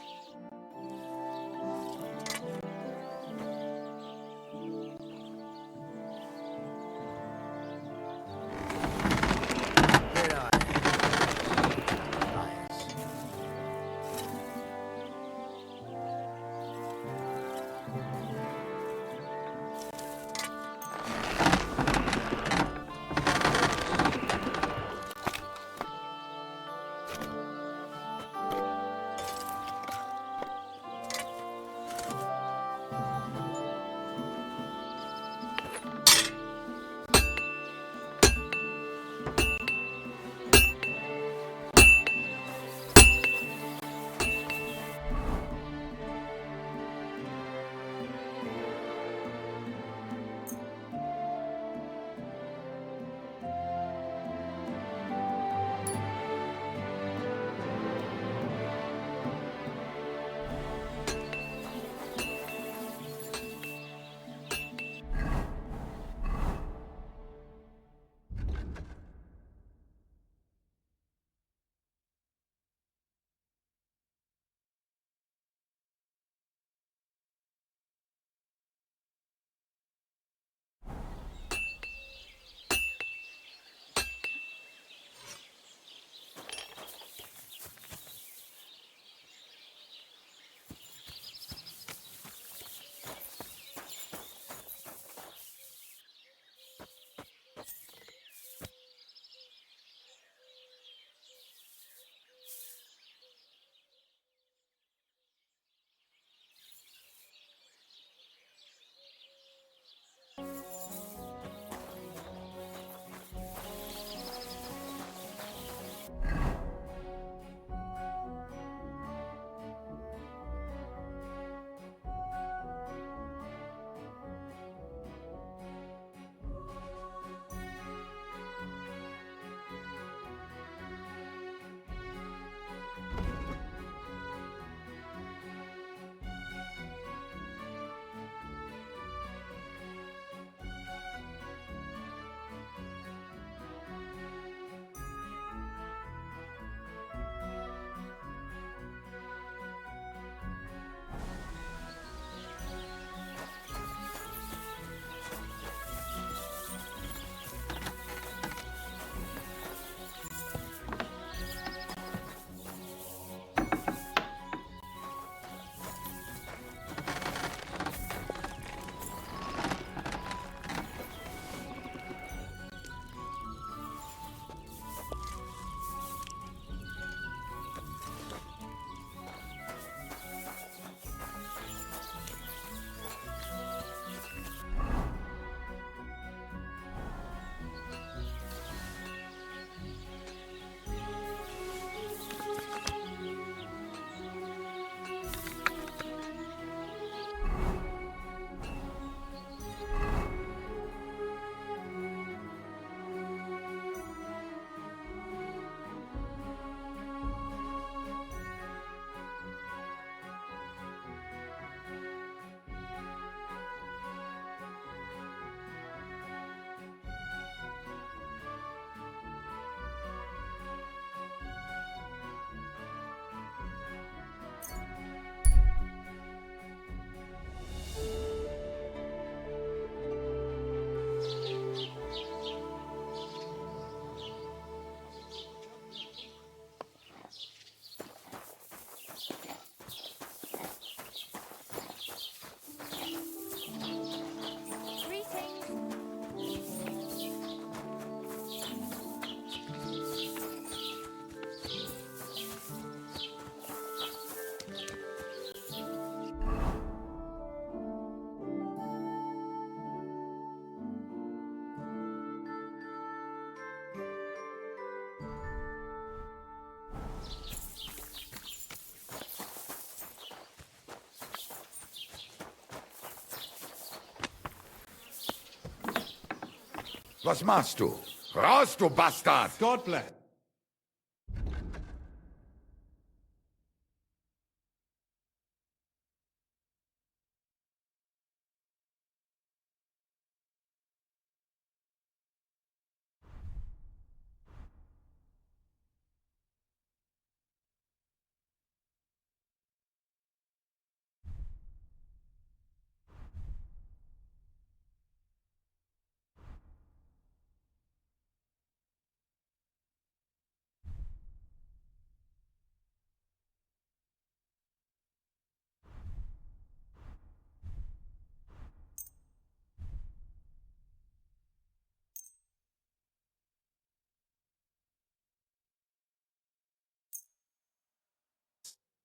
Was machst du? Raus, du Bastard! God bless.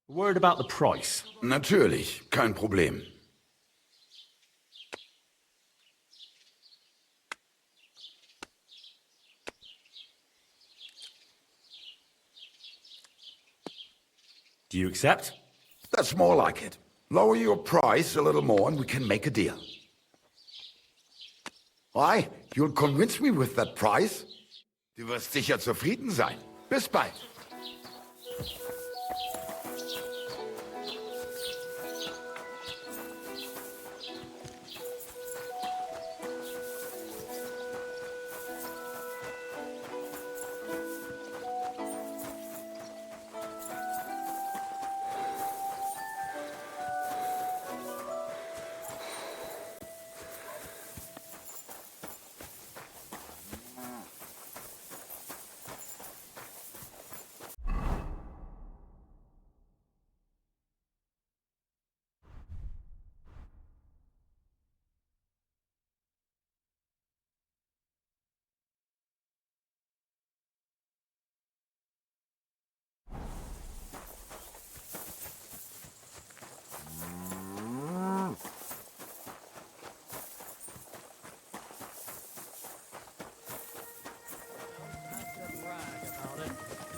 Word about the price. Natürlich, kein Problem. Do you accept? That's more like it. Lower your price a little more and we can make a deal. Why? You'll convince me with that price? Du wirst sicher zufrieden sein. Bis bald.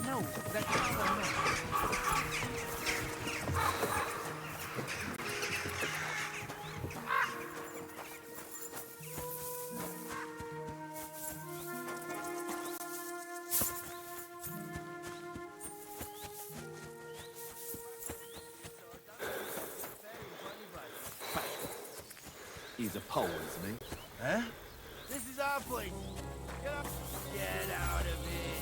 No, that's not what I meant. He's a Pole, isn't he? Huh? This is our place. Get up. Get out of it.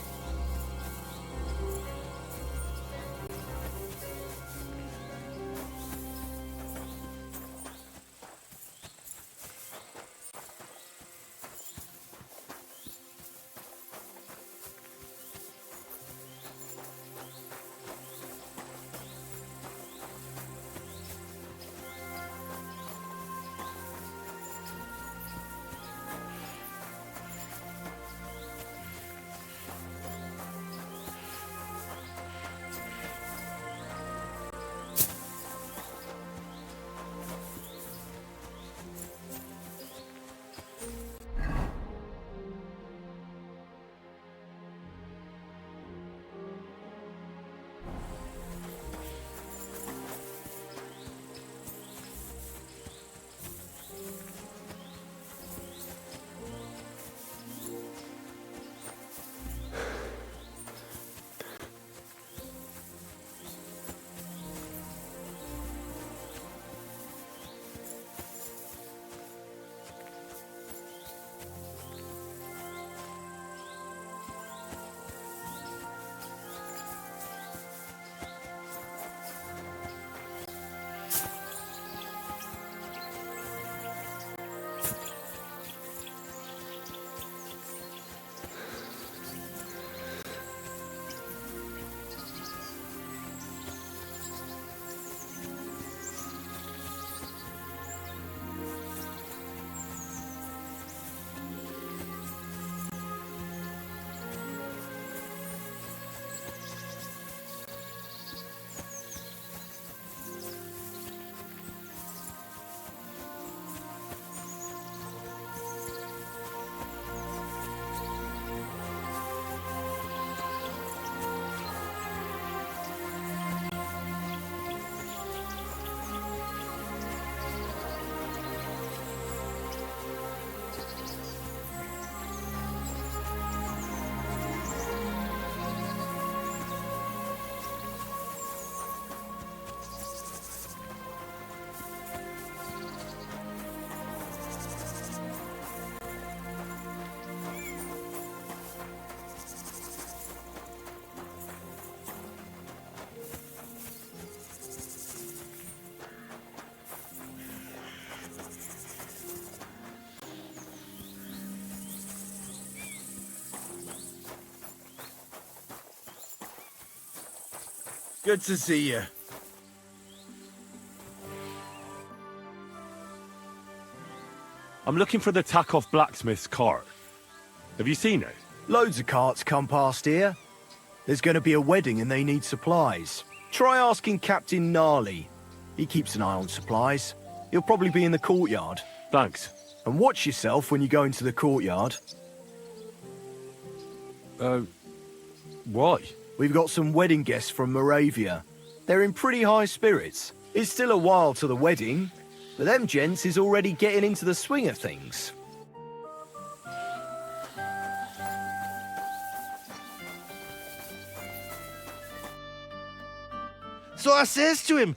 Good to see you. I'm looking for the Takeoff blacksmith's cart. Have you seen it? Loads of carts come past here. There's going to be a wedding and they need supplies. Try asking Captain Gnarly. He keeps an eye on supplies. He'll probably be in the courtyard. Thanks. And watch yourself when you go into the courtyard. Why? We've got some wedding guests from Moravia. They're in pretty high spirits. It's still a while to the wedding, but them gents is already getting into the swing of things. So I says to him,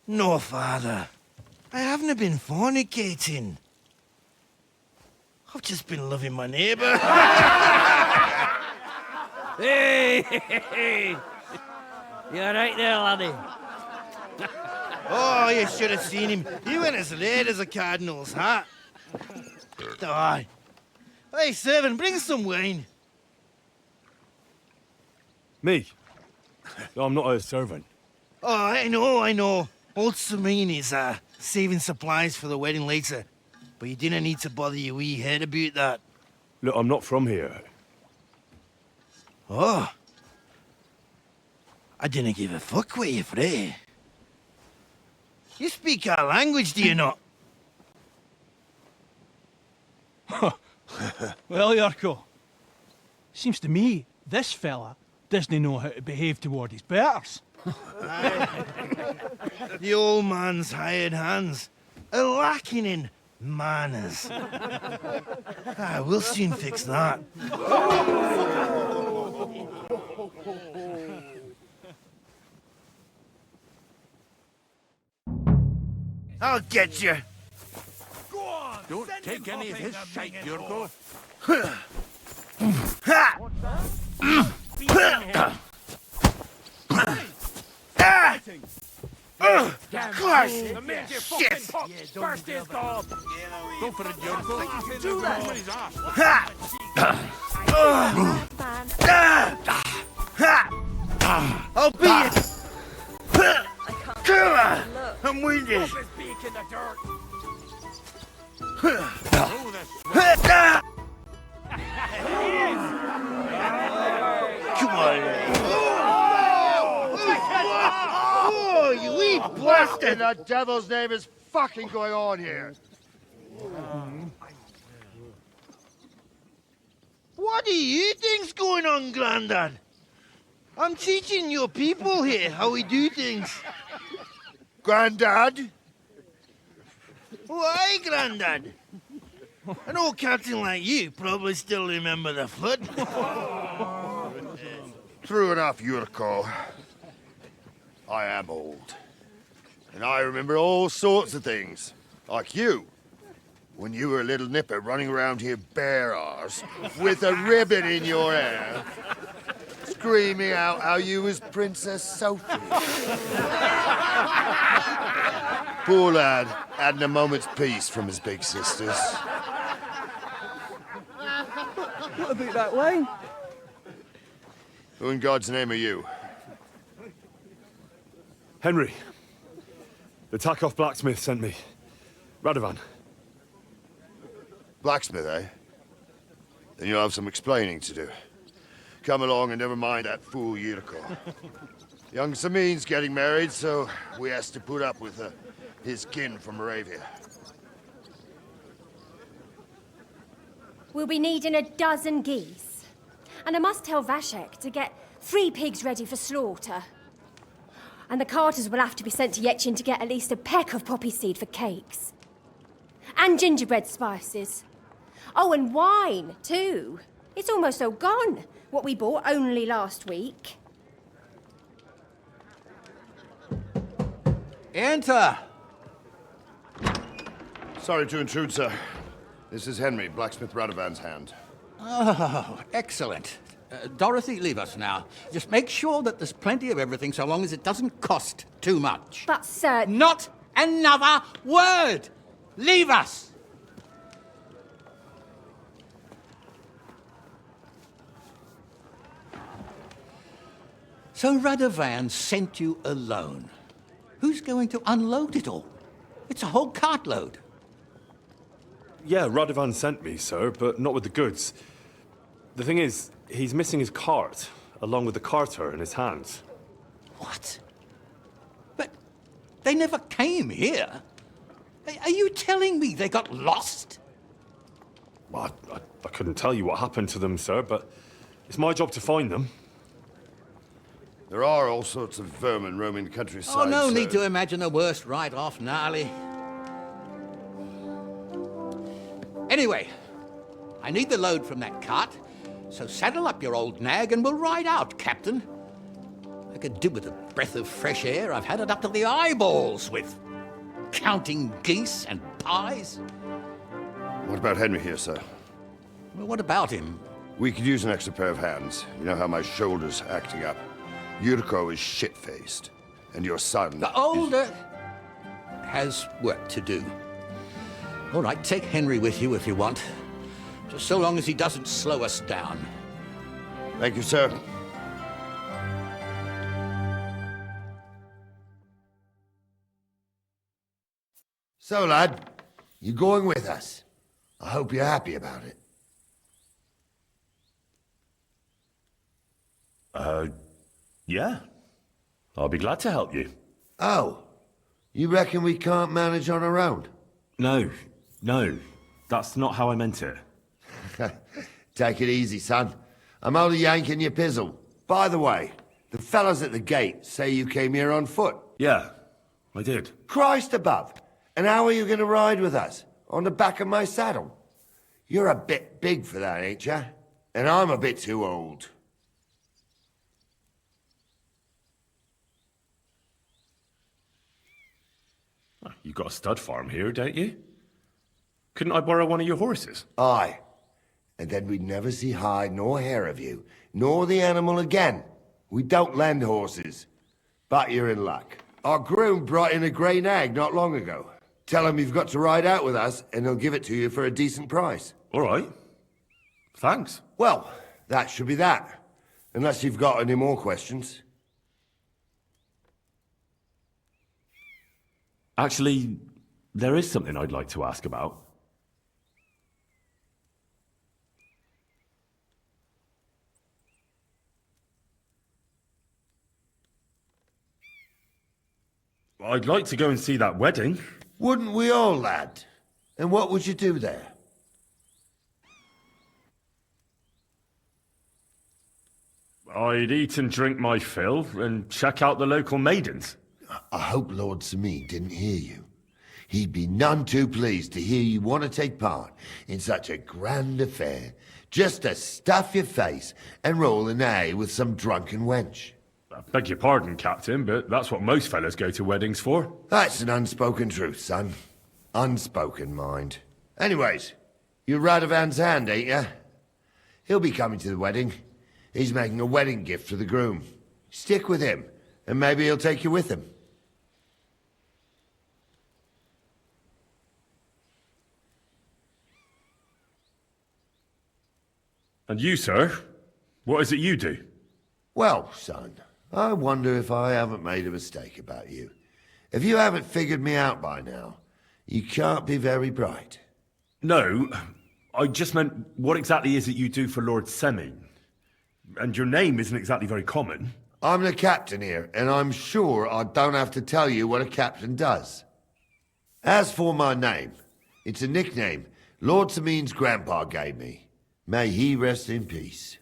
"No, father, I haven't been fornicating. I've just been loving my neighbour." Hey! You alright there, laddie? Oh, you should have seen him. He went as red as a cardinal's hat. Aye. Hey, servant, bring some wine. Me? I'm not a servant. Oh, I know. Old Samine is saving supplies for the wedding later. But you didn't need to bother your wee head about that. Look, I'm not from here. Oh. I didn't give a fuck what you pray. You speak our language, do you not? Well, Yarko, seems to me this fella doesn't know how to behave toward his betters. The old man's hired hands are lacking in manners. We'll soon fix that. I'll get you. Go on! Don't take any of his shite, Yurko. Christ! Shit! Burst his gob! Go for it, Yurko. Do that! I'll beat it! Come on! I'm with you! Come on! Oh, you wee What in the devil's name is fucking going on here? What do you think's going on, Grandad? I'm teaching your people here how we do things. Grandad? Why, Grandad? An old captain like you probably still remember the flood. True enough, Yurko. I am old. And I remember all sorts of things. Like you. When you were a little nipper running around here bare arse, with a ribbon in your hair, screaming out how you was Princess Sophie. Poor lad, hadn't a moment's peace from his big sisters. What about that wine? Who in God's name are you? Henry. The Takeoff blacksmith sent me. Radovan. Blacksmith, eh? Then you'll have some explaining to do. Come along and never mind that fool Yurko. Young Samin's getting married, so we has to put up with his kin from Moravia. We'll be needing a dozen geese. And I must tell Vashek to get 3 pigs ready for slaughter. And the carters will have to be sent to Yetchin to get at least a peck of poppy seed for cakes. And gingerbread spices. Oh, and wine, too. It's almost all gone, what we bought only last week. Enter! Sorry to intrude, sir. This is Henry, Blacksmith Radovan's hand. Oh, excellent. Dorothy, leave us now. Just make sure that there's plenty of everything so long as it doesn't cost too much. But, sir... Not another word! Leave us! So Radovan sent you alone. Who's going to unload it all? It's a whole cartload. Yeah, Radovan sent me, sir, but not with the goods. The thing is, he's missing his cart, along with the carter in his hands. What? But they never came here. Are you telling me they got lost? Well, I couldn't tell you what happened to them, sir, but it's my job to find them. There are all sorts of vermin roaming the countryside. Oh, no sir. need to imagine the worst right off, Gnarly. Anyway, I need the load from that cart, so saddle up your old nag and we'll ride out, Captain. I could do with a breath of fresh air. I've had it up to the eyeballs with counting geese and pies. What about Henry here, sir? Well, what about him? We could use an extra pair of hands. You know how my shoulder's acting up. Yuriko is shit-faced, and your son... The older has work to do. All right, take Henry with you if you want. Just so long as he doesn't slow us down. Thank you, sir. So, lad, you're going with us. I hope you're happy about it. Yeah. I'll be glad to help you. Oh, you reckon we can't manage on our own? No, that's not how I meant it. Take it easy, son. I'm only yanking your pizzle. By the way, the fellas at the gate say you came here on foot. Yeah, I did. Christ above! And how are you going to ride with us? On the back of my saddle? You're a bit big for that, ain't ya? And I'm a bit too old. You got a stud farm here, don't you? Couldn't I borrow one of your horses? Aye. And then we'd never see hide nor hair of you, nor the animal again. We don't lend horses. But you're in luck. Our groom brought in a grey nag not long ago. Tell him you've got to ride out with us, and he'll give it to you for a decent price. All right. Thanks. Well, that should be that. Unless you've got any more questions. Actually, there is something I'd like to ask about. I'd like to go and see that wedding. Wouldn't we all, lad? And what would you do there? I'd eat and drink my fill and check out the local maidens. I hope Lord Sameen didn't hear you. He'd be none too pleased to hear you want to take part in such a grand affair, just to stuff your face and roll an A with some drunken wench. I beg your pardon, Captain, but that's what most fellas go to weddings for. That's an unspoken truth, son. Unspoken, mind. Anyways, you're Radovan's hand, ain't ya? He'll be coming to the wedding. He's making a wedding gift for the groom. Stick with him, and maybe he'll take you with him. And you, sir? What is it you do? Well, son, I wonder if I haven't made a mistake about you. If you haven't figured me out by now, you can't be very bright. No, I just meant, what exactly is it you do for Lord Seming? And your name isn't exactly very common. I'm the captain here, and I'm sure I don't have to tell you what a captain does. As for my name, it's a nickname Lord Semeen's grandpa gave me. May he rest in peace.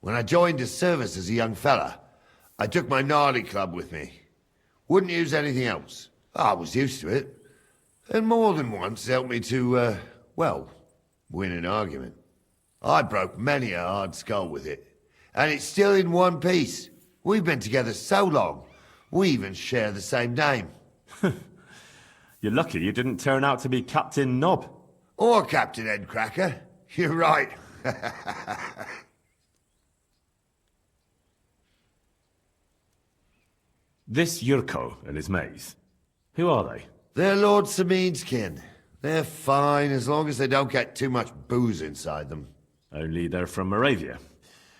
When I joined his service as a young fella, I took my gnarly club with me. Wouldn't use anything else. I was used to it. And more than once helped me to, well, win an argument. I broke many a hard skull with it. And it's still in one piece. We've been together so long, we even share the same name. You're lucky you didn't turn out to be Captain Knob. Or Captain Headcracker. You're right. This Yurko and his mates, who are they? They're Lord Sameen's kin. They're fine as long as they don't get too much booze inside them. Only they're from Moravia,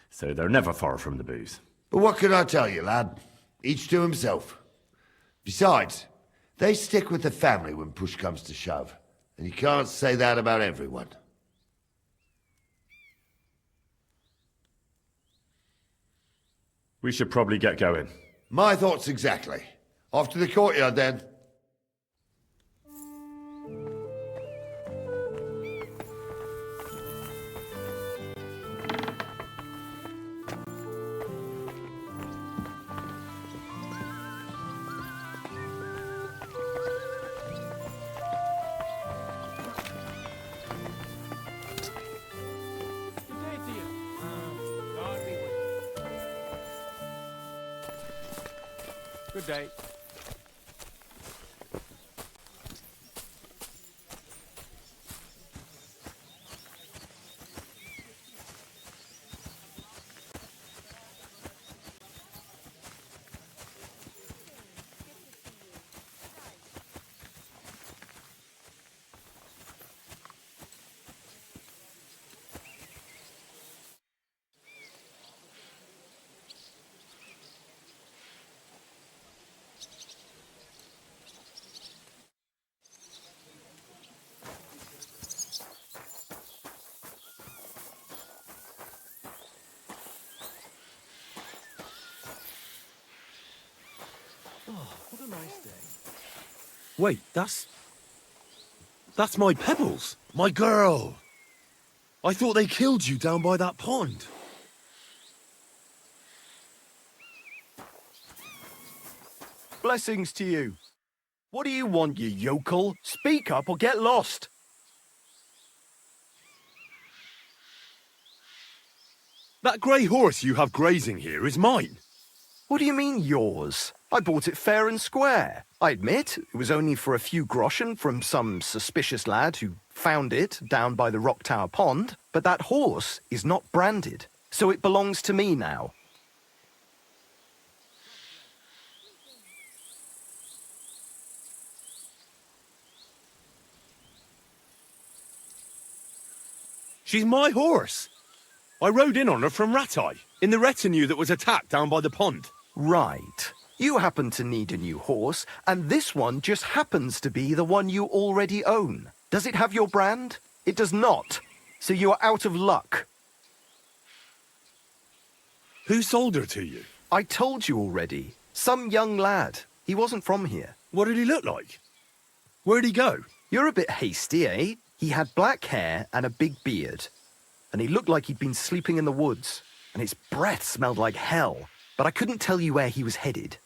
so they're never far from the booze. But what can I tell you, lad? Each to himself. Besides, they stick with the family when push comes to shove. And you can't say that about everyone. We should probably get going. My thoughts exactly. Off to the courtyard, then. Good day. What a nice day. Wait, that's my Pebbles. My girl. I thought they killed you down by that pond. Blessings to you. What do you want, you yokel? Speak up or get lost. That grey horse you have grazing here is mine. What do you mean, yours? I bought it fair and square. I admit, it was only for a few groschen from some suspicious lad who found it down by the Rock Tower Pond, but that horse is not branded, so it belongs to me now. She's my horse. I rode in on her from Rattay, in the retinue that was attacked down by the pond. Right. You happen to need a new horse, and this one just happens to be the one you already own. Does it have your brand? It does not. So you are out of luck. Who sold her to you? I told you already. Some young lad. He wasn't from here. What did he look like? Where'd he go? You're a bit hasty, eh? He had black hair and a big beard. And he looked like he'd been sleeping in the woods. And his breath smelled like hell. But I couldn't tell you where he was headed.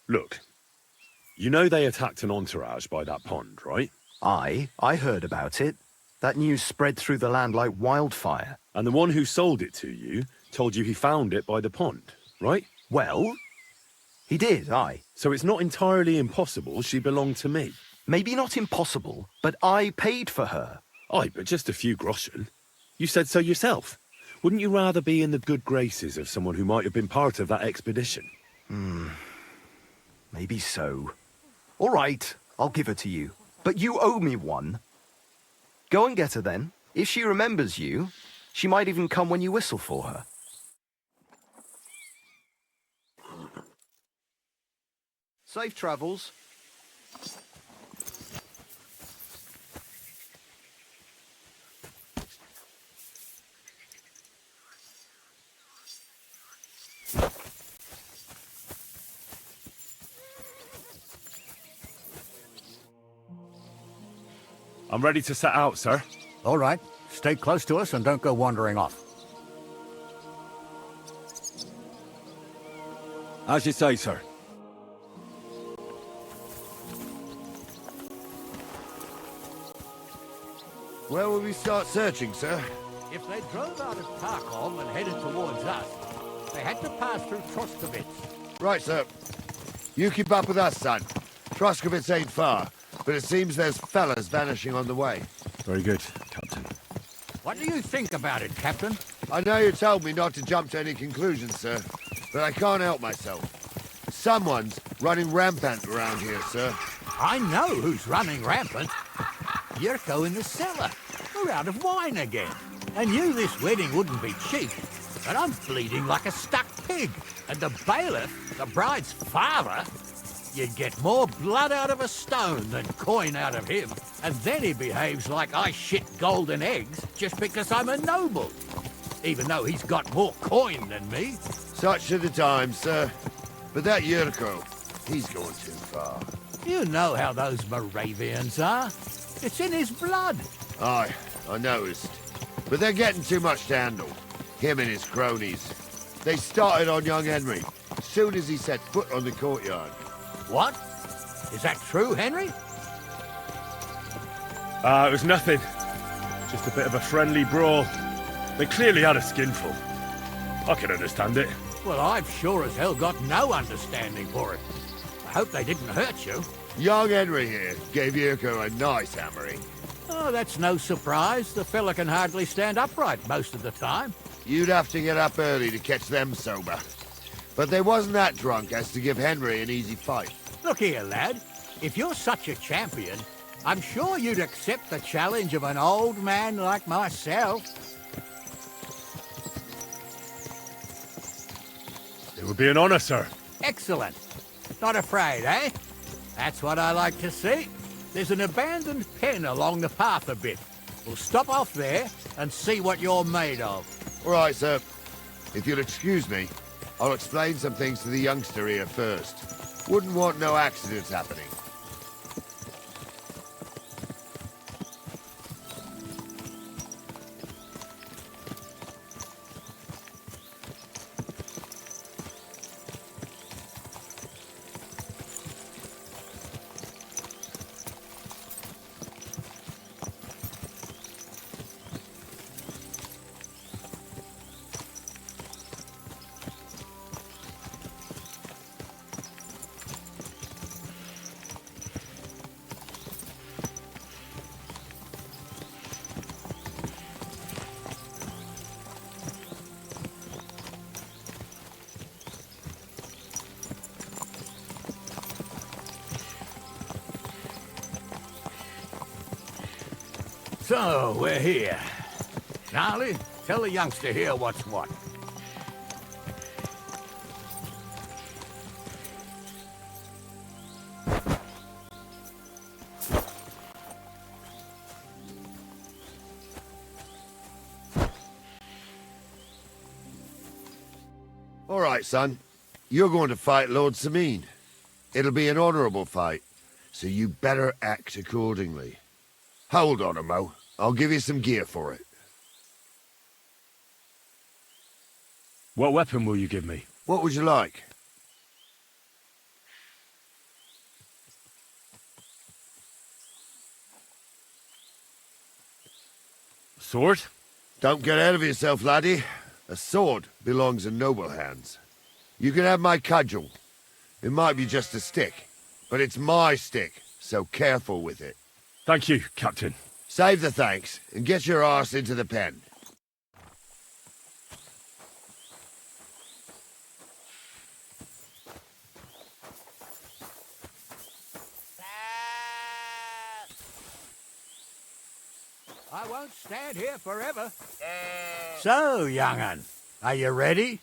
Look, you know they attacked an entourage by that pond, right? I heard about it. That news spread through the land like wildfire. And the one who sold it to you told you he found it by the pond, right? Well, he did, aye. So it's not entirely impossible she belonged to me. Maybe not impossible, but I paid for her. Aye, but just a few groschen. You said so yourself. Wouldn't you rather be in the good graces of someone who might have been part of that expedition? Maybe so. All right, I'll give her to you. But you owe me one. Go and get her then. If she remembers you, she might even come when you whistle for her. Safe travels. I'm ready to set out, sir. All right. Stay close to us and don't go wandering off. As you say, sir. Where will we start searching, sir? If they drove out of Tarkov and headed towards us, they had to pass through Troskovitz. Right, sir. You keep up with us, son. Troskovitz ain't far, but it seems there's fellas vanishing on the way. Very good, Captain. What do you think about it, Captain? I know you told me not to jump to any conclusions, sir, but I can't help myself. Someone's running rampant around here, sir. I know who's running rampant. Yurko in the cellar. We're out of wine again. I knew this wedding wouldn't be cheap, but I'm bleeding like a stuck pig. And the bailiff, the bride's father, you'd get more blood out of a stone than coin out of him. And then he behaves like I shit golden eggs just because I'm a noble, even though he's got more coin than me. Such are the times, sir. But that Yurko, he's going too far. You know how those Moravians are. It's in his blood. Aye, I noticed. But they're getting too much to handle. Him and his cronies. They started on young Henry as soon as he set foot on the courtyard. What? Is that true, Henry? It was nothing. Just a bit of a friendly brawl. They clearly had a skinful. I can understand it. Well, I've sure as hell got no understanding for it. I hope they didn't hurt you. Young Henry here gave Yurko a nice hammering. Oh, that's no surprise. The fella can hardly stand upright most of the time. You'd have to get up early to catch them sober. But they wasn't that drunk as to give Henry an easy fight. Look here, lad. If you're such a champion, I'm sure you'd accept the challenge of an old man like myself. It would be an honor, sir. Excellent. Not afraid, eh? That's what I like to see. There's an abandoned pen along the path a bit. We'll stop off there and see what you're made of. All right, sir. If you'll excuse me, I'll explain some things to the youngster here first. Wouldn't want no accidents happening. So, we're here. Gnarly, tell the youngster here what's what. All right, son. You're going to fight Lord Sameen. It'll be an honourable fight, so you better act accordingly. Hold on, Mo. I'll give you some gear for it. What weapon will you give me? What would you like? Sword? Don't get ahead of yourself, laddie. A sword belongs in noble hands. You can have my cudgel. It might be just a stick, but it's my stick, so careful with it. Thank you, Captain. Save the thanks, and get your arse into the pen. I won't stand here forever. So, young'un, are you ready?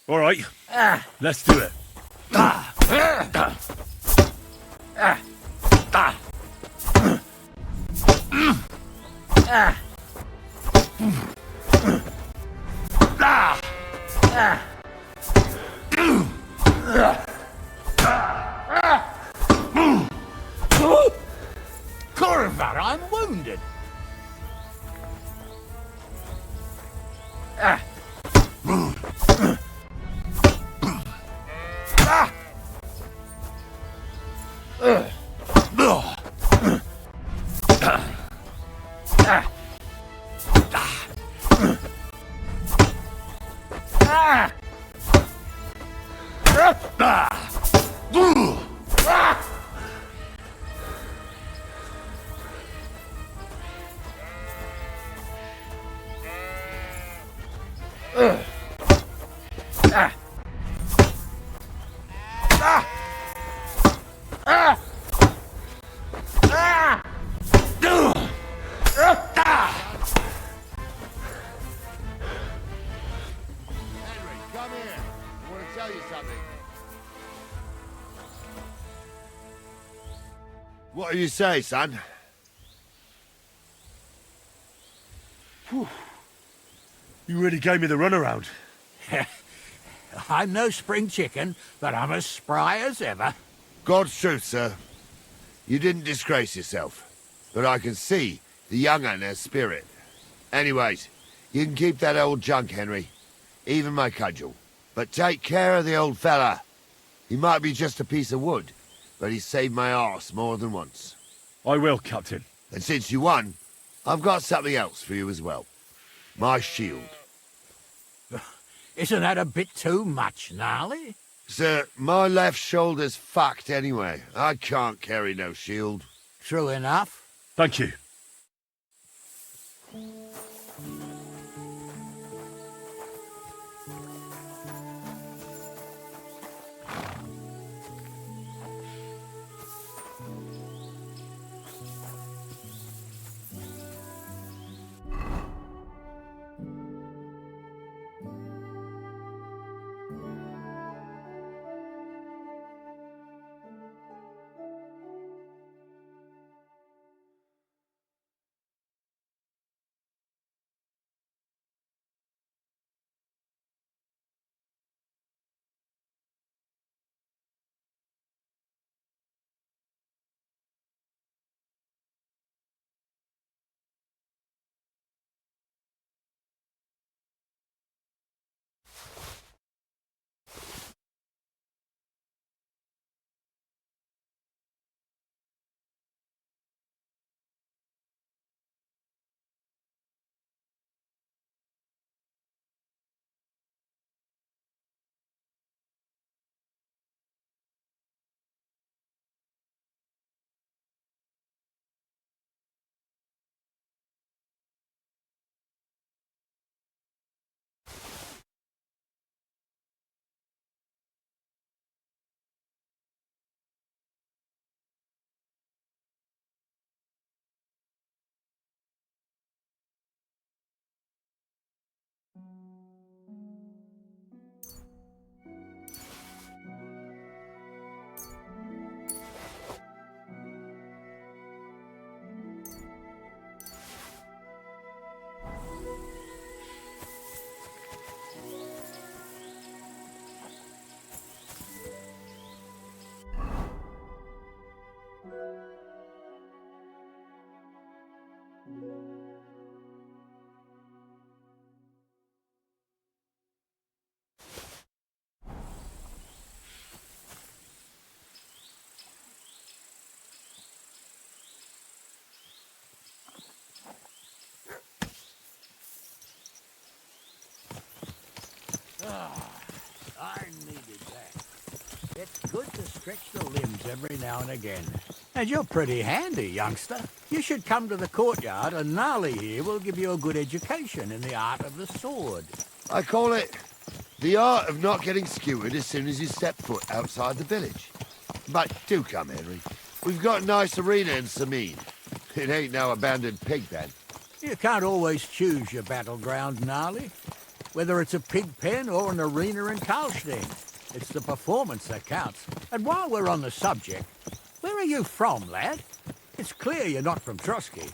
All right. Let's do it. Curva, I'm wounded. What do you say, son? Whew. You really gave me the runaround. I'm no spring chicken, but I'm as spry as ever. God's truth, sir. You didn't disgrace yourself, but I can see the young un has spirit. Anyways, you can keep that old junk, Henry. Even my cudgel. But take care of the old fella. He might be just a piece of wood, but he saved my arse more than once. I will, Captain. And since you won, I've got something else for you as well. My shield. Isn't that a bit too much, Gnarly? Sir, my left shoulder's fucked anyway. I can't carry no shield. True enough. Thank you. I needed that. It's good to stretch the limbs every now and again. And you're pretty handy, youngster. You should come to the courtyard, and Gnarly here will give you a good education in the art of the sword. I call it the art of not getting skewered as soon as you step foot outside the village. But do come, Henry. We've got a nice arena in Sameen. It ain't no abandoned pig pen. You can't always choose your battleground, Gnarly. Whether it's a pig pen or an arena in Karlstein, it's the performance that counts. And while we're on the subject, where are you from, lad? It's clear you're not from Trotsky.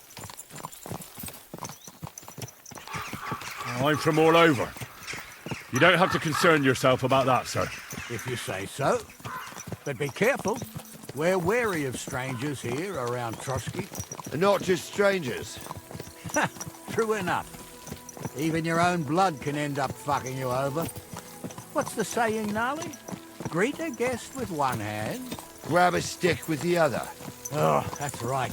I'm from all over. You don't have to concern yourself about that, sir. If you say so. But be careful. We're wary of strangers here around Trotsky. And not just strangers. True enough. Even your own blood can end up fucking you over. What's the saying, Gnarly? Greet a guest with one hand. Grab a stick with the other. Oh, that's right.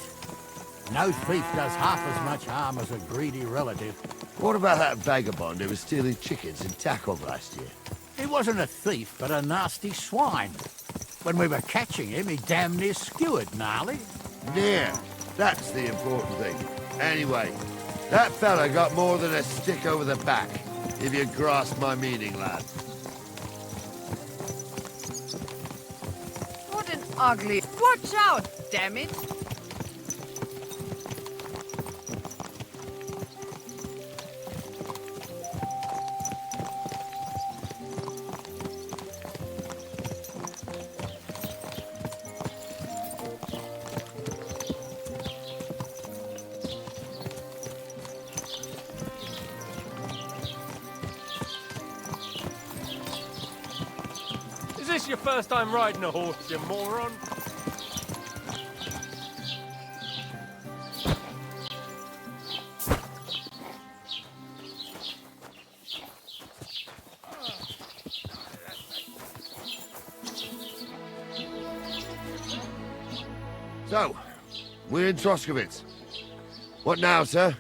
No thief does half as much harm as a greedy relative. What about that vagabond who was stealing chickens in Tackle last year? He wasn't a thief, but a nasty swine. When we were catching him, he damn near skewered, Gnarly. Near. That's the important thing. Anyway, that fella got more than a stick over the back, if you grasp my meaning, lad. What an ugly... Watch out, damn it! this your first time riding a horse, you moron? So, we're in Troskowitz. What now, sir?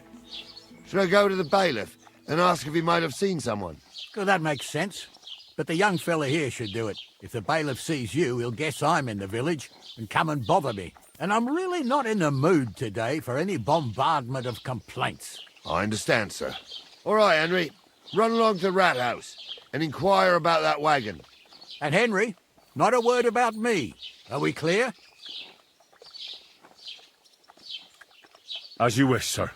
Should I go to the bailiff and ask if he might have seen someone? Well, that makes sense. But the young fella here should do it. If the bailiff sees you, he'll guess I'm in the village and come and bother me. And I'm really not in the mood today for any bombardment of complaints. I understand, sir. All right, Henry. Run along to the rat house and inquire about that wagon. And Henry, not a word about me. Are we clear? As you wish, sir.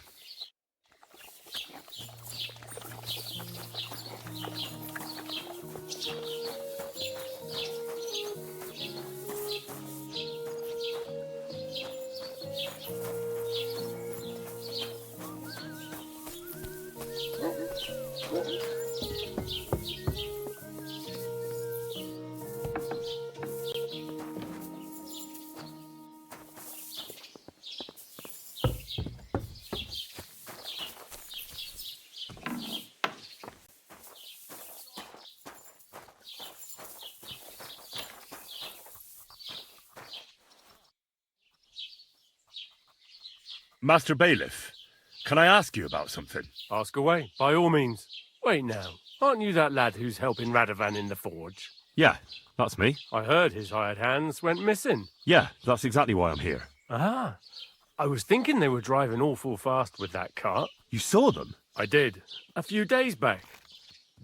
Master Bailiff, can I ask you about something? Ask away, by all means. Wait now, aren't you that lad who's helping Radovan in the forge? Yeah, that's me. I heard his hired hands went missing. Yeah, that's exactly why I'm here. Ah, I was thinking they were driving awful fast with that cart. You saw them? I did, a few days back.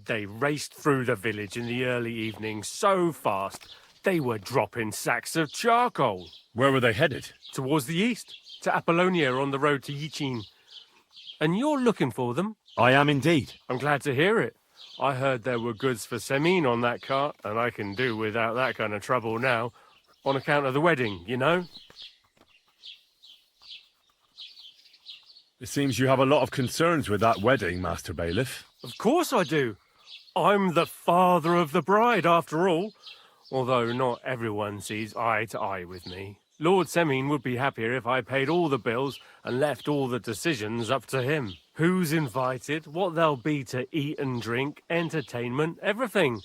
They raced through the village in the early evening so fast, they were dropping sacks of charcoal. Where were they headed? Towards the east, to Apollonia on the road to Yichin. And you're looking for them? I am indeed. I'm glad to hear it. I heard there were goods for Semine on that cart, and I can do without that kind of trouble now, on account of the wedding, you know? It seems you have a lot of concerns with that wedding, Master Bailiff. Of course I do. I'm the father of the bride, after all. Although not everyone sees eye to eye with me. Lord Semine would be happier if I paid all the bills and left all the decisions up to him. Who's invited, what there'll be to eat and drink, entertainment, everything.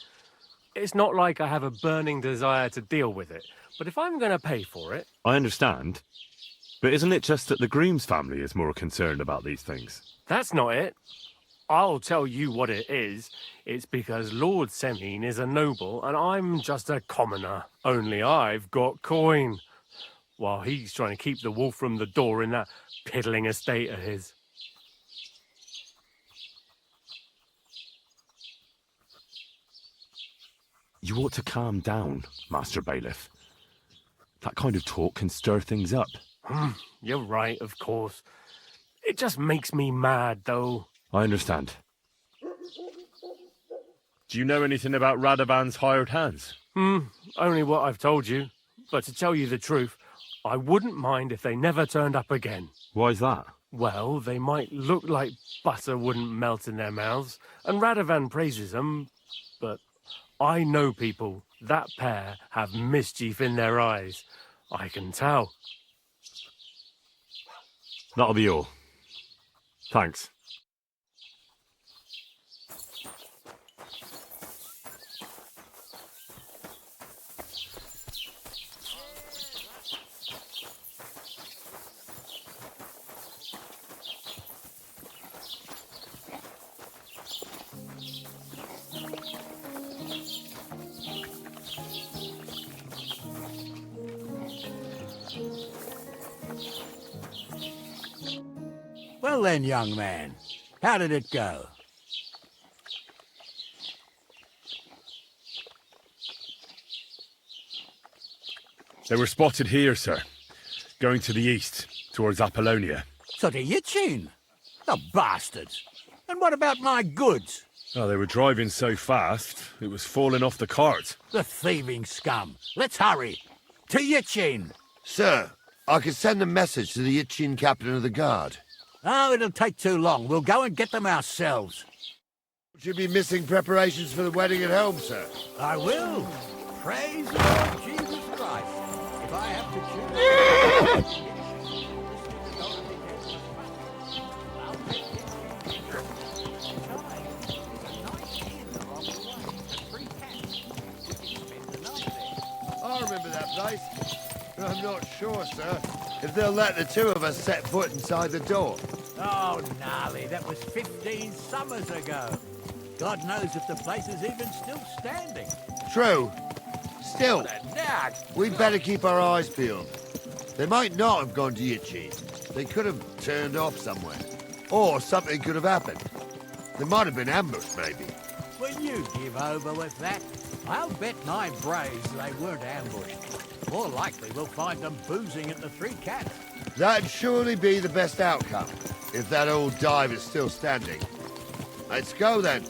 It's not like I have a burning desire to deal with it, but if I'm going to pay for it... I understand. But isn't it just that the groom's family is more concerned about these things? That's not it. I'll tell you what it is. It's because Lord Semine is a noble and I'm just a commoner. Only I've got coin. While he's trying to keep the wolf from the door in that piddling estate of his. You ought to calm down, Master Bailiff. That kind of talk can stir things up. You're right, of course. It just makes me mad, though. I understand. Do you know anything about Radovan's hired hands? Only what I've told you. But to tell you the truth, I wouldn't mind if they never turned up again. Why's that? Well, they might look like butter wouldn't melt in their mouths, and Radovan praises them, but I know people. That pair have mischief in their eyes. I can tell. That'll be all. Thanks. Well then, young man, how did it go? They were spotted here, sir. Going to the east, towards Apollonia. So to Yichin? The bastards! And what about my goods? Oh, they were driving so fast, it was falling off the cart. The thieving scum! Let's hurry! To Yichin! Sir, I can send a message to the Yichin captain of the guard. Oh, it'll take too long. We'll go and get them ourselves. Would you be missing preparations for the wedding at home, sir? I will. Praise the Lord Jesus Christ. If I have to choose... I remember that place. But I'm not sure, sir, if they'll let the two of us set foot inside the door. Oh, gnarly, that was 15 summers ago. God knows if the place is even still standing. True. Still, Nag. we'd better keep our eyes peeled. They might not have gone to Yichi. They could have turned off somewhere. Or something could have happened. They might have been ambushed, maybe. Will you give over with that? I'll bet my brains they weren't ambushed. More likely we'll find them boozing at the Three Cats. That'd surely be the best outcome, if that old dive is still standing. Let's go, then.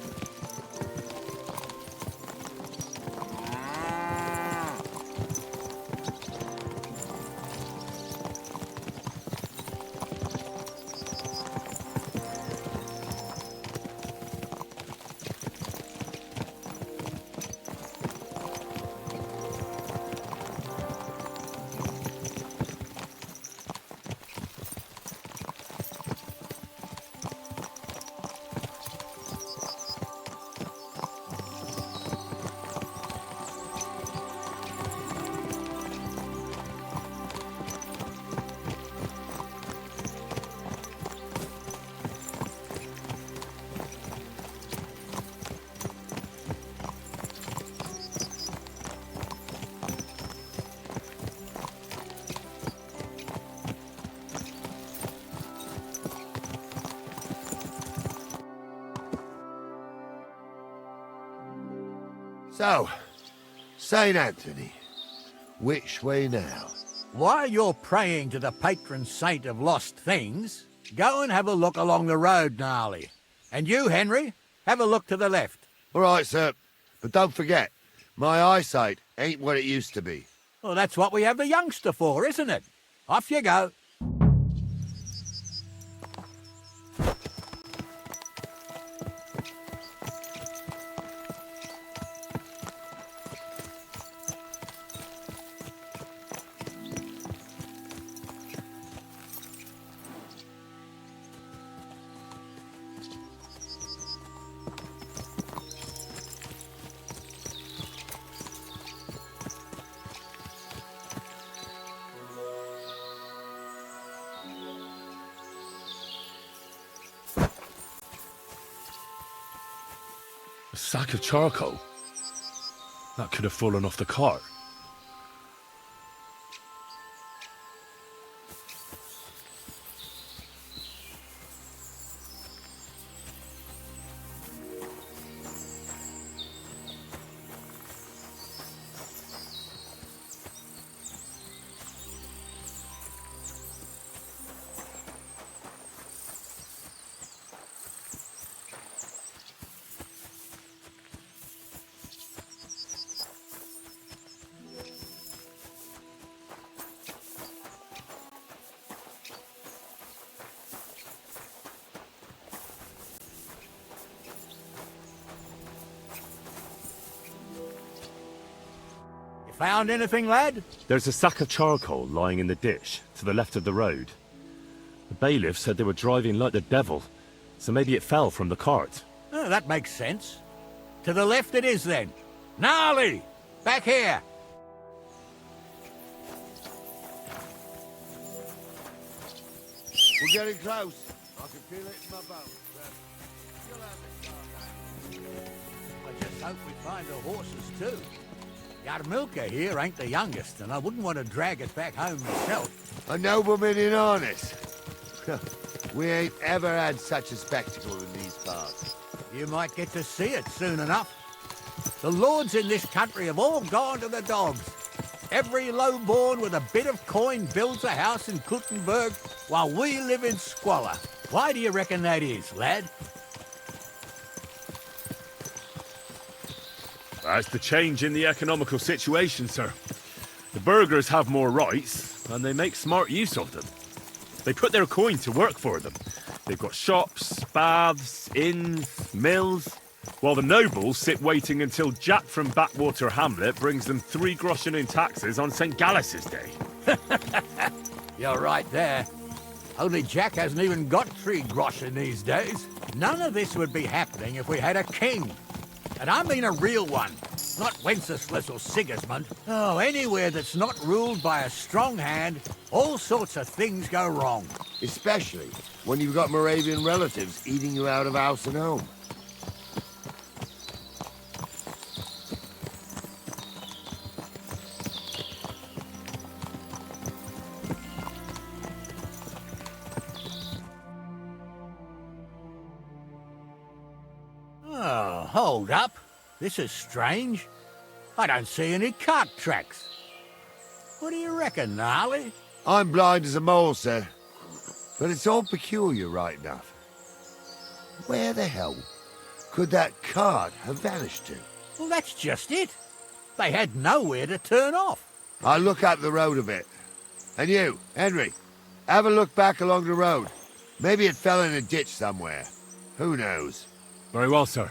So, St. Anthony, which way now? While you're praying to the patron saint of lost things, go and have a look along the road, gnarly. And you, Henry, have a look to the left. All right, sir. But don't forget, my eyesight ain't what it used to be. Well, that's what we have the youngster for, isn't it? Off you go. A sack of charcoal? That could have fallen off the cart. Found anything, lad? There's a sack of charcoal lying in the ditch to the left of the road. The bailiff said they were driving like the devil, so maybe it fell from the cart. Oh, that makes sense. To the left it is, then. Gnarly! Back here! We're getting close. I can feel it in my bones. You'll have this car back. I just hope we find the horses, too. Yarmilka here ain't the youngest, and I wouldn't want to drag it back home myself. A nobleman in harness. We ain't ever had such a spectacle in these parts. You might get to see it soon enough. The lords in this country have all gone to the dogs. Every lowborn with a bit of coin builds a house in Kuttenberg, while we live in squalor. Why do you reckon that is, lad? That's the change in the economical situation, sir. The burghers have more rights, and they make smart use of them. They put their coin to work for them. They've got shops, baths, inns, mills. while the nobles sit waiting until Jack from Backwater Hamlet brings them 3 groschen in taxes on St. Gallus's Day. You're right there. Only Jack hasn't even got 3 groschen these days. None of this would be happening if we had a king. And I mean a real one. Not Wenceslas or Sigismund. Oh, anywhere that's not ruled by a strong hand, all sorts of things go wrong. Especially when you've got Moravian relatives eating you out of house and home. Oh, hold up. This is strange. I don't see any cart tracks. What do you reckon, Gnarly? I'm blind as a mole, sir. But it's all peculiar, right enough. Where the hell could that cart have vanished to? Well, that's just it. They had nowhere to turn off. I'll look up the road a bit. And you, Henry, have a look back along the road. Maybe it fell in a ditch somewhere. Who knows? Very well, sir.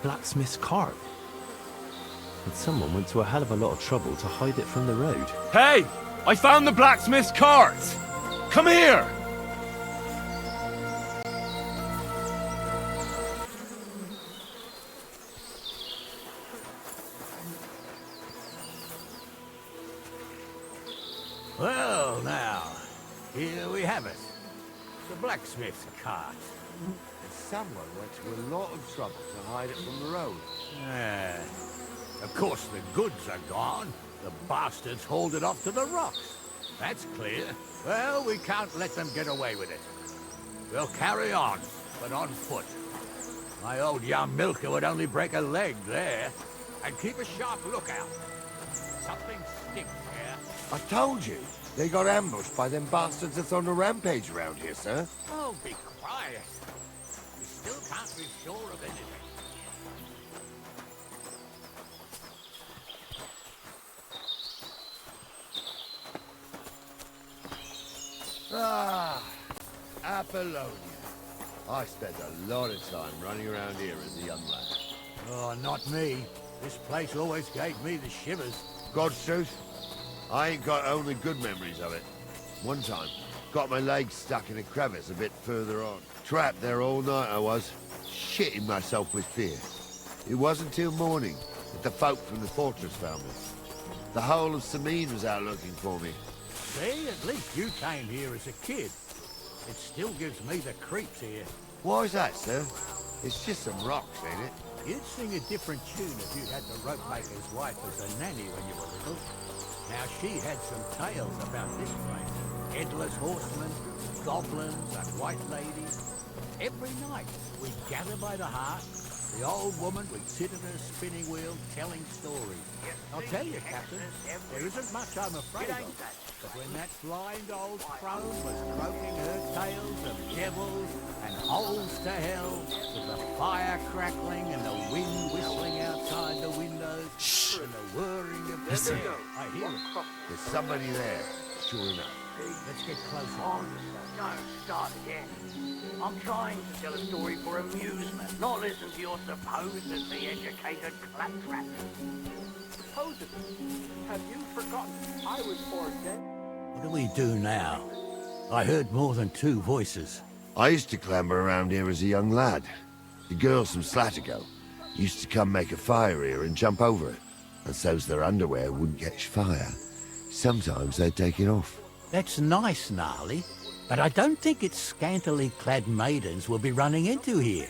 Blacksmith's cart. And someone went to a hell of a lot of trouble to hide it from the road. Hey! I found the blacksmith's cart! Come here! Well, now, here we have it. The blacksmith's cart. Someone went to a lot of trouble to hide it from the road. Yeah. Of course, the goods are gone. The bastards hauled it off to the rocks. That's clear. Well, we can't let them get away with it. We'll carry on, but on foot. My old young milker would only break a leg there. And keep a sharp lookout. Something stinks here. I told you, they got ambushed by them bastards that's on a rampage around here, sir. Oh, be quiet. We still can't be sure of anything. Ah, Apollonia. I spent a lot of time running around here as a young lad. Oh, not me. This place always gave me the shivers. God's truth, I ain't got only good memories of it. One time, got my leg stuck in a crevice a bit further on. Trapped there all night I was, shitting myself with fear. It wasn't till morning that the folk from the fortress found me. The whole of Sameen was out looking for me. See, at least you came here as a kid. It still gives me the creeps here. Why's that, sir? It's just some rocks, ain't it? You'd sing a different tune if you had the rope maker's wife as a nanny when you were little. Now, she had some tales about this place. Headless horsemen, goblins, and white ladies. Every night, we'd gather by the hearth. The old woman would sit at her spinning wheel telling stories. I'll tell you, Captain, there isn't much I'm afraid of. But when that blind old crone was croaking her tales of devils and holes to hell, with the fire crackling and the wind whistling outside the windows, and the whirring of the air, I hear it. There's somebody there, sure enough. Let's get closer. Don't start again. I'm trying to tell a story for amusement, not listen to your supposedly educated claptrap. Supposedly? Have you forgotten I was born dead? What do we do now? I heard more than 2 voices. I used to clamber around here as a young lad. The girls from Slatigo used to come make a fire here and jump over it, and so's their underwear wouldn't catch fire. Sometimes they'd take it off. That's nice, Gnarly, but I don't think it's scantily clad maidens we'll be running into here.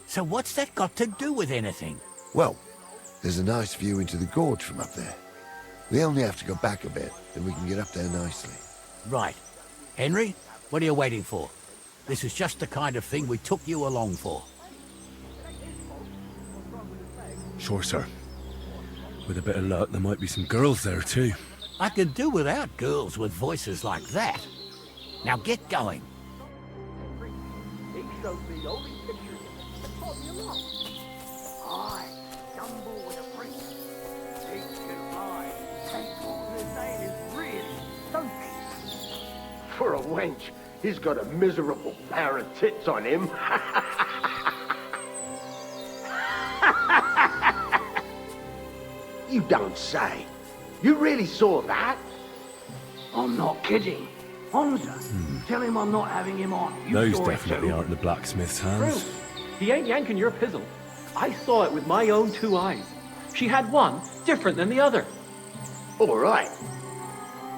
So what's that got to do with anything? Well, there's a nice view into the gorge from up there. We only have to go back a bit, then we can get up there nicely. Right. Henry, what are you waiting for? This is just the kind of thing we took you along for. Sure, sir. With a bit of luck, there might be some girls there too. I could do without girls with voices like that. Now get going. He showed me all these pictures and taught me a lot. I stumble with a priest. He can lie. And his name is really Sophie. For a wench, he's got a miserable pair of tits on him. You don't say. You really saw that? I'm not kidding. Honza, tell him I'm not having him on. You Those saw it definitely too. aren't the blacksmith's hands. He ain't yanking your pizzle. I saw it with my own 2 eyes. She had one different than the other. All right.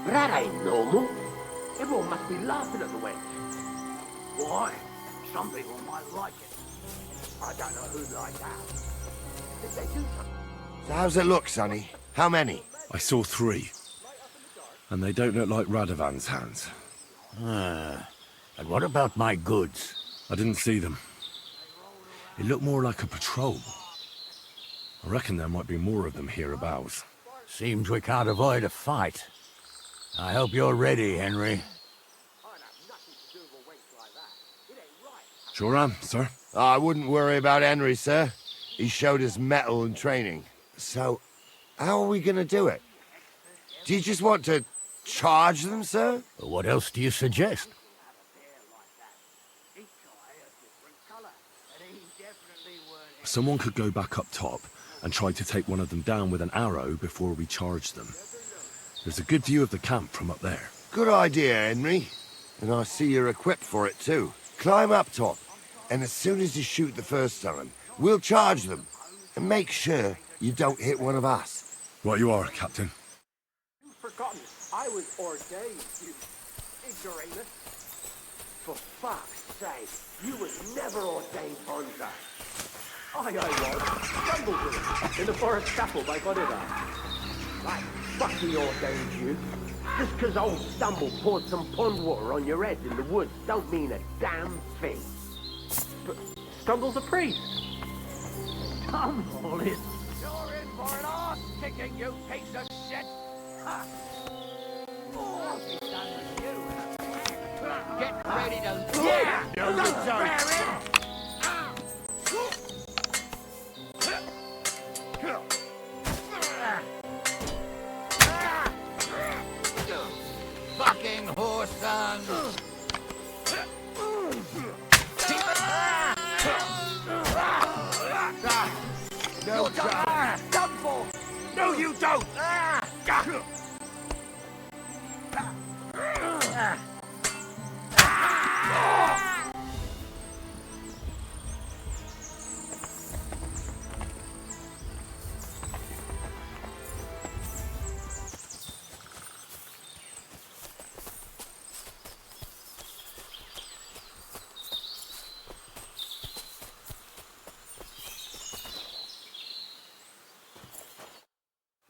But that ain't normal. Everyone must be laughing at the wench. Why? Some people might like it. I don't know who'd like that. Did they do something? So how's it look, Sonny? How many? I saw 3. And they don't look like Radovan's hands. And what about my goods? I didn't see them. It looked more like a patrol. I reckon there might be more of them hereabouts. Seems we can't avoid a fight. I hope you're ready, Henry. Sure am, sir. I wouldn't worry about Henry, sir. He showed his mettle and training. So, how are we gonna do it? Do you just want to charge them, sir? What else do you suggest? Someone could go back up top and try to take one of them down with an arrow before we charge them. There's a good view of the camp from up there. Good idea, Henry. And I see you're equipped for it, too. Climb up top, and as soon as you shoot the first time, we'll charge them. And make sure you don't hit one of us. Right you are, Captain. You've forgotten I was ordained, you ignoramus. For fuck's sake, you was never ordained, Honza. I was. Stumbled with it. In the forest chapel by Bodida. Right, fucking ordained you. Just 'cause old Stumble poured some pond water on your head in the woods don't mean a damn thing. But Stumble's a priest. Stumble is... You're in for an arse kicking, you piece of shit! Ha! Oh, I'll be done with you. Get ready to... Yeah! No, sorry. Fucking horse son! No, done for! No, you don't!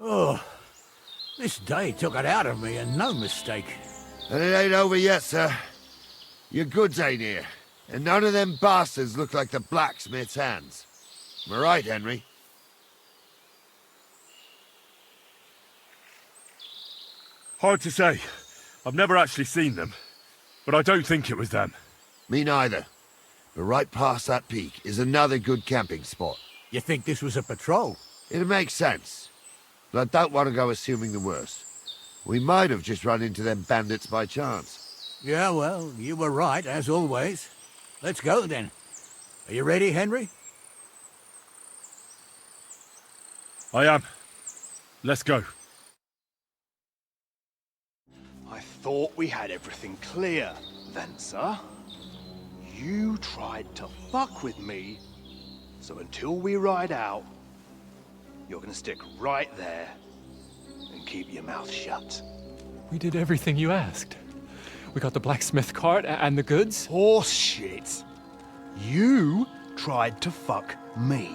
Oh, this day took it out of me, and no mistake. And it ain't over yet, sir. Your goods ain't here. And none of them bastards look like the blacksmith's hands. Am I right, Henry? Hard to say. I've never actually seen them. But I don't think it was them. Me neither. But right past that peak is another good camping spot. You think this was a patrol? It makes sense. But I don't want to go assuming the worst. We might have just run into them bandits by chance. Yeah, well, you were right, as always. Let's go, then. Are you ready, Henry? I am. Let's go. I thought we had everything clear, then, sir. You tried to fuck with me, so until we ride out, you're gonna stick right there and keep your mouth shut. We did everything you asked. We got the blacksmith cart and the goods. Horse shit. You tried to fuck me.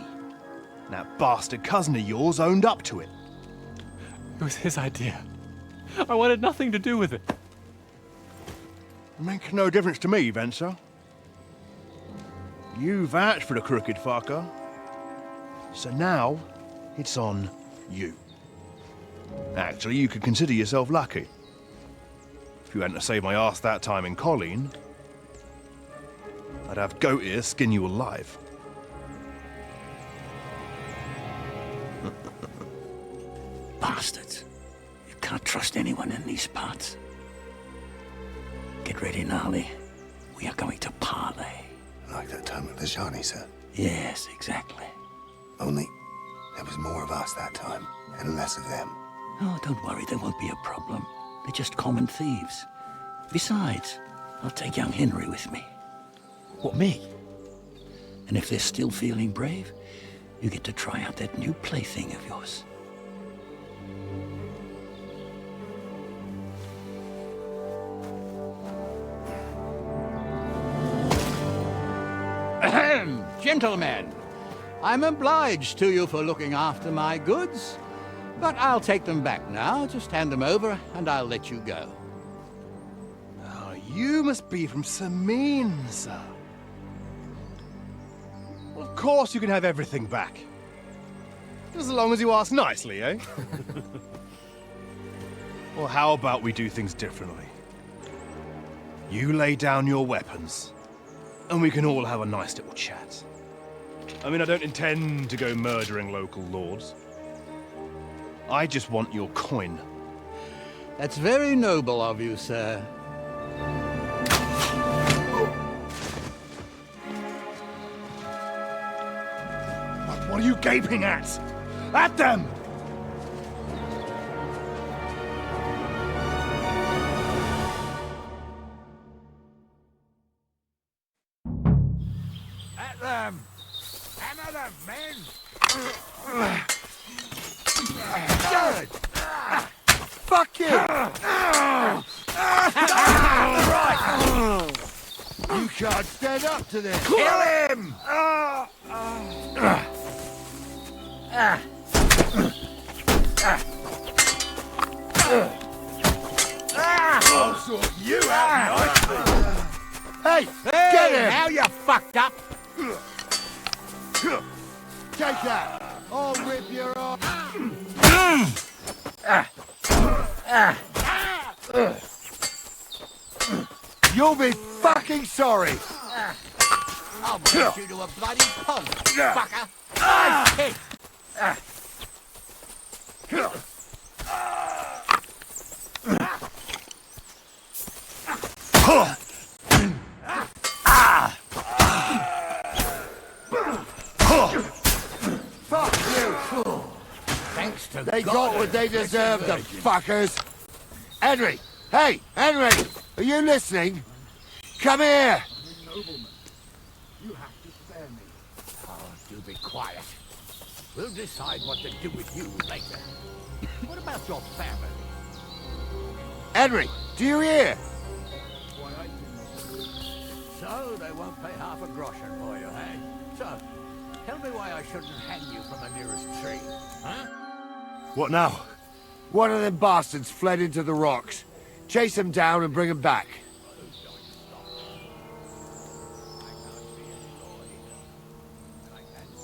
That bastard cousin of yours owned up to it. It was his idea. I wanted nothing to do with it. Make no difference to me, Venser. You vouched for the crooked fucker. So now, it's on you. Actually, you could consider yourself lucky. If you hadn't saved my ass that time in Colleen, I'd have goat ear skin you alive. Bastards. You can't trust anyone in these parts. Get ready, Gnarly. We are going to parley. Like that time with the Johnny, sir. Yes, exactly. Only there was more of us that time, and less of them. Oh, don't worry, there won't be a problem. They're just common thieves. Besides, I'll take young Henry with me. What, me? And if they're still feeling brave, you get to try out that new plaything of yours. Ahem, gentlemen, I'm obliged to you for looking after my goods, but I'll take them back now. Just hand them over, and I'll let you go. Oh, you must be from Samin, sir. Well, of course you can have everything back. Just as long as you ask nicely, eh? Well, how about we do things differently? You lay down your weapons, and we can all have a nice little chat. I mean, I don't intend to go murdering local lords. I just want your coin. That's very noble of you, sir. What are you gaping at? At them! At them! Hammer them, men! Good! Fuck you! Right! You can't stand up to this! Kill him! I'll sort you out nicely! Hey! Hey, Get him! now you're fucked up! Take that! I'll rip your arm! You'll be fucking sorry! I'll put you to a bloody pulp, fucker! Nice kick! Fuck you! Thanks to They God got what they deserve, the fuckers! Henry! Hey, Henry! Are you listening? Come here! Oh, do be quiet. We'll decide what to do with you later. What about your family? Henry, do you hear? So they won't pay half a groschen for you, eh? So, tell me why I shouldn't hang you from the nearest tree, huh? What now? One of them bastards fled into the rocks. Chase him down and bring him back.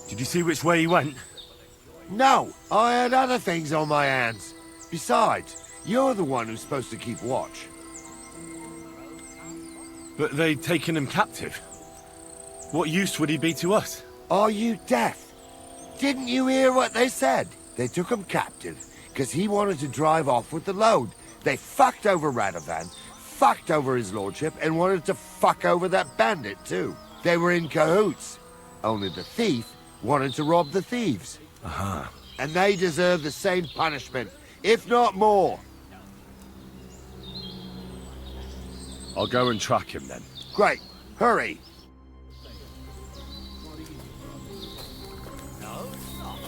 Did you see which way he went? No, I had other things on my hands. Besides, you're the one who's supposed to keep watch. But they'd taken him captive. What use would he be to us? Are you deaf? Didn't you hear what they said? They took him captive because he wanted to drive off with the load. They fucked over Radovan, fucked over his lordship, and wanted to fuck over that bandit too. They were in cahoots. Only the thief wanted to rob the thieves. Uh-huh. And they deserve the same punishment, if not more. I'll go and track him then. Great. Hurry. No, it's not.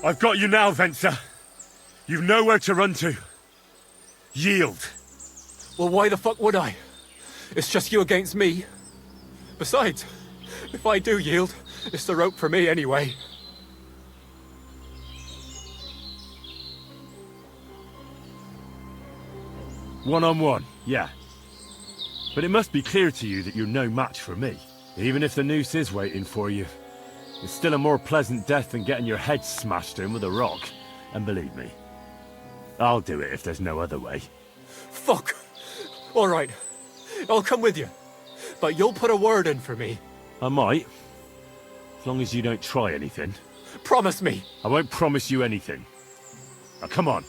I've got you now, Venser. You've nowhere to run to. Yield. Well, why the fuck would I? It's just you against me. Besides, if I do yield, it's the rope for me anyway. One-on-one, yeah. But it must be clear to you that you're no match for me. Even if the noose is waiting for you, it's still a more pleasant death than getting your head smashed in with a rock. And believe me, I'll do it if there's no other way. Fuck! Alright, I'll come with you. But you'll put a word in for me. I might. As long as you don't try anything. Promise me. I won't promise you anything. Now come on.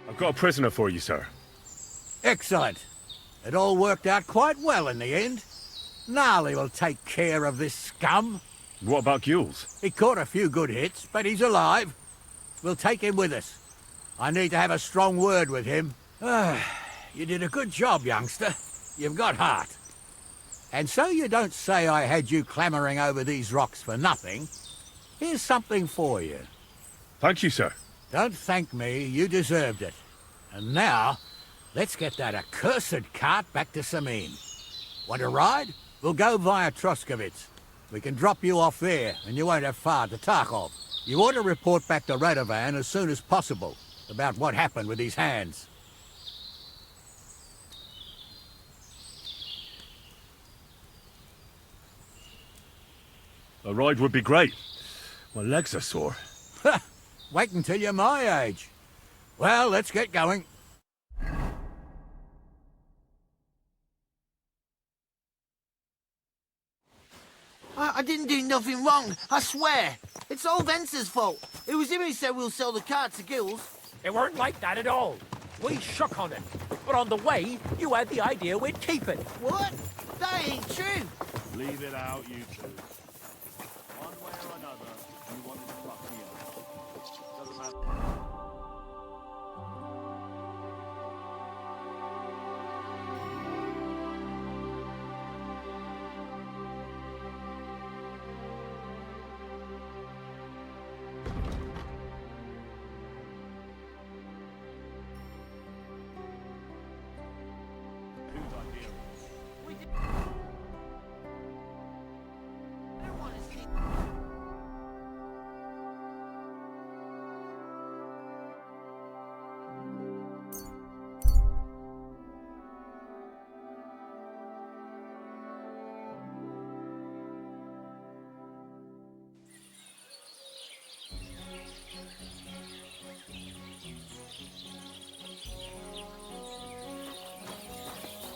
I've got a prisoner for you, sir. Excellent. It all worked out quite well in the end. Gnarly will take care of this scum. What about Gules? He caught a few good hits, but he's alive. We'll take him with us. I need to have a strong word with him. You did a good job, youngster. You've got heart. And so you don't say I had you clambering over these rocks for nothing. Here's something for you. Thank you, sir. Don't thank me, you deserved it. And now, let's get that accursed cart back to Sameen. Want a ride? We'll go via Troskovitz. We can drop you off there, and you won't have far to Tarkov. You ought to report back to Radovan as soon as possible about what happened with these hands. A ride would be great. My legs are sore. Wait until you're my age. Well, let's get going. I didn't do nothing wrong, I swear. It's all Venser's fault. It was him who said we'll sell the cart to Gills. It weren't like that at all. We shook on it. But on the way, you had the idea we'd keep it. What? That ain't true. Leave it out, you two. One way or another, you wanted to fuck me up. Doesn't matter.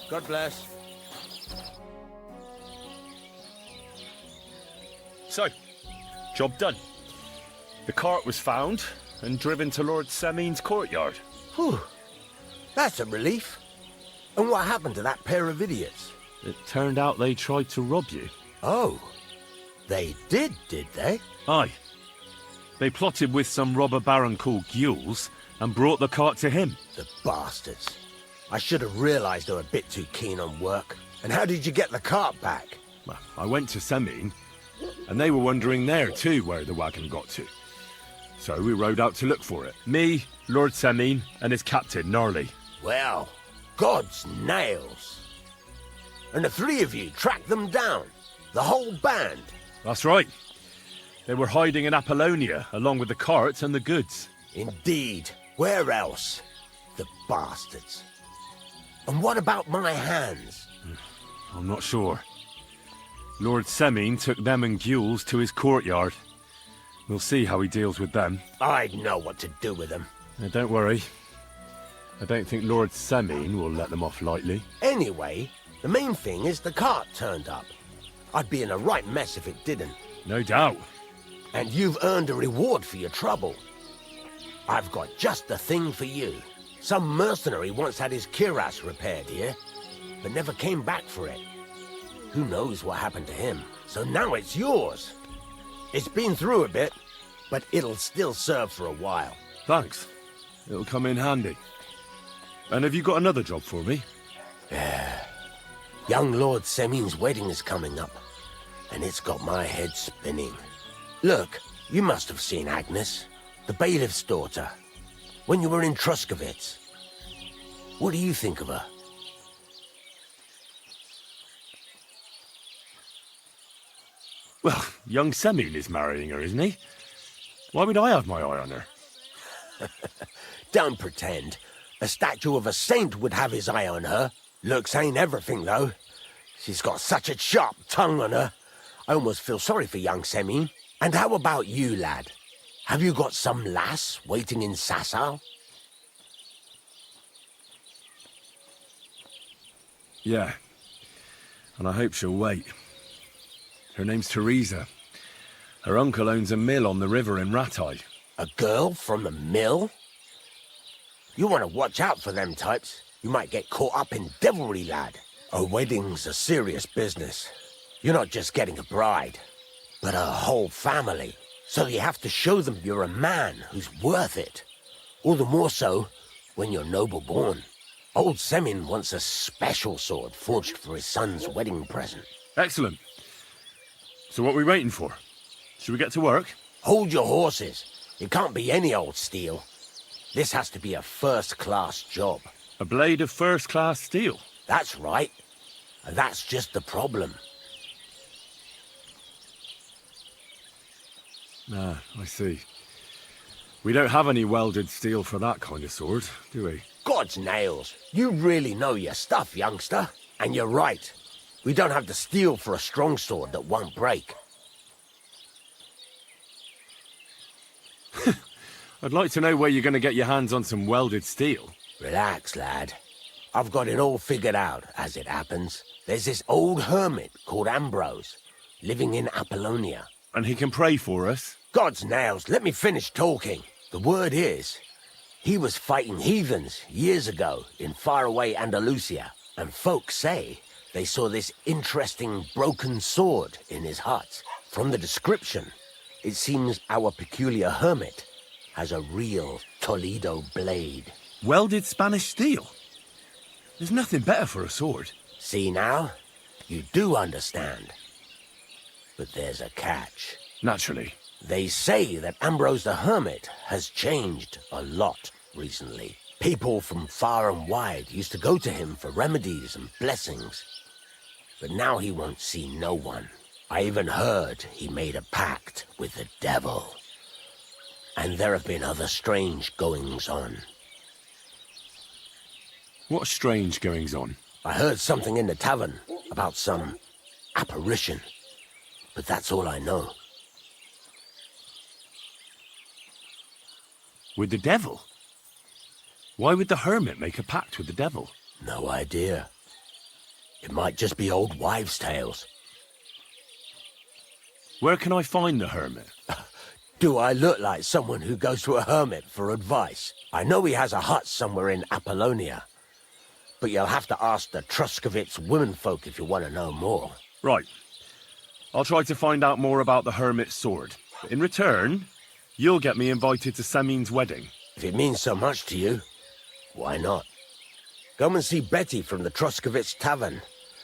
God bless. So, job done. The cart was found and driven to Lord Semeen's courtyard. Whew. That's a relief. And what happened to that pair of idiots? It turned out they tried to rob you. Oh. They did they? Aye. They plotted with some robber baron called Gules and brought the cart to him. The bastards. I should have realised they were a bit too keen on work. And how did you get the cart back? Well, I went to Semeen, and they were wondering there too where the wagon got to. So we rode out to look for it. Me, Lord Semeen, and his captain, Gnarly. Well, God's nails. And the three of you tracked them down? The whole band? That's right. They were hiding in Apollonia, along with the cart and the goods. Indeed. Where else? The bastards. And what about my hands? I'm not sure. Lord Semeen took them and Gules to his courtyard. We'll see how he deals with them. I'd know what to do with them. Now, don't worry. I don't think Lord Semeen will let them off lightly. Anyway, the main thing is the cart turned up. I'd be in a right mess if it didn't. No doubt. And you've earned a reward for your trouble. I've got just the thing for you. Some mercenary once had his cuirass repaired here, but never came back for it. Who knows what happened to him? So now it's yours. It's been through a bit, but it'll still serve for a while. Thanks. It'll come in handy. And have you got another job for me? Young Lord Semeen's wedding is coming up, and it's got my head spinning. Look, You must have seen Agnes, the bailiff's daughter, when you were in Truscovitz. What do you think of her? Well, young Semyon is marrying her, isn't he? Why would I have my eye on her? Don't pretend. A statue of a saint would have his eye on her. Looks ain't everything, though. She's got such a sharp tongue on her. I almost feel sorry for young Semyon. And how about you, lad? Have you got some lass waiting in Sasau? Yeah. And I hope she'll wait. Her name's Teresa. Her uncle owns a mill on the river in Rattay. A girl from a mill? You want to watch out for them types. You might get caught up in devilry, lad. A wedding's a serious business. You're not just getting a bride, but a whole family. So you have to show them you're a man who's worth it. All the more so when you're noble-born. Old Semyon wants a special sword forged for his son's wedding present. Excellent. So what are we waiting for? Should we get to work? Hold your horses. It can't be any old steel. This has to be a first-class job. A blade of first-class steel? That's right. And that's just the problem. Ah, I see. We don't have any welded steel for that kind of sword, do we? God's nails. You really know your stuff, youngster. And you're right. We don't have the steel for a strong sword that won't break. I'd like to know where you're going to get your hands on some welded steel. Relax, lad. I've got it all figured out, as it happens. There's this old hermit called Ambrose, living in Apollonia. And he can pray for us? God's nails, let me finish talking. The word is, he was fighting heathens years ago in faraway Andalusia, and folks say they saw this interesting broken sword in his hut. From the description, it seems our peculiar hermit has a real Toledo blade. Welded Spanish steel? There's nothing better for a sword. See now? You do understand. But there's a catch. Naturally. They say that Ambrose the Hermit has changed a lot recently. People from far and wide used to go to him for remedies and blessings. But now he won't see no one. I even heard he made a pact with the devil. And there have been other strange goings-on. What strange goings-on? I heard something in the tavern about some apparition. But that's all I know. With the devil? Why would the hermit make a pact with the devil? No idea. It might just be old wives' tales. Where can I find the hermit? Do I look like someone who goes to a hermit for advice? I know he has a hut somewhere in Apollonia. But you'll have to ask the Truscovitz womenfolk if you want to know more. Right. I'll try to find out more about the hermit's sword. But in return, you'll get me invited to Semyon's wedding. If it means so much to you, why not? Come and see Betty from the Truscovitz Tavern.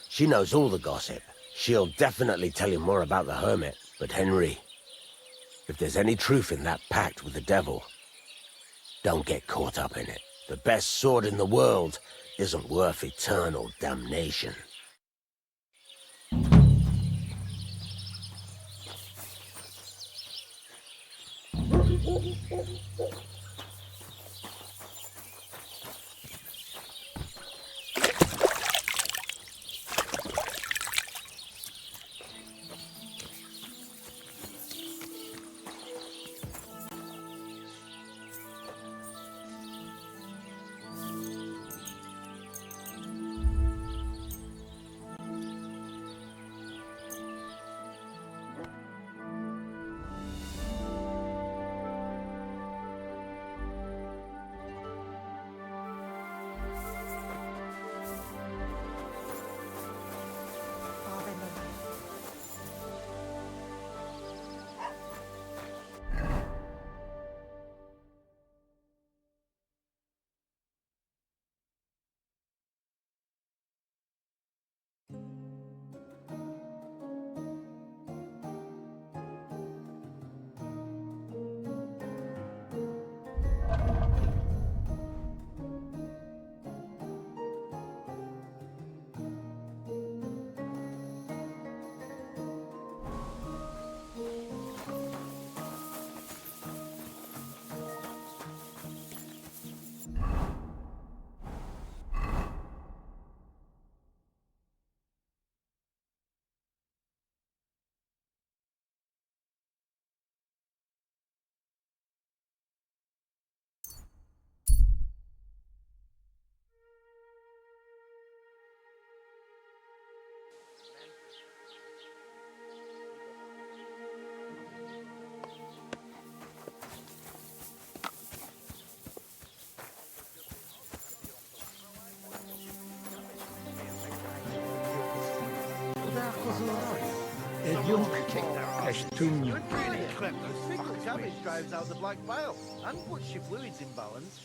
She knows all the gossip. She'll definitely tell you more about the hermit. But Henry, if there's any truth in that pact with the devil, don't get caught up in it. The best sword in the world isn't worth eternal damnation. You're really clever. Pickled cabbage drives out the black bile and puts your fluids in balance.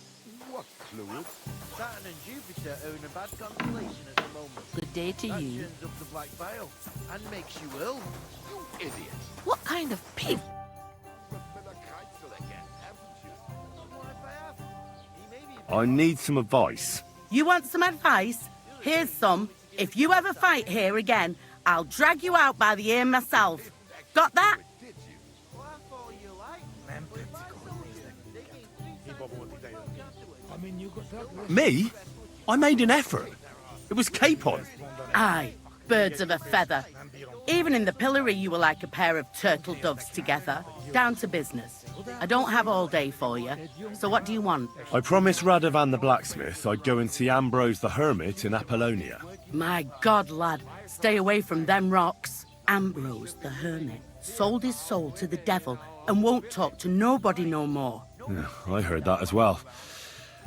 What fluids? Saturn and Jupiter are in a bad constellation at the moment. Good day to That you. churns up the black bile and makes you ill. You idiot. What kind of pig? I need some advice. You want some advice? Here's some. If you ever fight here again, I'll drag you out by the ear myself. Got that? Me? I made an effort. It was capon. Aye, birds of a feather. Even in the pillory you were like a pair of turtle doves together. Down to business. I don't have all day for you. So what do you want? I promised Radovan the blacksmith I'd go and see Ambrose the hermit in Apollonia. My God, lad, stay away from them rocks. Ambrose the hermit sold his soul to the devil and won't talk to nobody no more. Yeah, I heard that as well.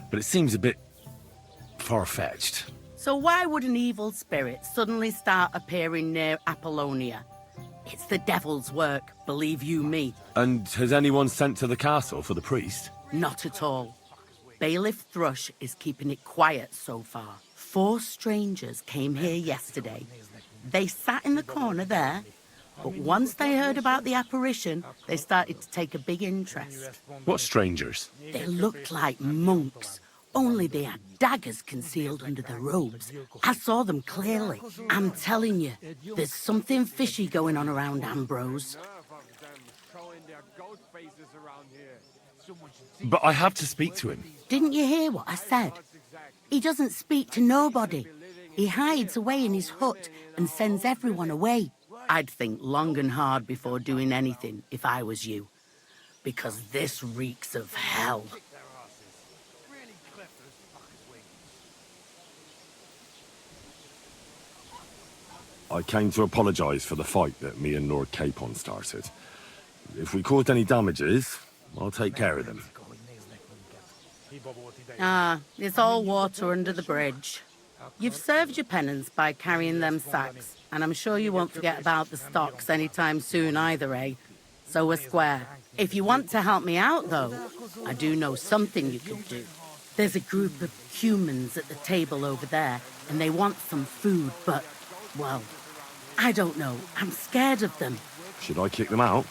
But it seems a bit far-fetched. So why would an evil spirit suddenly start appearing near Apollonia? It's the devil's work, believe you me. And has anyone sent to the castle for the priest? Not at all. Bailiff Thrush is keeping it quiet so far. 4 strangers came here yesterday. They sat in the corner there, but once they heard about the apparition, they started to take a big interest. What strangers? They looked like monks, only they had daggers concealed under their robes. I saw them clearly. I'm telling you, there's something fishy going on around Ambrose. But I have to speak to him. Didn't you hear what I said? He doesn't speak to nobody. He hides away in his hut and sends everyone away. I'd think long and hard before doing anything if I was you. Because this reeks of hell. I came to apologise for the fight that me and Lord Capon started. If we caused any damages, I'll take care of them. Ah, it's all water under the bridge. You've served your penance by carrying them sacks, and I'm sure you won't forget about the stocks anytime soon either, eh? So we're square. If you want to help me out, though, I do know something you could do. There's a group of humans at the table over there, and they want some food, but, well, I don't know. I'm scared of them. Should I kick them out?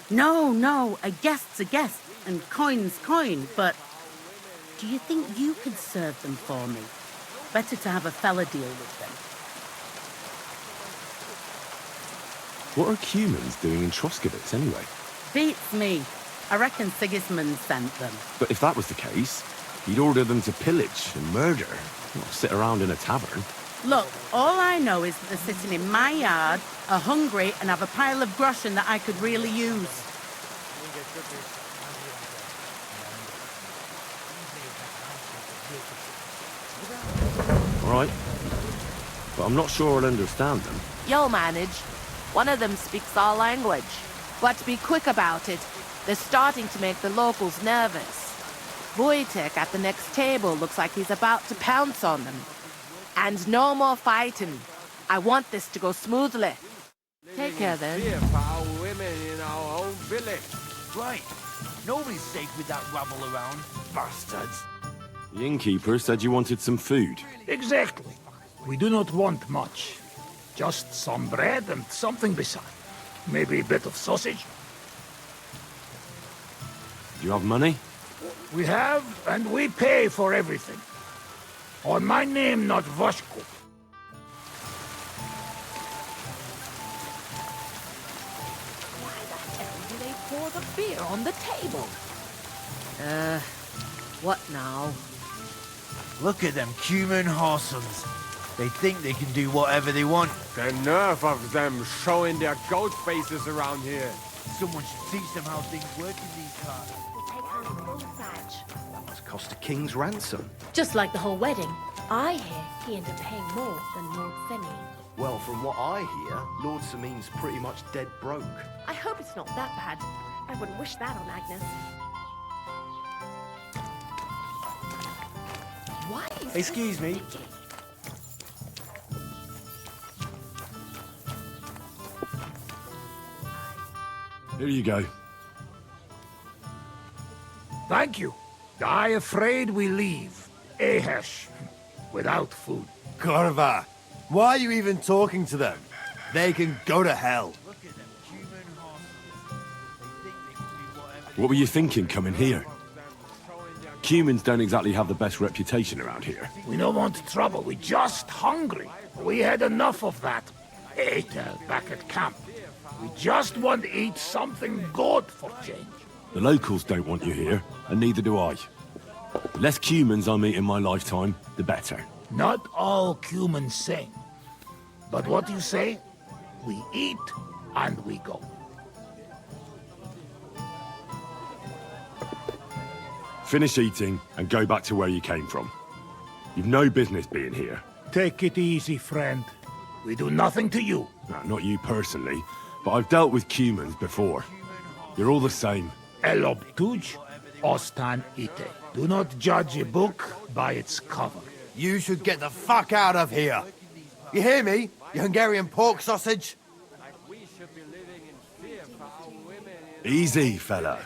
No, a guest's a guest, and coin's coin, but do you think you could serve them for me? Better to have a fella deal with them. What are humans doing in Troskowitz anyway? Beats me. I reckon Sigismund sent them. But if that was the case, he'd order them to pillage and murder, not sit around in a tavern. Look, all I know is that they're sitting in my yard, are hungry, and have a pile of groschen that I could really use. All right. But I'm not sure I'll understand them. You'll manage. One of them speaks our language. But be quick about it. They're starting to make the locals nervous. Wojtek at the next table looks like he's about to pounce on them. And no more fighting. I want this to go smoothly. Take care then. Fear for our women in our own village. Right. Nobody's safe with that rabble around. Bastards. The innkeeper said you wanted some food. Exactly. We do not want much. Just some bread and something beside. Maybe a bit of sausage. Do you have money? We have, and we pay for everything. On my name, not Voshko. Do they pour the beer on the table? What now? Look at them cumin horsons. They think they can do whatever they want. The nerve of them showing their goat faces around here. Someone should teach them how things work in these cars. That must cost a king's ransom. Just like the whole wedding. I hear he ended up paying more than Lord Semi. Well, from what I hear, Lord Samin's pretty much dead broke. I hope it's not that bad. I wouldn't wish that on Agnes. Why is Excuse me. Here you go. Thank you. I afraid we leave, Ahesh, without food. Corva, why are you even talking to them? They can go to hell. What were you thinking coming here? Humans don't exactly have the best reputation around here. We don't want trouble, we're just hungry. We had enough of that later back at camp. We just want to eat something good for change. The locals don't want you here, and neither do I. The less humans I meet in my lifetime, the better. Not all humans sing. But what you say? We eat and we go. Finish eating and go back to where you came from. You've no business being here. Take it easy, friend. We do nothing to you. No, not you personally, but I've dealt with humans before. You're all the same. Elob tuj, ostan ite. Do not judge a book by its cover. You should get the fuck out of here. You hear me, you Hungarian pork sausage? Easy, fella.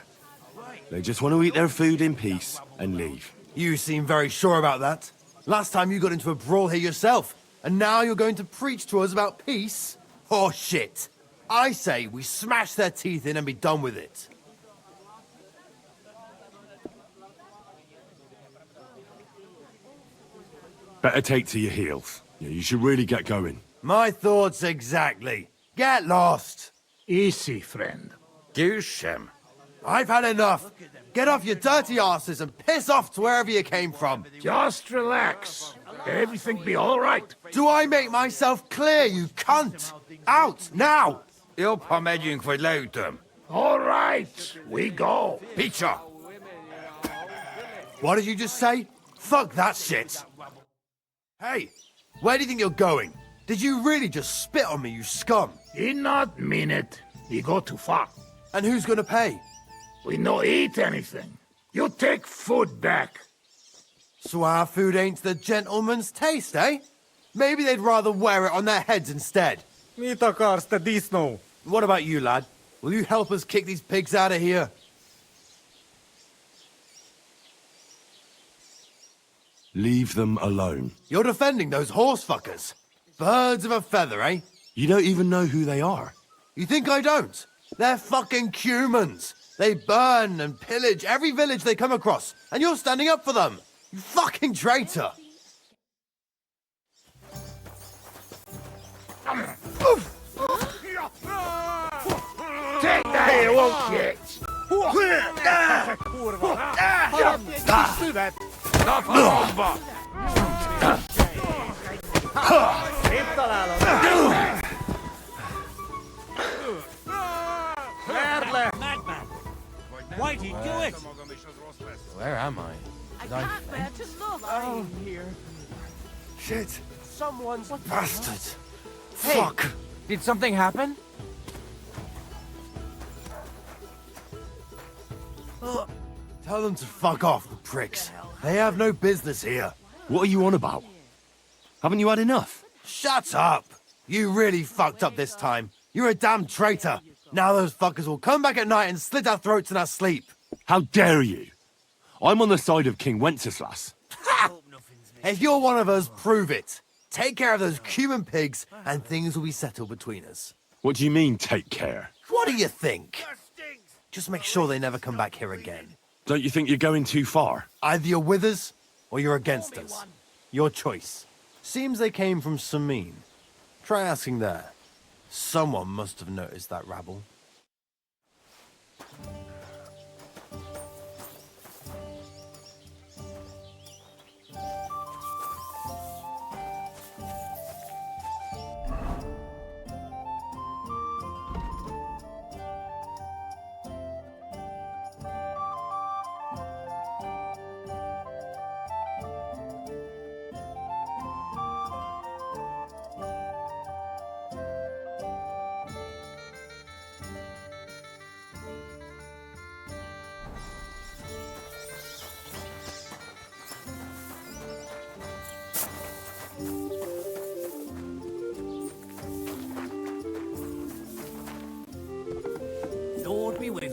They just want to eat their food in peace and leave. You seem very sure about that. Last time you got into a brawl here yourself, and now you're going to preach to us about peace? Oh shit. I say we smash their teeth in and be done with it. Better take to your heels. Yeah, you should really get going. My thoughts exactly. Get lost. Easy, friend. Douche him. I've had enough. Get off your dirty asses and piss off to wherever you came from. Just relax. Everything be all right. Do I make myself clear, you cunt? Out, now! Eu pomedzi kwedleutem. All right, we go. Picture. What did you just say? Fuck that shit. Hey, where do you think you're going? Did you really just spit on me, you scum? He not mean it. He go too far. And who's gonna pay? We no eat anything. You take food back. So our food ain't the gentleman's taste, eh? Maybe they'd rather wear it on their heads instead. What about you, lad? Will you help us kick these pigs out of here? Leave them alone. You're defending those horse fuckers. Birds of a feather, eh? You don't even know who they are. You think I don't? They're fucking humans. They burn and pillage every village they come across, and you're standing up for them. You fucking traitor. Take that, you won't get. Madman! Why'd he do it? Where am I? I can't bear to look. Oh, here. Shit. Someone's Bastard. Hey, Fuck. Did something happen? Tell them to fuck off, the pricks. They have no business here. What are you on about? Haven't you had enough? Shut up! You really fucked up this time. You're a damn traitor. Now those fuckers will come back at night and slit our throats in our sleep. How dare you? I'm on the side of King Wenceslas. Ha! If you're one of us, prove it. Take care of those Cuban pigs, and things will be settled between us. What do you mean, take care? What do you think? Just make sure they never come back here again. Don't you think you're going too far? Either you're with us, or you're against us. Your choice. Seems they came from Samin. Try asking there. Someone must have noticed that rabble.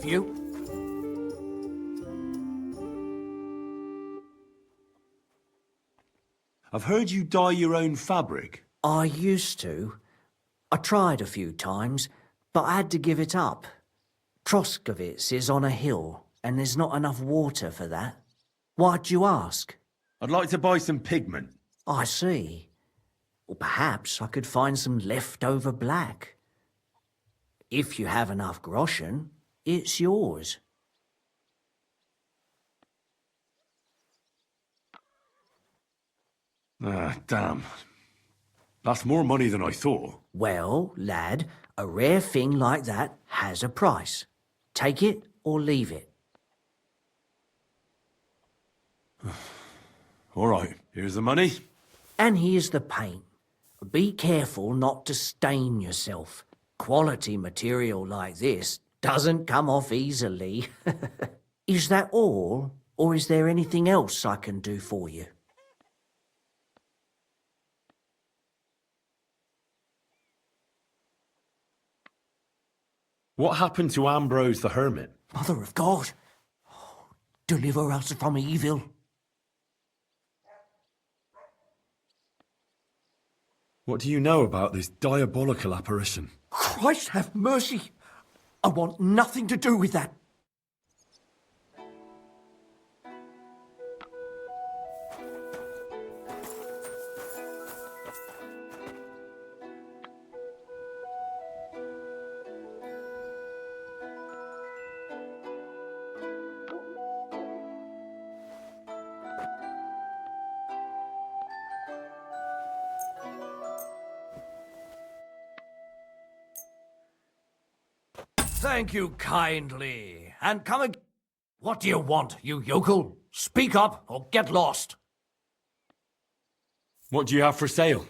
you. I've heard you dye your own fabric. I used to. I tried a few times, but I had to give it up. Troskovitz is on a hill, and there's not enough water for that. Why'd you ask? I'd like to buy some pigment. I see. Well, perhaps I could find some leftover black. If you have enough groschen, it's yours. Ah, damn. That's more money than I thought. Well, lad, a rare thing like that has a price. Take it or leave it. All right, here's the money. And here's the paint. Be careful not to stain yourself. Quality material like this doesn't come off easily. Is that all, or is there anything else I can do for you? What happened to Ambrose the Hermit? Mother of God, deliver us from evil. What do you know about this diabolical apparition? Christ have mercy! I want nothing to do with that. Thank you kindly, and come again. What do you want, you yokel? Speak up or get lost. What do you have for sale?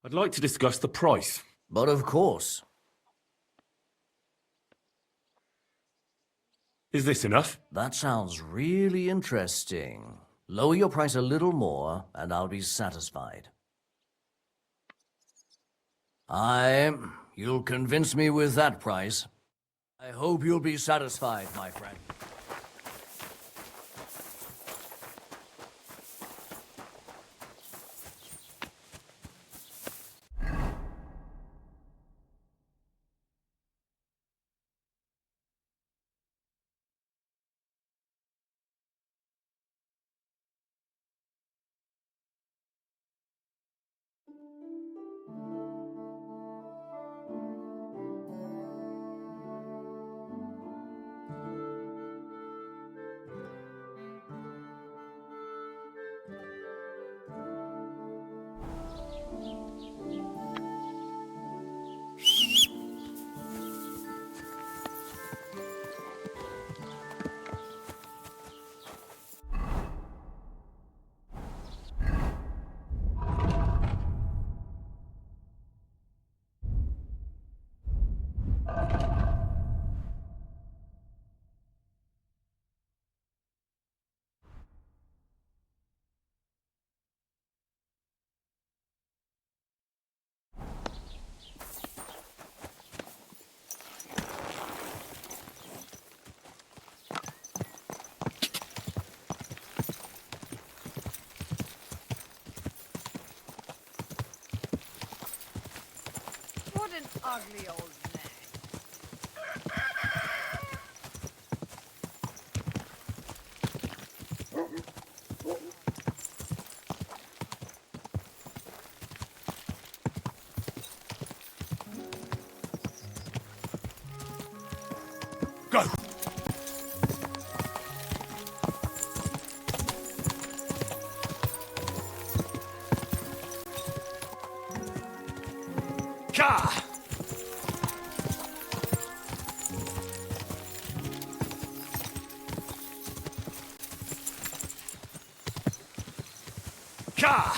I'd like to discuss the price. But of course. Is this enough? That sounds really interesting. Lower your price a little more, and I'll be satisfied. You'll convince me with that price. I hope you'll be satisfied, my friend. What an ugly old man. Go! Ka! Ka!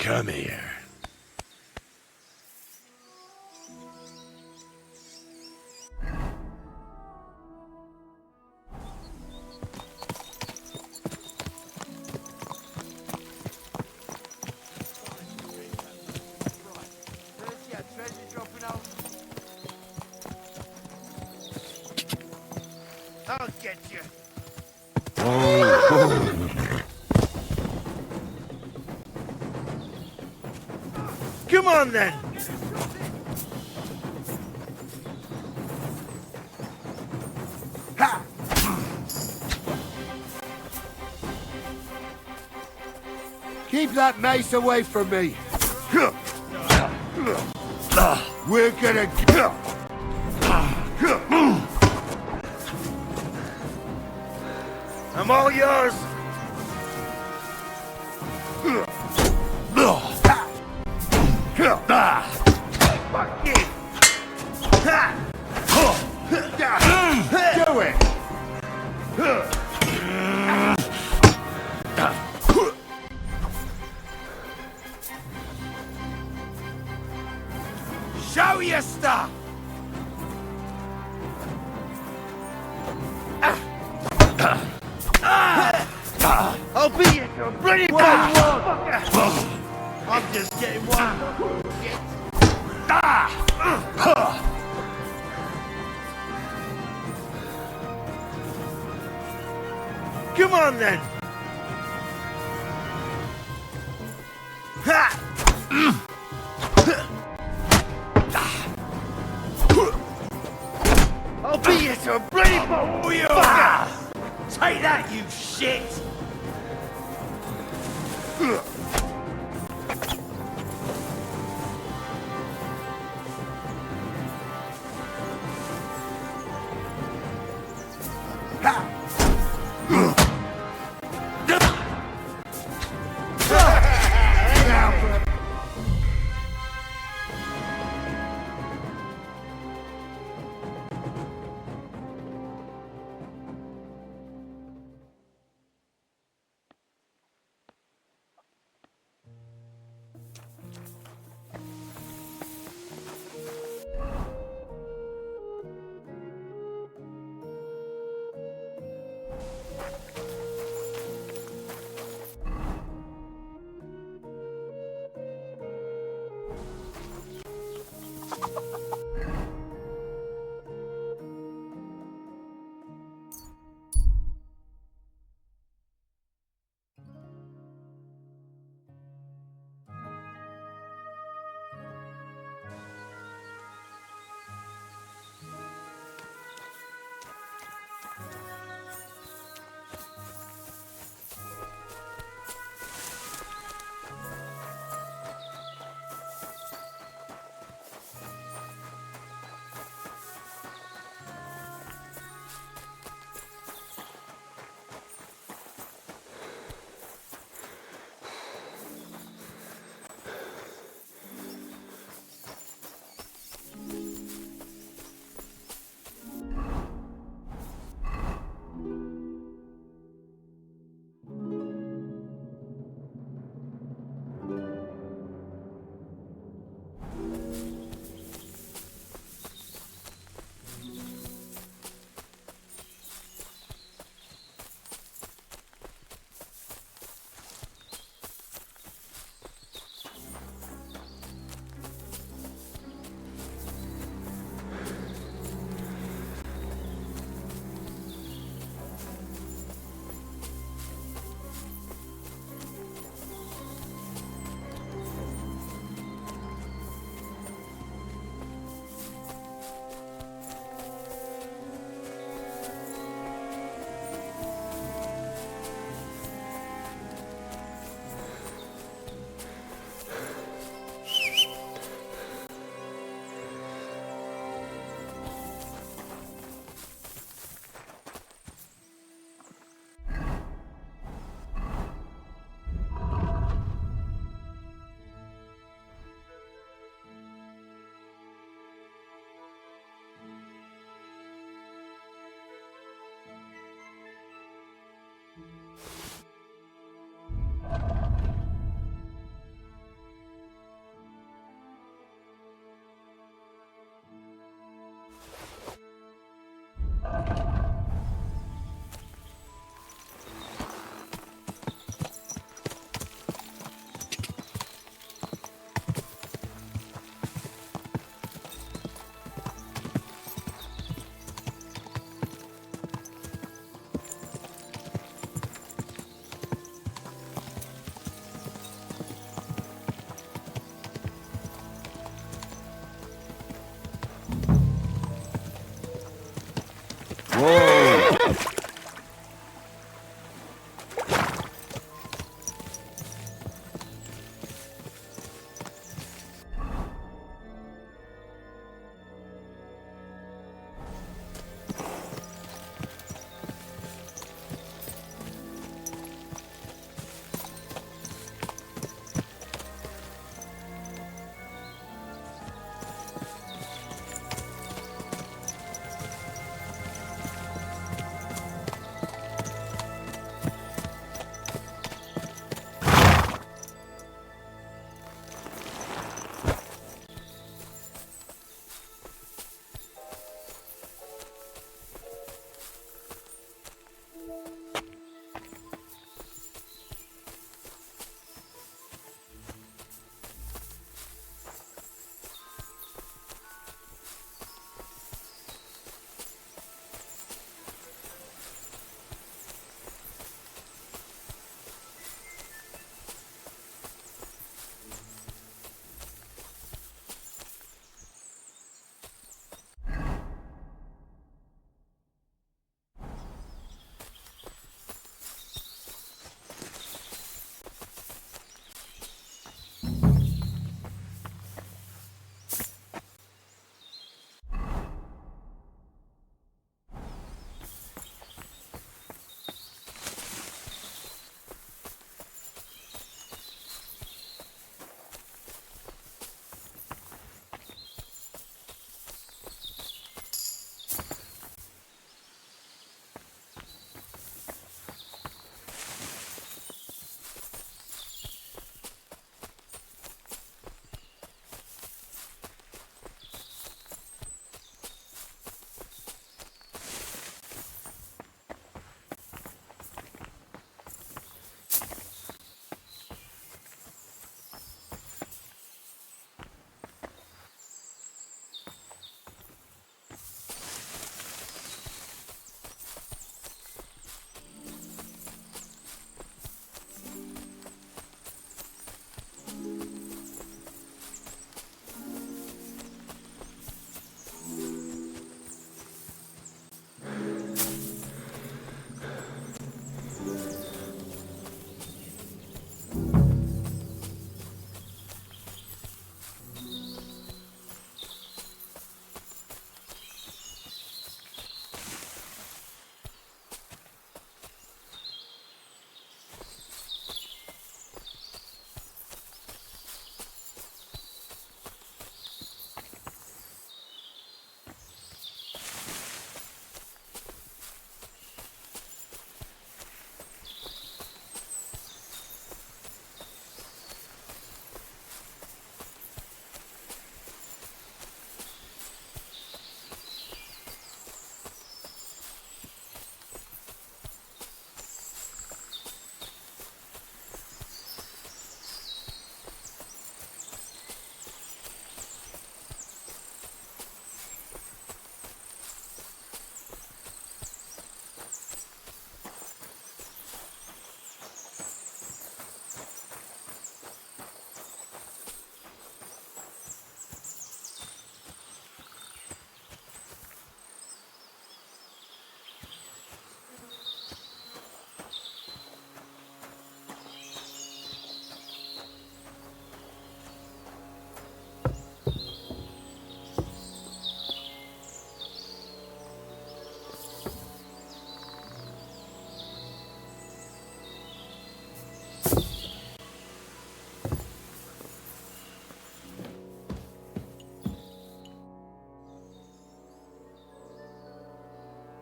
Come here. I'll get you. Come on then! Ha! Keep that mace away from me! We're gonna... I'm all yours! Do it! Show your stuff! I'll beat you to a bloody motherfucker! I'm just getting one. Come on then! I'll beat you to a bloody motherfucker! Take that, you shit!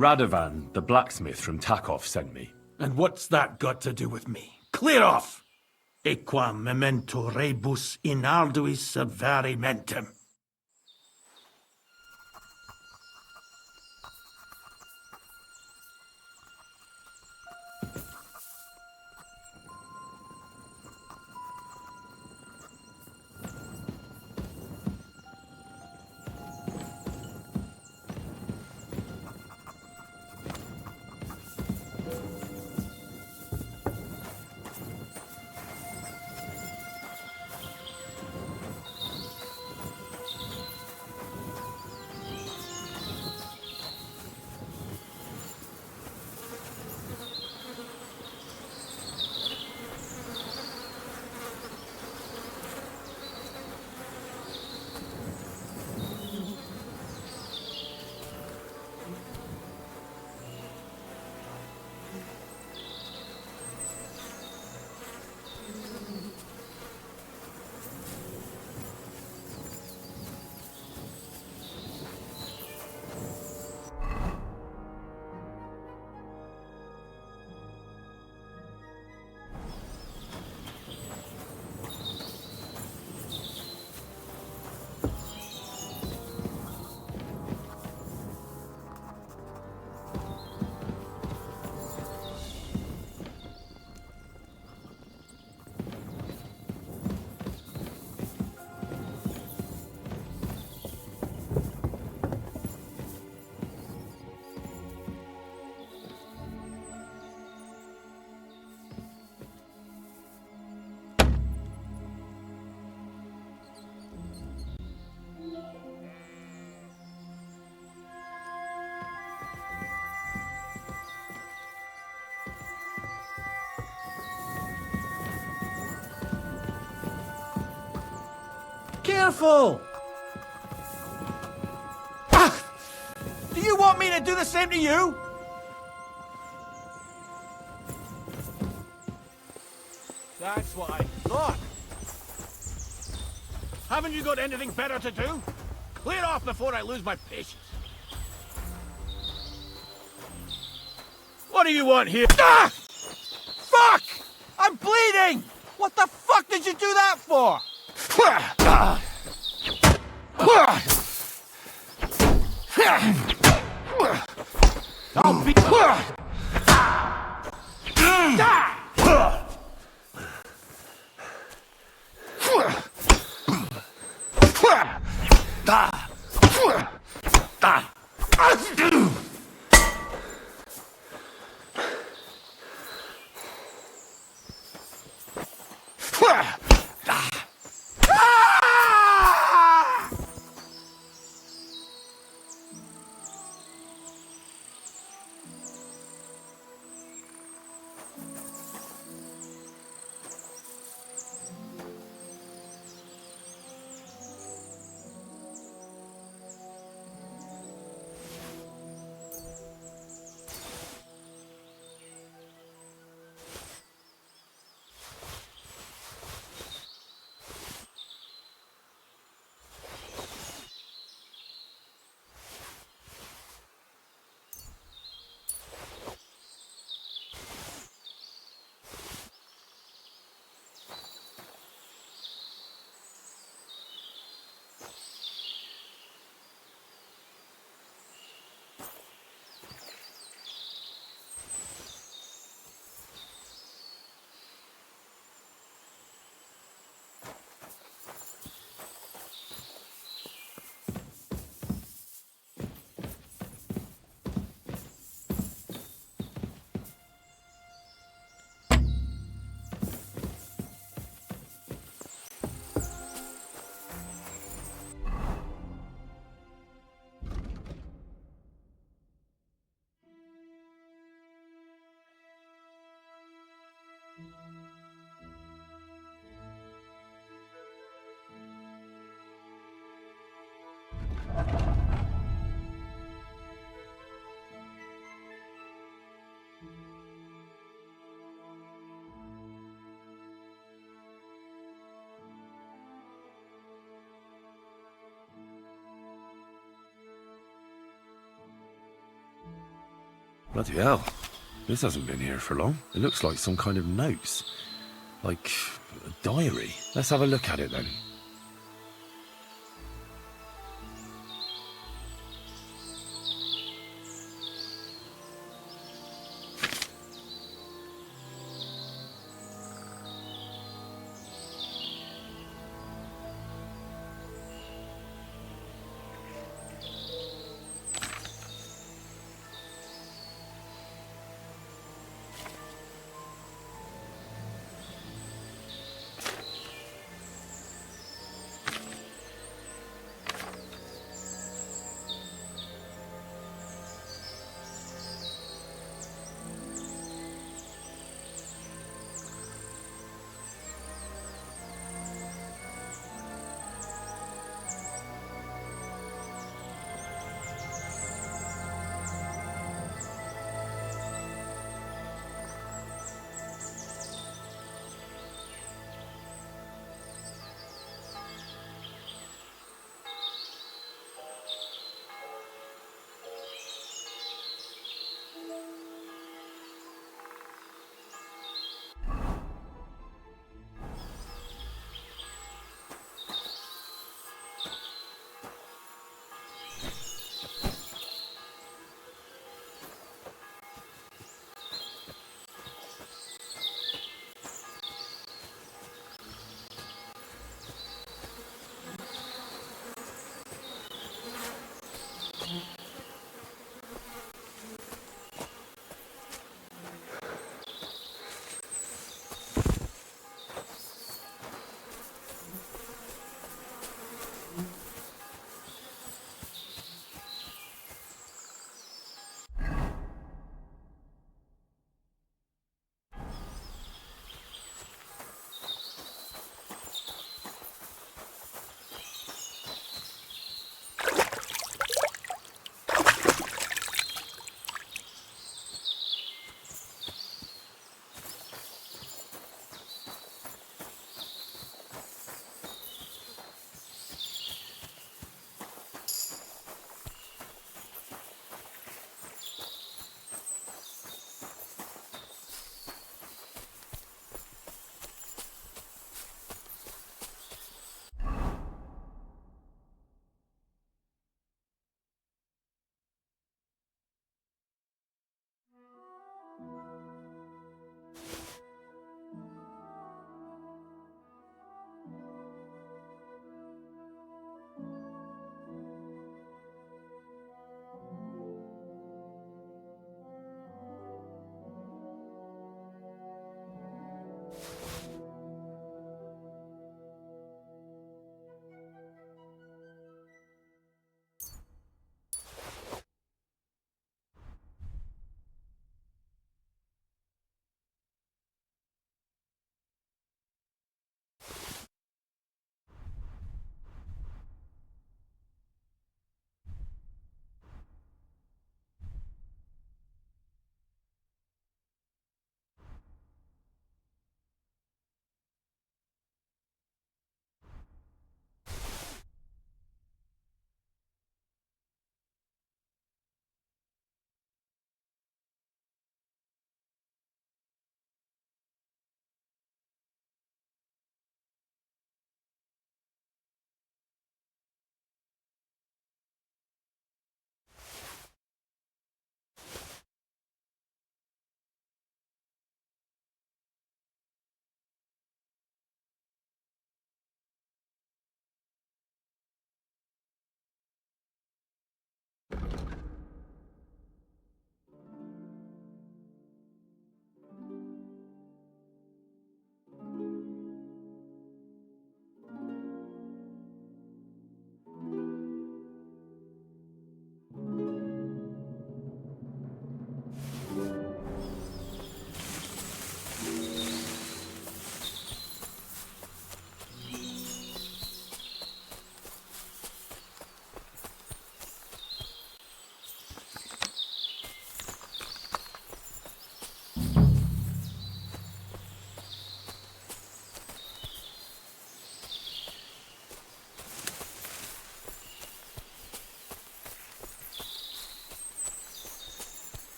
Radovan, the blacksmith from Takov, sent me. And what's that got to do with me? Clear off! Equam memento rebus in arduis servari mentem. Careful! Ah! Do you want me to do the same to you? That's what I thought. Haven't you got anything better to do? Clear off before I lose my patience. What do you want here? Ah! Fuck! I'm bleeding! What the fuck did you do that for? I'll be... Bloody hell. This hasn't been here for long. It looks like some kind of notes. Like a diary. Let's have a look at it then.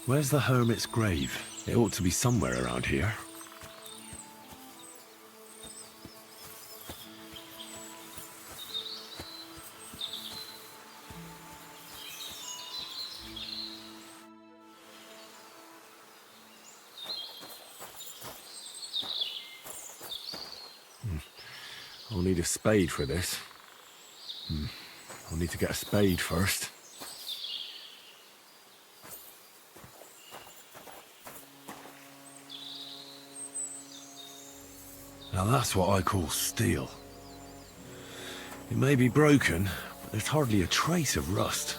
Where's the hermit's grave? It ought to be somewhere around here. I'll need a spade for this. I'll need to get a spade first. Now that's what I call steel. It may be broken, but there's hardly a trace of rust.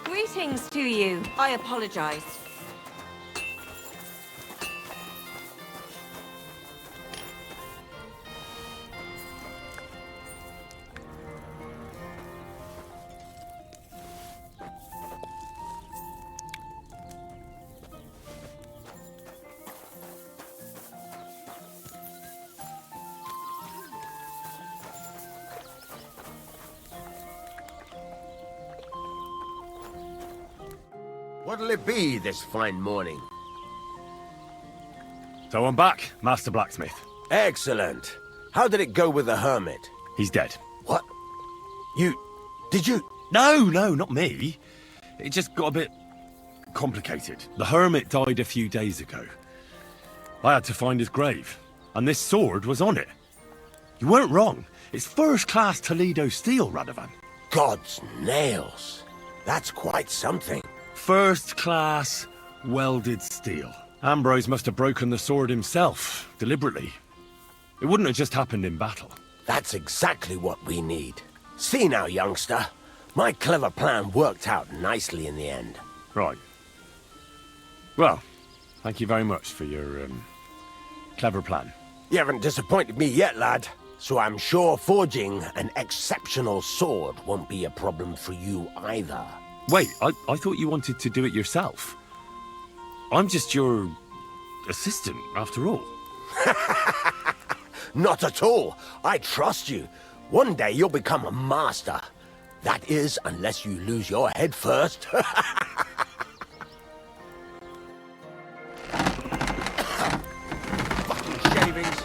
Greetings to you. I apologize. What'll it be this fine morning? So I'm back, Master Blacksmith. Excellent. How did it go with the hermit? He's dead. What? Did you? No, not me. It just got a bit complicated. The hermit died a few days ago. I had to find his grave, and this sword was on it. You weren't wrong. It's first-class Toledo steel, Radovan. God's nails. That's quite something. First-class Welded steel. Ambrose must have broken the sword himself, deliberately. It wouldn't have just happened in battle. That's exactly what we need. See now, youngster. My clever plan worked out nicely in the end. Right. Well, thank you very much for your, clever plan. You haven't disappointed me yet, lad. So I'm sure forging an exceptional sword won't be a problem for you either. Wait, I thought you wanted to do it yourself. I'm just your assistant, after all. Not at all. I trust you. One day you'll become a master. That is, unless you lose your head first. Fucking shavings.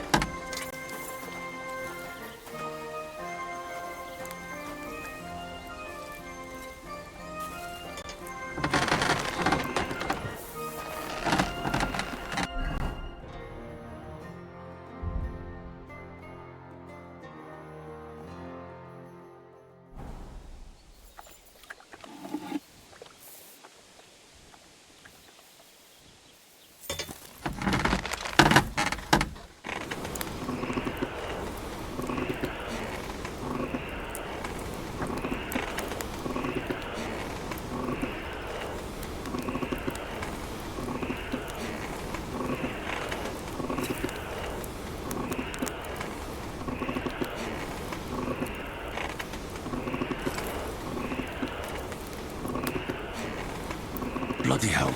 Bloody hell.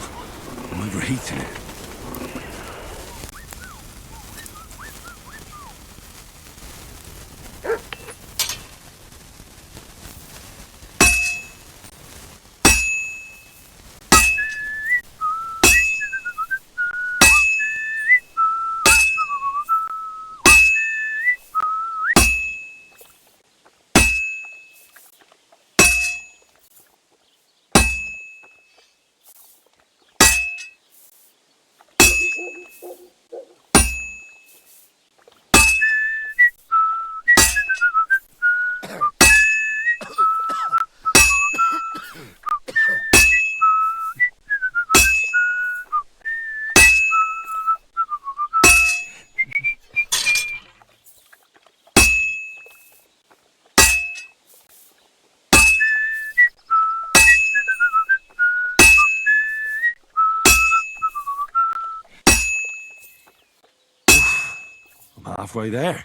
I'm overheating it. Halfway there.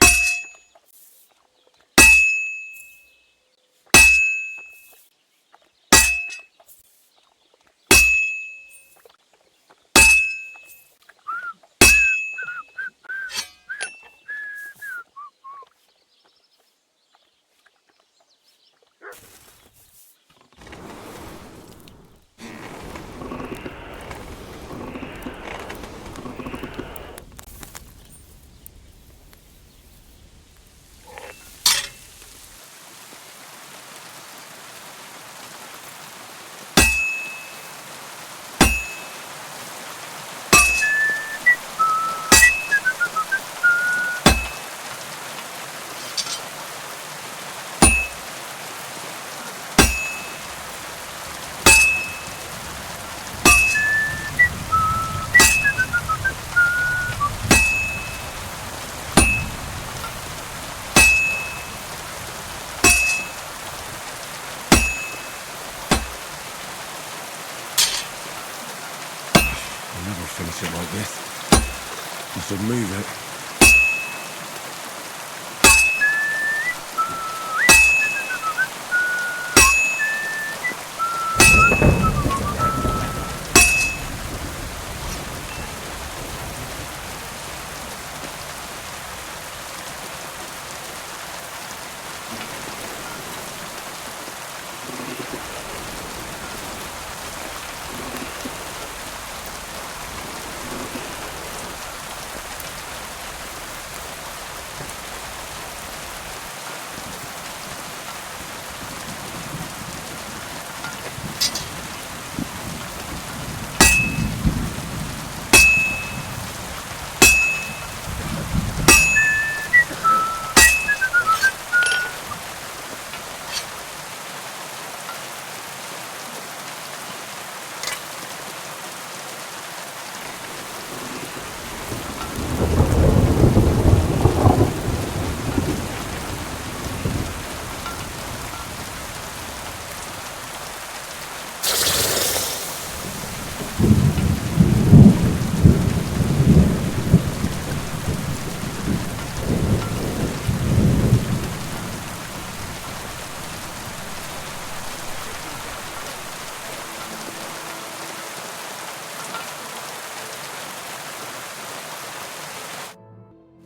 Finish it like this. You should move it.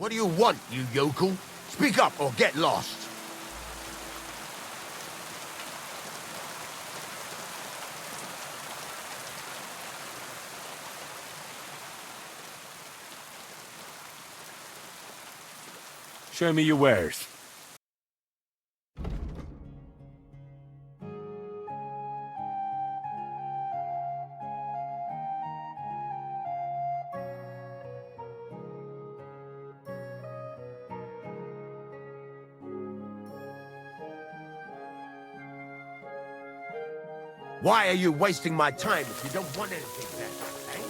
What do you want, you yokel? Speak up or get lost. Show me your wares. Why are you wasting my time if you don't want anything then, eh?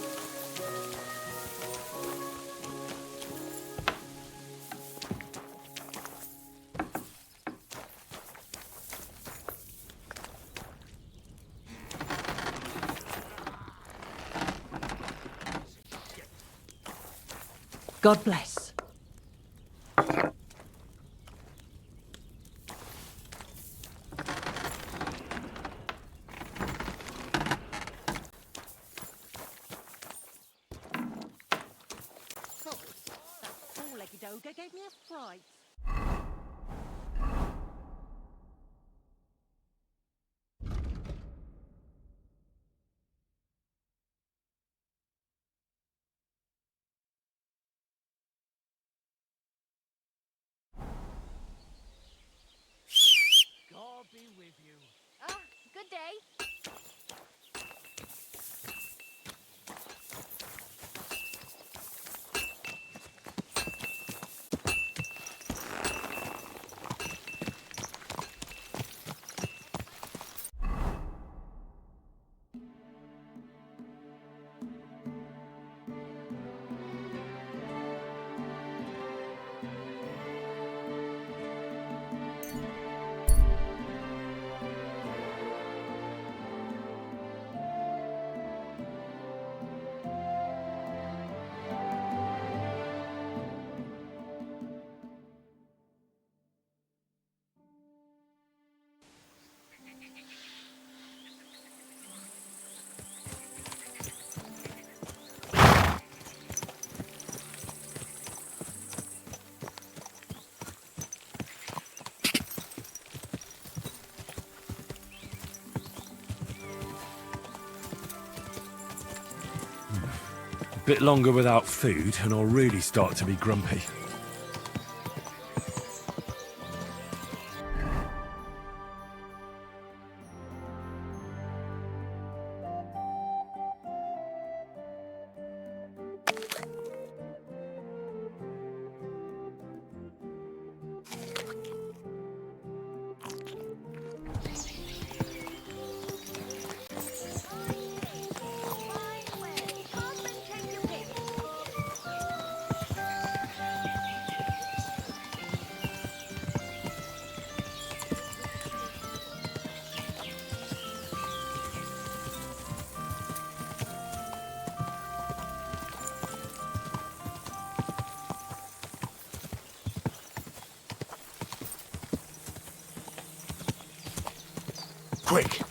God bless. Four-legged ogre gave me a fright. God be with you. Ah, good day. Bit longer without food, and I'll really start to be grumpy. Quick!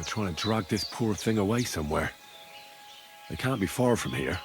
We're trying to drag this poor thing away somewhere. They can't be far from here.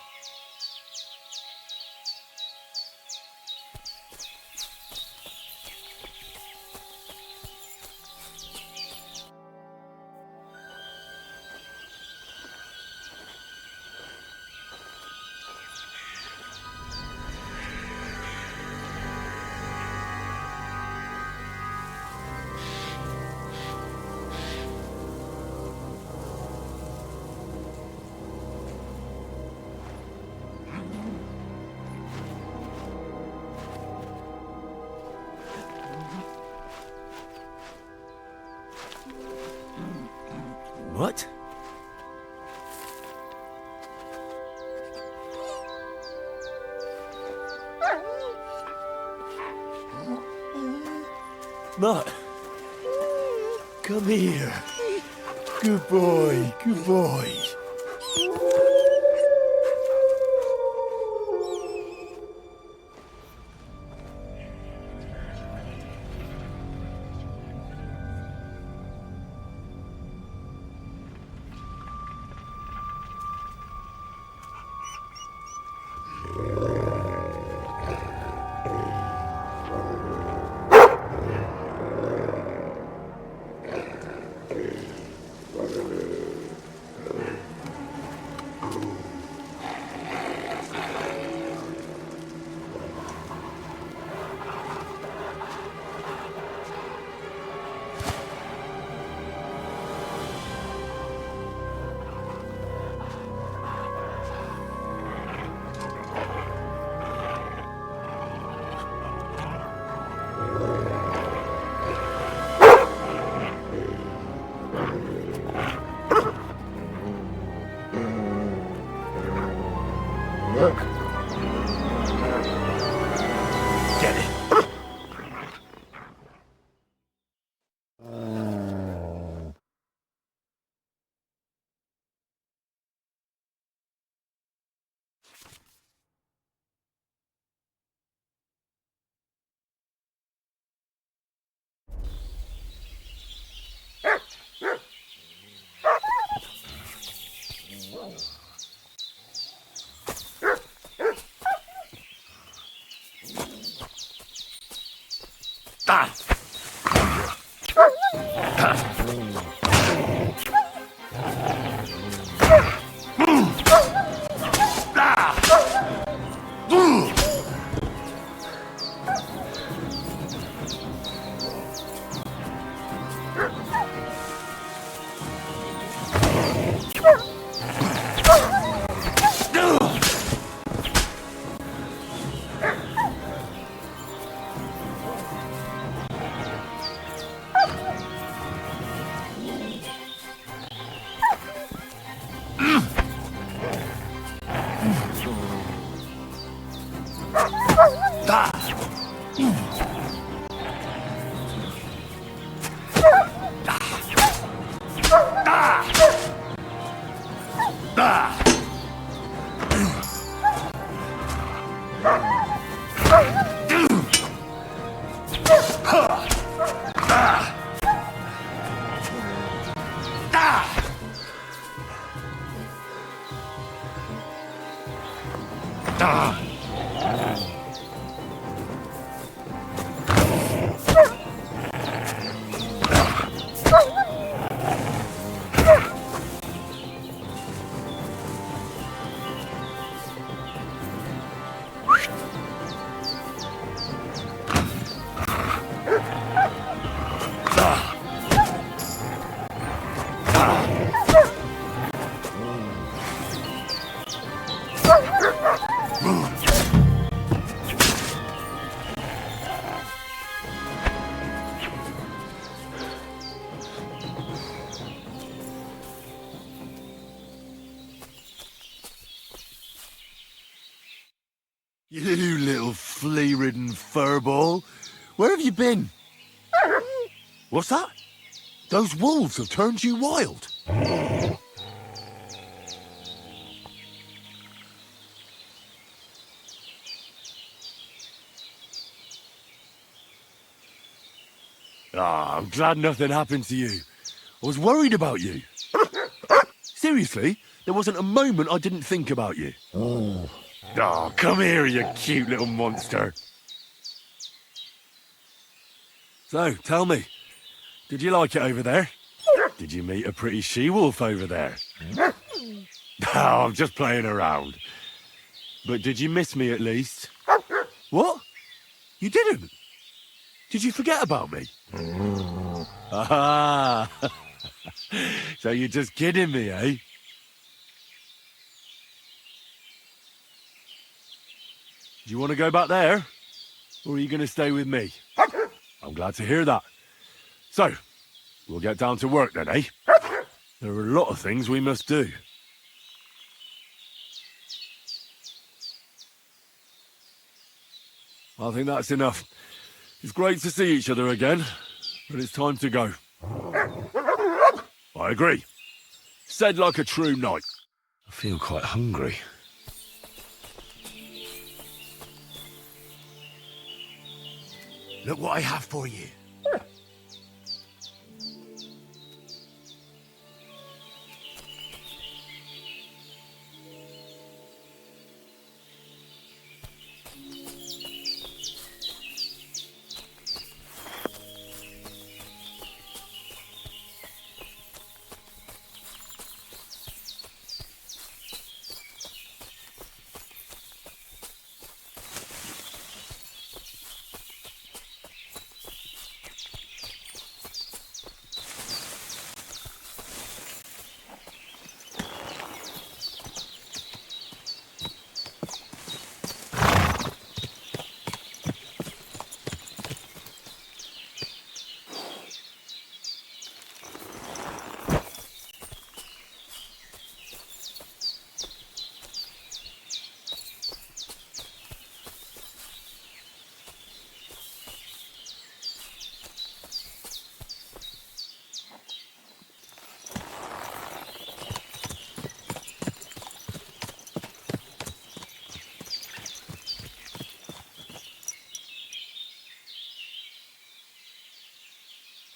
What? Mutt, come here. Good boy, good boy. Get it. You little flea-ridden furball. Where have you been? What's that? Those wolves have turned you wild. Ah, I'm glad nothing happened to you. I was worried about you. Seriously, there wasn't a moment I didn't think about you. Oh, come here, you cute little monster. So, tell me, did you like it over there? Did you meet a pretty she-wolf over there? Oh, I'm just playing around. But did you miss me at least? What? You didn't? Did you forget about me? Ah, so you're just kidding me, eh? Do you want to go back there? Or are you going to stay with me? I'm glad to hear that. So, we'll get down to work then, eh? There are a lot of things we must do. I think that's enough. It's great to see each other again, but it's time to go. I agree. Said like a true knight. I feel quite hungry. Look what I have for you.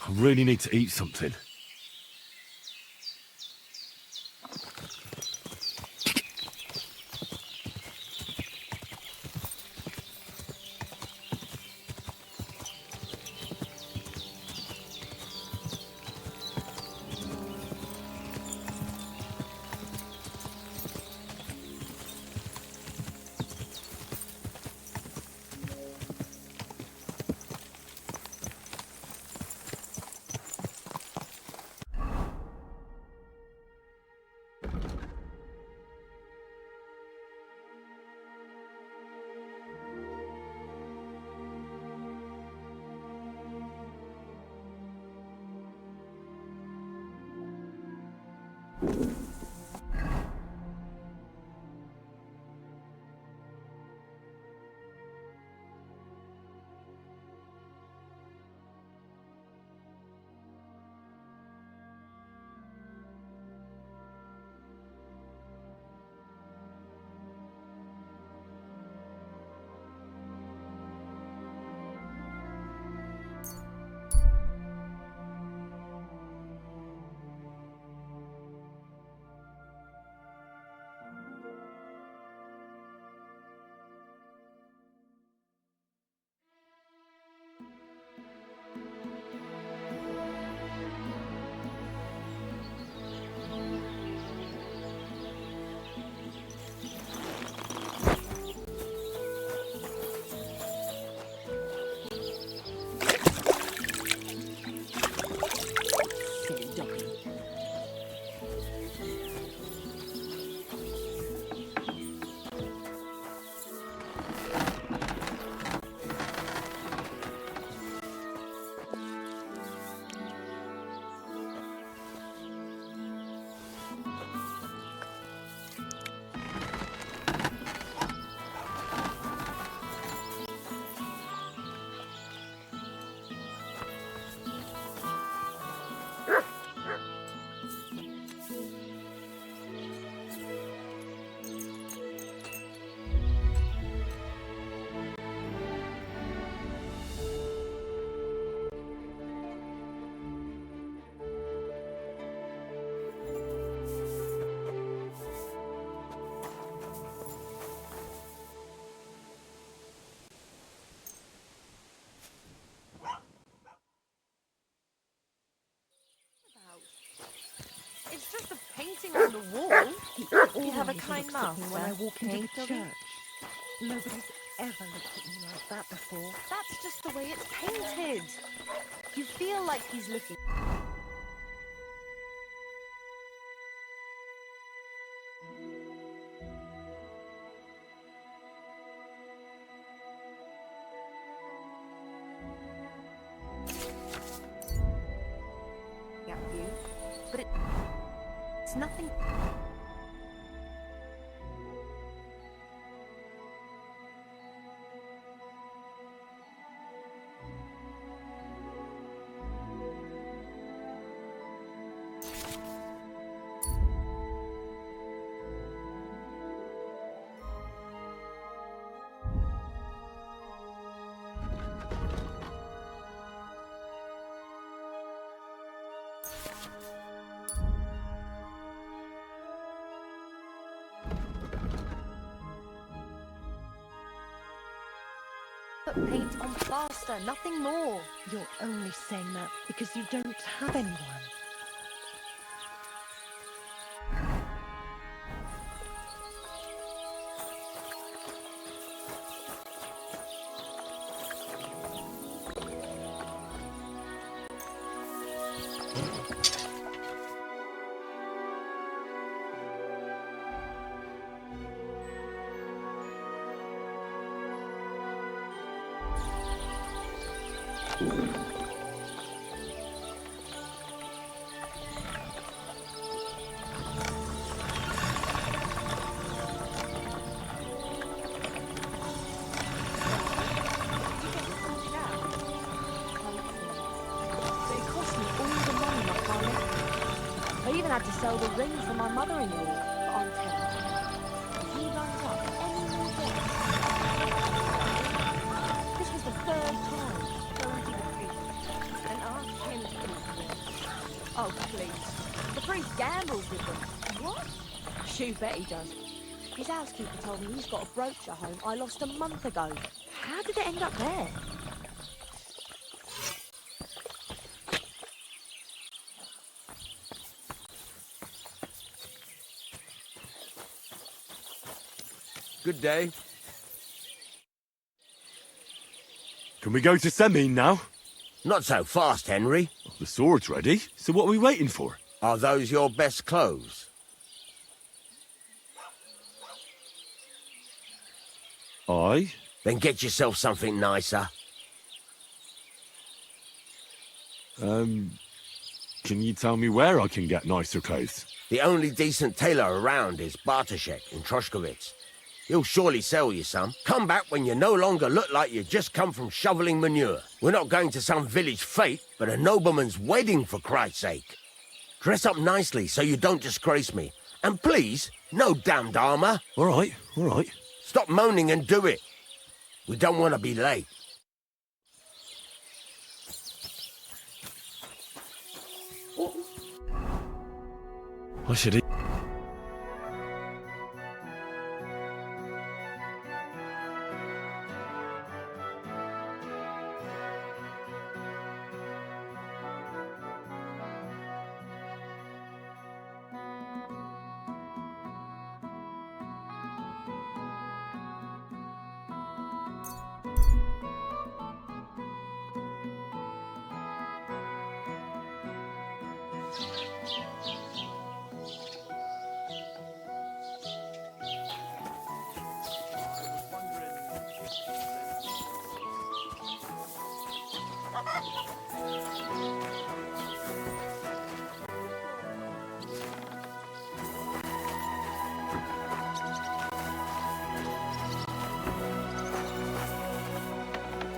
I really need to eat something. painting on the wall. You have a kind mouth when I walk into the church. Nobody's ever looked at me like that before. That's just the way it's painted. You feel like he's looking. At you, but it's nothing. Put paint on plaster, nothing more. You're only saying that because you don't have anyone. I even had to sell the ring for my mother-in-law, but I'm telling you, if he runs up any more debts. This was the third time going to the priest and asked him to keep the ring. Oh, please. The priest gambles with them. What? You bet he does. His housekeeper told me he's got a brooch at home I lost a month ago. How did it end up there? Good day. Can we go to Semine now? Not so fast, Henry. The sword's ready, so what are we waiting for? Are those your best clothes? Aye. Then get yourself something nicer. Can you tell me where I can get nicer clothes? The only decent tailor around is Bartoszek in Troszkowicz. He'll surely sell you some. Come back when you no longer look like you just come from shoveling manure. We're not going to some village fete, but a nobleman's wedding, for Christ's sake. Dress up nicely so you don't disgrace me. And please, no damned armor. All right, all right. Stop moaning and do it. We don't want to be late. I should eat.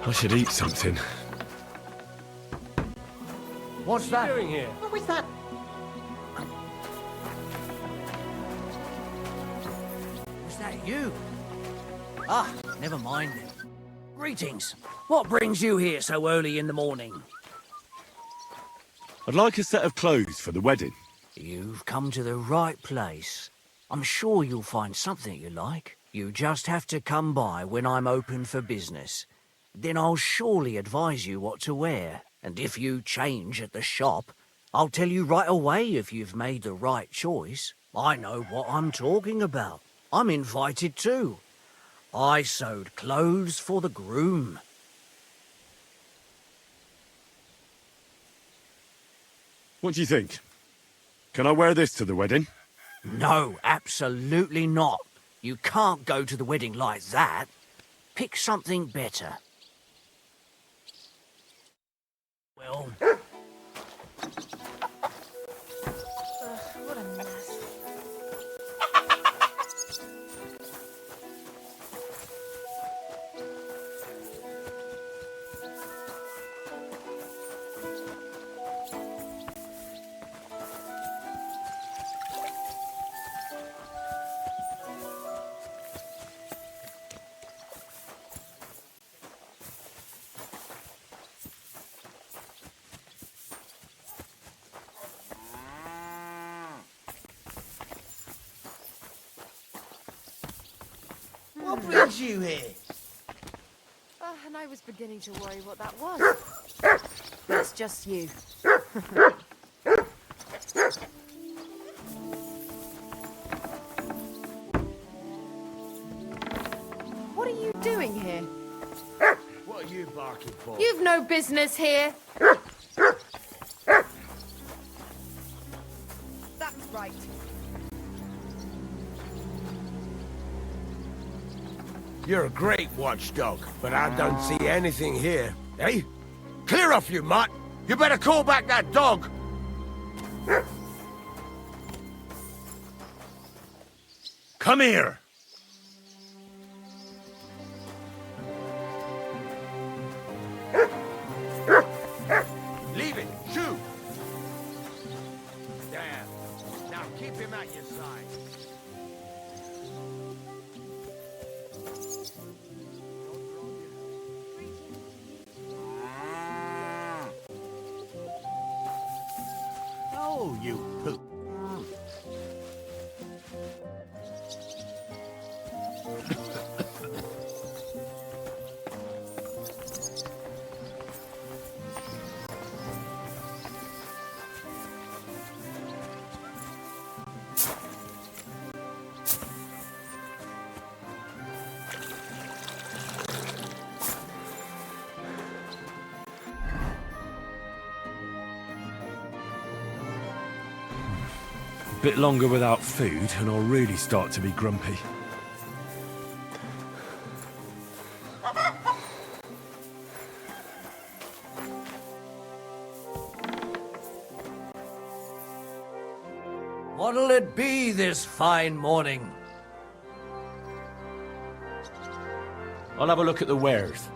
I should eat something. What's that? doing here? What was that? Was that you? Ah, never mind then. Greetings. What brings you here so early in the morning? I'd like a set of clothes for the wedding. You've come to the right place. I'm sure you'll find something you like. You just have to come by when I'm open for business. Then I'll surely advise you what to wear. And if you change at the shop, I'll tell you right away if you've made the right choice. I know what I'm talking about. I'm invited too. I sewed clothes for the groom. What do you think? Can I wear this to the wedding? No, absolutely not. You can't go to the wedding like that. Pick something better. Well... What a mess. What brings you here? And I was beginning to worry what that was. It's just you. What are you doing here? What are you barking for? You've no business here. That's right. You're a great watchdog, but I don't see anything here. Eh? Clear off, you mutt! You better call back that dog! Come here! Leave it! Shoo! There. Now keep him at your side. Oh, you poop. Bit longer without food, and I'll really start to be grumpy. What'll it be this fine morning? I'll have a look at the wares.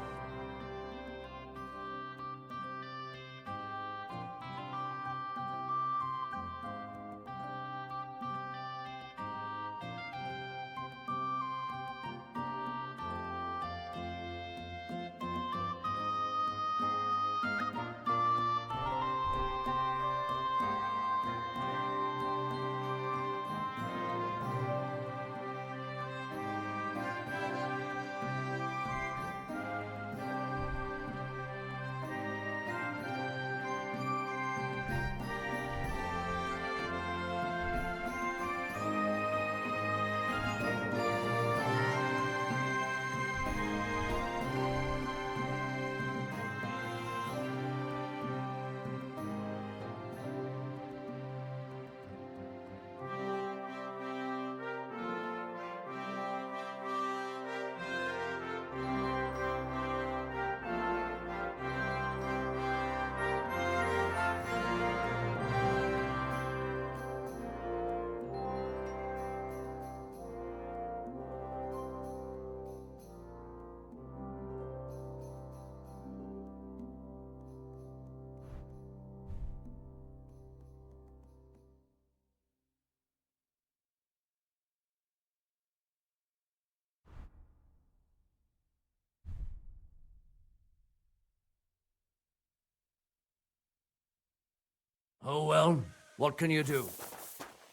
Oh well, what can you do?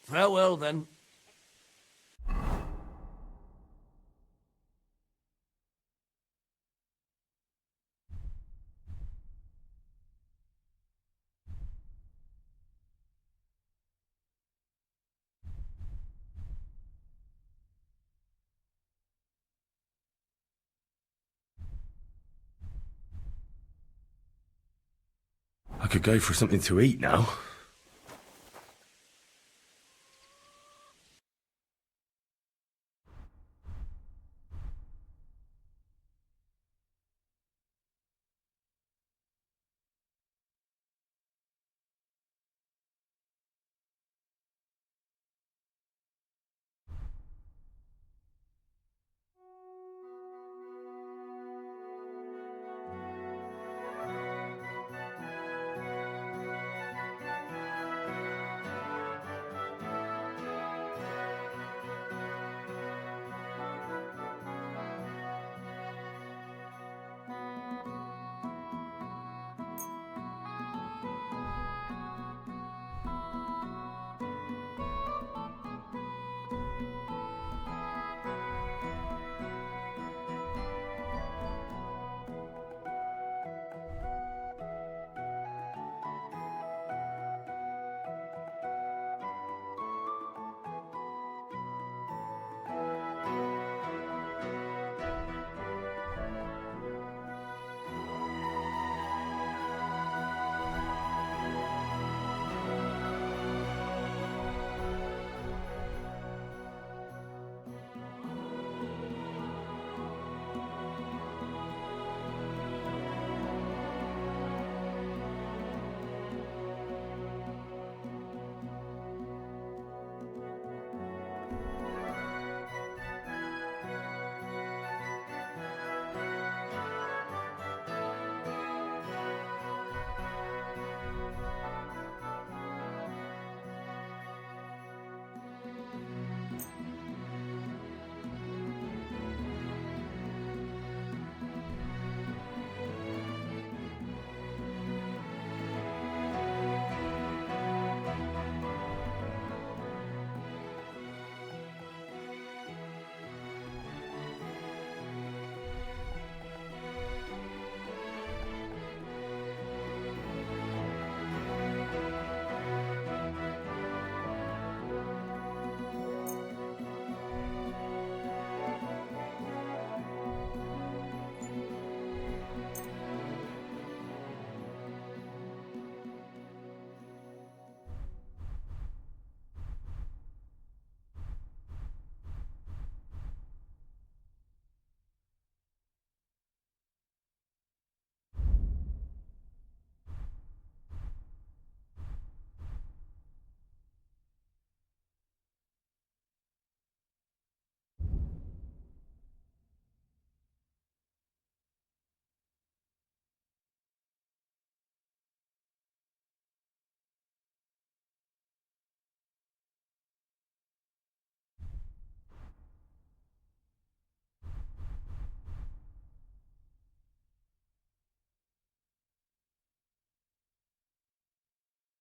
Farewell then. could go for something to eat now.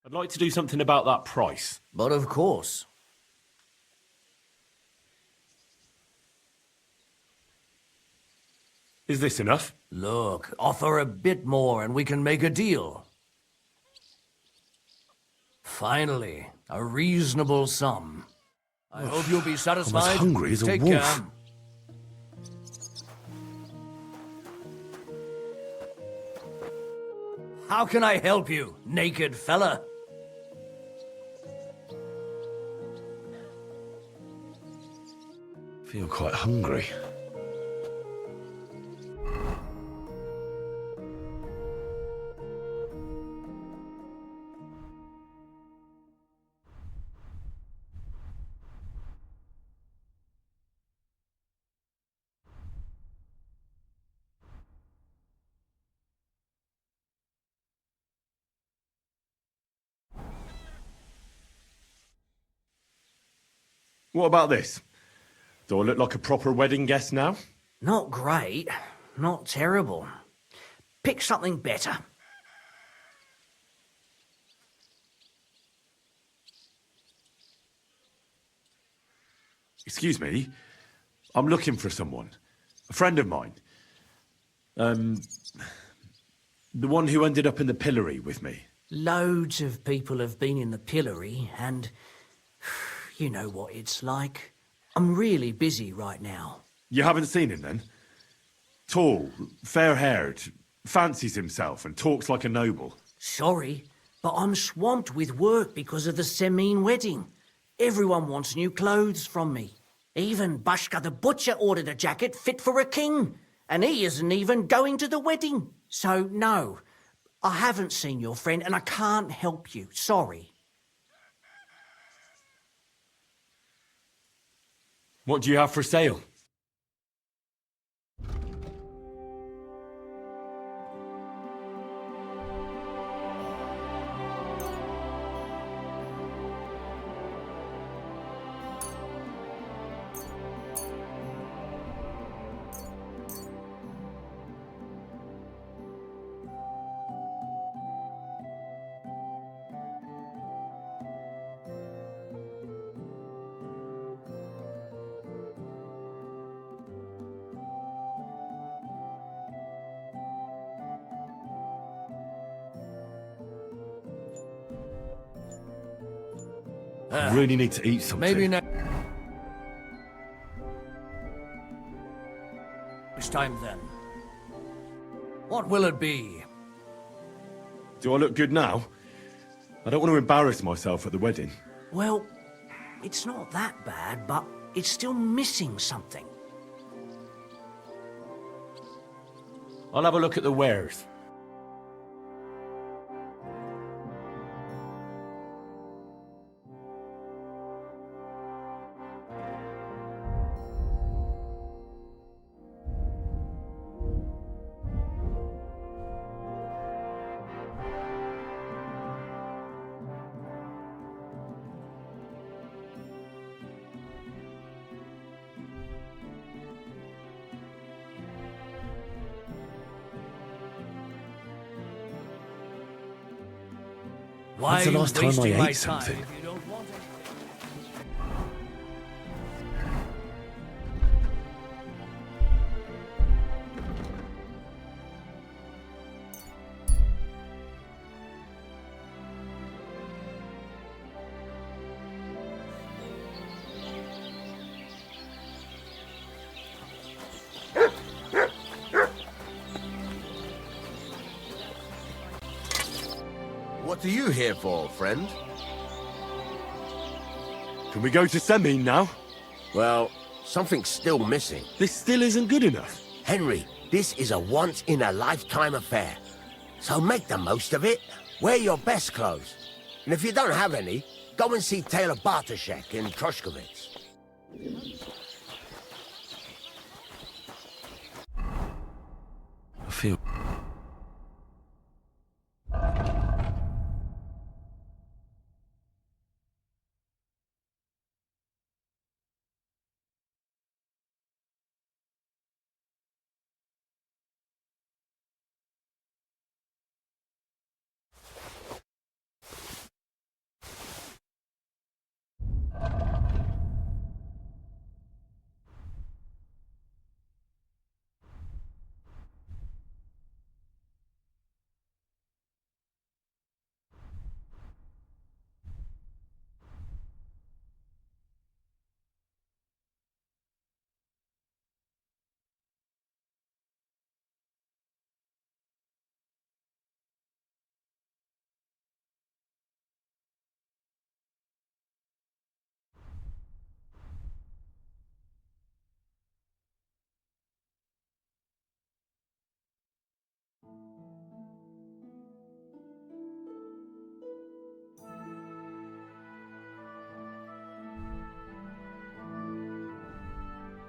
I'd like to do something about that price. But of course. Is this enough? Look, offer a bit more and we can make a deal. Finally, a reasonable sum. I hope you'll be satisfied. I'm as hungry as a Take wolf. care. How can I help you, naked fella? Feel quite hungry. What about this? Do I look like a proper wedding guest now? Not great, not terrible. Pick something better. Excuse me? I'm looking for someone. A friend of mine. The one who ended up in the pillory with me. Loads of people have been in the pillory, and you know what it's like. I'm really busy right now. You haven't seen him then? Tall, fair-haired, fancies himself and talks like a noble. Sorry, but I'm swamped with work because of the Semine wedding. Everyone wants new clothes from me. Even Bashka the butcher ordered a jacket fit for a king, and he isn't even going to the wedding. So, no, I haven't seen your friend and I can't help you. Sorry. What do you have for sale? I really need to eat something. Maybe next time then. What will it be? Do I look good now? I don't want to embarrass myself at the wedding. Well, it's not that bad, but it's still missing something. I'll have a look at the wares. Why When's the last time I wasting my ate something? time if you don't want anything? What are you here for, friend? Can we go to Semine now? Well, something's still missing. This still isn't good enough. Henry, this is a once-in-a-lifetime affair. So make the most of it. Wear your best clothes. And if you don't have any, go and see Taylor Bartoszek in Troshkovitz. I feel...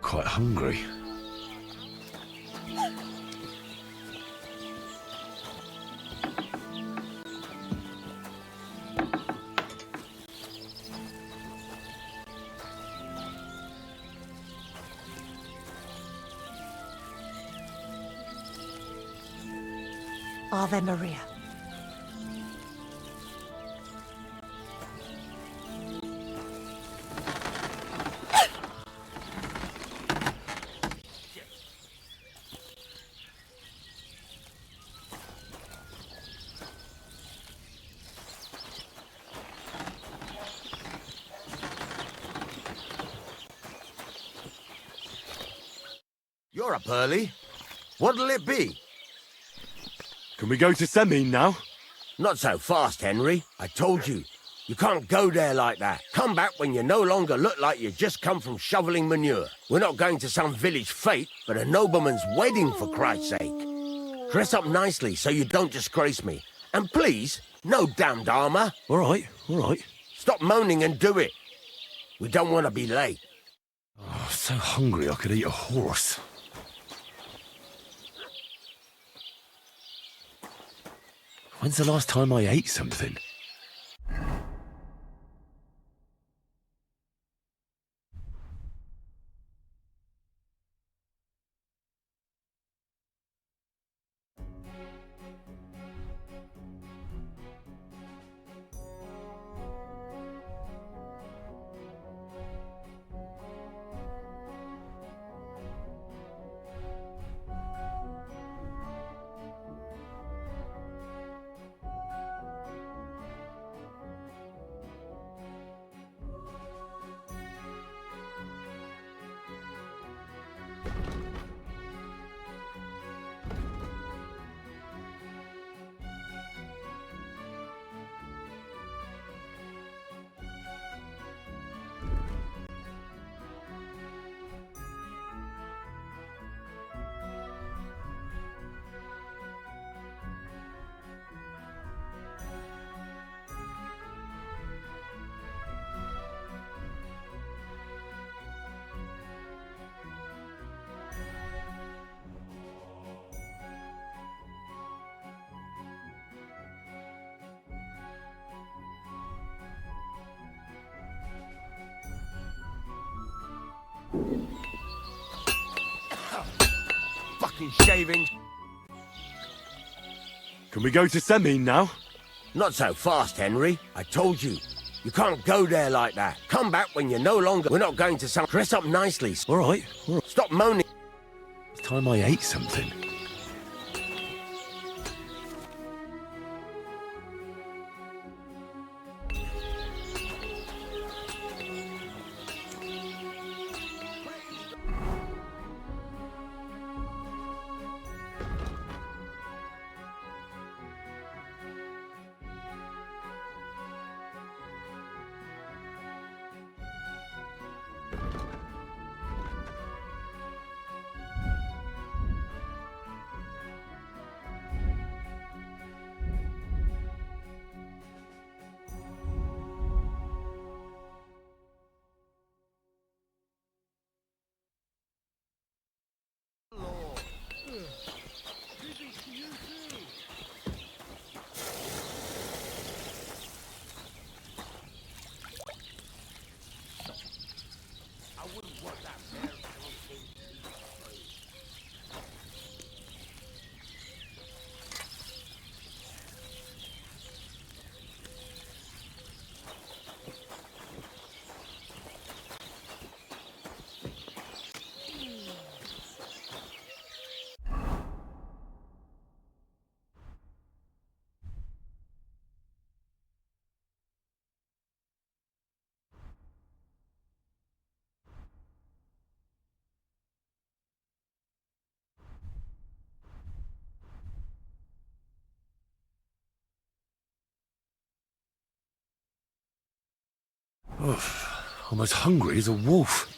quite hungry. Ave Maria. You're up early. What'll it be? Can we go to Semine now? Not so fast, Henry. I told you. You can't go there like that. Come back when you no longer look like you just come from shoveling manure. We're not going to some village fete, but a nobleman's wedding, for Christ's sake. Dress up nicely so you don't disgrace me. And please, no damned armor. All right, all right. Stop moaning and do it. We don't want to be late. Oh, I'm so hungry I could eat a horse. When's the last time I ate something? Fucking shavings. Can we go to Semine now? Not so fast, Henry. I told you. You can't go there like that. Come back when you're no longer... We're not going to some... Dress up nicely. All right, all right. Stop moaning. It's time I ate something. I'm as hungry as a wolf.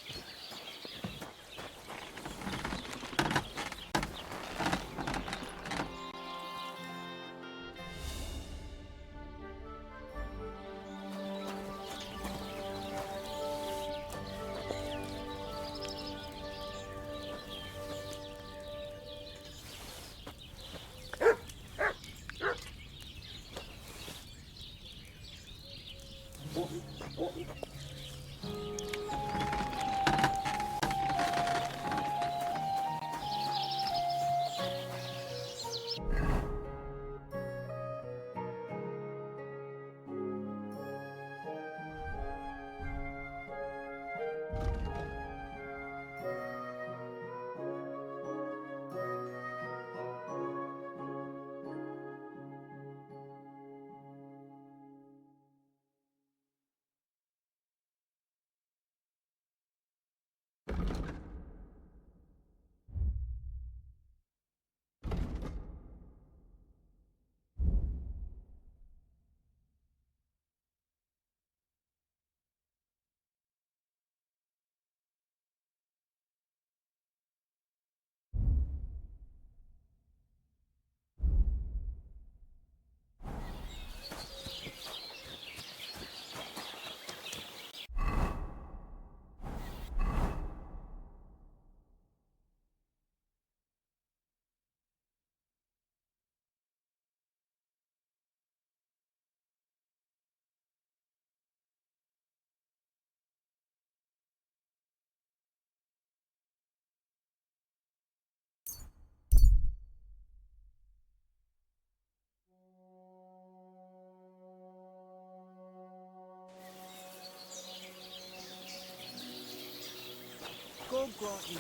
God grant you.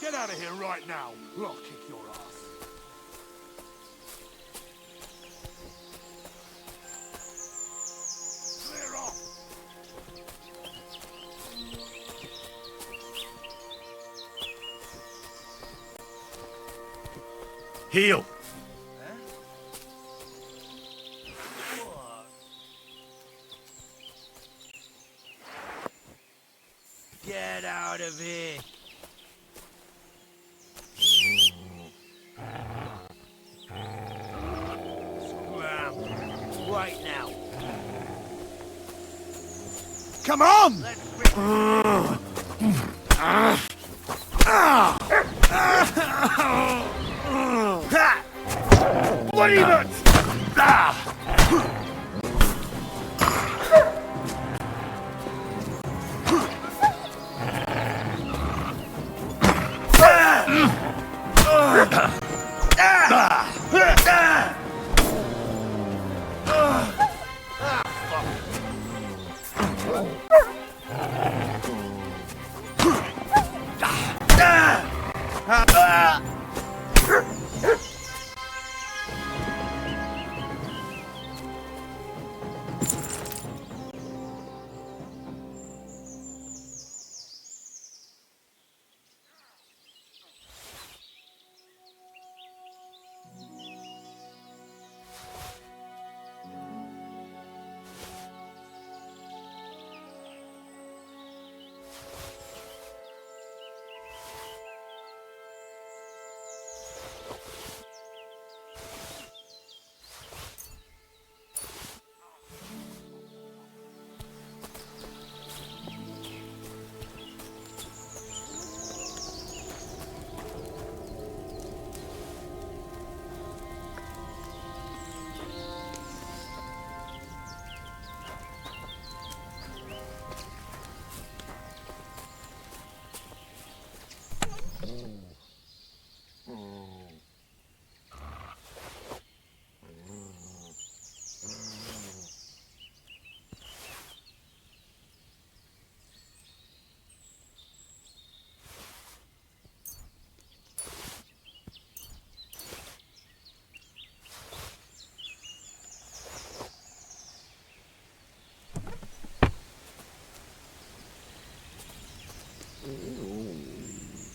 Get out of here right now, or I'll kick your ass. Clear off! Heel! Get out of here. Right now. Come on! What even?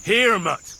Here, Mutt.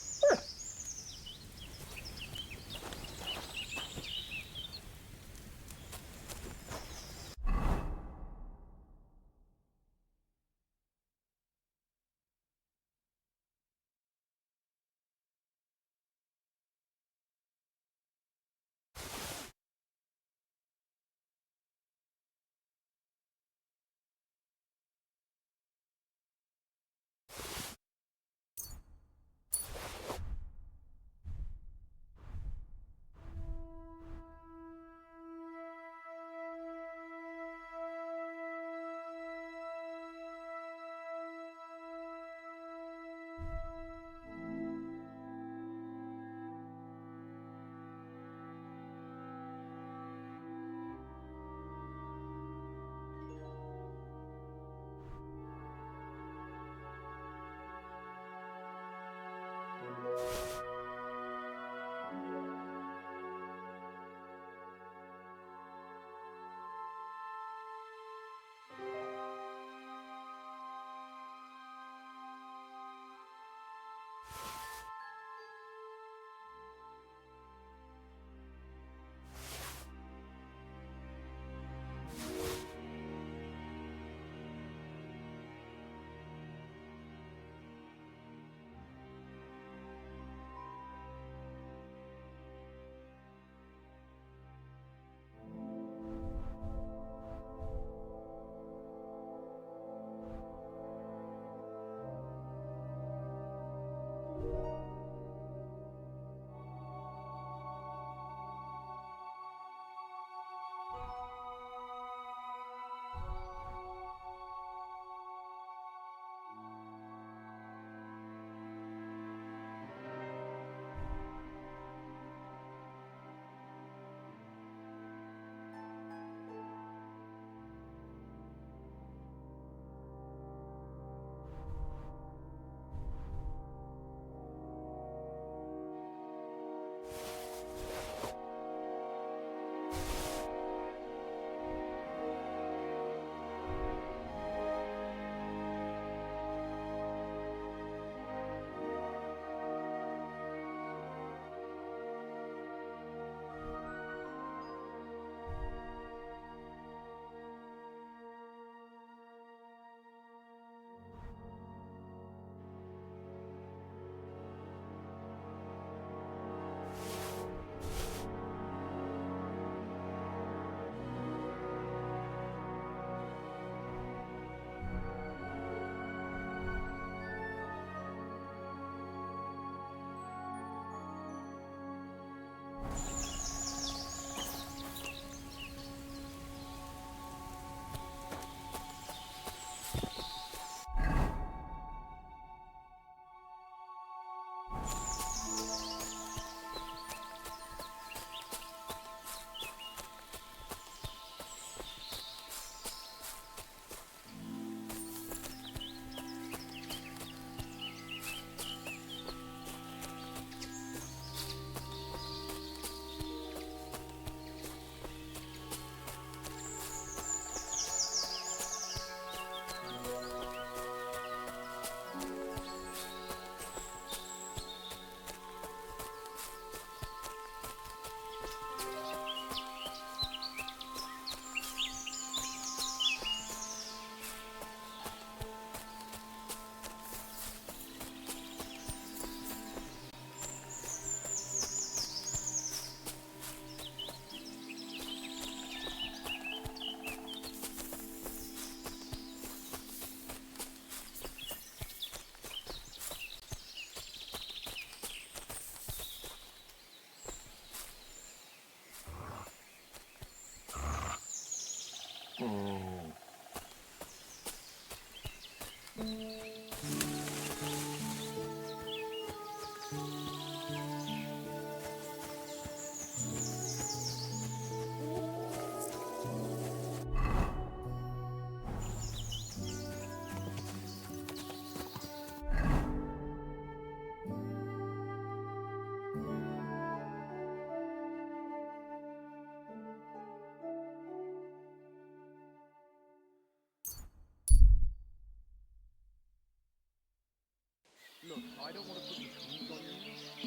Look, I don't want to put the screws on you,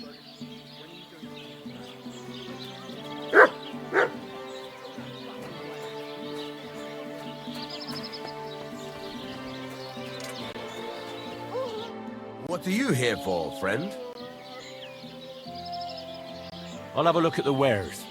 but when you go What are you here for, friend? I'll have a look at the wares.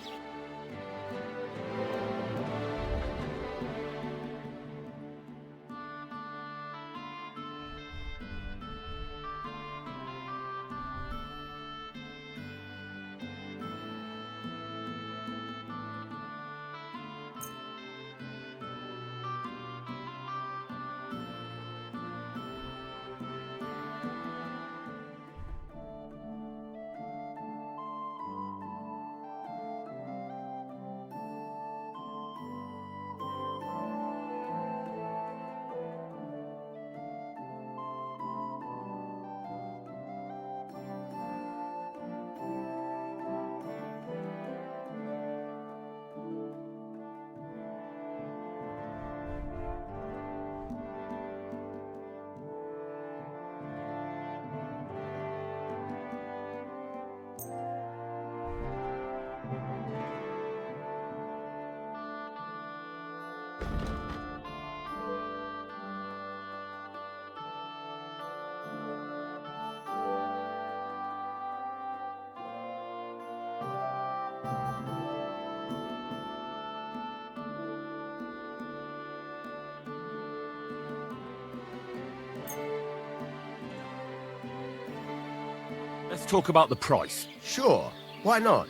Let's talk about the price. Sure, why not?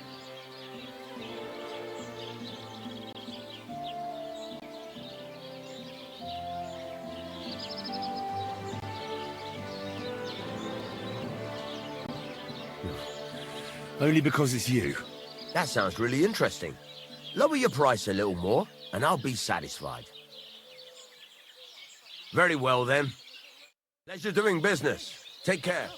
Only because it's you. That sounds really interesting. Lower your price a little more, and I'll be satisfied. Very well, then. Pleasure doing business. Take care.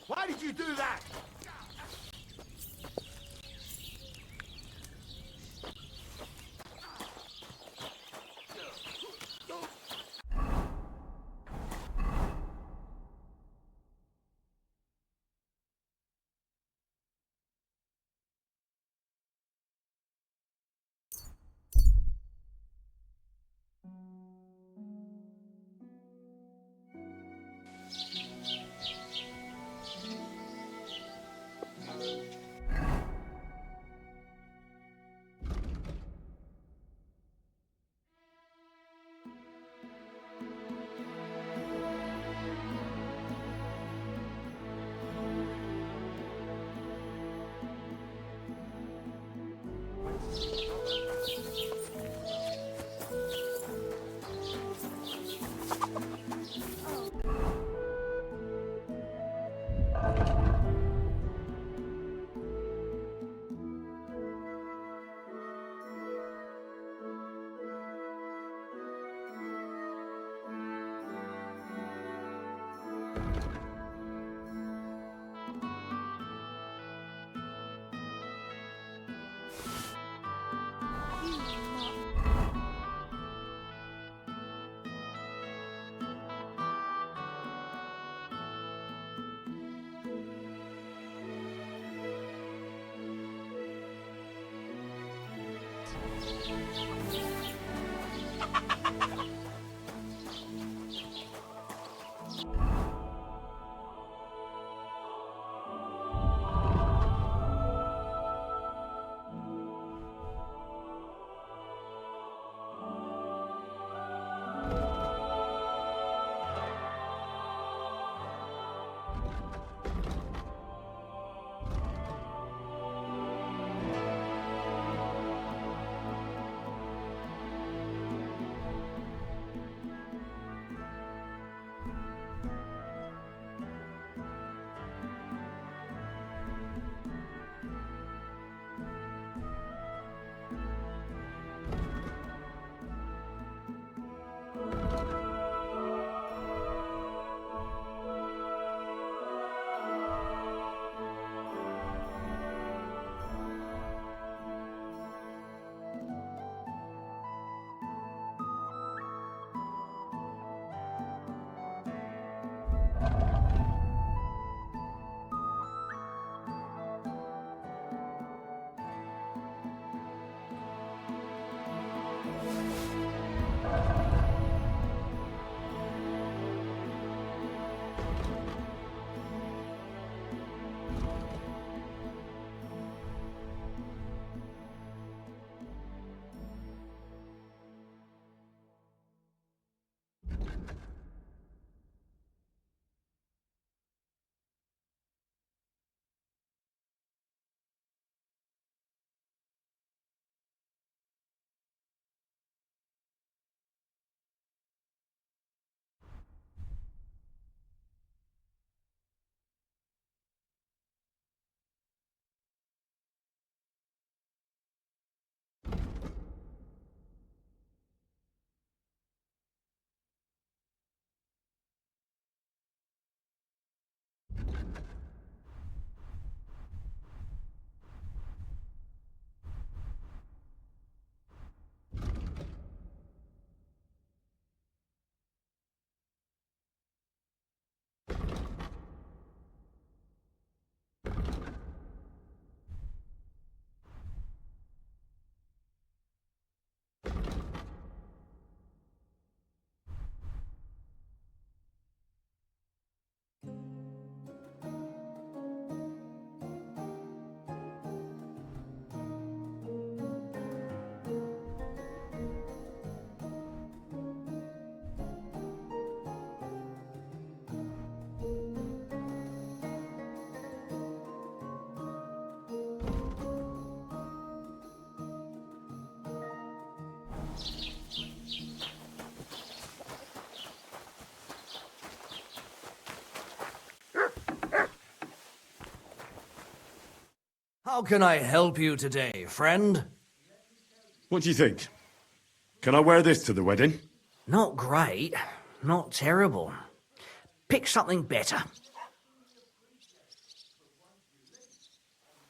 Why did you do that? How can I help you today, friend? What do you think? Can I wear this to the wedding? Not great, not terrible. Pick something better.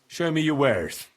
Show me your wares.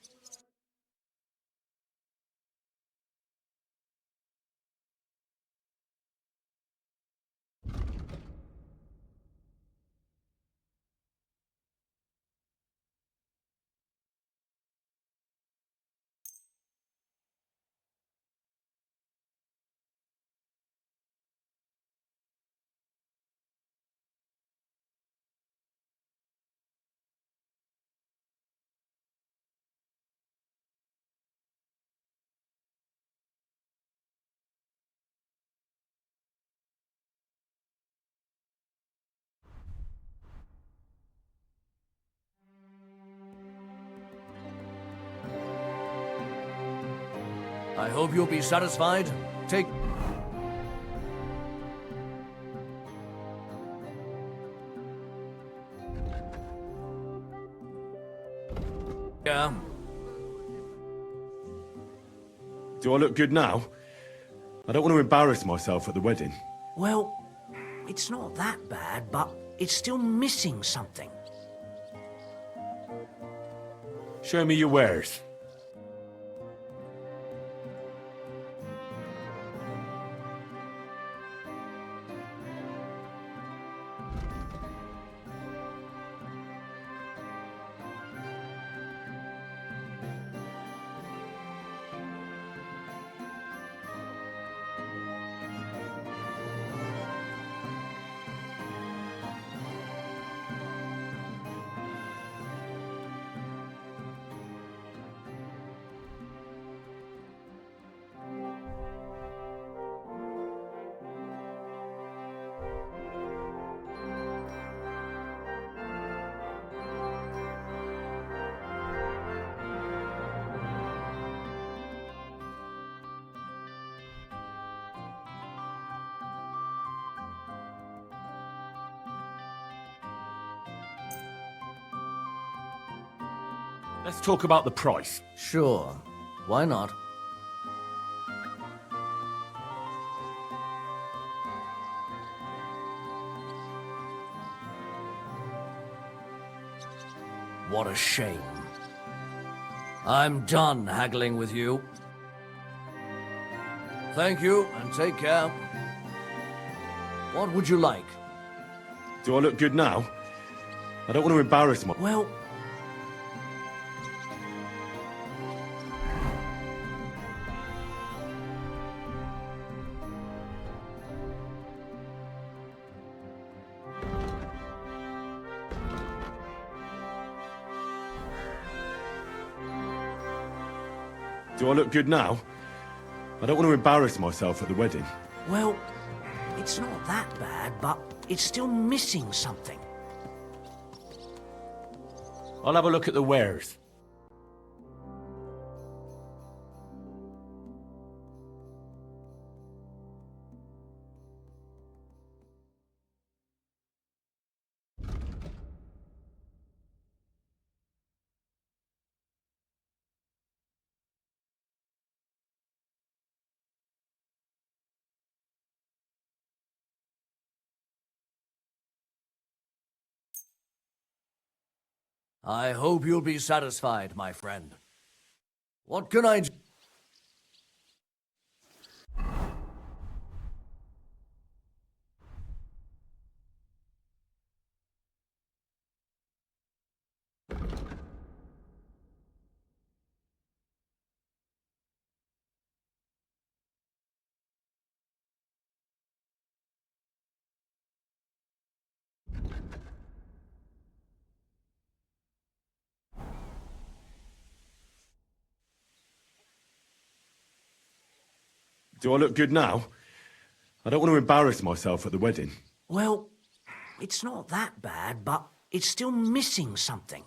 I hope you'll be satisfied. Take... Yeah. Do I look good now? I don't want to embarrass myself at the wedding. Well, it's not that bad, but it's still missing something. Show me your wares. Let's talk about the price. Sure. Why not? What a shame. I'm done haggling with you. Thank you, and take care. What would you like? Do I look good now? I don't want to embarrass myself. Well... Do I look good now? I don't want to embarrass myself at the wedding. Well, it's not that bad, but it's still missing something. I'll have a look at the wares. I hope you'll be satisfied, my friend. What can I do? Do I look good now? I don't want to embarrass myself at the wedding. Well, it's not that bad, but it's still missing something.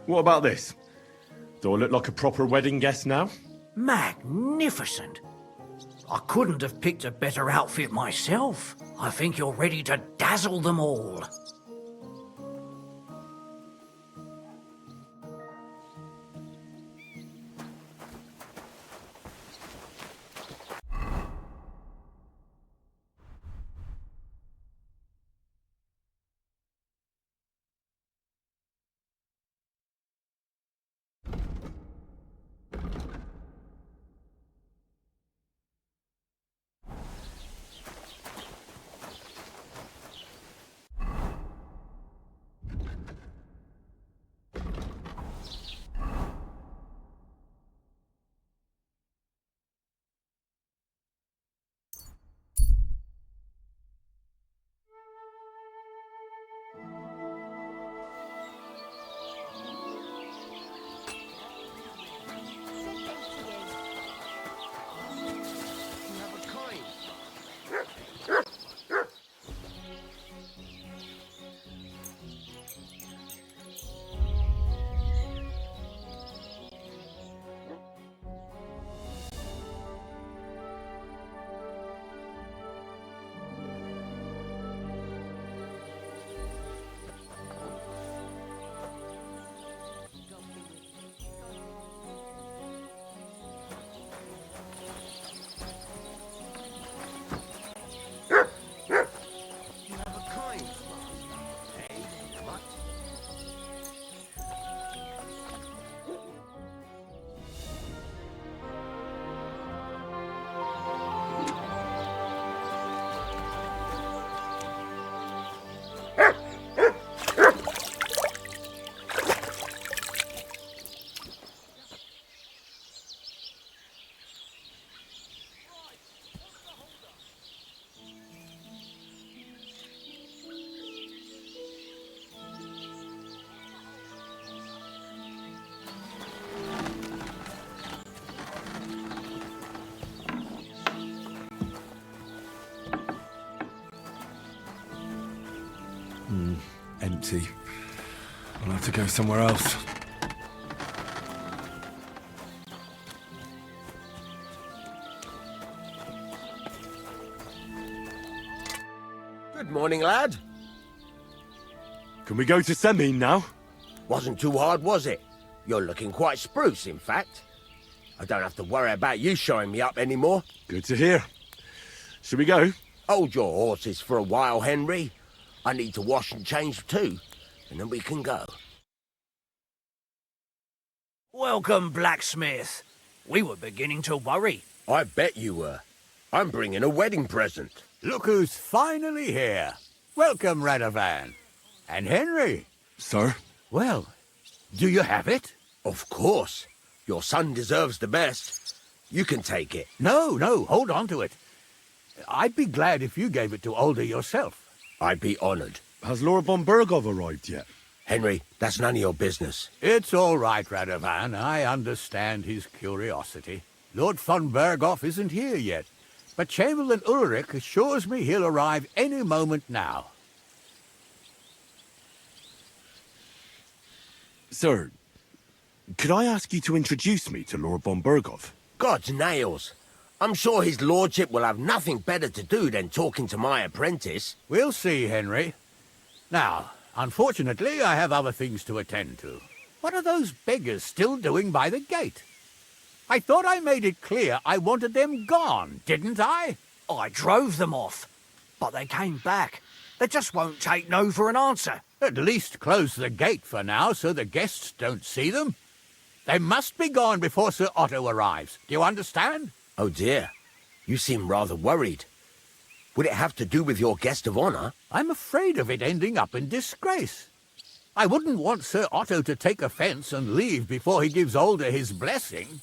What about this? Do I look like a proper wedding guest now? Magnificent. I couldn't have picked a better outfit myself. I think you're ready to dazzle them all. Empty. I'll have to go somewhere else. Good morning, lad. Can we go to Semine now? Wasn't too hard, was it? You're looking quite spruce, in fact. I don't have to worry about you showing me up anymore. Good to hear. Should we go? Hold your horses for a while, Henry. I need to wash and change too, and then we can go. Welcome, blacksmith. We were beginning to worry. I bet you were. I'm bringing a wedding present. Look who's finally here. Welcome, Radovan. And Henry. Sir? Well, do you have it? Of course. Your son deserves the best. You can take it. No, hold on to it. I'd be glad if you gave it to Older yourself. I'd be honoured. Has Lord von Bergov arrived yet? Henry, that's none of your business. It's all right, Radovan. I understand his curiosity. Lord von Bergov isn't here yet, but Chamberlain Ulrich assures me he'll arrive any moment now. Sir, could I ask you to introduce me to Lord von Bergov? God's nails. I'm sure his lordship will have nothing better to do than talking to my apprentice. We'll see, Henry. Now, unfortunately, I have other things to attend to. What are those beggars still doing by the gate? I thought I made it clear I wanted them gone, didn't I? I drove them off, but they came back. They just won't take no for an answer. At least close the gate for now so the guests don't see them. They must be gone before Sir Otto arrives. Do you understand? Oh dear, you seem rather worried. Would it have to do with your guest of honour? I'm afraid of it ending up in disgrace. I wouldn't want Sir Otto to take offence and leave before he gives Older his blessing.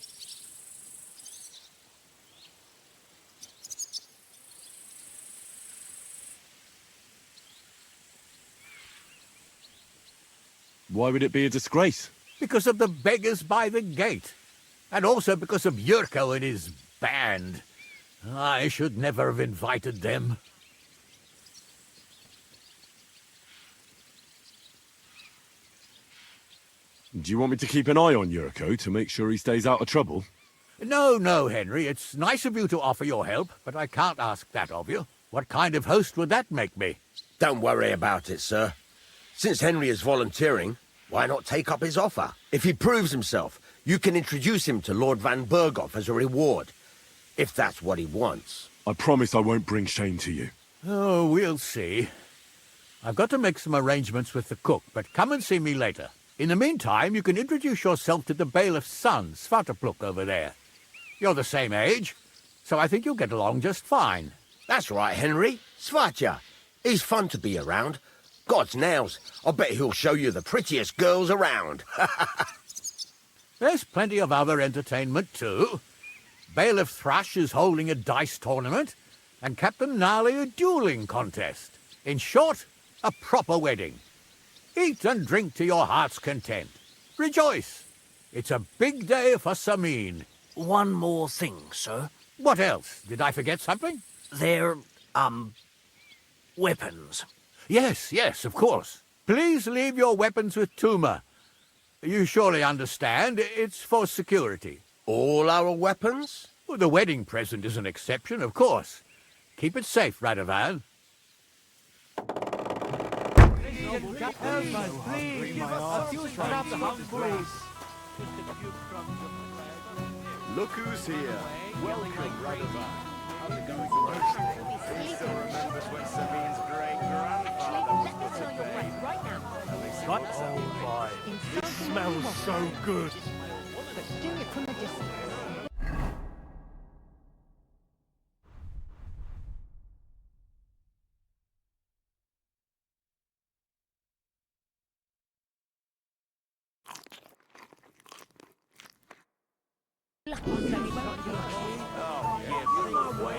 Why would it be a disgrace? Because of the beggars by the gate. And also because of Yurko and his band. I should never have invited them. Do you want me to keep an eye on Yurko to make sure he stays out of trouble? No, no, Henry. It's nice of you to offer your help, but I can't ask that of you. What kind of host would that make me? Don't worry about it, sir. Since Henry is volunteering, why not take up his offer? If he proves himself, you can introduce him to Lord Van Berghoff as a reward, if that's what he wants. I promise I won't bring shame to you. Oh, we'll see. I've got to make some arrangements with the cook, but come and see me later. In the meantime, you can introduce yourself to the bailiff's son, Svartepluk, over there. You're the same age, so I think you'll get along just fine. That's right, Henry. Svatja. He's fun to be around. God's nails, I bet he'll show you the prettiest girls around. There's plenty of other entertainment, too. Bailiff Thrush is holding a dice tournament, and Captain Gnarly a dueling contest. In short, a proper wedding. Eat and drink to your heart's content. Rejoice. It's a big day for Samin. One more thing, sir. What else? Did I forget something? They're, weapons. Yes, yes, of course. Please leave your weapons with Tuma. You surely understand, it's for security. All our weapons? Well, the wedding present is an exception, of course. Keep it safe, Radovan. Look who's here. Welcome, Radovan. Lisa remembers when Sabine's great-grandfather was put to bed. What? Oh my. It smells so good. But do it from a distance.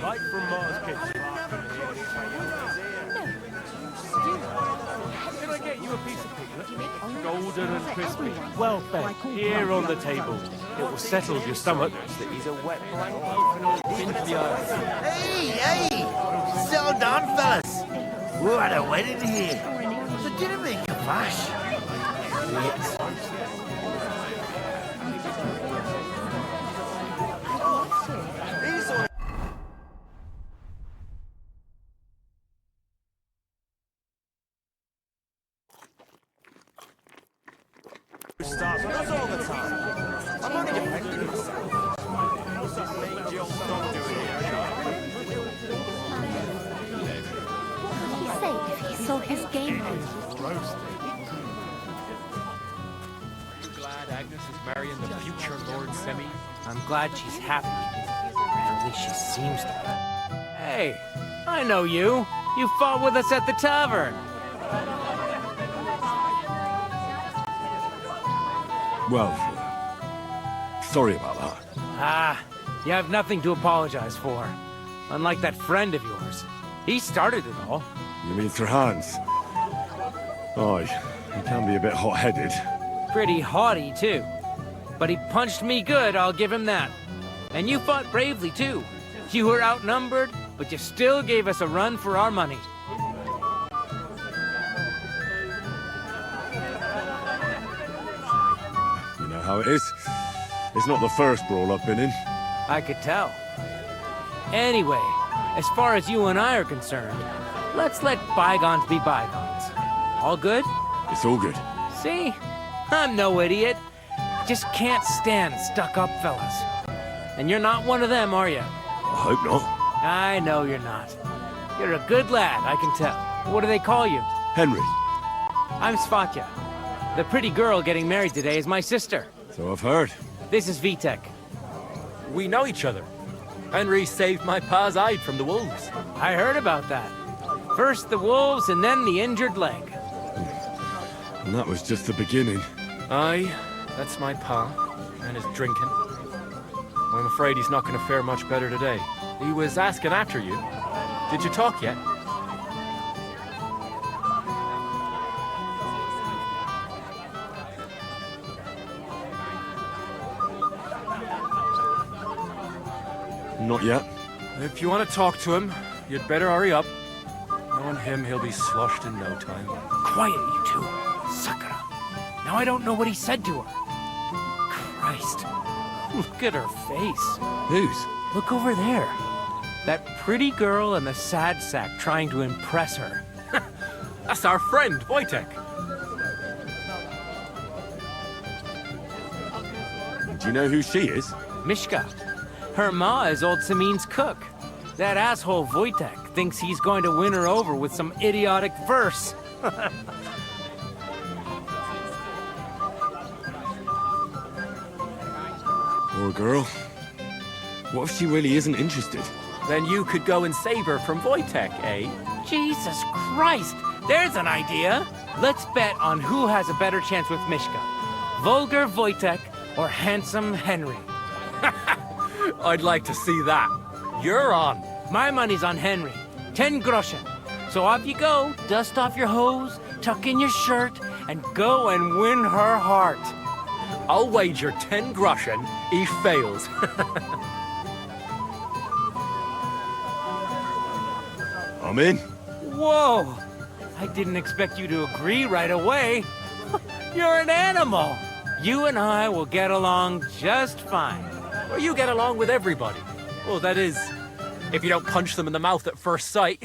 Right from Mars Kitchen. Can I get you a piece of piglet? Golden and crispy. Well fed. Here on the table. It will settle your stomach. He's a wet blanket. Hey, hey! Settle down, fellas. We're at a wedding here. So didn't make a fuss. Starts with us all the time. I'm only defending myself. How's that mangy old dog doing He'd say if he saw his game on. You glad Agnes is marrying the future Lord Semi? I'm glad she's happy. At least she seems to be. Hey, I know you. You fought with us at the tavern. Well, sorry about that. Ah, you have nothing to apologize for. Unlike that friend of yours. He started it all. You mean Sir Hans? Oh, he can be a bit hot-headed. Pretty haughty, too. But he punched me good, I'll give him that. And you fought bravely, too. You were outnumbered, but you still gave us a run for our money. You know how it is. It's not the first brawl I've been in. I could tell. Anyway, as far as you and I are concerned, let's let bygones be bygones. All good? It's all good. See? I'm no idiot. Just can't stand stuck-up fellas. And you're not one of them, are you? I hope not. I know you're not. You're a good lad, I can tell. What do they call you? Henry. I'm Svatja. The pretty girl getting married today is my sister. So I've heard. This is Vitek. We know each other. Henry saved my pa's hide from the wolves. I heard about that. First the wolves and then the injured leg. And that was just the beginning. Aye, that's my pa, and his drinking. I'm afraid he's not going to fare much better today. He was asking after you. Did you talk yet? Not yet. If you want to talk to him, you'd better hurry up. Knowing him, he'll be sloshed in no time. Quiet, you two. Sakura. Now I don't know what he said to her. Christ. Look at her face. Whose? Look over there. That pretty girl and the sad sack trying to impress her. That's our friend, Wojtek. Do you know who she is? Mishka. Her ma is old Samin's cook. That asshole Wojtek thinks he's going to win her over with some idiotic verse. Poor girl. What if she really isn't interested? Then you could go and save her from Wojtek, eh? Jesus Christ! There's an idea! Let's bet on who has a better chance with Mishka. Vulgar Wojtek or handsome Henry. I'd like to see that. You're on. My money's on Henry. 10 groschen. So off you go, dust off your hose, tuck in your shirt, and go and win her heart. I'll wager 10 groschen he fails. I'm in. Whoa! I didn't expect you to agree right away. You're an animal. You and I will get along just fine. Well, you get along with everybody. Well, that is, if you don't punch them in the mouth at first sight.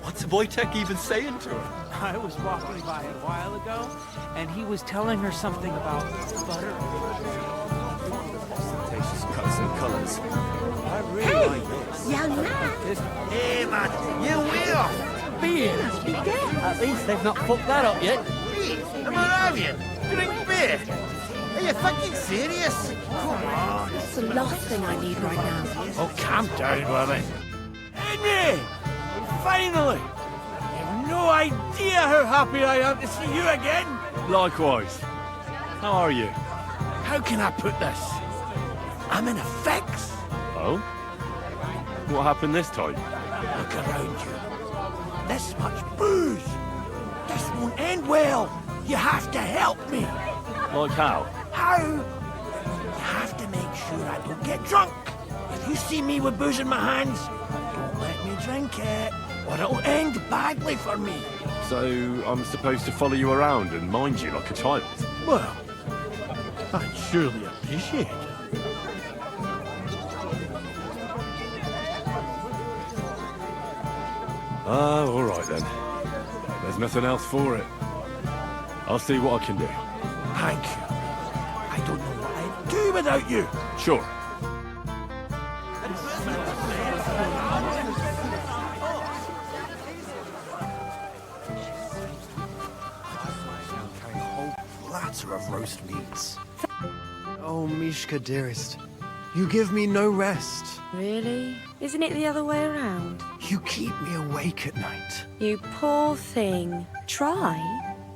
What's Wojtek even saying to her? I was walking by a while ago, and he was telling her something about butter. Tastes cuts and colours. I really like this. Young man. Hey, man, you will. Beer. At least they've not fucked that up yet. Beer? A Moravian? Drink beer? Are you fucking serious? Come on. That's the last thing I need right now. Oh, calm down, woman. Henry! Finally! You have no idea how happy I am to see you again. Likewise. How are you? How can I put this? I'm in a fix. Oh? What happened this time? Look around you. This much booze. This won't end well. You have to help me. Like how? How? You have to make sure I don't get drunk. If you see me with booze in my hands, don't let me drink it, or it'll end badly for me. So I'm supposed to follow you around and mind you like a child? Well, I'd surely appreciate it. Oh, all right then. There's nothing else for it. I'll see what I can do. Thank you. I don't know what I'd do without you. Sure. Platter of roast meats. Oh, Mishka, dearest, you give me no rest. Really? Isn't it the other way around? You keep me awake at night. You poor thing. Try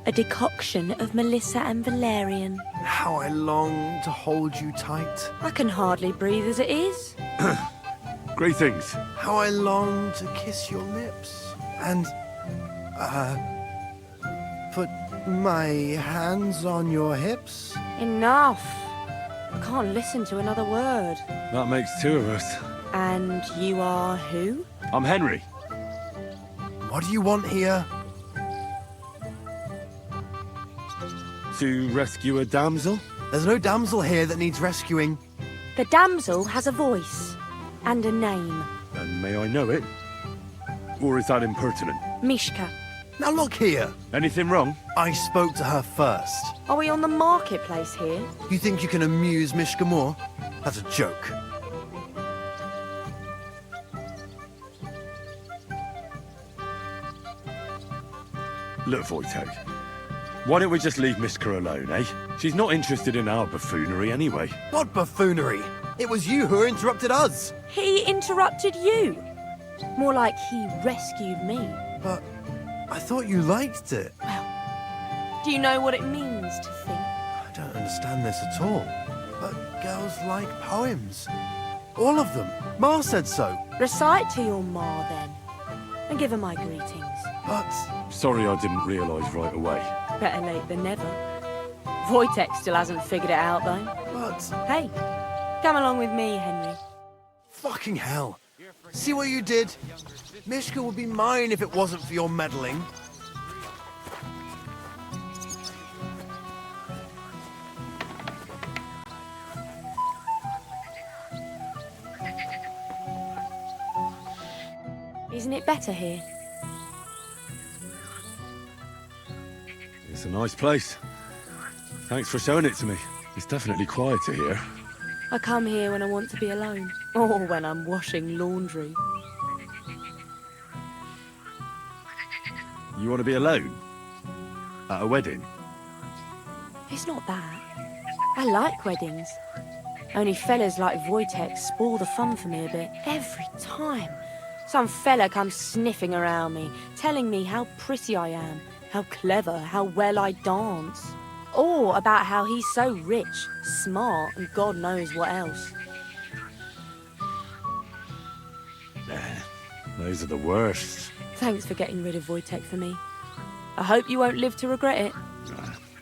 a decoction of Melissa and Valerian. How I long to hold you tight. I can hardly breathe as it is. Greetings. How I long to kiss your lips. And, put my hands on your hips. Enough. I can't listen to another word. That makes two of us. And you are who? I'm Henry. What do you want here? To rescue a damsel? There's no damsel here that needs rescuing. The damsel has a voice and a name. And may I know it? Or is that impertinent? Mishka. Now look here. Anything wrong? I spoke to her first. Are we on the marketplace here? You think you can amuse Mishka more? That's a joke. Look, Wojtek. Why don't we just leave Mishka alone, eh? She's not interested in our buffoonery anyway. What buffoonery? It was you who interrupted us. He interrupted you. More like he rescued me. But I thought you liked it. Well, do you know what it means to think? I don't understand this at all. But girls like poems. All of them. Ma said so. Recite to your ma, then. And give her my greetings. But... Sorry I didn't realise right away. Better late than never. Wojtek still hasn't figured it out, though. But... Hey, come along with me, Henry. Fucking hell. See what you did? Mishka would be mine if it wasn't for your meddling. better here? It's a nice place. Thanks for showing it to me. It's definitely quieter here. I come here when I want to be alone, or when I'm washing laundry. You want to be alone? At a wedding? It's not that. I like weddings. Only fellas like Wojtek spoil the fun for me a bit. Every time. Some fella comes sniffing around me, telling me how pretty I am, how clever, how well I dance. Or about how he's so rich, smart, and God knows what else. Those are the worst. Thanks for getting rid of Wojtek for me. I hope you won't live to regret it.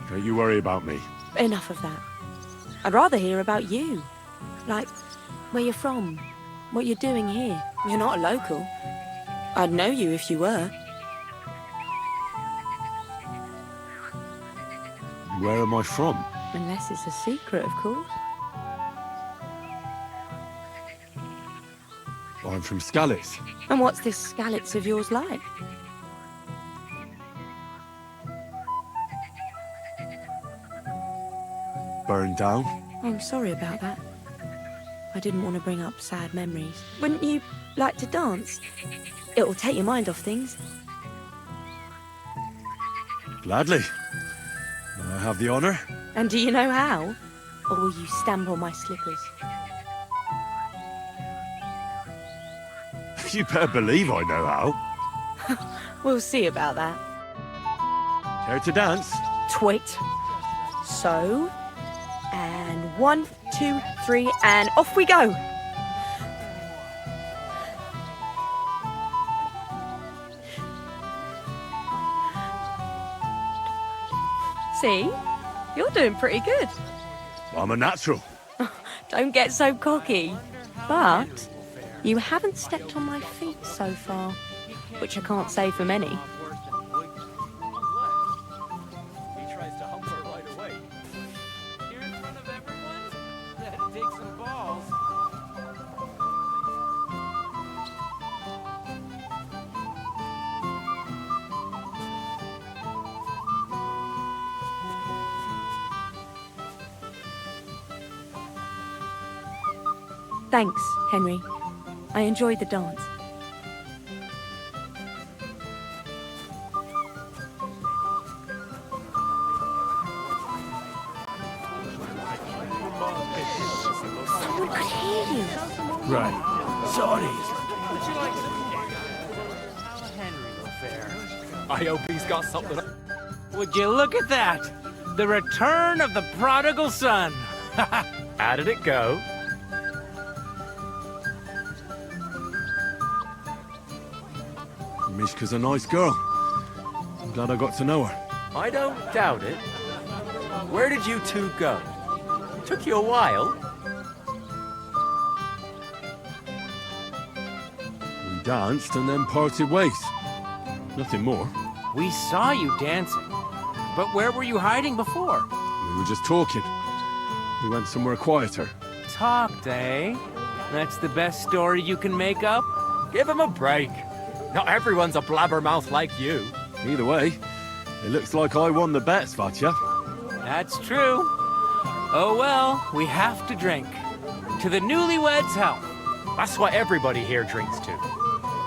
Don't you worry about me. Enough of that. I'd rather hear about you. Like, where you're from, what you're doing here. You're not a local. I'd know you if you were. Where am I from? Unless it's a secret, of course. I'm from Skalitz. And what's this Skalitz of yours like? Burned down. I'm sorry about that. I didn't want to bring up sad memories. Wouldn't you like to dance? It'll take your mind off things. Gladly. May I have the honour? And do you know how? Or will you stamp on my slippers? You better believe I know how. We'll see about that. Care to dance? Twit. So, and 1, 2, 3, and off we go. See? You're doing pretty good. I'm a natural. Don't get so cocky. But you haven't stepped on my feet so far, which I can't say for many. He tries to hump her right away. Here in front of everyone? That'd take some balls. Thanks, Henry. I enjoyed the dance. Someone could hear you. Right. Sorry. Would you like some? Henry Fair. I hope he's got something. Would you look at that? The return of the prodigal son. How did it go? Mishka's a nice girl. I'm glad I got to know her. I don't doubt it. Where did you two go? Took you a while. We danced and then parted ways. Nothing more. We saw you dancing. But where were you hiding before? We were just talking. We went somewhere quieter. Talked, eh? That's the best story you can make up? Give him a break. Not everyone's a blabbermouth like you. Either way, it looks like I won the bet, Svatya. That's true. Oh well, we have to drink. To the newlyweds' health. That's what everybody here drinks to.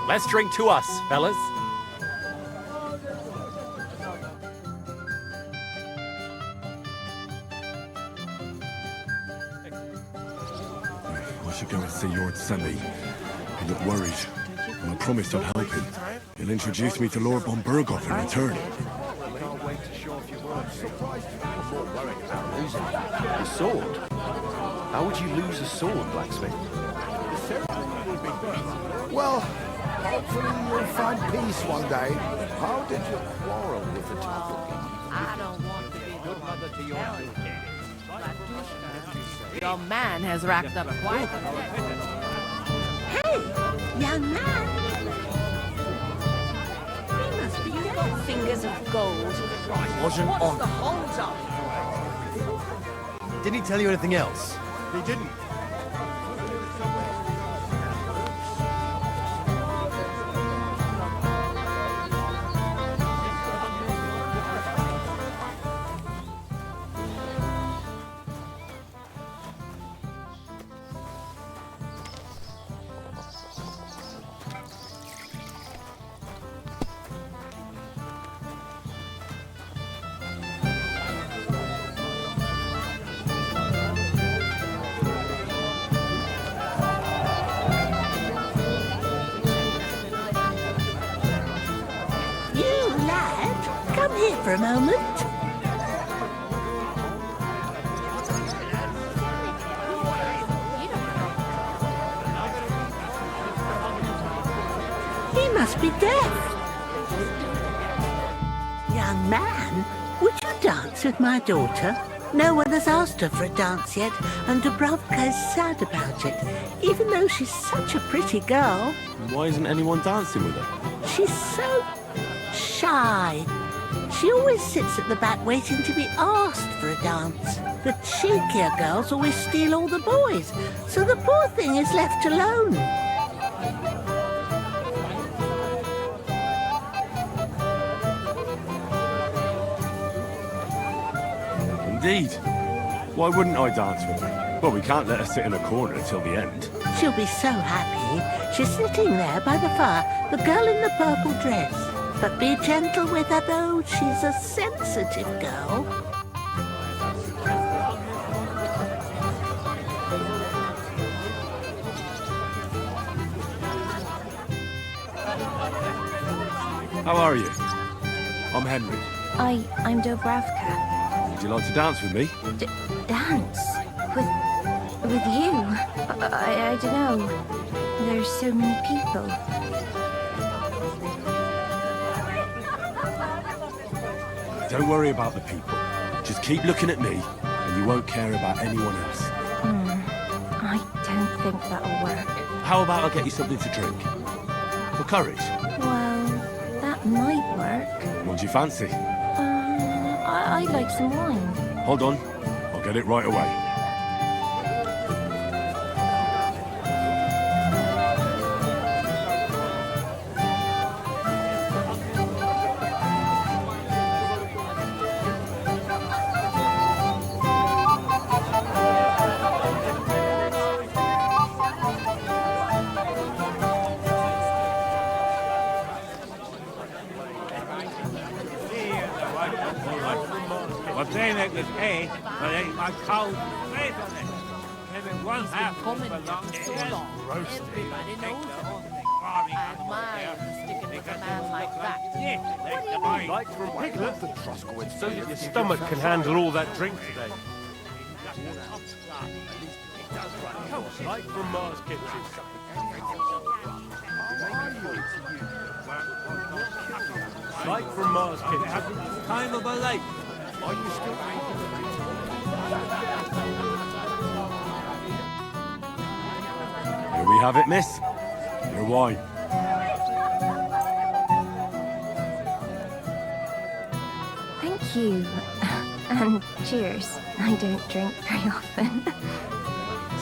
Let's drink to us, fellas. I should go and see Lord Semi. He looked worried, and I promised I'd help him. He'll introduce me to Lord von Burghoff in return. Losing the sword? How would you lose a sword, blacksmith? Well, hopefully you'll find peace one day. How did you quarrel with the Topple? I don't want to be the mother to your Your man has racked up quite a debt. Hey, young man. He must be got fingers of gold. I wasn't on. What's the hold up? Didn't he tell you anything else? He didn't. here for a moment? He must be deaf. Young man, would you dance with my daughter? No one has asked her for a dance yet, and Dubravka is sad about it, even though she's such a pretty girl. Why isn't anyone dancing with her? She's so shy. She always sits at the back waiting to be asked for a dance. The cheekier girls always steal all the boys, so the poor thing is left alone. Indeed. Why wouldn't I dance with her? Well, we can't let her sit in a corner till the end. She'll be so happy. She's sitting there by the fire, the girl in the purple dress. But be gentle with her, though. She's a sensitive girl. How are you? I'm Henry. I'm Dubravka. Would you like to dance with me? Dance? With you? I don't know. There's so many people. Don't worry about the people. Just keep looking at me, and you won't care about anyone else. I don't think that'll work. How about I get you something to drink? For courage? Well, that might work. What do you fancy? I'd like some wine. Hold on. I'll get it right away. What's in it is hay, but ain't my cold faith on it. If it was half coming along, roasted. Everybody knows it. I admire the sticking with a man like that. Yes, Like from Piglet the Troscoid, so that your stomach can handle all that drink today. Like from Mars Kitchen. Like from Mars Kitchen. Time of a lake. Are you still Here we have it, miss. Your wine. Thank you. And cheers. I don't drink very often.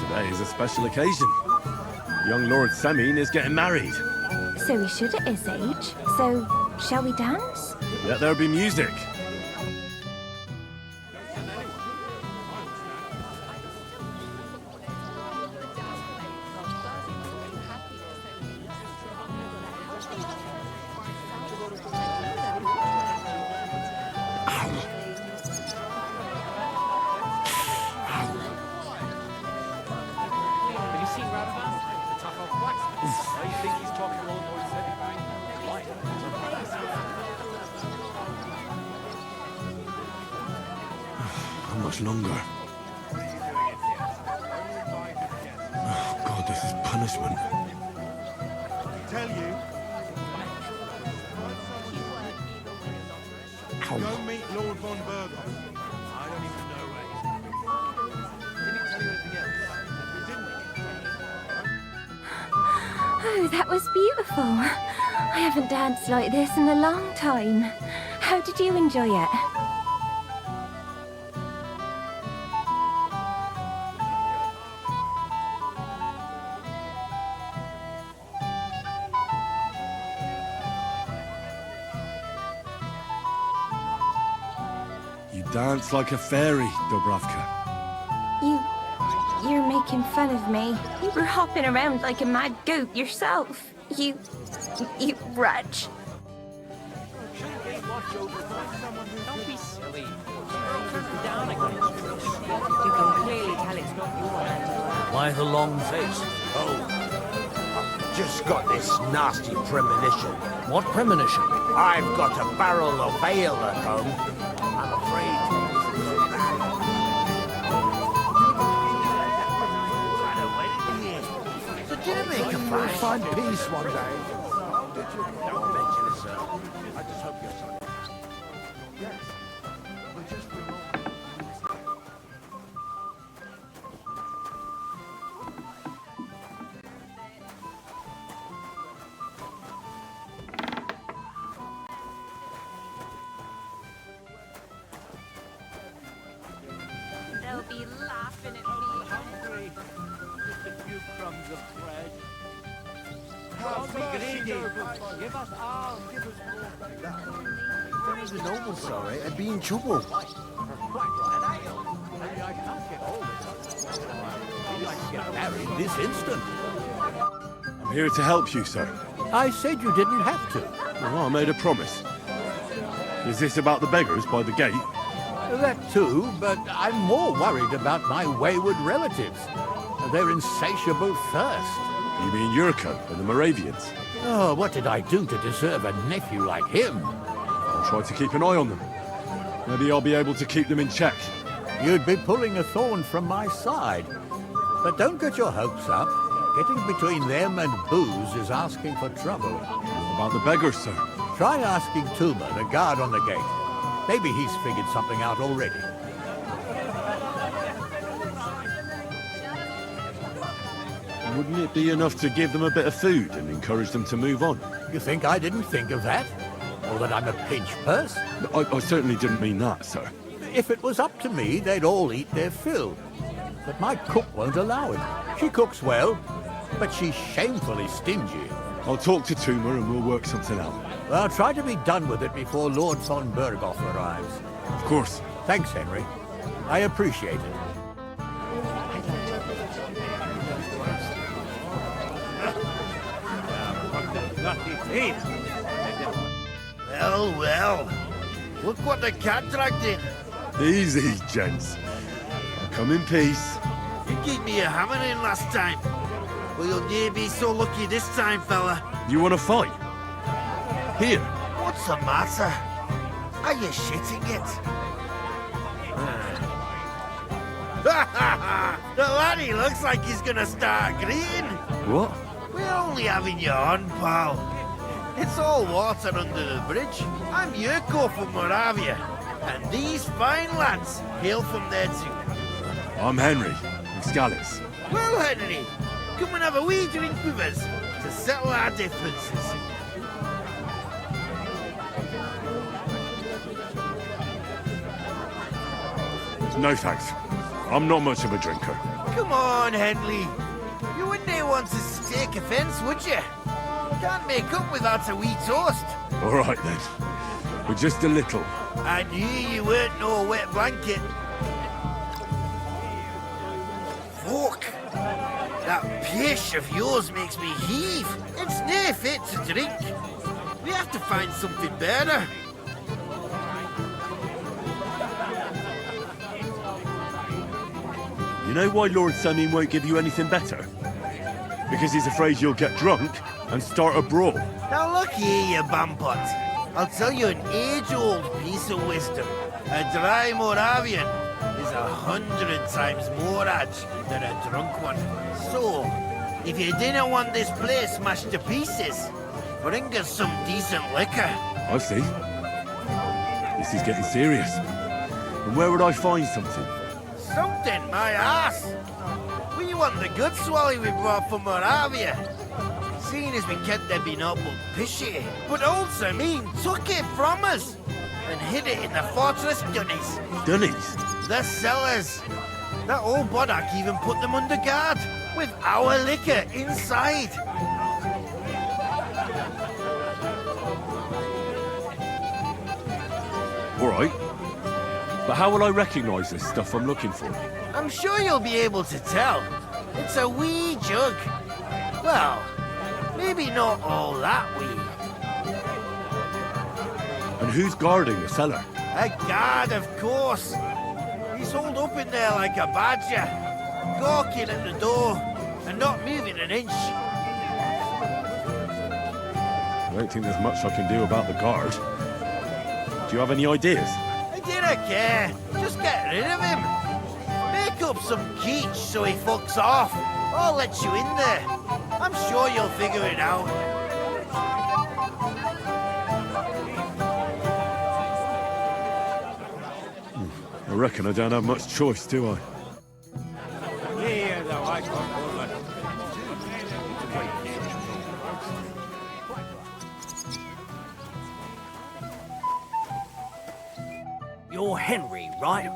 Today is a special occasion. Young Lord Semine is getting married. So we should at his age. So, shall we dance? Let there be music. How much longer? Oh, God, this is punishment. tell you? Go meet Lord von Burgos. I don't even know where he is. Did he tell you anything else? Oh, that was beautiful. I haven't danced like this in a long time. How did you enjoy it? You dance like a fairy, Dubravka. You're making fun of me. You were hopping around like a mad goat yourself. You wretch. Don't be silly. Down again. You can clearly tell it's not your hand. Why the long face? Oh. just got this nasty premonition. What premonition? I've got a barrel of ale at home. I'm afraid. So did it make a We'll fuss? find peace one day. Don't mention it, sir. I just hope you're sorry. They'll be laughing at me. Hungry. Just a few crumbs of bread. Have Don't be greedy. mercy. Give us all. Give us more. If it was a noble, sorry, I'd be in trouble. Maybe I can't get hold of it. He'd like to get married this instant. I'm here to help you, sir. I said you didn't have to. Well, I made a promise. Is this about the beggars by the gate? That too, but I'm more worried about my wayward relatives. Their insatiable thirst. You mean Yurko and the Moravians? Oh, what did I do to deserve a nephew like him? I'll try to keep an eye on them. Maybe I'll be able to keep them in check. You'd be pulling a thorn from my side. But don't get your hopes up. Getting between them and booze is asking for trouble. About the beggars, sir? Try asking Tuma, the guard on the gate. Maybe he's figured something out already. Wouldn't it be enough to give them a bit of food and encourage them to move on? You think I didn't think of that? Or that I'm a pinch purse? I certainly didn't mean that, sir. If it was up to me, they'd all eat their fill. But my cook won't allow it. She cooks well, but she's shamefully stingy. I'll talk to Tuma and we'll work something out. Well, try to be done with it before Lord von Berghoff arrives. Of course. Thanks, Henry. I appreciate it. Well, well. Look what the cat dragged in. Easy, gents. I'll come in peace. You gave me a hammer in last time. Well, you'll near be so lucky this time, fella. You want to fight? Here. What's the matter? Are you shitting it? The laddie looks like he's gonna start agreeing. What? We're only having you on, pal. It's all water under the bridge. I'm Yurko from Moravia, and these fine lads hail from there too. I'm Henry, from Scallis. Well, Henry, come and have a wee drink with us to settle our differences. No thanks. I'm not much of a drinker. Come on, Henley. You wouldn't want to take offence, would you? Can't make up without a wee toast. All right, then. But just a little. I knew you weren't no wet blanket. Fuck. That pish of yours makes me heave. It's nae fit to drink. We have to find something better. You know why Lord Samin won't give you anything better? Because he's afraid you'll get drunk and start a brawl. Now look here, you bampot. I'll tell you an age-old piece of wisdom. A dry Moravian is 100 times more edge than a drunk one. So, if you didn't want this place smashed to pieces, bring us some decent liquor. I see. This is getting serious. And where would I find something? Something, my ass. We want the good swally we brought from Moravia. Seeing as we can't there be no but pishy, but also mean took it from us and hid it in the fortress dunnies. Dunnies? The cellars. That old boddock even put them under guard with our liquor inside. All right. But how will I recognize this stuff I'm looking for? I'm sure you'll be able to tell. It's a wee jug. Well, maybe not all that wee. And who's guarding the cellar? A guard, of course. He's holed up in there like a badger, gawking at the door and not moving an inch. I don't think there's much I can do about the guard. Do you have any ideas? I don't care. Just get rid of him. Make up some keech so he fucks off. I'll let you in there. I'm sure you'll figure it out. I reckon I don't have much choice, do I? Yeah, though, I got all that. You're Henry, right?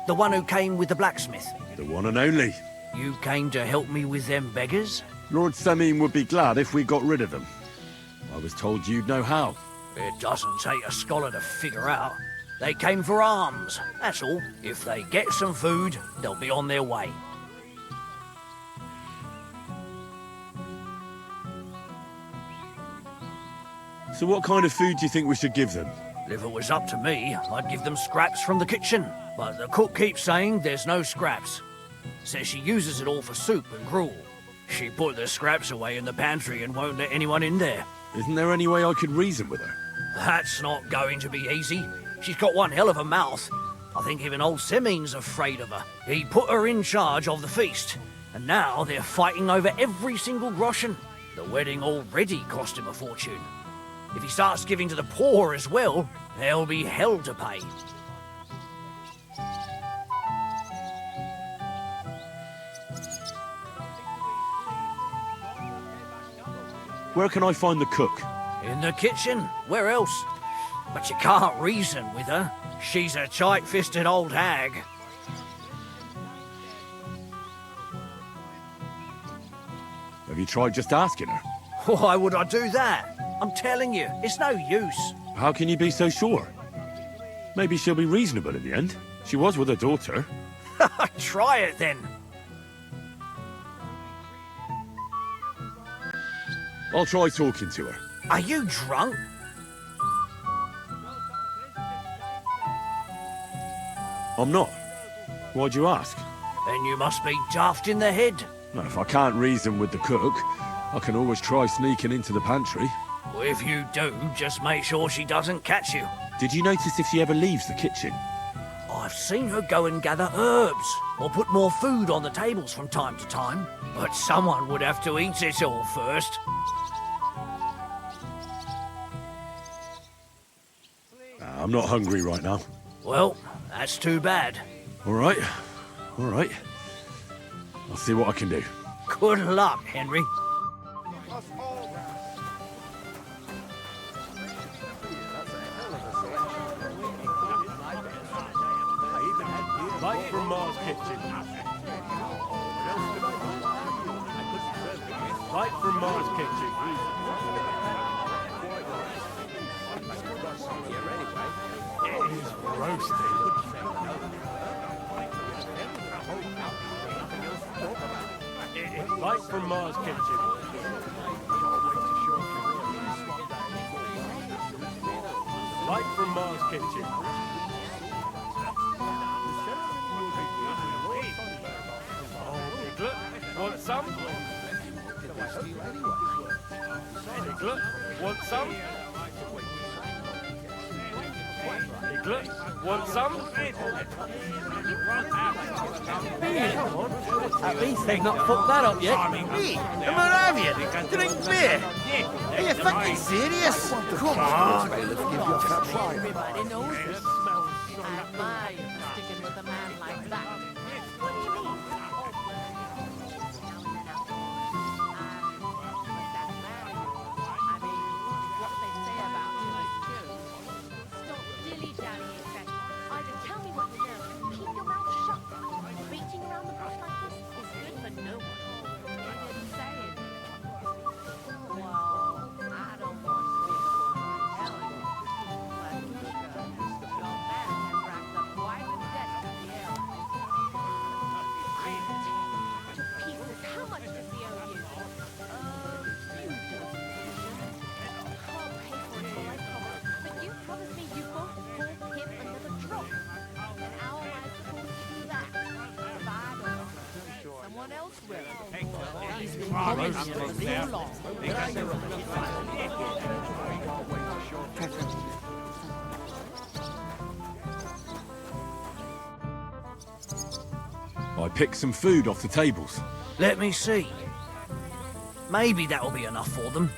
The one who came with the blacksmith. The one and only. You came to help me with them beggars? Lord Sameen would be glad if we got rid of them. I was told you'd know how. It doesn't take a scholar to figure out. They came for alms, that's all. If they get some food, they'll be on their way. So what kind of food do you think we should give them? If it was up to me, I'd give them scraps from the kitchen. But the cook keeps saying there's no scraps. Says she uses it all for soup and gruel. She put the scraps away in the pantry and won't let anyone in there. Isn't there any way I could reason with her? That's not going to be easy. She's got one hell of a mouth. I think even old Seming's afraid of her. He put her in charge of the feast. And now they're fighting over every single groschen. The wedding already cost him a fortune. If he starts giving to the poor as well, there'll be hell to pay. Where can I find the cook? In the kitchen. Where else? But you can't reason with her. She's a tight-fisted old hag. Have you tried just asking her? Why would I do that? I'm telling you, it's no use. How can you be so sure? Maybe she'll be reasonable in the end. She was with her daughter. Try it then. I'll try talking to her. Are you drunk? I'm not. Why'd you ask? Then you must be daft in the head. Well, if I can't reason with the cook, I can always try sneaking into the pantry. Well, if you do, just make sure she doesn't catch you. Did you notice if she ever leaves the kitchen? I've seen her go and gather herbs, or put more food on the tables from time to time. But someone would have to eat it all first. I'm not hungry right now. Well, that's too bad. All right. All right. I'll see what I can do. Good luck, Henry. Light from Mars Kitchen. Light from Mars Kitchen. It is roasting. Light from Mars Kitchen. Light from Mars Kitchen. Piglet, want some? Piglet, want some? Piglet, want some? Come on. At least they've not fucked that up yet. Me? A Moravian? Drink beer? Are you fucking serious? Come on. Everybody knows this. I admire you for sticking with a man like that. What do you mean? Stop dilly-dallying, Betty. Either tell me what you know or keep your mouth shut. Beating around the bush like this is good for no one. You didn't say it. Well, I don't want to be the one to tell you. But your man has racked up quite a debt to the area. To pieces. How much does he owe you? You don't. Can't pay for it till I promise. But you promised me you won't call him another drop. And how am I supposed to do that? If I don't, someone else will. He's been Ah, coming roast here for things so now. long. I picked some food off the tables. Let me see. Maybe that'll be enough for them.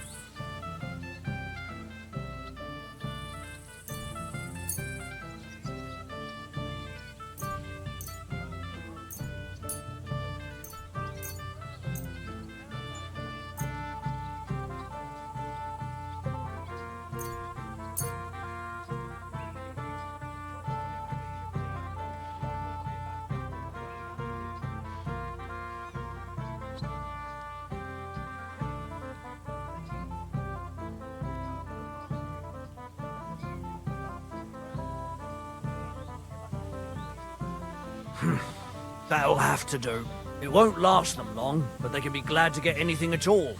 That'll have to do. It won't last them long, but they can be glad to get anything at all.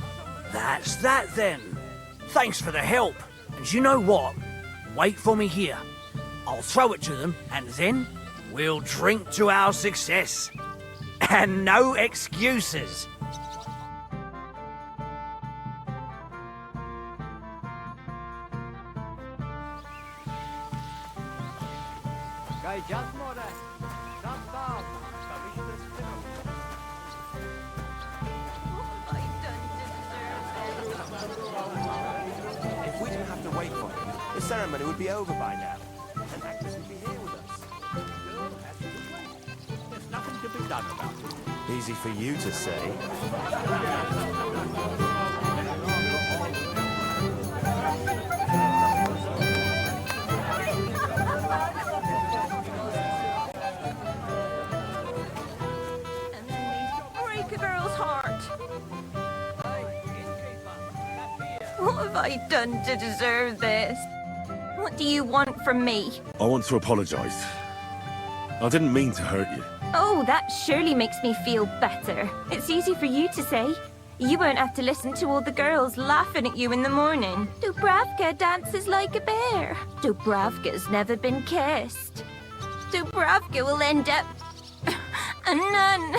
That's that then. Thanks for the help. And you know what? Wait for me here. I'll throw it to them, and then we'll drink to our success. And no excuses. If we didn't have to wait for him, the ceremony would be over by now. And actors would be here with us. There's nothing to be done about it. Easy for you to say. Break a girl's heart. What have I done to deserve this? What do you want from me? I want to apologise. I didn't mean to hurt you. Oh, that surely makes me feel better. It's easy for you to say. You won't have to listen to all the girls laughing at you in the morning. Dubravka dances like a bear. Dubravka's never been kissed. Dubravka will end up a nun.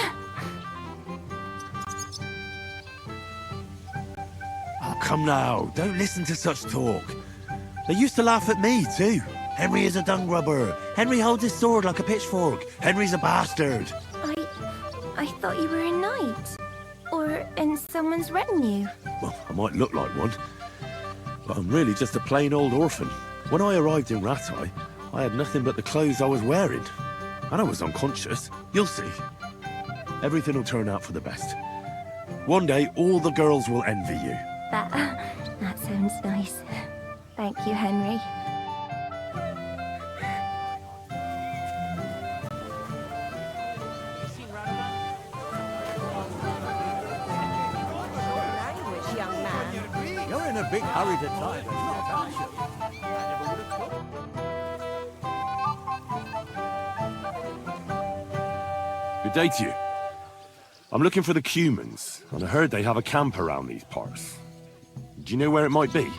Oh, come now. Don't listen to such talk. They used to laugh at me, too. Henry is a dung rubber. Henry holds his sword like a pitchfork. Henry's a bastard. I thought you were a knight. Or in someone's retinue. Well, I might look like one. But I'm really just a plain old orphan. When I arrived in Rattay, I had nothing but the clothes I was wearing. And I was unconscious. You'll see. Everything will turn out for the best. One day, all the girls will envy you. That sounds nice. Thank you, Henry. You're in a big hurry to tie the knot, aren't you? I never would have thought. Good day to you. I'm looking for the Cumans, and I heard they have a camp around these parts. Do you know where it might be?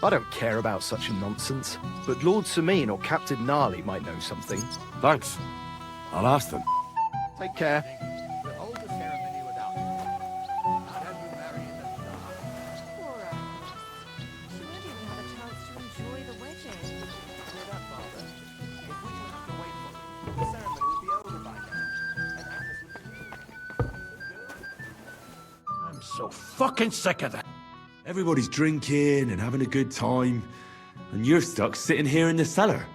I don't care about such nonsense, but Lord Sameen or Captain Gnarly might know something. Thanks. I'll ask them. Take care. I'm so fucking sick of that. Everybody's drinking and having a good time, and you're stuck sitting here in the cellar.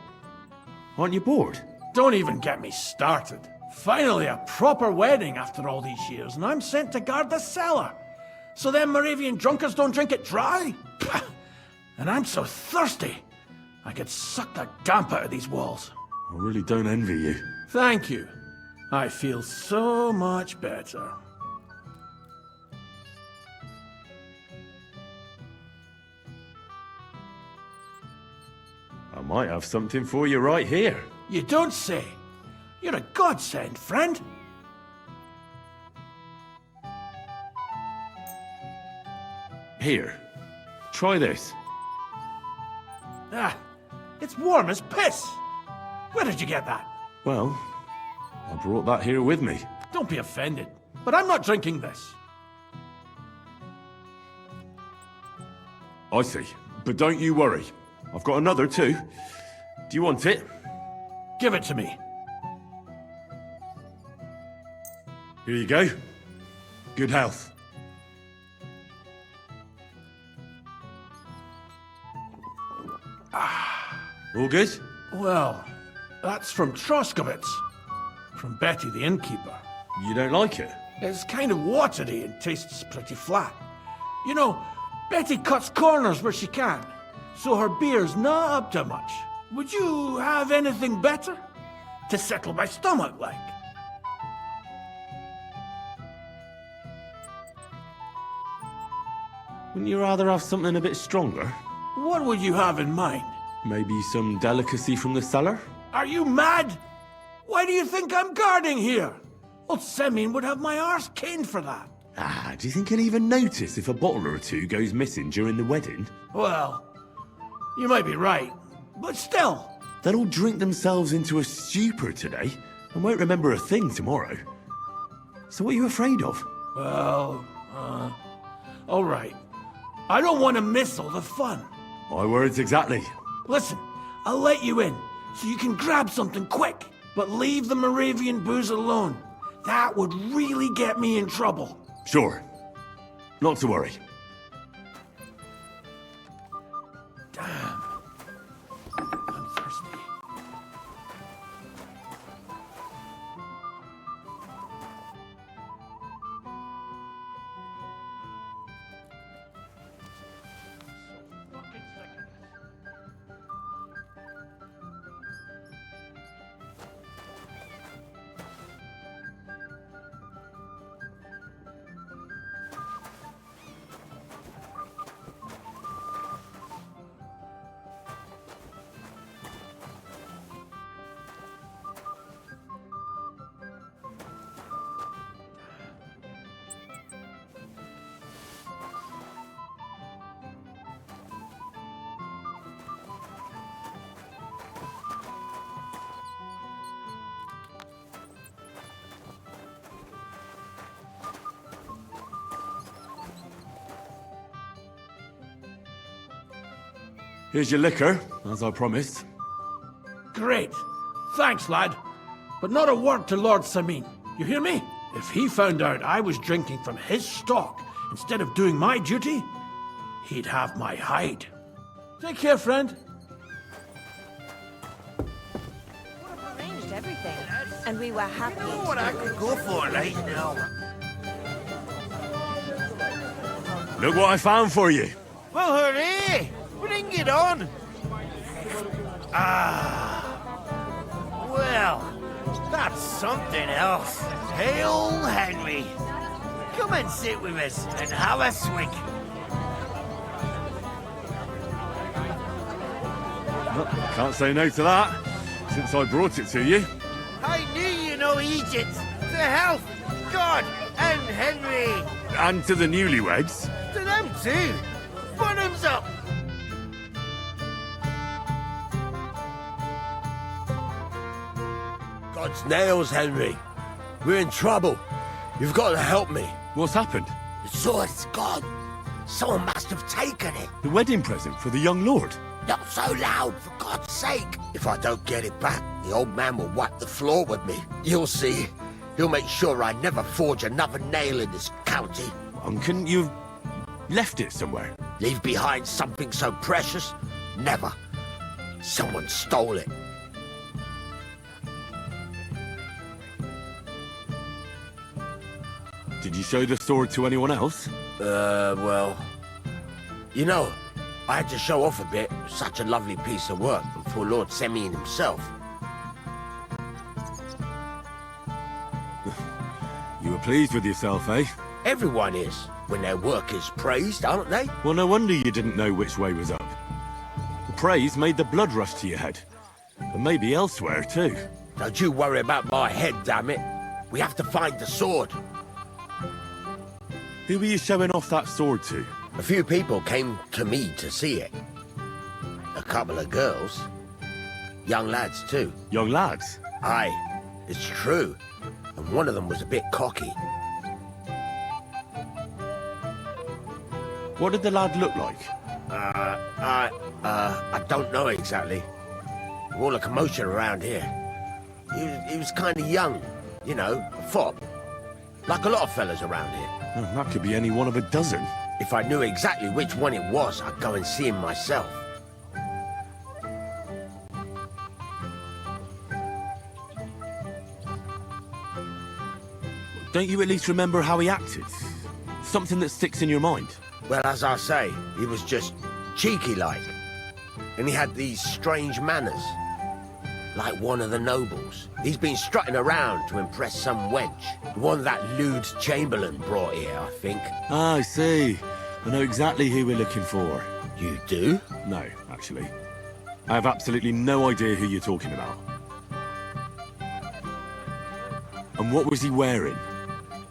Aren't you bored? Don't even get me started. Finally, a proper wedding after all these years, and I'm sent to guard the cellar. So them Moravian drunkards don't drink it dry? Pah! And I'm so thirsty, I could suck the damp out of these walls. I really don't envy you. Thank you. I feel so much better. I might have something for you right here. You don't say. You're a godsend, friend. Here, try this. Ah, it's warm as piss. Where did you get that? Well, I brought that here with me. Don't be offended, but I'm not drinking this. I see, but don't you worry. I've got another too. Do you want it? Give it to me. Here you go. Good health. All good? Well, that's from Troskowitz. From Betty the innkeeper. You don't like it? It's kind of watery and tastes pretty flat. You know, Betty cuts corners where she can, so her beer's not up to much. Would you have anything better? To settle my stomach, like? Wouldn't you rather have something a bit stronger? What would you have in mind? Maybe some delicacy from the cellar? Are you mad? Why do you think I'm guarding here? Old Semyon would have my arse caned for that. Ah, do you think he'll even notice if a bottle or two goes missing during the wedding? Well, you might be right, but still. They'll all drink themselves into a stupor today and won't remember a thing tomorrow. So what are you afraid of? Well, all right. I don't want to miss all the fun. My words exactly. Listen, I'll let you in, so you can grab something quick, but leave the Moravian booze alone. That would really get me in trouble. Sure. Not to worry. Damn. I'm thirsty. Here's your liquor, as I promised. Great. Thanks, lad. But not a word to Lord Semyon. You hear me? If he found out I was drinking from his stock instead of doing my duty, he'd have my hide. Take care, friend. Arranged everything, and we were happy. You know what I could go for right now? Look what I found for you. Well, hooray! Bring it on! Ah. Well, that's something else. Hail Henry! Come and sit with us and have a swig. Well, can't say no to that, since I brought it to you. I knew you know Egypt. To health, God, and Henry. And to the newlyweds. To them too. Bottoms up. God's nails, Henry. We're in trouble. You've got to help me. What's happened? The sword's gone. Someone must have taken it. The wedding present for the young lord. Not so loud, for God's sake. If I don't get it back, the old man will wipe the floor with me. You'll see. He'll make sure I never forge another nail in this county. And couldn't you have left it somewhere? Leave behind something so precious? Never. Someone stole it. Did you show the sword to anyone else? Well... You know, I had to show off a bit. Such a lovely piece of work for Lord Semyon himself. You were pleased with yourself, eh? Everyone is, when their work is praised, aren't they? Well, no wonder you didn't know which way was up. The praise made the blood rush to your head. And maybe elsewhere, too. Don't you worry about my head, damn it. We have to find the sword. Who were you showing off that sword to? A few people came to me to see it. A couple of girls. Young lads, too. Young lads? Aye, it's true. And one of them was a bit cocky. What did the lad look like? I don't know exactly. All the commotion around here. He was kind of young, you know, a fop. Like a lot of fellas around here. Well, that could be any one of a dozen. If I knew exactly which one it was, I'd go and see him myself. Don't you at least remember how he acted? Something that sticks in your mind? Well, as I say, he was just cheeky-like. And he had these strange manners. Like one of the nobles. He's been strutting around to impress some wench. One that lewd Chamberlain brought here, I think. Ah, I see. I know exactly who we're looking for. You do? No, actually. I have absolutely no idea who you're talking about. And what was he wearing?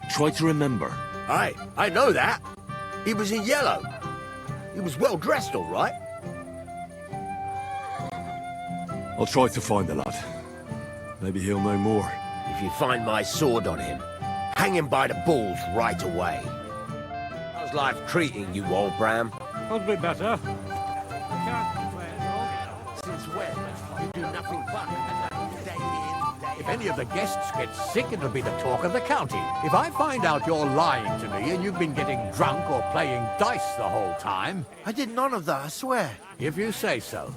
Try to remember. I know that. He was in yellow. He was well dressed, all right. I'll try to find the lad. Maybe he'll know more. If you find my sword on him, hang him by the balls right away. How's life treating you, old Bram? Could be better. Since when? You do nothing but day in, day If any of the guests get sick, it'll be the talk of the county. If I find out you're lying to me and you've been getting drunk or playing dice the whole time... I did none of that, I swear. If you say so.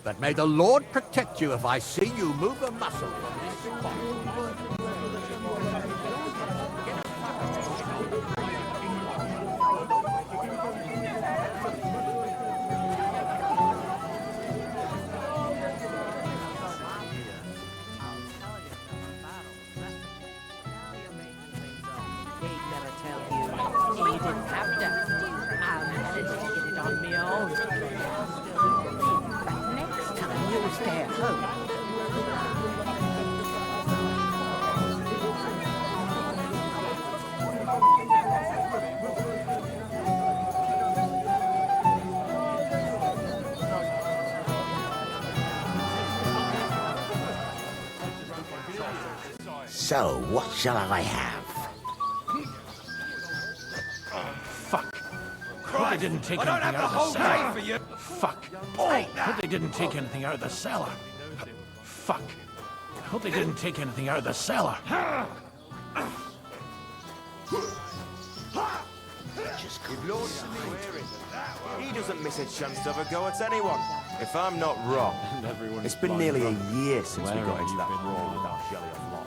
But may the Lord protect you if I see you move a muscle from this spot. So, what shall I have? Fuck. Hope they didn't take anything out of the cellar. For you. Fuck. Hope they didn't take anything out of the cellar. Fuck. Hope they didn't take anything out of the cellar. If Lord he doesn't miss a chance to have a go at anyone. If I'm not wrong, it's been nearly a year since we got into that brawl with our Shelley lot.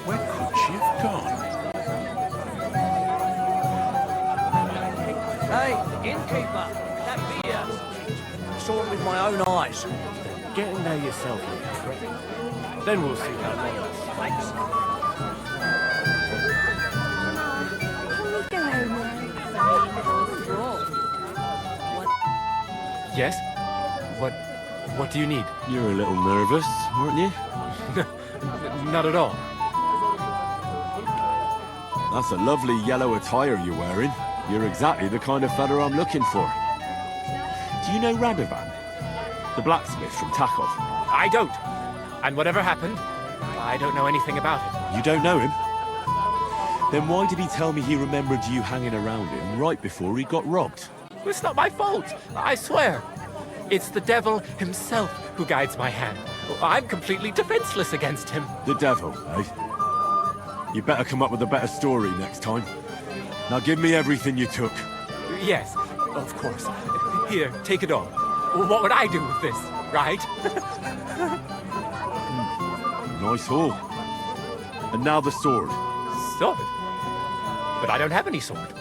Where could she have gone? Hey, innkeeper, that beer. Saw it with my own eyes. Get in there yourself, Rick. Then we'll see how long it takes. Yes? What do you need? You're a little nervous, aren't you? Not at all. That's a lovely yellow attire you're wearing. You're exactly the kind of fella I'm looking for. Do you know Radovan? The blacksmith from Takov? I don't. And whatever happened, I don't know anything about it. You don't know him? Then why did he tell me he remembered you hanging around him right before he got robbed? It's not my fault, I swear. It's the devil himself who guides my hand. I'm completely defenseless against him. The devil, eh? You better come up with a better story next time. Now give me everything you took. Yes, of course. Here, take it all. What would I do with this, right? Nice haul. And now the sword. Sword? But I don't have any sword.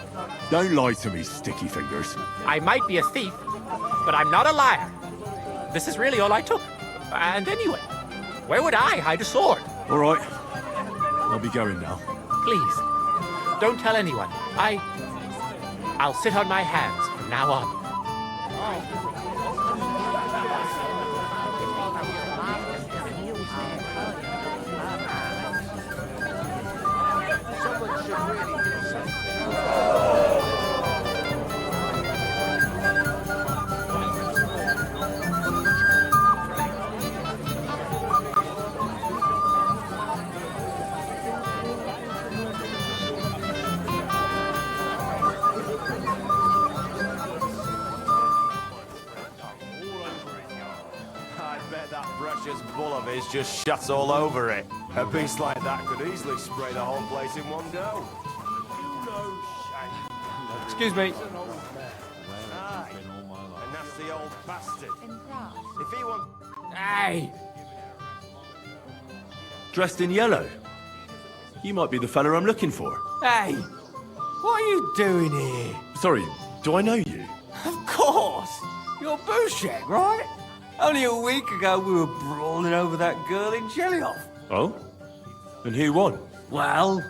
Don't lie to me, sticky fingers. I might be a thief, but I'm not a liar. This is really all I took. And anyway, where would I hide a sword? All right. I'll be going now. Please, don't tell anyone. I'll sit on my hands from now on. This bull of his just shuts all over it. A beast like that could easily spray the whole place in one go. Excuse me. Aye. A nasty old bastard. If he wants... Hey! Dressed in yellow. You might be the fella I'm looking for. Hey! What are you doing here? Sorry, do I know you? Of course! You're Bouchek, right? Only a week ago we were brawling over that girl in Jelly-Off. Oh? And who won? Well,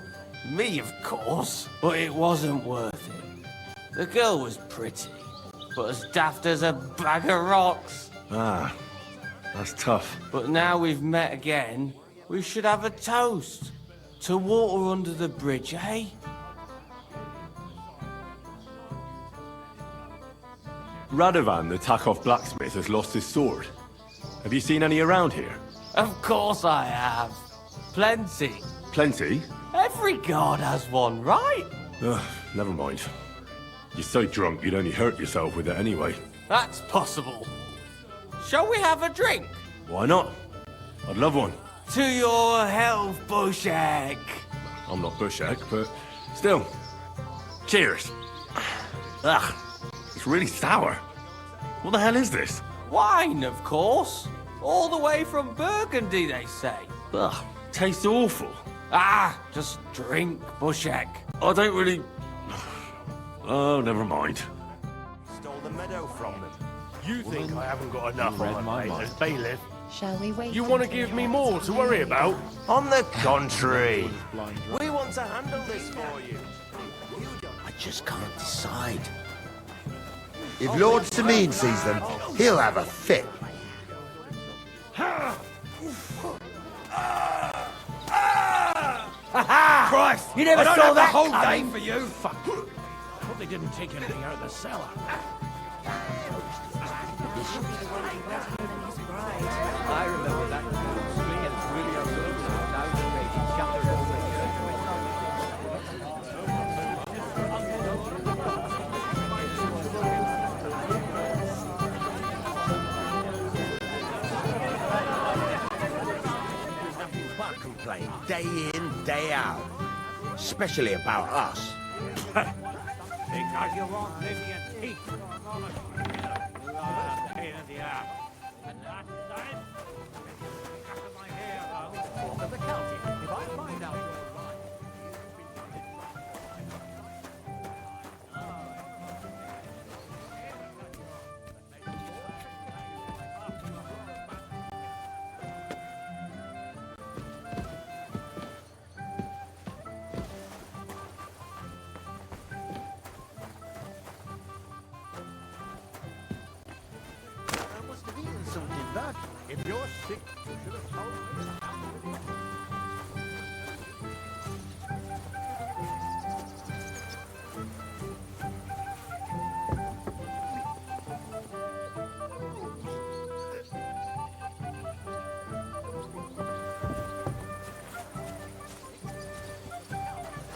me, of course. But it wasn't worth it. The girl was pretty, but as daft as a bag of rocks. Ah, that's tough. But now we've met again, we should have a toast. To water under the bridge, eh? Radovan, the Takov blacksmith, has lost his sword. Have you seen any around here? Of course I have. Plenty. Plenty? Every god has one, right? Ugh, never mind. You're so drunk you'd only hurt yourself with it anyway. That's possible. Shall we have a drink? Why not? I'd love one. To your health, Bouchek. I'm not Bouchek, but still. Cheers. Ugh, it's really sour. What the hell is this? Wine, of course. All the way from Burgundy, they say. Ugh, tastes awful. Ah, just drink, Bouchek. I don't really... Oh, never mind. Stole the meadow from them. You think I haven't got enough on my plate as bailiff? Shall we wait? You want to give me more to worry about? On the contrary, we want to handle this for you. I just can't decide. If Lord Sameen sees them, he'll have a fit. Christ! You never I don't saw have the that whole coming. day for you. Fuck. I hope they didn't take anything out of the cellar. I remember that But complain day in, day out. Especially about us. Because you won't give me a teeth. You are a pain in the ass. And last time, cut my hair out. Talk of the county. If I find out you're right, if you're sick, you should have told me.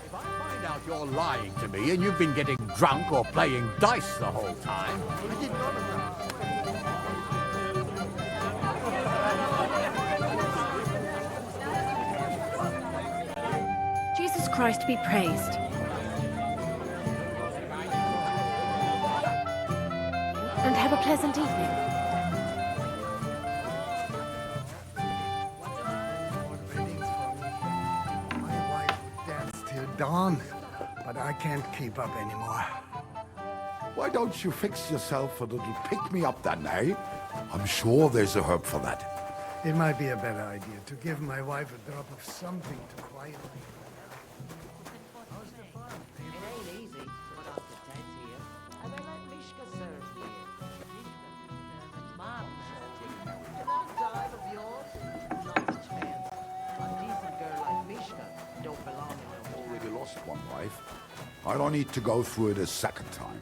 If I find out you're lying to me and you've been getting drunk or playing dice the whole time, I did not know. Jesus Christ be praised. And have a pleasant evening. My wife would dance till dawn, but I can't keep up anymore. Why don't you fix yourself a little pick-me-up then, eh? I'm sure there's a herb for that. It might be a better idea to give my wife a drop of something to quiet me. Already lost one wife. I don't need to go through it a second time.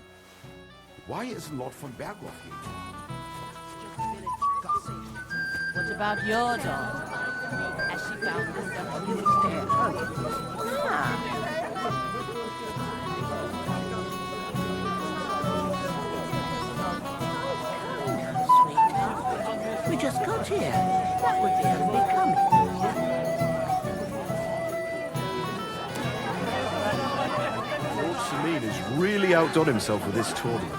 Why isn't Lord von Berghoff here? What about your dog? Has she found herself used We just got here. That would be unbecoming. Lord Sameen has really outdone himself with this tournament.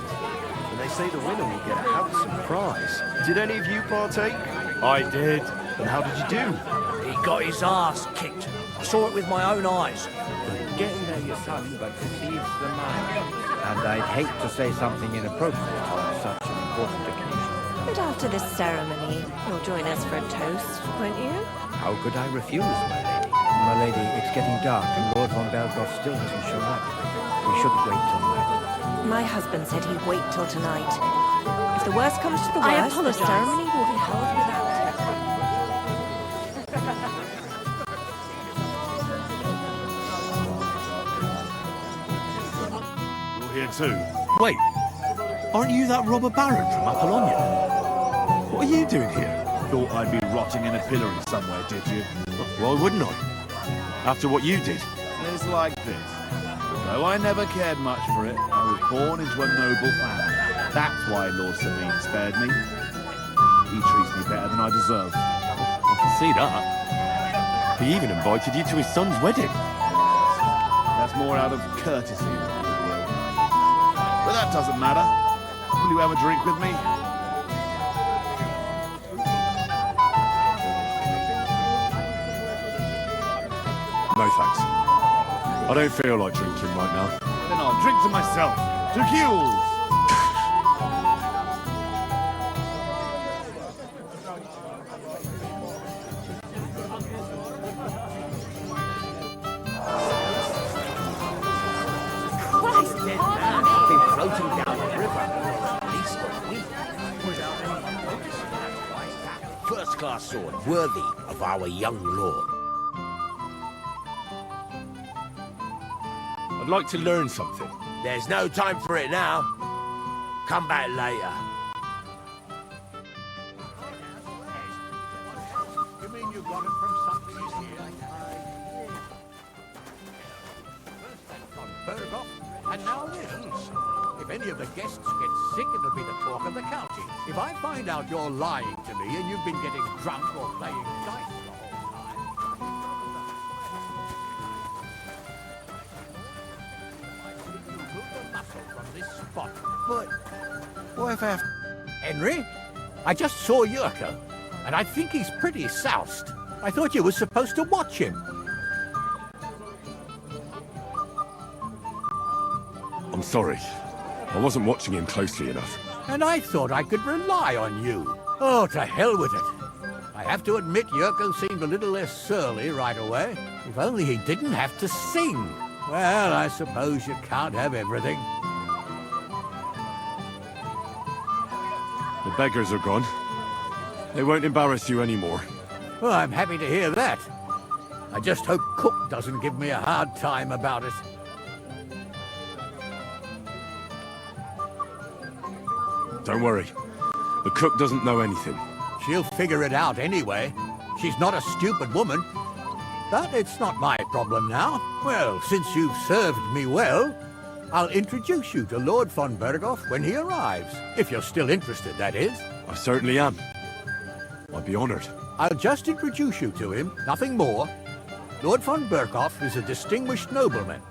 And they say the winner will get a handsome prize. Did any of you partake? I did. And how did you do? He got his ass kicked. I saw it with my own eyes. Getting there your son, but deceives the mind. And I'd hate to say something inappropriate on such an important occasion. But after this ceremony, you'll join us for a toast, won't you? How could I refuse, my lady? My lady, it's getting dark and Lord von Belgoff still hasn't shown up. We shouldn't wait till night. My husband said he'd wait till tonight. If the worst comes to the I worst, the apologise. ceremony will be held without him. You're here too. Wait, aren't you that robber baron from Apollonia? What are you doing here? Thought I'd be rotting in a pillory somewhere, did you? Why wouldn't I? After what you did. It's like this. Though I never cared much for it, I was born into a noble family. That's why Lord Sameen spared me. He treats me better than I deserve. I can see that. He even invited you to his son's wedding. That's more out of courtesy than goodwill. But that doesn't matter. Will you have a drink with me? No thanks. I don't feel like drinking right now. Then I'll drink to myself. To Gules! Christ, there's man been floating down the river. At least a week without any notice. First-class sword, worthy of our young lord. I'd like to learn something. There's no time for it now. Come back later. You mean you got it from something in here? First that von Berghoff, and now this. If any of the guests get sick, it'll be the talk of the county. If I find out you're lying to me and you've been getting drunk or playing dice the whole time, from this spot. But what if I have... Henry, I just saw Yurko, and I think he's pretty soused. I thought you were supposed to watch him. I'm sorry. I wasn't watching him closely enough. And I thought I could rely on you. Oh, to hell with it. I have to admit Yurko seemed a little less surly right away. If only he didn't have to sing. Well, I suppose you can't have everything. The beggars are gone. They won't embarrass you anymore. Well, I'm happy to hear that. I just hope Cook doesn't give me a hard time about it. Don't worry. The cook doesn't know anything. She'll figure it out anyway. She's not a stupid woman. But it's not my problem now. Well, since you've served me well, I'll introduce you to Lord von Berghoff when he arrives. If you're still interested, that is. I certainly am. I'd be honored. I'll just introduce you to him, nothing more. Lord von Berghoff is a distinguished nobleman.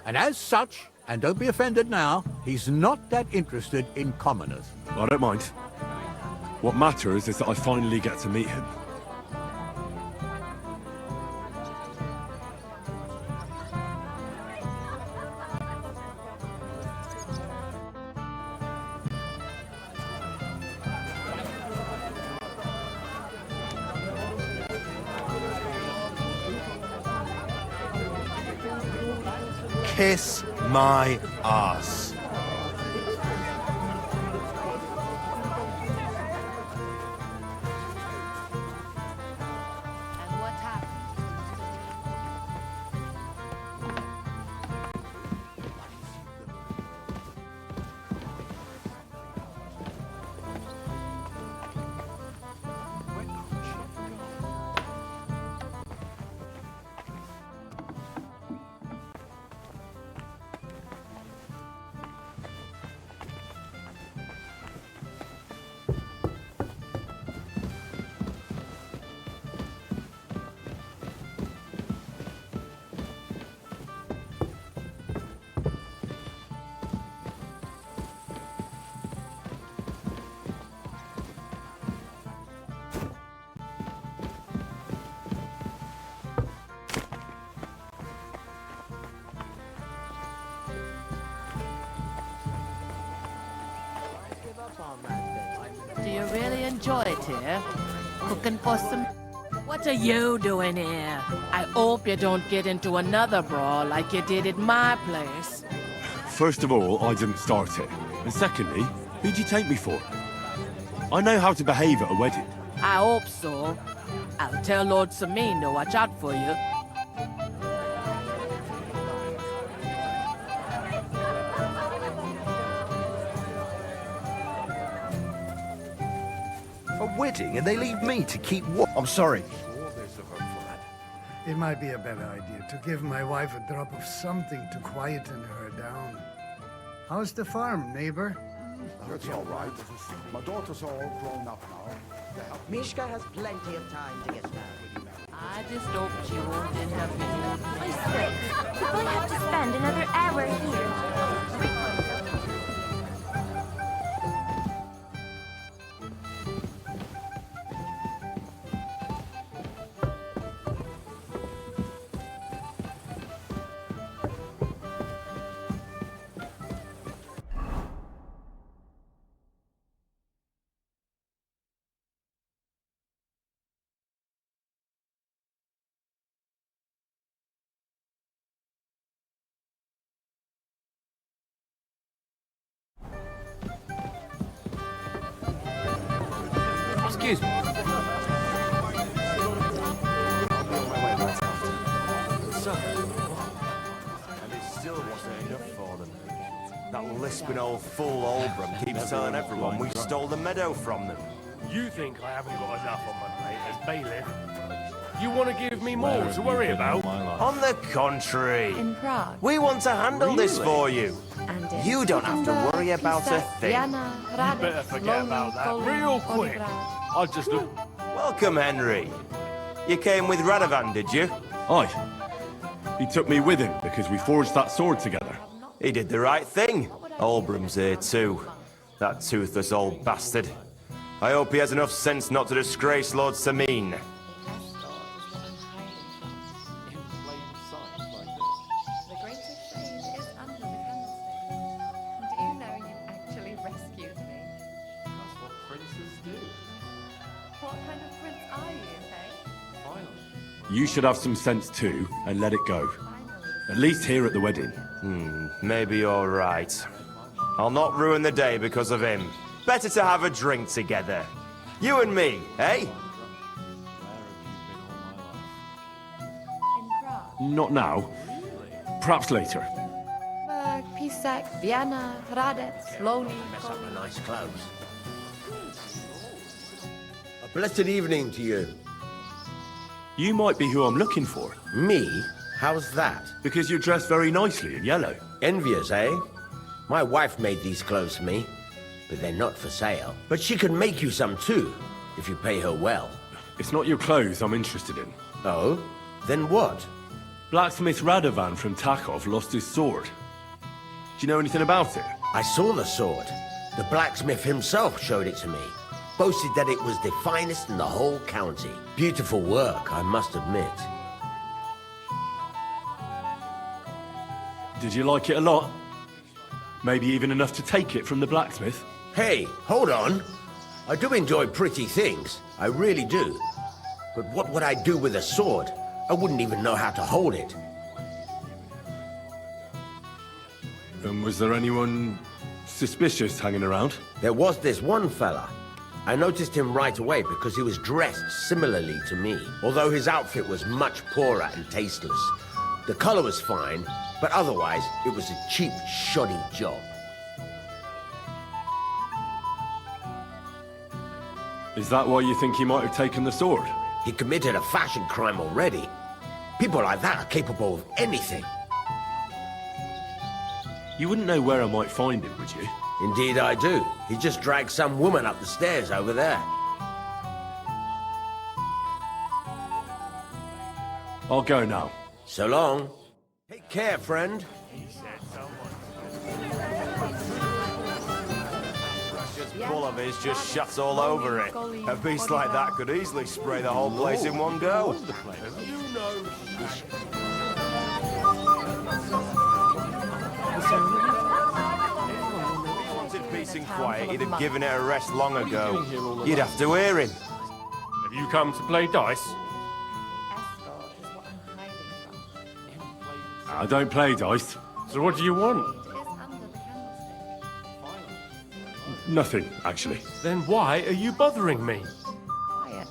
And as such, and don't be offended now, he's not that interested in commoners. I don't mind. What matters is that I finally get to meet him. Kiss my ass. enjoy it here? Cooking for some... What are you doing here? I hope you don't get into another brawl like you did at my place. First of all, I didn't start it. And secondly, who'd you take me for? I know how to behave at a wedding. I hope so. I'll tell Lord Samin to watch out for you. A wedding, and they leave me to keep what? I'm sorry. It might be a better idea to give my wife a drop of something to quieten her down. How's the farm, neighbor? That's all right. My daughters are all grown up now. Mishka has plenty of time to get married. I just hope she won't end up in the... I swear, if I have to spend another hour here... Excuse me. And it still wasn't enough for them. That lisping old fool Albram keeps telling everyone we stole the meadow from them. You think I haven't got enough on my plate as bailiff? You want to give me more to worry about? On the contrary. In Prague. We want to handle this for you. And in You don't have to worry about a thing. You better forget about that real quick. I just look... Welcome, Henry. You came with Radovan, did you? Aye. He took me with him because we forged that sword together. He did the right thing. Albram's here too. That toothless old bastard. I hope he has enough sense not to disgrace Lord Samin. The greatest shame is under the candlestick. Do you know you actually rescued me? That's what princes do. What kind of prince are you, hey? You should have some sense too, and let it go. At least here at the wedding. Maybe you're right. I'll not ruin the day because of him. Better to have a drink together. You and me, eh? In Prague. Not now. Perhaps later. Prague, Pisak, Vienna, Hradec, Loni. Mess up my nice clothes. A blessed evening to you. You might be who I'm looking for. Me? How's that? Because you're dressed very nicely in yellow. Envious, eh? My wife made these clothes for me, but they're not for sale. But she can make you some too, if you pay her well. It's not your clothes I'm interested in. Oh? Then what? Blacksmith Radovan from Takov lost his sword. Do you know anything about it? I saw the sword. The blacksmith himself showed it to me. Boasted that it was the finest in the whole county. Beautiful work, I must admit. Did you like it a lot? Maybe even enough to take it from the blacksmith? Hey, hold on. I do enjoy pretty things. I really do. But what would I do with a sword? I wouldn't even know how to hold it. And was there anyone suspicious hanging around? There was this one fella. I noticed him right away because he was dressed similarly to me, although his outfit was much poorer and tasteless. The color was fine, but otherwise it was a cheap, shoddy job. Is that why you think he might have taken the sword? He committed a fashion crime already. People like that are capable of anything. You wouldn't know where I might find him, would you? Indeed I do. He just dragged some woman up the stairs over there. I'll go now. So long. Take care, friend. Bull of his just shuts all over it. A beast like that could easily spray the whole place in one go. Wanted nice and quiet, he'd have given it a rest long ago. You'd have to hear him. Have you come to play dice? I don't play dice. So what do you want? Nothing, actually. Then why are you bothering me? Quiet.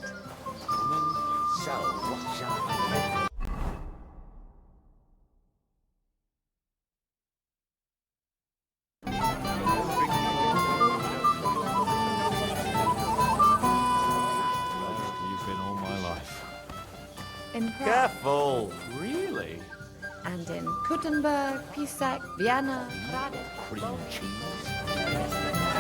So, what's up? You've been all my life. In Prague. Careful. Really? And in Kuttenberg, Pisak, Vienna, Prague. Cream cheese.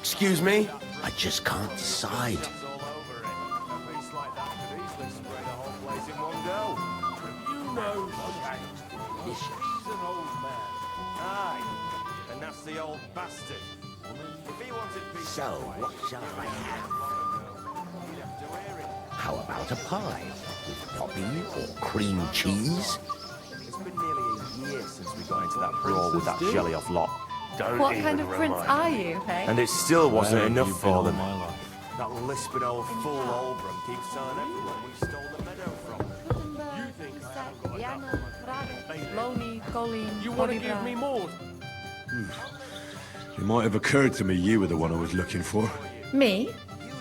Excuse me? I just can't decide. And that's the old bastard. If he wanted peace, So, what shall I have? How about a pie? With poppy or cream cheese? it's been nearly a year since we got into that brawl with that jelly off lot. Don't What even kind of prince remind are me. you, hey? And it still wasn't Where enough have you been for all them. my life? That lisping old fool Oldram keeps telling everyone we stole the meadow from. Kuttenberg, Pisak, Vienna, Prague, Loni, Colleen, You want to give me more? It might have occurred to me you were the one I was looking for. Me?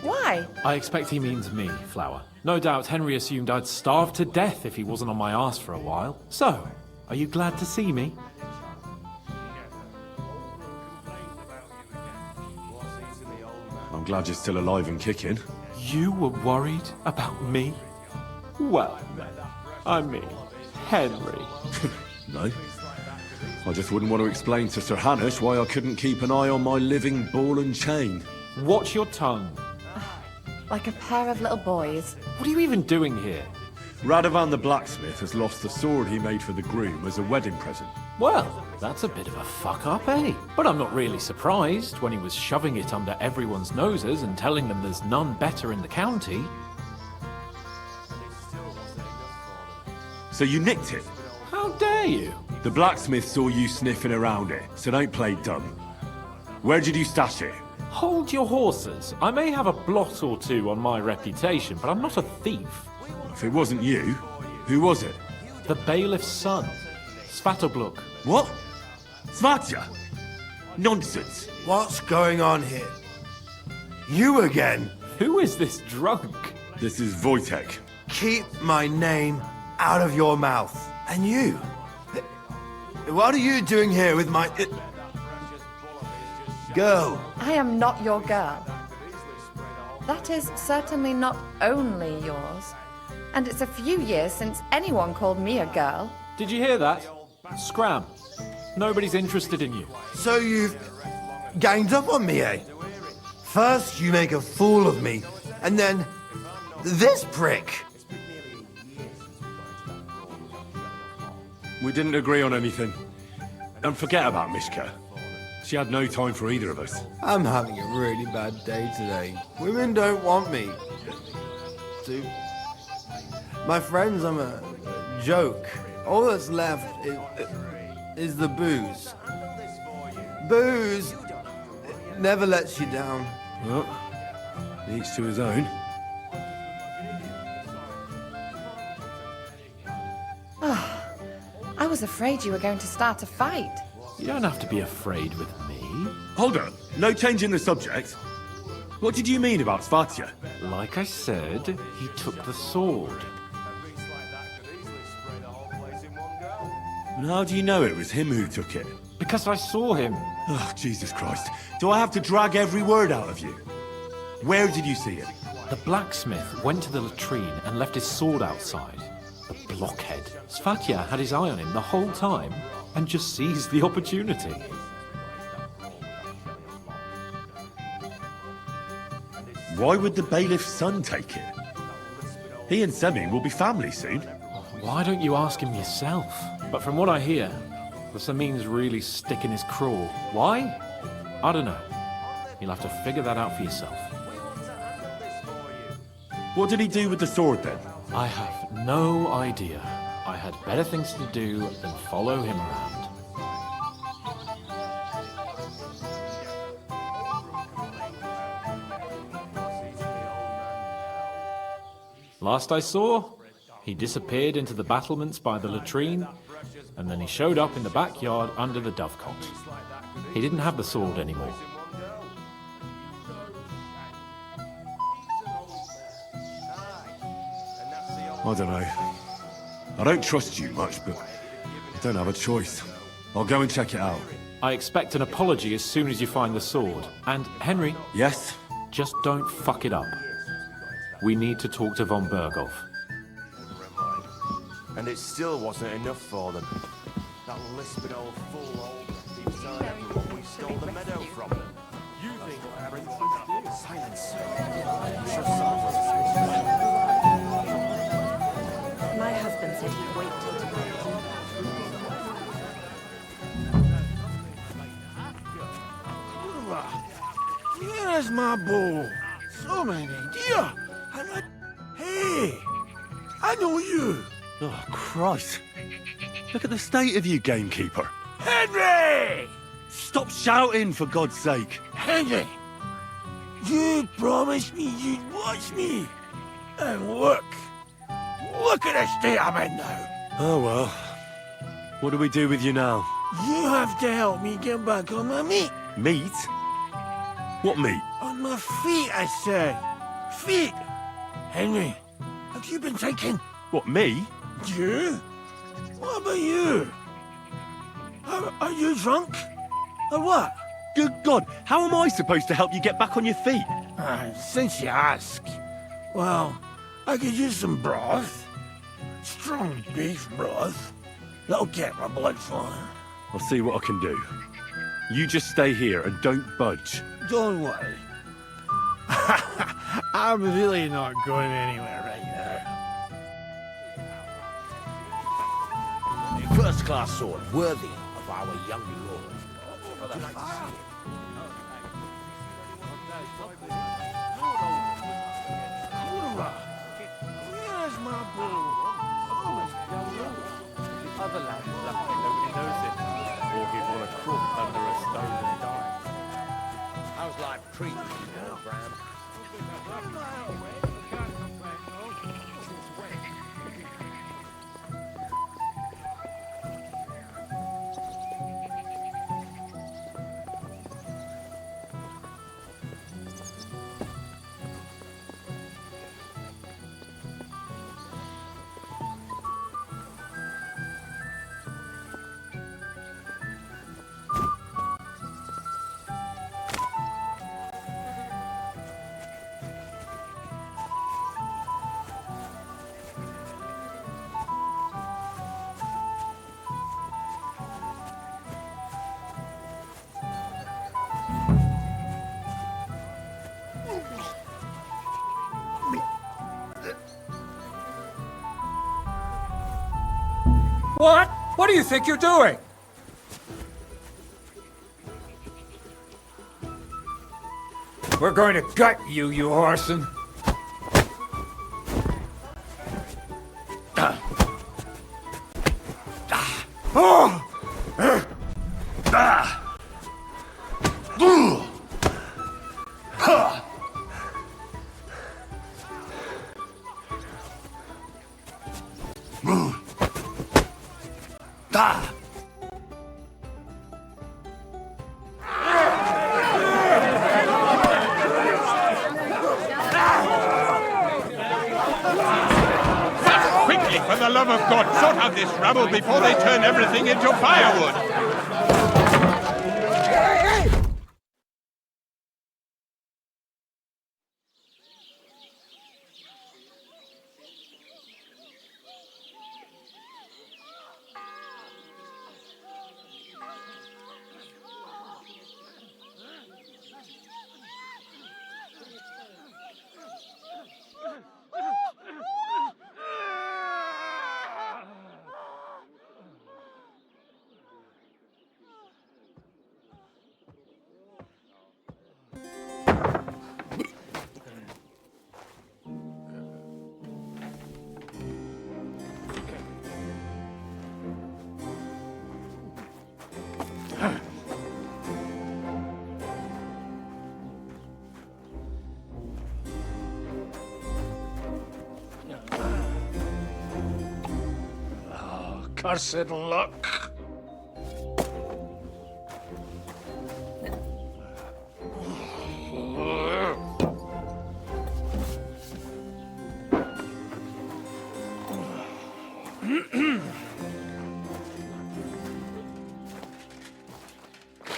Why? I expect he means me, Flower. No doubt Henry assumed I'd starve to death if he wasn't on my arse for a while. So, are you glad to see me? I'm glad you're still alive and kicking. You were worried about me? Well, then, I mean, Henry. No. I just wouldn't want to explain to Sir Hanish why I couldn't keep an eye on my living ball and chain. Watch your tongue. Like a pair of little boys. What are you even doing here? Radovan the blacksmith has lost the sword he made for the groom as a wedding present. Well, that's a bit of a fuck-up, eh? But I'm not really surprised when he was shoving it under everyone's noses and telling them there's none better in the county. So you nicked it? How dare you? The blacksmith saw you sniffing around it, so don't play dumb. Where did you stash it? Hold your horses. I may have a blot or two on my reputation, but I'm not a thief. If it wasn't you, who was it? The bailiff's son, Svatobluk. What? Svatya? Nonsense. What's going on here? You again? Who is this drunk? This is Wojtek. Keep my name out of your mouth. And you? What are you doing here with my... girl? I am not your girl. That is certainly not only yours. And it's a few years since anyone called me a girl. Did you hear that? Scram. Nobody's interested in you. So you've ganged up on me, eh? First you make a fool of me, and then this prick. We didn't agree on anything. And forget about Mishka. She had no time for either of us. I'm having a really bad day today. Women don't want me. My friends, I'm a joke. All that's left is the booze. Booze never lets you down. Well, each to his own. I was afraid you were going to start a fight. You don't have to be afraid with me. Hold on. No change in the subject. What did you mean about Svatya? Like I said, he took the sword. And how do you know it was him who took it? Because I saw him. Oh, Jesus Christ. Do I have to drag every word out of you? Where did you see him? The blacksmith went to the latrine and left his sword outside. The blockhead. Svatya had his eye on him the whole time and just seized the opportunity. Why would the bailiff's son take it? He and Semi will be family soon. Why don't you ask him yourself? But from what I hear, The Samin's really sticking his craw. Why? I don't know. You'll have to figure that out for yourself. What did he do with the sword then? I have no idea. I had better things to do than follow him around. Last I saw, he disappeared into the battlements by the latrine, and then he showed up in the backyard under the dovecot. He didn't have the sword anymore. I don't know. I don't trust you much, but I don't have a choice. I'll go and check it out. I expect an apology as soon as you find the sword. And, Henry... Yes? Just don't fuck it up. We need to talk to von Berghoff. And it still wasn't enough for them. That lisping old fool keeps telling everyone we stole the meadow from them. You think silence. My husband said he'd wait till tomorrow. Where's my bow? So many deer. Hey, I know you. Oh, Christ. Look at the state of you, gamekeeper. Henry! Stop shouting, for God's sake. Henry, you promised me you'd watch me. And look at the state I'm in now. Oh, well. What do we do with you now? You have to help me get back on my meat. Meat? What meat? On my feet, I said. Feet. Henry, have you been taking... What, me? You? What about you? Are you drunk? Or what? Good God, how am I supposed to help you get back on your feet? Since you ask. Well, I could use some broth. Strong beef broth. That'll get my blood flowing. I'll see what I can do. You just stay here and don't budge. Don't worry. I'm really not going anywhere right now. A first-class sword, worthy of our young lord. Would you like to see it? Where's my bow? The other lad is lucky nobody knows it. Or he'd want to crawl under a stone and die. How's life treating you now, Bram? What? What do you think you're doing? We're going to gut you, you arson. Quickly, for the love of God, sort out this rabble before they turn everything into firewood! cursed luck.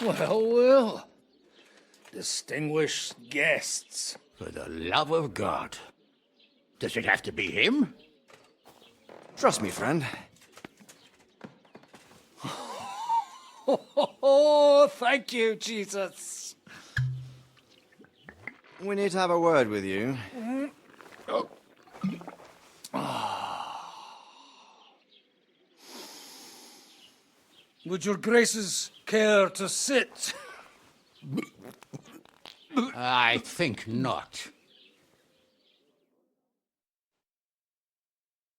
Well, well. Distinguished guests. For the love of God. Does it have to be him? Trust me, friend. Oh, thank you, Jesus. We need to have a word with you. Oh. Would your graces care to sit? I think not.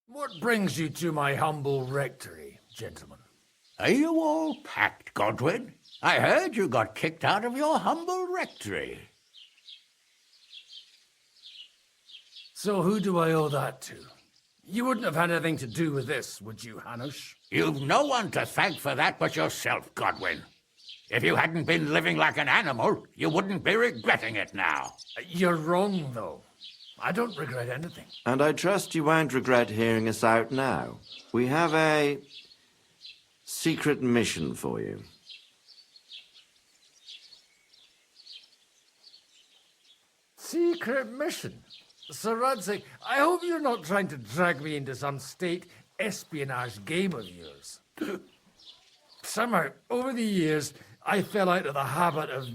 What brings you to my humble rectory, gentlemen? Are you all packed, Godwin? I heard you got kicked out of your humble rectory. So who do I owe that to? You wouldn't have had anything to do with this, would you, Hanush? You've no one to thank for that but yourself, Godwin. If you hadn't been living like an animal, you wouldn't be regretting it now. You're wrong, though. I don't regret anything. And I trust you won't regret hearing us out now. We have a secret mission for you. Secret mission? Sir Radzig, I hope you're not trying to drag me into some state espionage game of yours. Somehow, over the years, I fell out of the habit of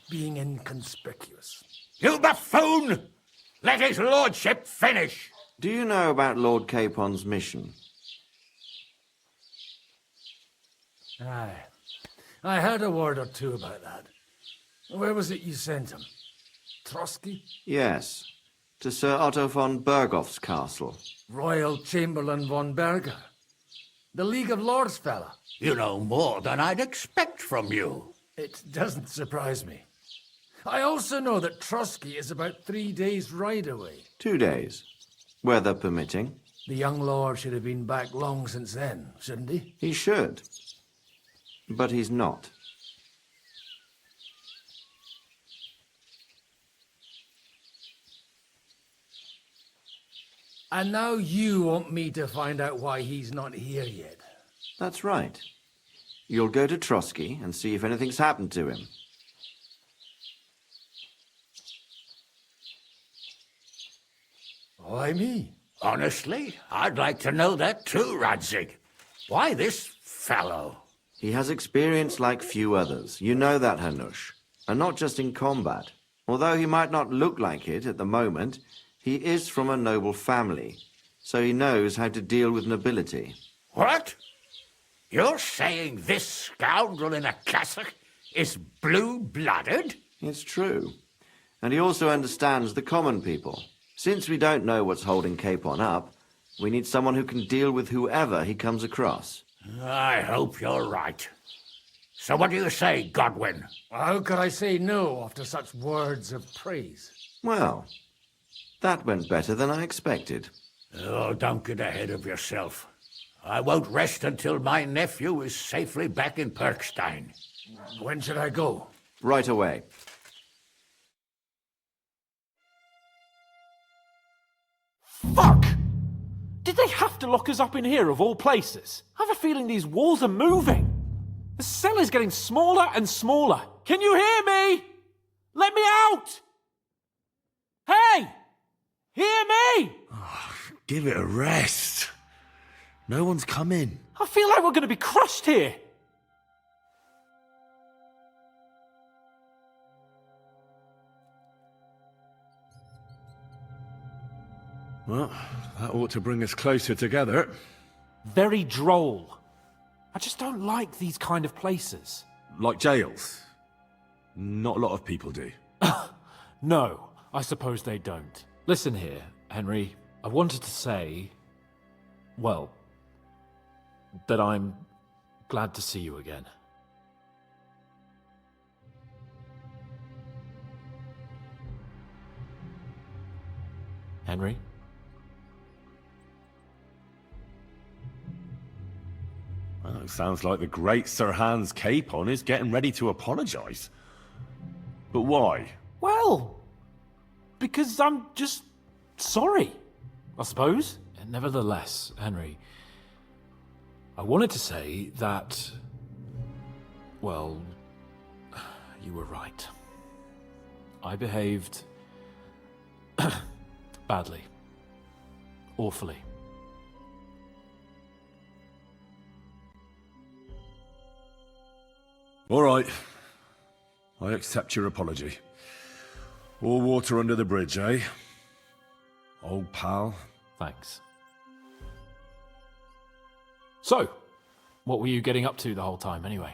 being inconspicuous. You buffoon! Let his lordship finish! Do you know about Lord Capon's mission? Aye. I heard a word or two about that. Where was it you sent him? Trotsky? Yes, to Sir Otto von Bergoff's castle. Royal Chamberlain von Berger. The League of Lords fella. You know more than I'd expect from you. It doesn't surprise me. I also know that Trotsky is about 3 days' ride away. 2 days, weather permitting. The young lord should have been back long since then, shouldn't he? He should, but he's not. And now you want me to find out why he's not here yet. That's right. You'll go to Trotsky and see if anything's happened to him. Why me? Honestly, I'd like to know that too, Radzig. Why this fellow? He has experience like few others. You know that, Hanush. And not just in combat. Although he might not look like it at the moment, he is from a noble family, so he knows how to deal with nobility. What? You're saying this scoundrel in a cassock is blue-blooded? It's true. And he also understands the common people. Since we don't know what's holding Capon up, we need someone who can deal with whoever he comes across. I hope you're right. So what do you say, Godwin? How could I say no after such words of praise? Well, that went better than I expected. Oh, don't get ahead of yourself. I won't rest until my nephew is safely back in Perkstein. When should I go? Right away. Fuck! Did they have to lock us up in here of all places? I have a feeling these walls are moving. The cell is getting smaller and smaller. Can you hear me? Let me out! Hey! Hear me! Oh, give it a rest. No one's come in. I feel like we're going to be crushed here. Well, that ought to bring us closer together. Very droll. I just don't like these kind of places. Like jails? Not a lot of people do. No, I suppose they don't. Listen here, Henry. I wanted to say, well, that I'm glad to see you again. Henry? Oh, sounds like the great Sir Hans Capon is getting ready to apologise. But why? Well, because I'm just sorry, I suppose. And nevertheless, Henry, I wanted to say that, well, you were right. I behaved badly. Awfully. All right. I accept your apology. All water under the bridge, eh? Old pal. Thanks. So, what were you getting up to the whole time, anyway?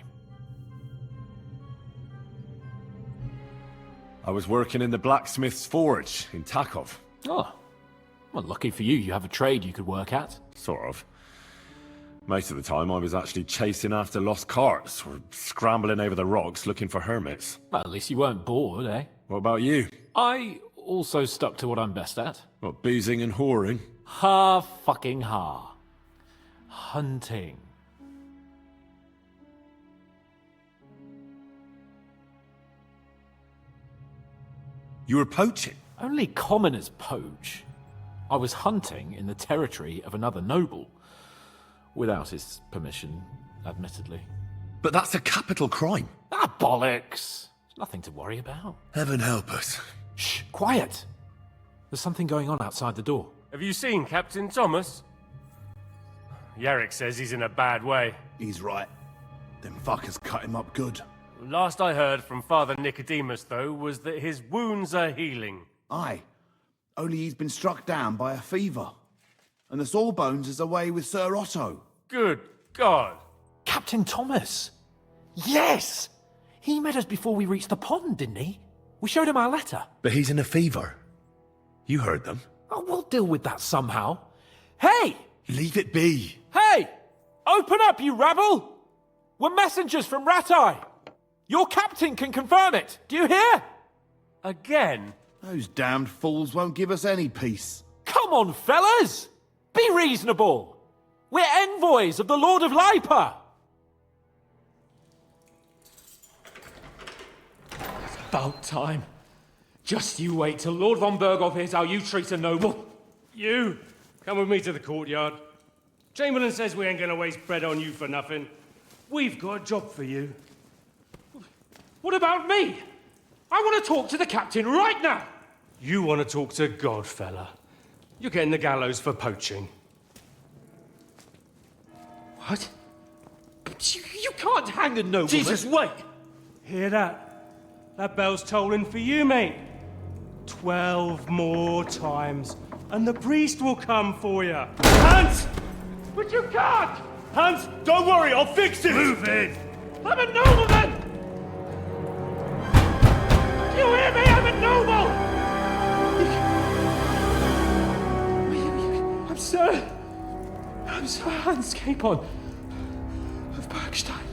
I was working in the blacksmith's forge in Takov. Oh, well, lucky for you, you have a trade you could work at. Sort of. Most of the time I was actually chasing after lost carts or scrambling over the rocks looking for hermits. Well, at least you weren't bored, eh? What about you? I also stuck to what I'm best at. What, boozing and whoring? Fucking hunting. You were poaching? Only commoners poach. I was hunting in the territory of another noble. Without his permission, admittedly. But that's a capital crime. Ah, bollocks! Nothing to worry about. Heaven help us. Shh, quiet! There's something going on outside the door. Have you seen Captain Thomas? Yarrick says he's in a bad way. He's right. Them fuckers cut him up good. Last I heard from Father Nicodemus, though, was that his wounds are healing. Aye. Only he's been struck down by a fever. And the Sawbones is away with Sir Otto. Good God. Captain Thomas! Yes! He met us before we reached the pond, didn't he? We showed him our letter. But he's in a fever. You heard them. Oh, we'll deal with that somehow. Hey! Leave it be. Hey! Open up, you rabble! We're messengers from Ratai. Your captain can confirm it. Do you hear? Again? Those damned fools won't give us any peace. Come on, fellas! Be reasonable! We're envoys of the Lord of Lipa! It's about time. Just you wait till Lord von Berghoff hears how you treat a noble. You, come with me to the courtyard. Chamberlain says we ain't gonna waste bread on you for nothing. We've got a job for you. What about me? I want to talk to the captain right now! You want to talk to God, fella. You're getting the gallows for poaching. What? But you can't hang a nobleman. Jesus, wait! Hear that? That bell's tolling for you, mate. 12 more times, and the priest will come for you. Hans! But you can't! Hans, don't worry, I'll fix it! Move it! I'm a nobleman! Do you hear me? I'm a noble! I'm Sir Hans Capon of Bergstein.